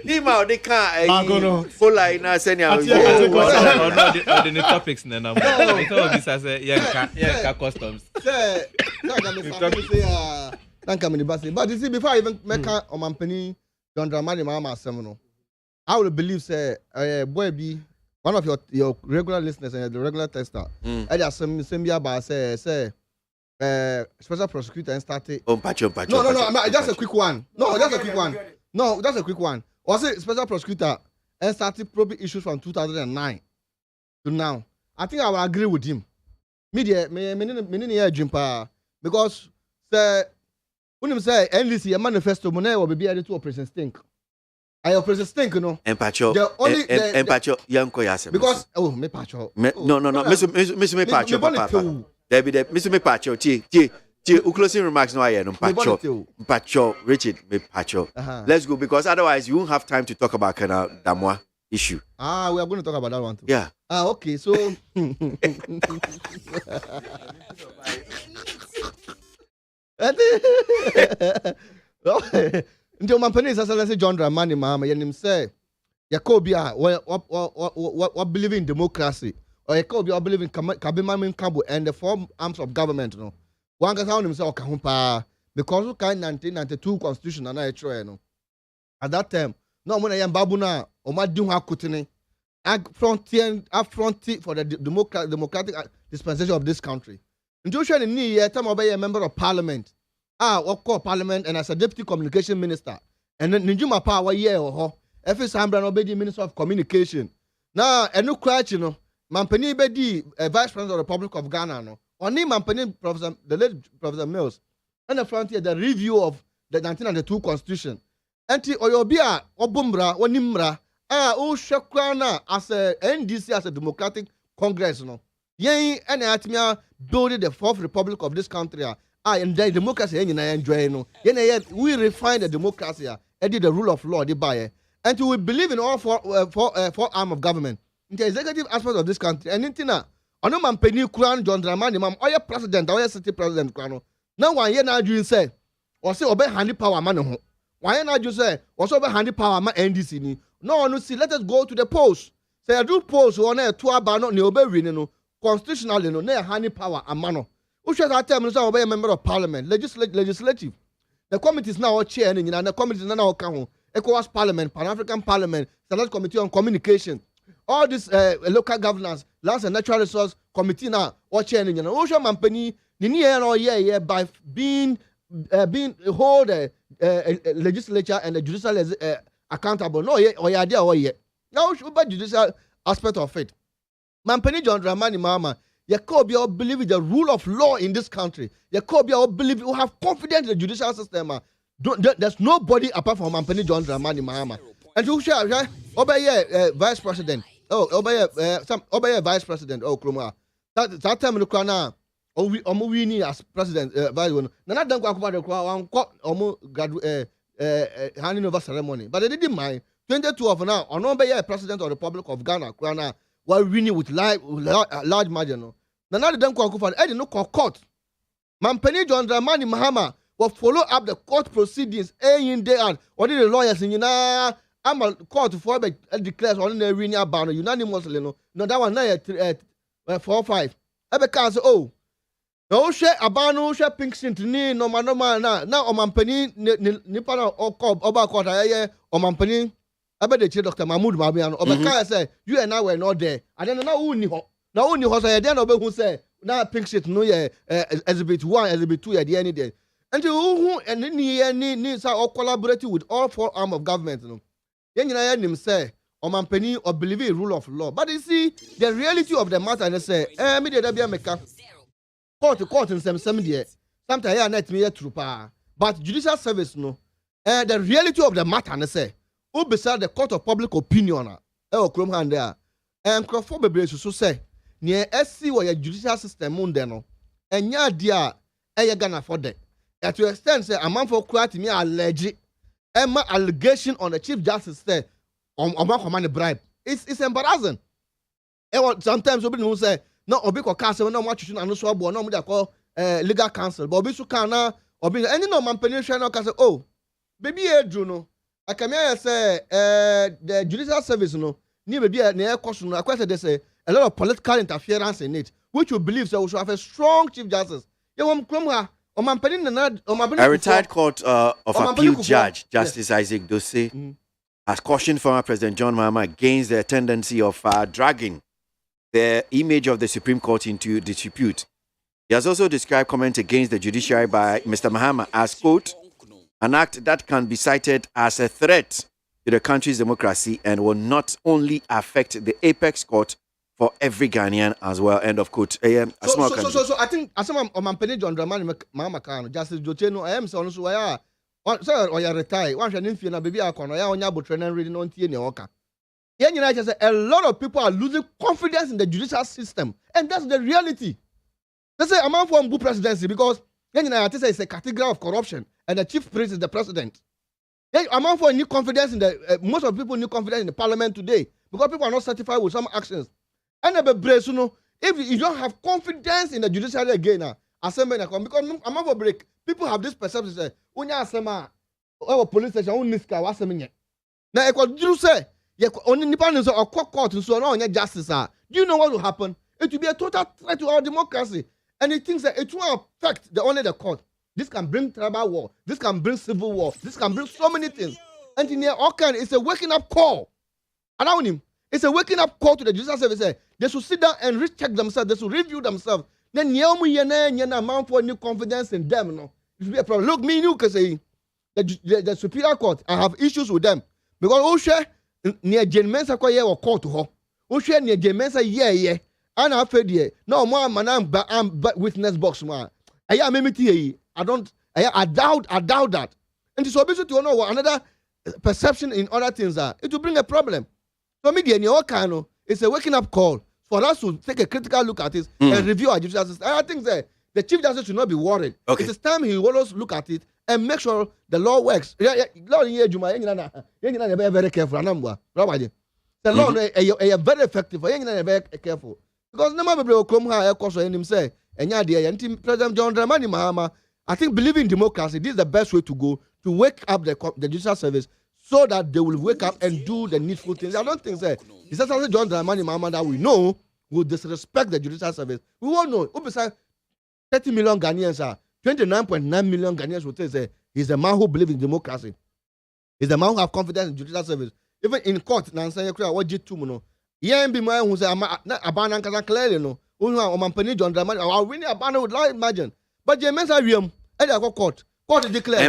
wait. Email they can't. Full line. I send you. On the topics, then I'm. I thought this as a yeah, customs. But you see, before I even make a company, John Dramani Mama Seminole, I would believe say boy be one of your regular listeners and the regular tester. I just same year about say special prosecutor and started. No, just a quick one. No, just a quick one. Was it special prosecutor and started probing issues from 2009 to now? I think I will agree with him. Media, me jumpa because when you say NDC a manifesto, money will be added to Operation Stink. I Operation Stink, you know. Empacho, Yanko Yasem. Because me pacho. No, Miss me pacho, Papa. There be the Miss me pacho, closing remarks no I no pacho, Richard me pacho. Let's go because otherwise you won't have time to talk about Damwa issue. We are going to talk about that one too. Yeah. Okay, so nti omampani sasa say John Dramani Mahama yenim say Yakobia what believe in democracy or Yakobia believe in Kabima Kabo and the four arms of government no one can sound himself okahumpa because we kind 1992 constitution na etro no at that time no when I am babu na o ma di ho akotene frontier for the democratic dispensation of this country. Intuition in me, time obey a member of parliament. What call parliament and as a deputy communication minister. And then Nijuma power year or F.S. Hambran obey the minister of communication. Now, a new crutch, you know, Mampani Bedi, vice president of the Republic of Ghana, no. Only Mampani, the late Professor Mills, and the frontier, the review of the 1992 constitution. Anti Oyobia, Obumbra, Onimra, Shakwana as a NDC as a democratic congress, no. Yea, and Atmia building the fourth republic of this country. And the democracy, and I enjoy no. Yet we refine the democracy, and the rule of law, the buyer. And we believe in all four arm of government. In the executive aspect of this country, and in Tina, on a man penny crown John Dramani, ma'am, or your president, or your city president, Crono. Now, one year now, you say, or say, obey handy power man. Why not you say, or so handy power man NDC? No, see, let us go to the polls. Say, I do polls on a 2 bar not near no. Constitutionally, no, near honey power and mano. Who should I tell me to obey a member of parliament, legislative? The committee is now chairing, and the committee is now count. ECOWAS Parliament, Pan African Parliament, Senate Committee on Communication, all this local governance, Lands and Natural Resource Committee now, or chairing. You know, Ocean Mampany, the by being hold legislature and the judicial accountable. No, now should be judicial aspect of it. Mampani John Dramani Mahama, Yakobia believe in the rule of law in this country. Yakobia believe you have confidence in the judicial system. There's nobody apart from Mampani John Dramani Mahama. And you shall obey vice president. Obey vice president. Oh, Kruma. That time in the corner, we need as president. Vice one. None don't go about the crowd. Graduate handing over ceremony. But they didn't mind. 22 of now, on obey president of the Republic of Ghana. Krana. While winning with large margin. Now the don't call for any no court. Mampani John Dramani Mahama will follow up the court proceedings in day out. What did the lawyers in I'm a court for declares on the winning banner unanimously. No, that one 4-5. Ebe can't say, oh, no share abano share pink sint ni no man now on Mampani Nipana or cob over court or Mampani. I bet the Dr. Mahmoud Mabiano. Obeka say you and I were not there. I don't know who knew. Now only was I then who say now pink shit no exhibit 1, exhibit 2 at the end day. And who and needs are all collaborating with all 4 arm of government. No, then you him say or Mampani or believe in rule of law. But you see the reality of the matter and say, me the be meka court in some day. Sometimes I net me a trooper. But judicial service no. The reality of the matter and say. Who beside the court of public opinion Krom hand there and Crawford so say near SC or your judicial system mundeno and ya dear Gana for that. To extent say a man for quite me alleged Emma allegation on the Chief Justice say on command bribe. It's embarrassing. Sometimes people say no Obiko Castle no much and no swab no call legal counsel, but Obisu Kana Obi any no man penetration no can say, oh, baby Edru no. I come here say the judicial service no. Ni baby na question no. I question they say a lot of political interference in it, which you believe so we should have a strong chief justice. You want come a retired court of appeal judge, Justice Isaac Dose, has cautioned former President John Mahama against the tendency of dragging the image of the Supreme Court into disrepute. He has also described comments against the judiciary by Mr. Mahama as, quote, an act that can be cited as a threat to the country's democracy and will not only affect the apex court for every Ghanaian as well. End of quote. So I think as I'm Penny John Dramani Mahama Justice Jocheno, I am so I or you retire. One shall influence a baby icon or on your train and reading on Tiene Oka. A lot of people are losing confidence in the judicial system, and that's the reality. They say I'm for a presidency because it's a category of corruption, and the chief priest is the president. I'm for new confidence in the most of people new confidence in the parliament today because people are not satisfied with some actions. And if you don't have confidence in the judiciary again, assembly because I'm for break. People have this perception say, "Unya asema, police station, uniska waseminye." Now, if you say, only independence of court and so on, justice. Do you know what will happen? It will be a total threat to our democracy, and it thinks that it will affect only the court. This can bring tribal war. This can bring civil war. This can bring so many things. And in here, it's a waking up call. Around him, it's a waking up call to the judicial service. They should sit down and recheck themselves. They should review themselves. Then amount for new confidence in them. No, it should be a problem. Look, me you can say the Superior Court. I have issues with them because near Jane Mensa or court to her. Near Jane Mensa yeah. And I've heard here. No more man, I'm witness box man. I doubt that. And it's obvious to know what another perception in other things are. It will bring a problem. So media it's a waking up call for us to take a critical look at it and review our judicial system. I think that the Chief Justice should not be worried. Okay. It is time he will always look at it and make sure the law works. Law very careful. The law is very effective. Very careful. Because no matter will come here, him say, and President John Dramani Mahama, I think believing in democracy, this is the best way to go to wake up the judicial service so that they will wake up and do the needful things. I don't think that it's just John Dramani Mahama that we know will disrespect the judicial service. We won't know. Besides 30 million Ghanaians 29.9 million Ghanaians will say he's a man who believes in democracy. He's a man who has confidence in judicial service. Even in court, Nancy what G2 no. Yeah, be my who say Abana clearly no. John Dramani, I really Abana would like imagine. But the men's room, and I go court declare.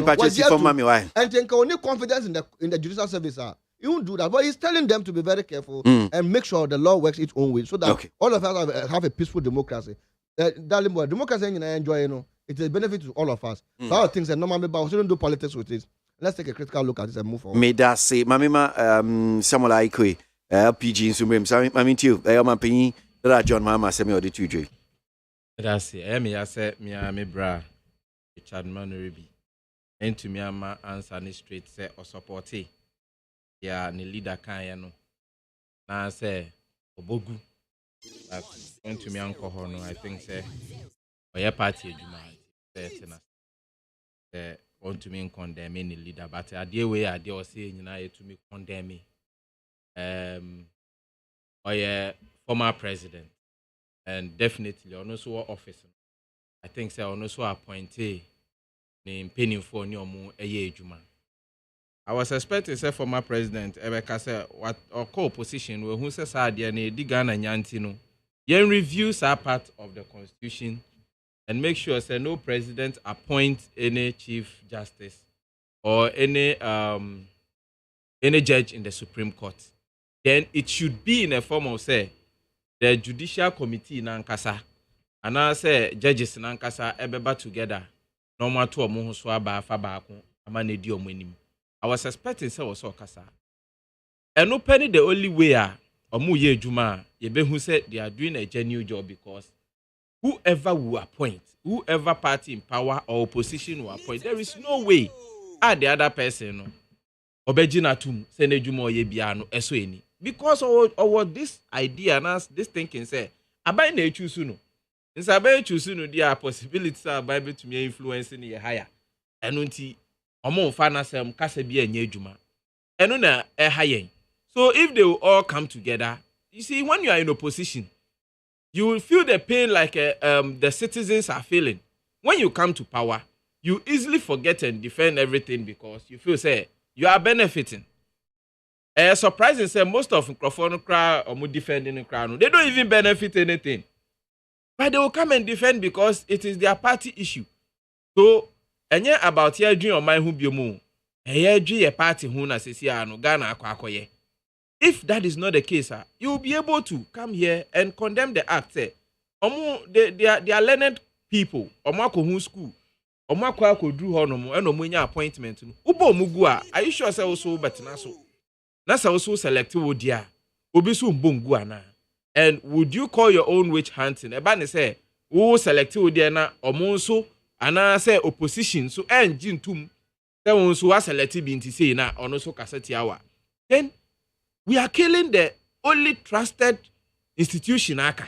And think only confidence in the judicial service. He won't do that, but he's telling them to be very careful and make sure the law works its own way, so that all of us have a peaceful democracy. Democracy, I enjoy, it is a benefit to all of us. So all things that normally, but we shouldn't do politics with it. Let's take a critical look at this and move forward. May that say, Mamima Samuel Aikwe, LPG in Sumrim, I am paying that John Mama Samuel the Tuesday. That's it. I said, me bra, Richard Manuribi, and to me, ama answer ni straight say or support it. Yeah, ni leader can no. Now say Obogu. But when to me uncle no, I think say or your party Juma. Say want to me condemn any leader, but I dear way I dear say to me condemn me. Or your former president. And definitely on also office. I think say on also appointee in penny for new mo a year Juma. I was expecting say former president Ebeka say what or co-opposition who says ne Digan and Yantino. Yen reviews are part of the constitution and make sure say no president appoint any chief justice or any judge in the Supreme Court. Then it should be in a form of say the judicial committee nankasa and I say judges nankasa ebeba together normal to omo so aba fa baako amane di omo. I was expecting say was kasa and open the only way omo ye adwuma ye be hu say they are doing a genuine job because whoever will appoint, whoever party in power or opposition will appoint, there is no way the other person no obejina tum say na adwuma ye bia no eso eni. Because of this idea and this thinking say, abai na choose no. Since abai choose no, there are possibilities abai to me influencing the higher. ɛno nti ɔmo mfa n'asɛm kasa bi enye adwuma ɛno na ɛha yɛn. So if they will all come together, you see, when you are in opposition, you will feel the pain like the citizens are feeling. When you come to power, you easily forget and defend everything because you feel say you are benefiting. Surprising say most of Microphone crowd or defending the crowd, they don't even benefit anything. But they will come and defend because it is their party issue. So, enye about your dream or my who be mu. Ye party who na sisi ano Ghana akwakoye. If that is not the case, you will be able to come here and condemn the act. They are learned people. Omo ko school. Omo ko do honomo and omo nya appointment. Ubo mugua. Are you sure say also betina so? Na say also select wo dia. Obi so mbongu ana. And would you call your own witch hunting? Eba ne say wo select wo dia na omo so ana say opposition so engine tum. Say won so select bi nti say na ono so kaseti awa. Then we are killing the only trusted institution aka.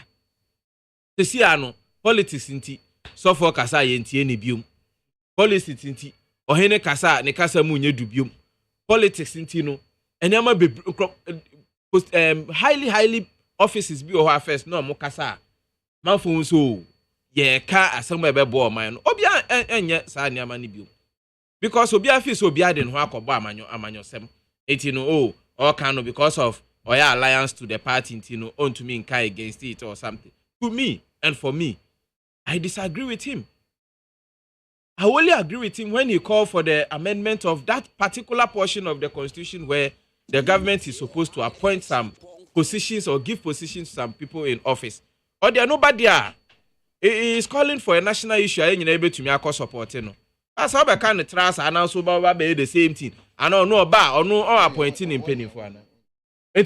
Sisi ano politics nti so for kasa yentie ne biom. Politics nti ohene kasa ne kasa mu nye du biom. Politics nti no enyama highly offices bi o first no mo kasa. Manfo so ye ka asem ebe bo man no. Obi enye sa nyama ne biom. Because obi afi so obi ade no akobo amanyosem. Eti no or kind of because of or your alliance to the party, on to me in kai against it or something. To me and for me, I disagree with him. I only agree with him when he called for the amendment of that particular portion of the constitution where the government is supposed to appoint some positions or give positions to some people in office. Or there are nobody there. He is calling for a national issue. I ain't able to me support. That's how I can trust and also the same thing. I don't know about or no appointing in penny for an. You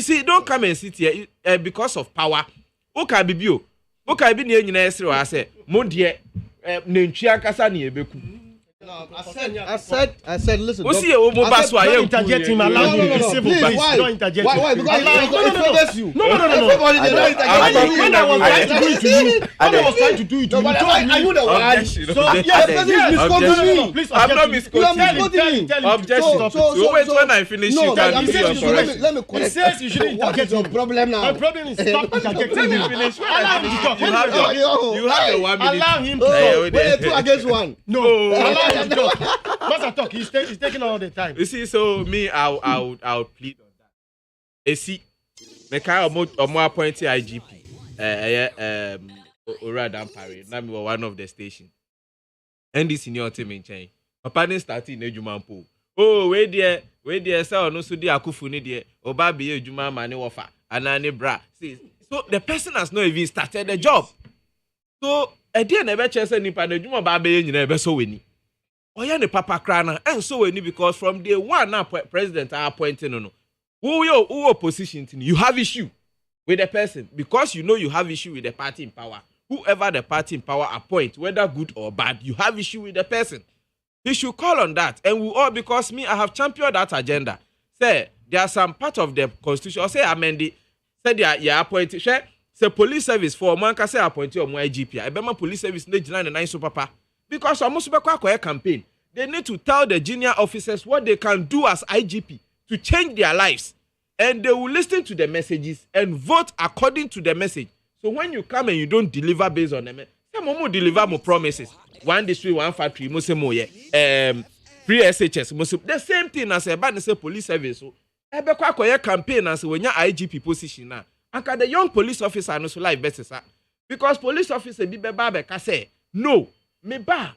see, don't come and sit here because of power. Okay, Bibio. Okay, be near Nesro. I said, Montie, Nenchia Casani, Beku. I said, listen. What's your don't interject him. Allow him to be civil. Why? Don't interject. Why? Because you. No. Everybody when I was trying to do it to you, when I was trying to do it to you, are you the one? So yes, please. I'm not misquoting. Objection. So wait when I finish. You can let me correct. He says you shouldn't interject. Your problem now. My problem is stop interjecting. Let me finish. Allow him to talk. You have your 1 minute. Allow him to talk. Wait, 2 against 1. No. Master talk. He's taking all the time. You see, so me, I'll plead on that. You see, me can more appointed IGP. Oradan Parry. Now me one of the station. And this senior team in China. Papa didn't start in Ejumampo. Oh, wait there, sir. No, so dear Kufuni dear. Obabi Ejuma mani wafa. Anani bra. See, so the person has not even started the job. So, dear never chase any pan Ejuma baby you never so winning. Oya ne papa krana and so we because from day one now president are appointing no who opposition you have issue with the person because you know you have issue with the party in power. Whoever the party in power appoint, whether good or bad, you have issue with the person. He should call on that, and we all because me I have championed that agenda. Say there are some part of the constitution or say amend say they are appointed. Say police service for man can say appointed or more IGP. I bet my police service need to nine so papa. Because almost a campaign, they need to tell the junior officers what they can do as IGP to change their lives. And they will listen to the messages and vote according to the message. So when you come and you don't deliver based on them, some will deliver more promises. One district, one factory, free SHS, the same thing as a bad police service. So a campaign as when your IGP position now. And the young police officer no so life better, because police officer be say no. Me ba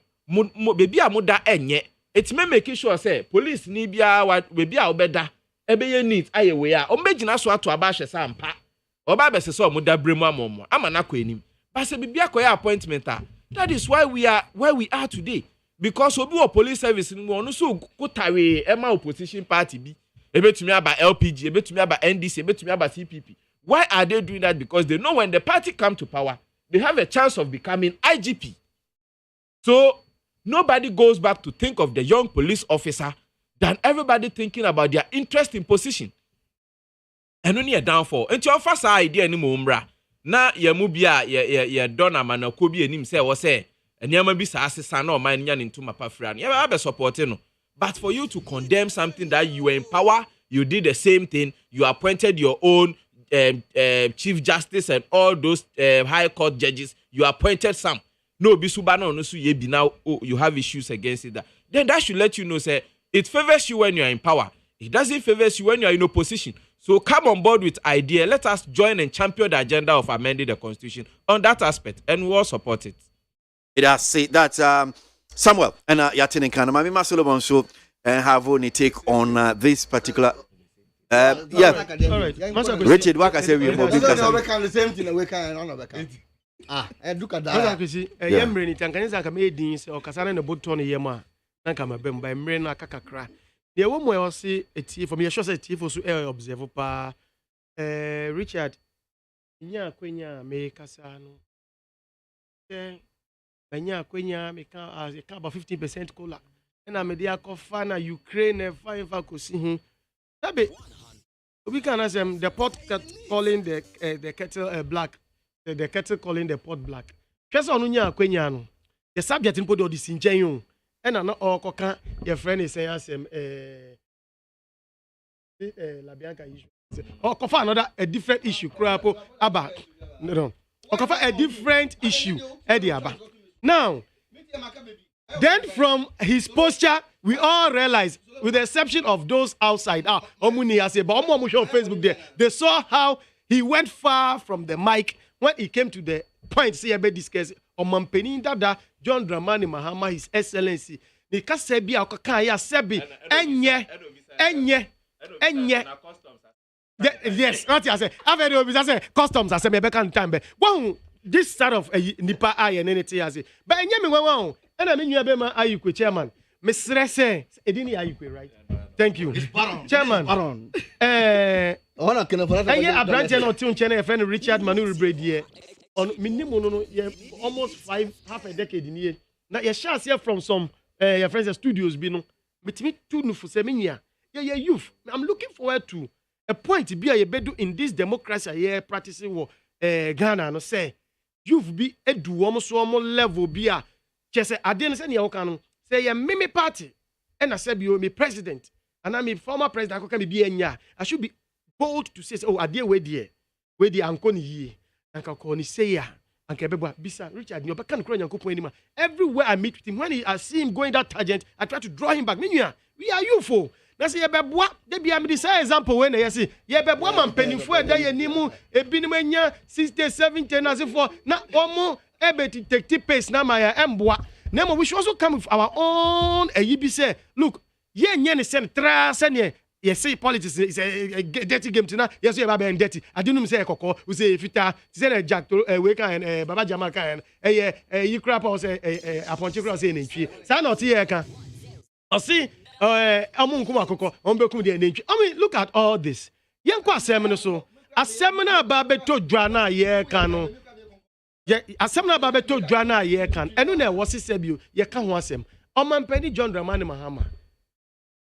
baby amuda enye it may make sure say police ni bia baby a obeda ebeye neat aye we a ombegina so ato aba hye sampa oba be se so omuda bremu amomo ama na kwanim ba se baby akoya appointment that is why we are where we are today because obi o police service ni ono so kutawe ema opposition party bi ebetumi aba LPG ebetumi aba NDC ebetumi aba CPP. Why are they doing that? Because they know when the party come to power they have a chance of becoming IGP. So, nobody goes back to think of the young police officer than everybody thinking about their interest in position. And only a downfall. And your first idea ni mumbra. Na ya mubia ya dona mana kobi enim say was say nneɛma bi saa asesa na ɔman nya ne ntoma pa fra no yɛbɛ abɛ support no but for you to condemn something that you were in power you did the same thing you appointed your own chief justice and all those high court judges you appointed some no bi suba na no so ye bi now you have issues against it then that should let you know say it favors you when you are in power it doesn't favor you when you are in opposition so come on board with idea let us join and champion the agenda of amending the constitution on that aspect and we all support it. It has said that Samuel and Yatin Kana Mami Masolomon so have only take on this particular yeah. All right. Richard Waka say we can the same thing we can on look at that. Yemre ni tankanisa ka me din se okasana na boton yema na ka mabem ba mre na kakakra. De wo mo e se etie for me sure say etie for so observe pa Richard nya kwenya me kasa no. Banya kwenya me ka about 15% cola. Na me dia kofa na Ukraine fa ko si hu. Sabe we can ask them the pot calling the kettle black. The kettle calling the pot black. Kwese onu nya kwenya no. The subject npo do di sinchen yo. E na okoka your friend is saying asem la bianca issue. Okofa another a different issue krapo aba. No. Okofa a different issue edi aba. Now, then from his posture, we all realize, with the exception of those outside, Omuni has but on Facebook there, they saw how he went far from the mic when he came to the point, see about discuss Omampeni Dada, John Dramani Mahama, His Excellency. Ni kasebi akokaya sebi enye. Yes, what I say. I've heard say customs I say me back on time be. Wow, this sort of nipa eye and anything I say. But enye me wan and I mean you be ma ayikwe chairman. Me stress edini ayikwe right. Thank you. Chairman. Ona kena for that. Enye abranche no tune channel friend Richard Manu Rebredie. On minimum no almost half a decade in here. Now your chance here from some your friends studios be no. Betimi tu no for seminia. Yeah, youth. I'm looking forward to a point be a bedu in this democracy here practicing war Ghana no say youth be edu almost level be a just say ade no say ne no say ya me party and I said you me president and I'm a former president I can be enya I should be bold to say oh ade we there anko ni yie anka ko ni say ya anka bebo bisa Richard ni obeka no kro nyankopon anima everywhere I meet with him when I see him going that tangent I try to draw him back me nua we are youthful. Na say yebeboa de bia me dey say example when na say yebeboa man panifo e da yanimu ebinim anya 60 70 na for na omo ebeti take pace na my emboa na mo we should also come with our own bi say look ye nya ne sen tra say ye say politics is a dirty game tina yes you ba dirty adunum say kokko we say fita say na jack we kan baba jamal kan yi crap o say aponchi crap say nentwie say na otie kan o see I mean, look at all this. Yanko asem no so. Asem na ba beto dwana ye kan no. Asem na ba beto dwana ye kan. Eno na wo sese bio ye ka ho asem. Omampani John Dramani Mahama.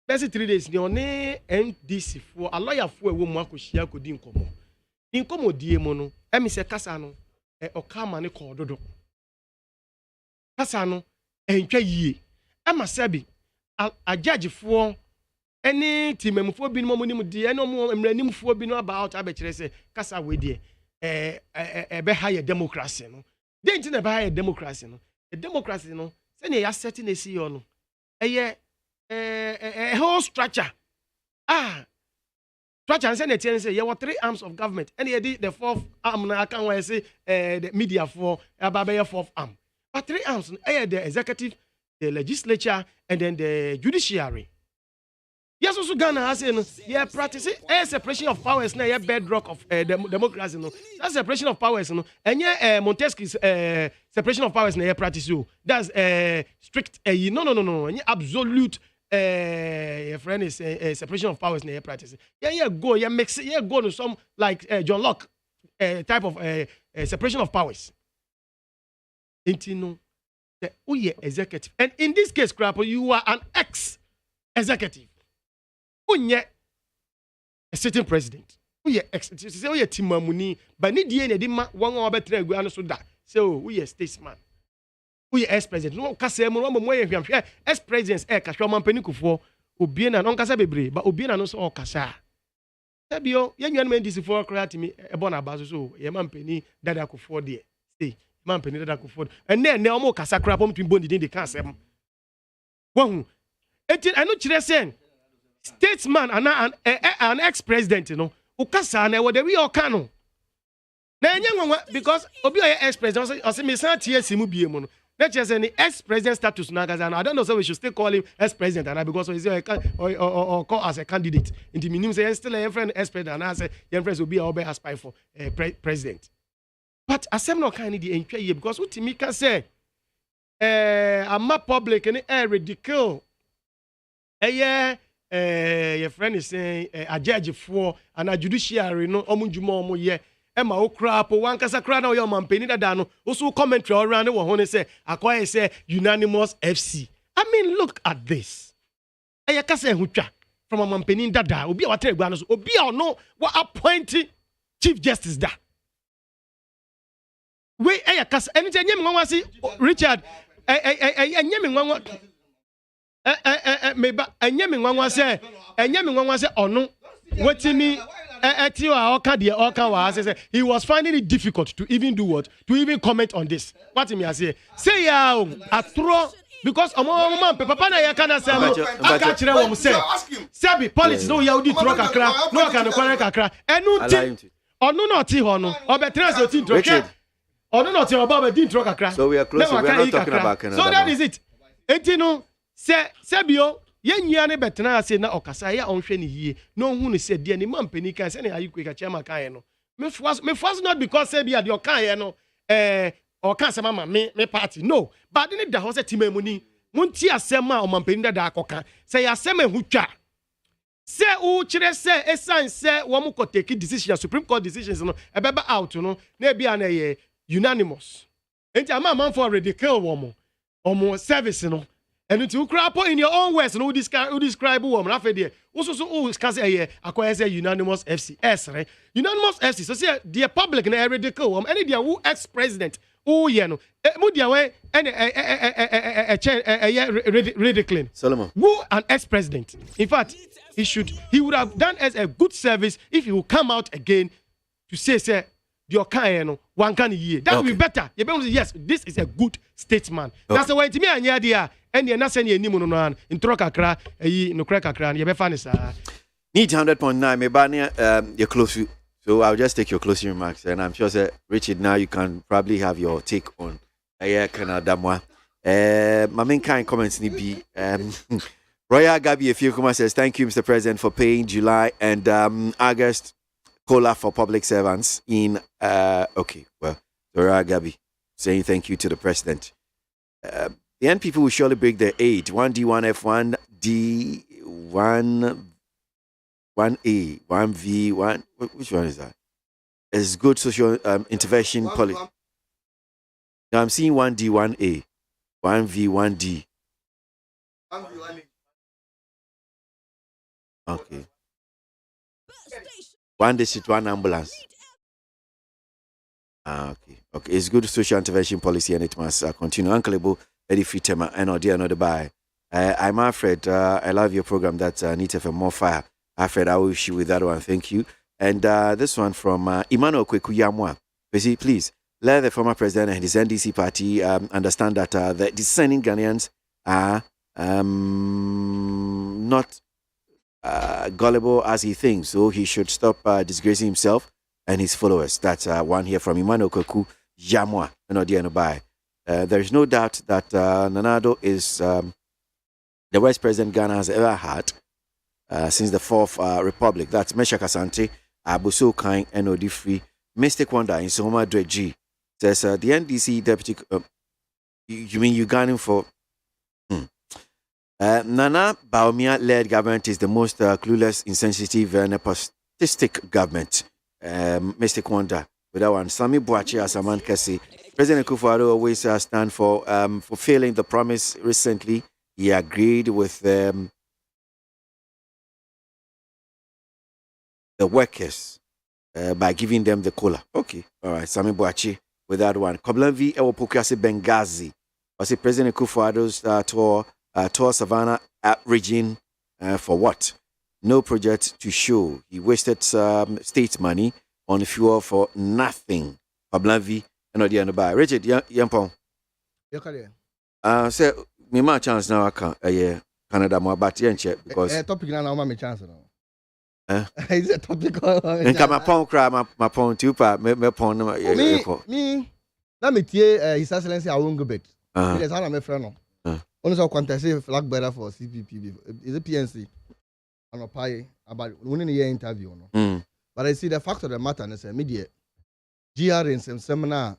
Besi 3 days ni one NDC for a lawyer for ewo mu akohia kodi nkomo. Nkomo die mu no, emi se kasa no okama ne kododo. Kasa no entwa yie. Ama sabi a judge for any team memfo bi no monim di eno mo mranimfo bi no about abekire say kasa we die be higher democracy no dey nti na be higher democracy no the democracy no say na ya setting na si yo no whole structure structure say na tie say you 3 arms of government and you the 4th arm na kan we say the media for about be 4th arm but 3 arms the executive, the legislature, and then the judiciary. Yes, also Ghana has practicing a separation of powers now, bedrock of democracy. No, that's separation of powers. No, and Montesquieu's separation of powers now practice. That's strict. No. Absolute. Your friend is separation of powers now practice. Go. Mix it. Go to some like John Locke type of separation of powers. Intino. The executive, and in this case, Crapo, you are an ex-executive. Unye a sitting president. Uye ex-executive. Uye timamuni. But ni die ne di ma wang wa betre gu anu so da. So uye statesman. who ex president no kasa mu no mo ye hwehwe ex presidents kasa mampani kufo obie na no kasa bebre ba obie na no so kasa sabio ye nwan men disi for kra timi ebo na bazo so ye mampani dada kufo de say mampani dada kufo ene omo kasa kra pom timi boni din de kan asem wahu eti eno kire sen statesman an ex president no ukasa na we de we okano na enye nwanwa because obi oye ex president o say me san tie simu bie mu no na chese ni ex president status na gaza. I don't know, so we should still call him ex president and because he's or call as a candidate in the minimum say still a friend ex president and I say your friends will be all be aspire for president. But asem no kind the entwe ye because utimi can say I'm public and ridicule your friend is saying a judge for and a judiciary no omunjuma omo ye Emma Okrapo, one Casacrana or your mampeni dano, also commentary around the one say, acquire say unanimous FC. I mean, look at this. Ayakase Hucha from a mampeni dada, Obi or Telegranos, Obi or no, what appointed Chief Justice da. We Ayakas, anything you see, Richard, Yamin one. Maybe a Yamin one was say, and Yamin one was say, or no, what to me. He was finding it difficult to even do what? To even comment on this. What me I say? Say ya a throw because man papa na ya kana say aka kire wo say. Sabi politics no ya odi throw kakra, no aka no kwara kakra. Enu ti onu no ti ho no. Obetra say ti throw. Onu no ti oba be di throw kakra. So we are close. We are not talking about Canada. So that is it. Enti no say Sabio Yenya ne betena ase na okasa ya onhwe ne yie no hu ne se de ne mampani kan se ne ayi ka chema kan no me was not because say bia de okan no o kan se mama me party no but ne da ho se timamu ni munti asem a o mampani da akoka se ya asem ehutwa se u kire se esan se wo mu ko take decision Supreme Court decisions no ebeba out no na bia na ye unanimous enti ama for ridicule wo mo service no. And to crap in your own words, no describe woman. After there, also can say acquire unanimous FCS, right? Unanimous FC. So say the public in a ridicule. Any dear who ex president, oh yeah, no, Mudia way and ridiculing. Solomon, who an ex president? In fact, he would have done as a good service if he would come out again to say your kind one kind of year. That would be better. You better say yes, this is a good statesman. That's the way to me and yeah. And you're not sending any mono in Trocacra, no cracker, you be funny, sir. Need 100.9, Mebania, you're close. So I'll just take your closing remarks, and I'm sure, sir, Richard, now you can probably have your take on Canada. My main kind comments need be Royal Gabi, a few comments says, thank you, Mr. President, for paying July and August COLA for public servants in, okay, well, Royal Gabi saying thank you to the President. The young people will surely break their age. 1D, 1F, 1D, 1A, 1V, 1. Which one is that? It's good social intervention policy. Now I'm seeing 1D, 1A, 1V, 1D. Okay. One district, one ambulance. Okay. Okay. It's good social intervention policy and it must continue. Uncle Ebo, Eddie Fitema, and Odia another buy. I'm Alfred. I love your program. That's Need FM More Fire. Alfred, I wish you with that one. Thank you. And this one from Emmanuel Kwekuyamwa. Please, let the former president and his NDC party understand that the dissenting Ghanaians are not gullible as he thinks. So he should stop disgracing himself and his followers. That's one here from Emmanuel Kwekuyamwa. And Odia no buy. There is no doubt that Nanado is the worst president Ghana has ever had since the Fourth Republic. That's Meshach Asante, Abuso Kain, and Odifri. Mystic Wonder in Soma Dredji says the NDC deputy. You mean Ugandan for? Nana Baumia-led government is the most clueless, insensitive, and nepotistic government. Mystic Wonder. With that one, Sami Boachi Asaman Kesi. President Kufuor always stand for fulfilling the promise. Recently, he agreed with the workers by giving them the cola. Okay, all right. Sami Boachi with that one. Koblanvi Ewopukwase Benghazi. I say President Kufuor's tour Savannah region for what? No project to show. He wasted state money on fuel for nothing. Pablavi and the other by Richard Yampon. Say me my chance now. I can Canada more, but check because topic now my chance now. Is a topic. And come my pound cry my pound too. Me pound me. Let me tell His Excellency I won't go bet. Because I'm a friend. Only so contest flag bearer for CPP. Is a PNC. And a pie about winning a year interview. But I see the fact of the matter is a media. GR in some seminar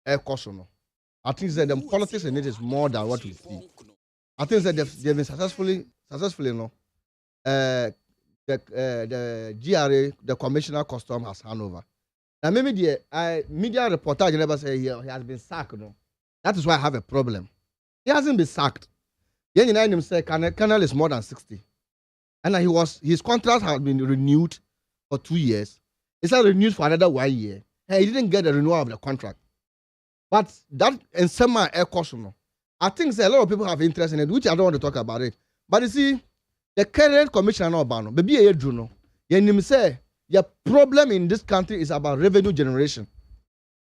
air caution. I think that the politics in it is more than what we see. I think that they've been successfully, the GRA, the Commissioner of Custom has handed over. Now maybe the media reporter never say he has been sacked. No? That is why I have a problem. He hasn't been sacked. Then him say Colonel is more than 60. And his contract has been renewed for 2 years. It's not renewed for another 1 year. And he didn't get the renewal of the contract. But that in semi air caution. I think a lot of people have interest in it, which I don't want to talk about it. But you see, the current commissioner no bano, maybe a Juno. You say the problem in this country is about revenue generation.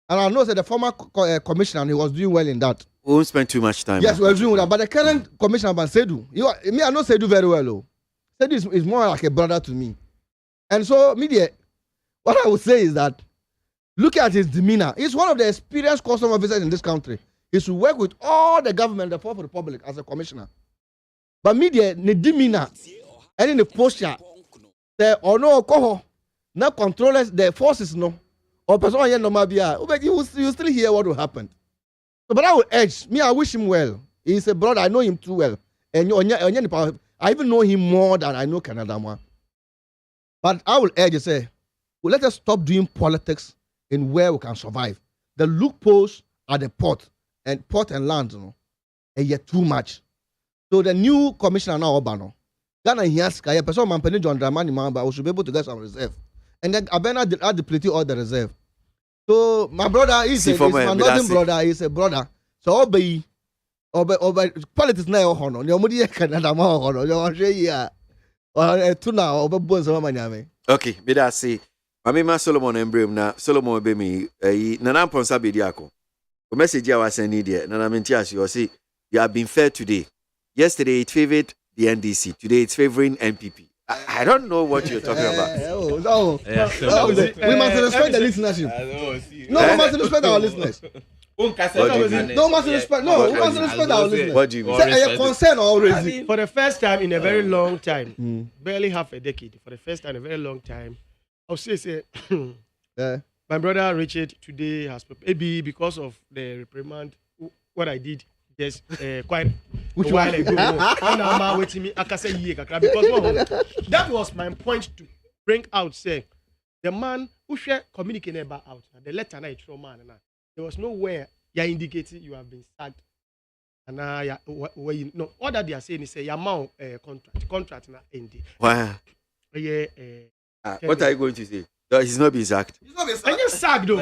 And I know that the former commissioner, he was doing well in that. We won't spend too much time. Yes, we are doing that. But the current commissioner, Sedu, I know Sedu very well. Oh. Sedu is more like a brother to me. And so, media, what I would say is that, look at his demeanor. He's one of the experienced custom officers in this country. He should work with all the government, the Fourth Republic, as a commissioner. But media, the demeanor, and in the posture, the no coho, no controllers, the forces, no, or person no mabia. You still hear what will happen. So, but I will urge me. I wish him well. He's a brother. I know him too well, and I even know him more than I know Canada. But I will urge you say, well, let us stop doing politics in where we can survive. The loopholes at the port and land, you know, and yet too much. So the new commissioner now, Obano, Ghana has a person man John Dramani, but we should be able to get some reserve. And then Abena depleted all the reserve. So my brother is my northern brother, is a brother. So obey politics now honor. Your money Canada more honor. Your share or tuna over bones of my. Okay, me that say. Mama Solomon Embrim na Solomon be me nana ponsa bediako. The message I was sending there, nana mentias you say you have been fair today. Yesterday it favored the NDC. Today it's favoring NPP. I don't know what you're talking about. We must respect the listenership. No, we must respect our listeners. No, we must respect our listeners. What do you mean? A concern already. For the first time in a very long time, barely half a decade, for the first time in a very long time, I'll say, my brother Richard today has maybe because of the reprimand, what I did just quite a while ago. And I'm waiting me. I can say because that was my point to bring out. Say the man who share communicating about out the letter night from man. There was nowhere you indicating you have been sacked. And where you know all that they are saying is say amount contract na end. Wow. Yeah. What are you going to say? No, he's not being sacked. He's not being sacked. And you sacked though.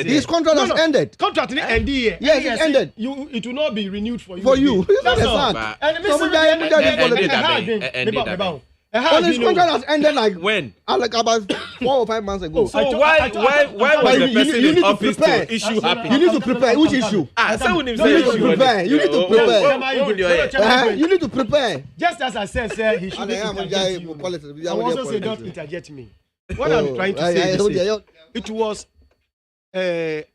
His contract has ended. Contract ended. Yes, it ended. It will not be renewed for you. For you. That's all. And his contract has ended like when? Like about 4 or 5 months ago. So why was the person in office to issue happy? You need to prepare. Which issue? You need to prepare. You need to prepare. You need to prepare. Just as I said, he should interject you. I also say don't interject me. What I'm trying to say is it was the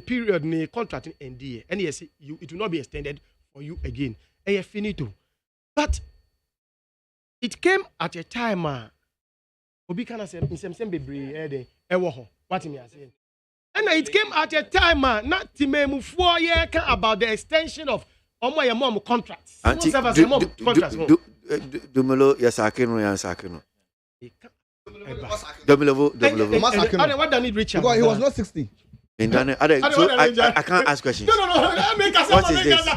period, the contract in NDA, and yes, it will not be extended for you again. And you're finito. But it came at a time, Obi kana say in some bebre what me saying. And it came at a time, not timemu 4 years about the extension of your mom contracts. Dumelo yasakino. What done it Richard? Because he was not 60. I can't ask questions. No. What is this?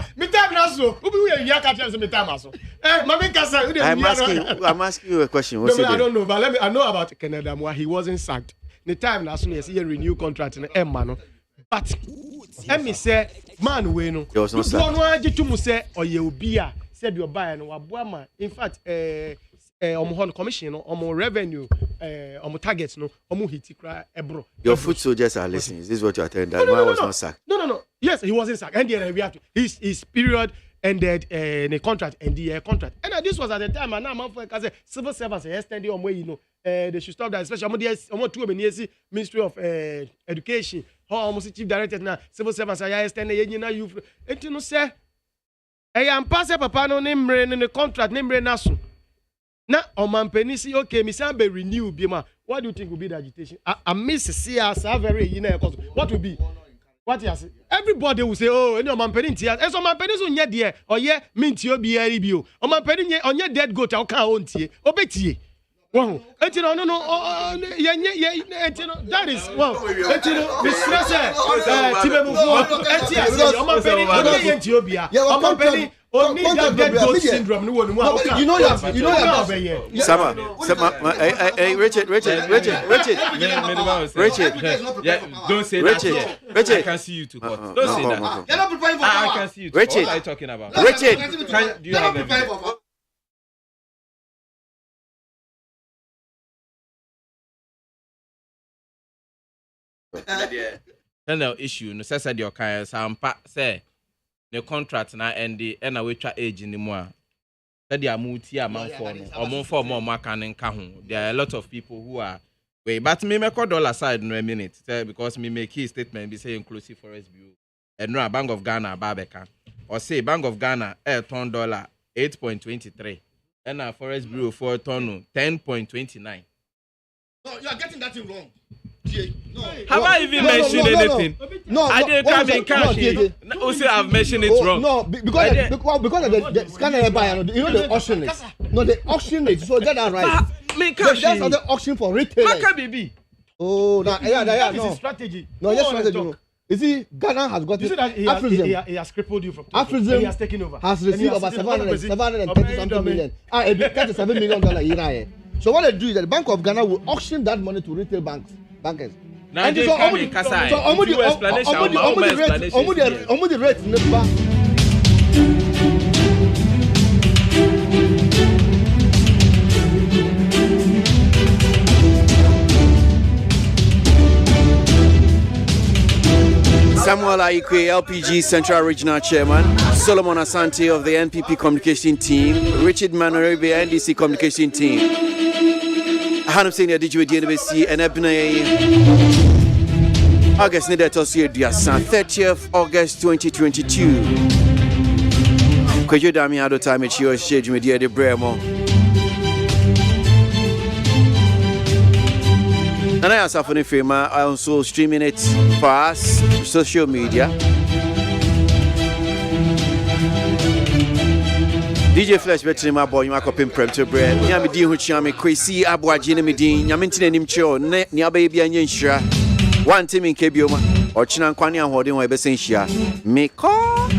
I'm asking you a question. What's I don't know, but I know about Canada. He wasn't sacked. The time last year, he renewed contract in Emma. But let me say, man, we know. There was no sack. In fact, commission, revenue, targets, no, ebro. Your foot soldiers are listening. Is this what you are telling? That man was not sacked. No. Yes, he wasn't sacked. And then we have to. His period ended in a contract, and the contract. And this was at the time, and now I'm for civil servants extended on way, you know, they should stop that, especially almost 2 years, Ministry of Education, almost chief director now, civil servants are extended, you know, you know, say, I am passing papa no name in the contract, name nasu. Now, on my penny, see, okay, Miss Amber renew, Bima. What do you think will be the agitation? I miss see us, very, you know, what will be? What is everybody will say, oh, no, my penny tears. And so my pennies on your dear, or yeah, mint you be a review. On my penny on your dead goat, I'll count ye, obey ye. Well, no, that is, well, the stress, only that dead goat syndrome. You know, Sama, hey, Richard. Don't say Richard. I can see you to court. Don't say that. You're not preparing for I can see you. Richard, what are you talking about? Richard, do you have evidence? Then the issue, no say your kind sampa say the contract na end and we try age in the more. That they are multi amount for more marketing kahun. There are a lot of people who are wait, but me make $1 aside in a minute because me make key statement be say inclusive forest view. And no Bank of Ghana Babeka or say Bank of Ghana $8 8.23 and a forest bureau for ton 10.29. No, you are getting that thing wrong. No. Have I even mentioned anything? No, I didn't come in cash. Also, I've mentioned it wrong. No, because of the scanner buyer, you know the auction is. No, the auction is. So get that right. That's not the auction for retailers. Oh, no. This is strategy. No, yes, strategy. You see, Ghana has got. You see that he has crippled you from. Afrism he has taken over. Has received over 730 something million. $37 million a year. So what they do is that the Bank of Ghana will auction that money to retail bankers. Now, and so the rate in the bank. Samuel Aikwe, LPG Central Regional Chairman, Solomon Asante of the NPP Communication Team, Richard Manoribe, NDC Communication Team. Hanum Senior DJ DNBC and Ebne August Nedatosia Diasa, 30th August 2022. Kwejo Dami Ado time at your shade media de Bremo. And I ask for the film, I also streaming it for us, social media. DJ Flash better my boy, my copy prem to bread. Yami di huchami, KWASI, ABOAGYE, Nemidin, Yamintin and Imcho, Nia baby and Yensha. One team in Kebioma, or Chinan Kwani and Holding my Bessentia. Make call.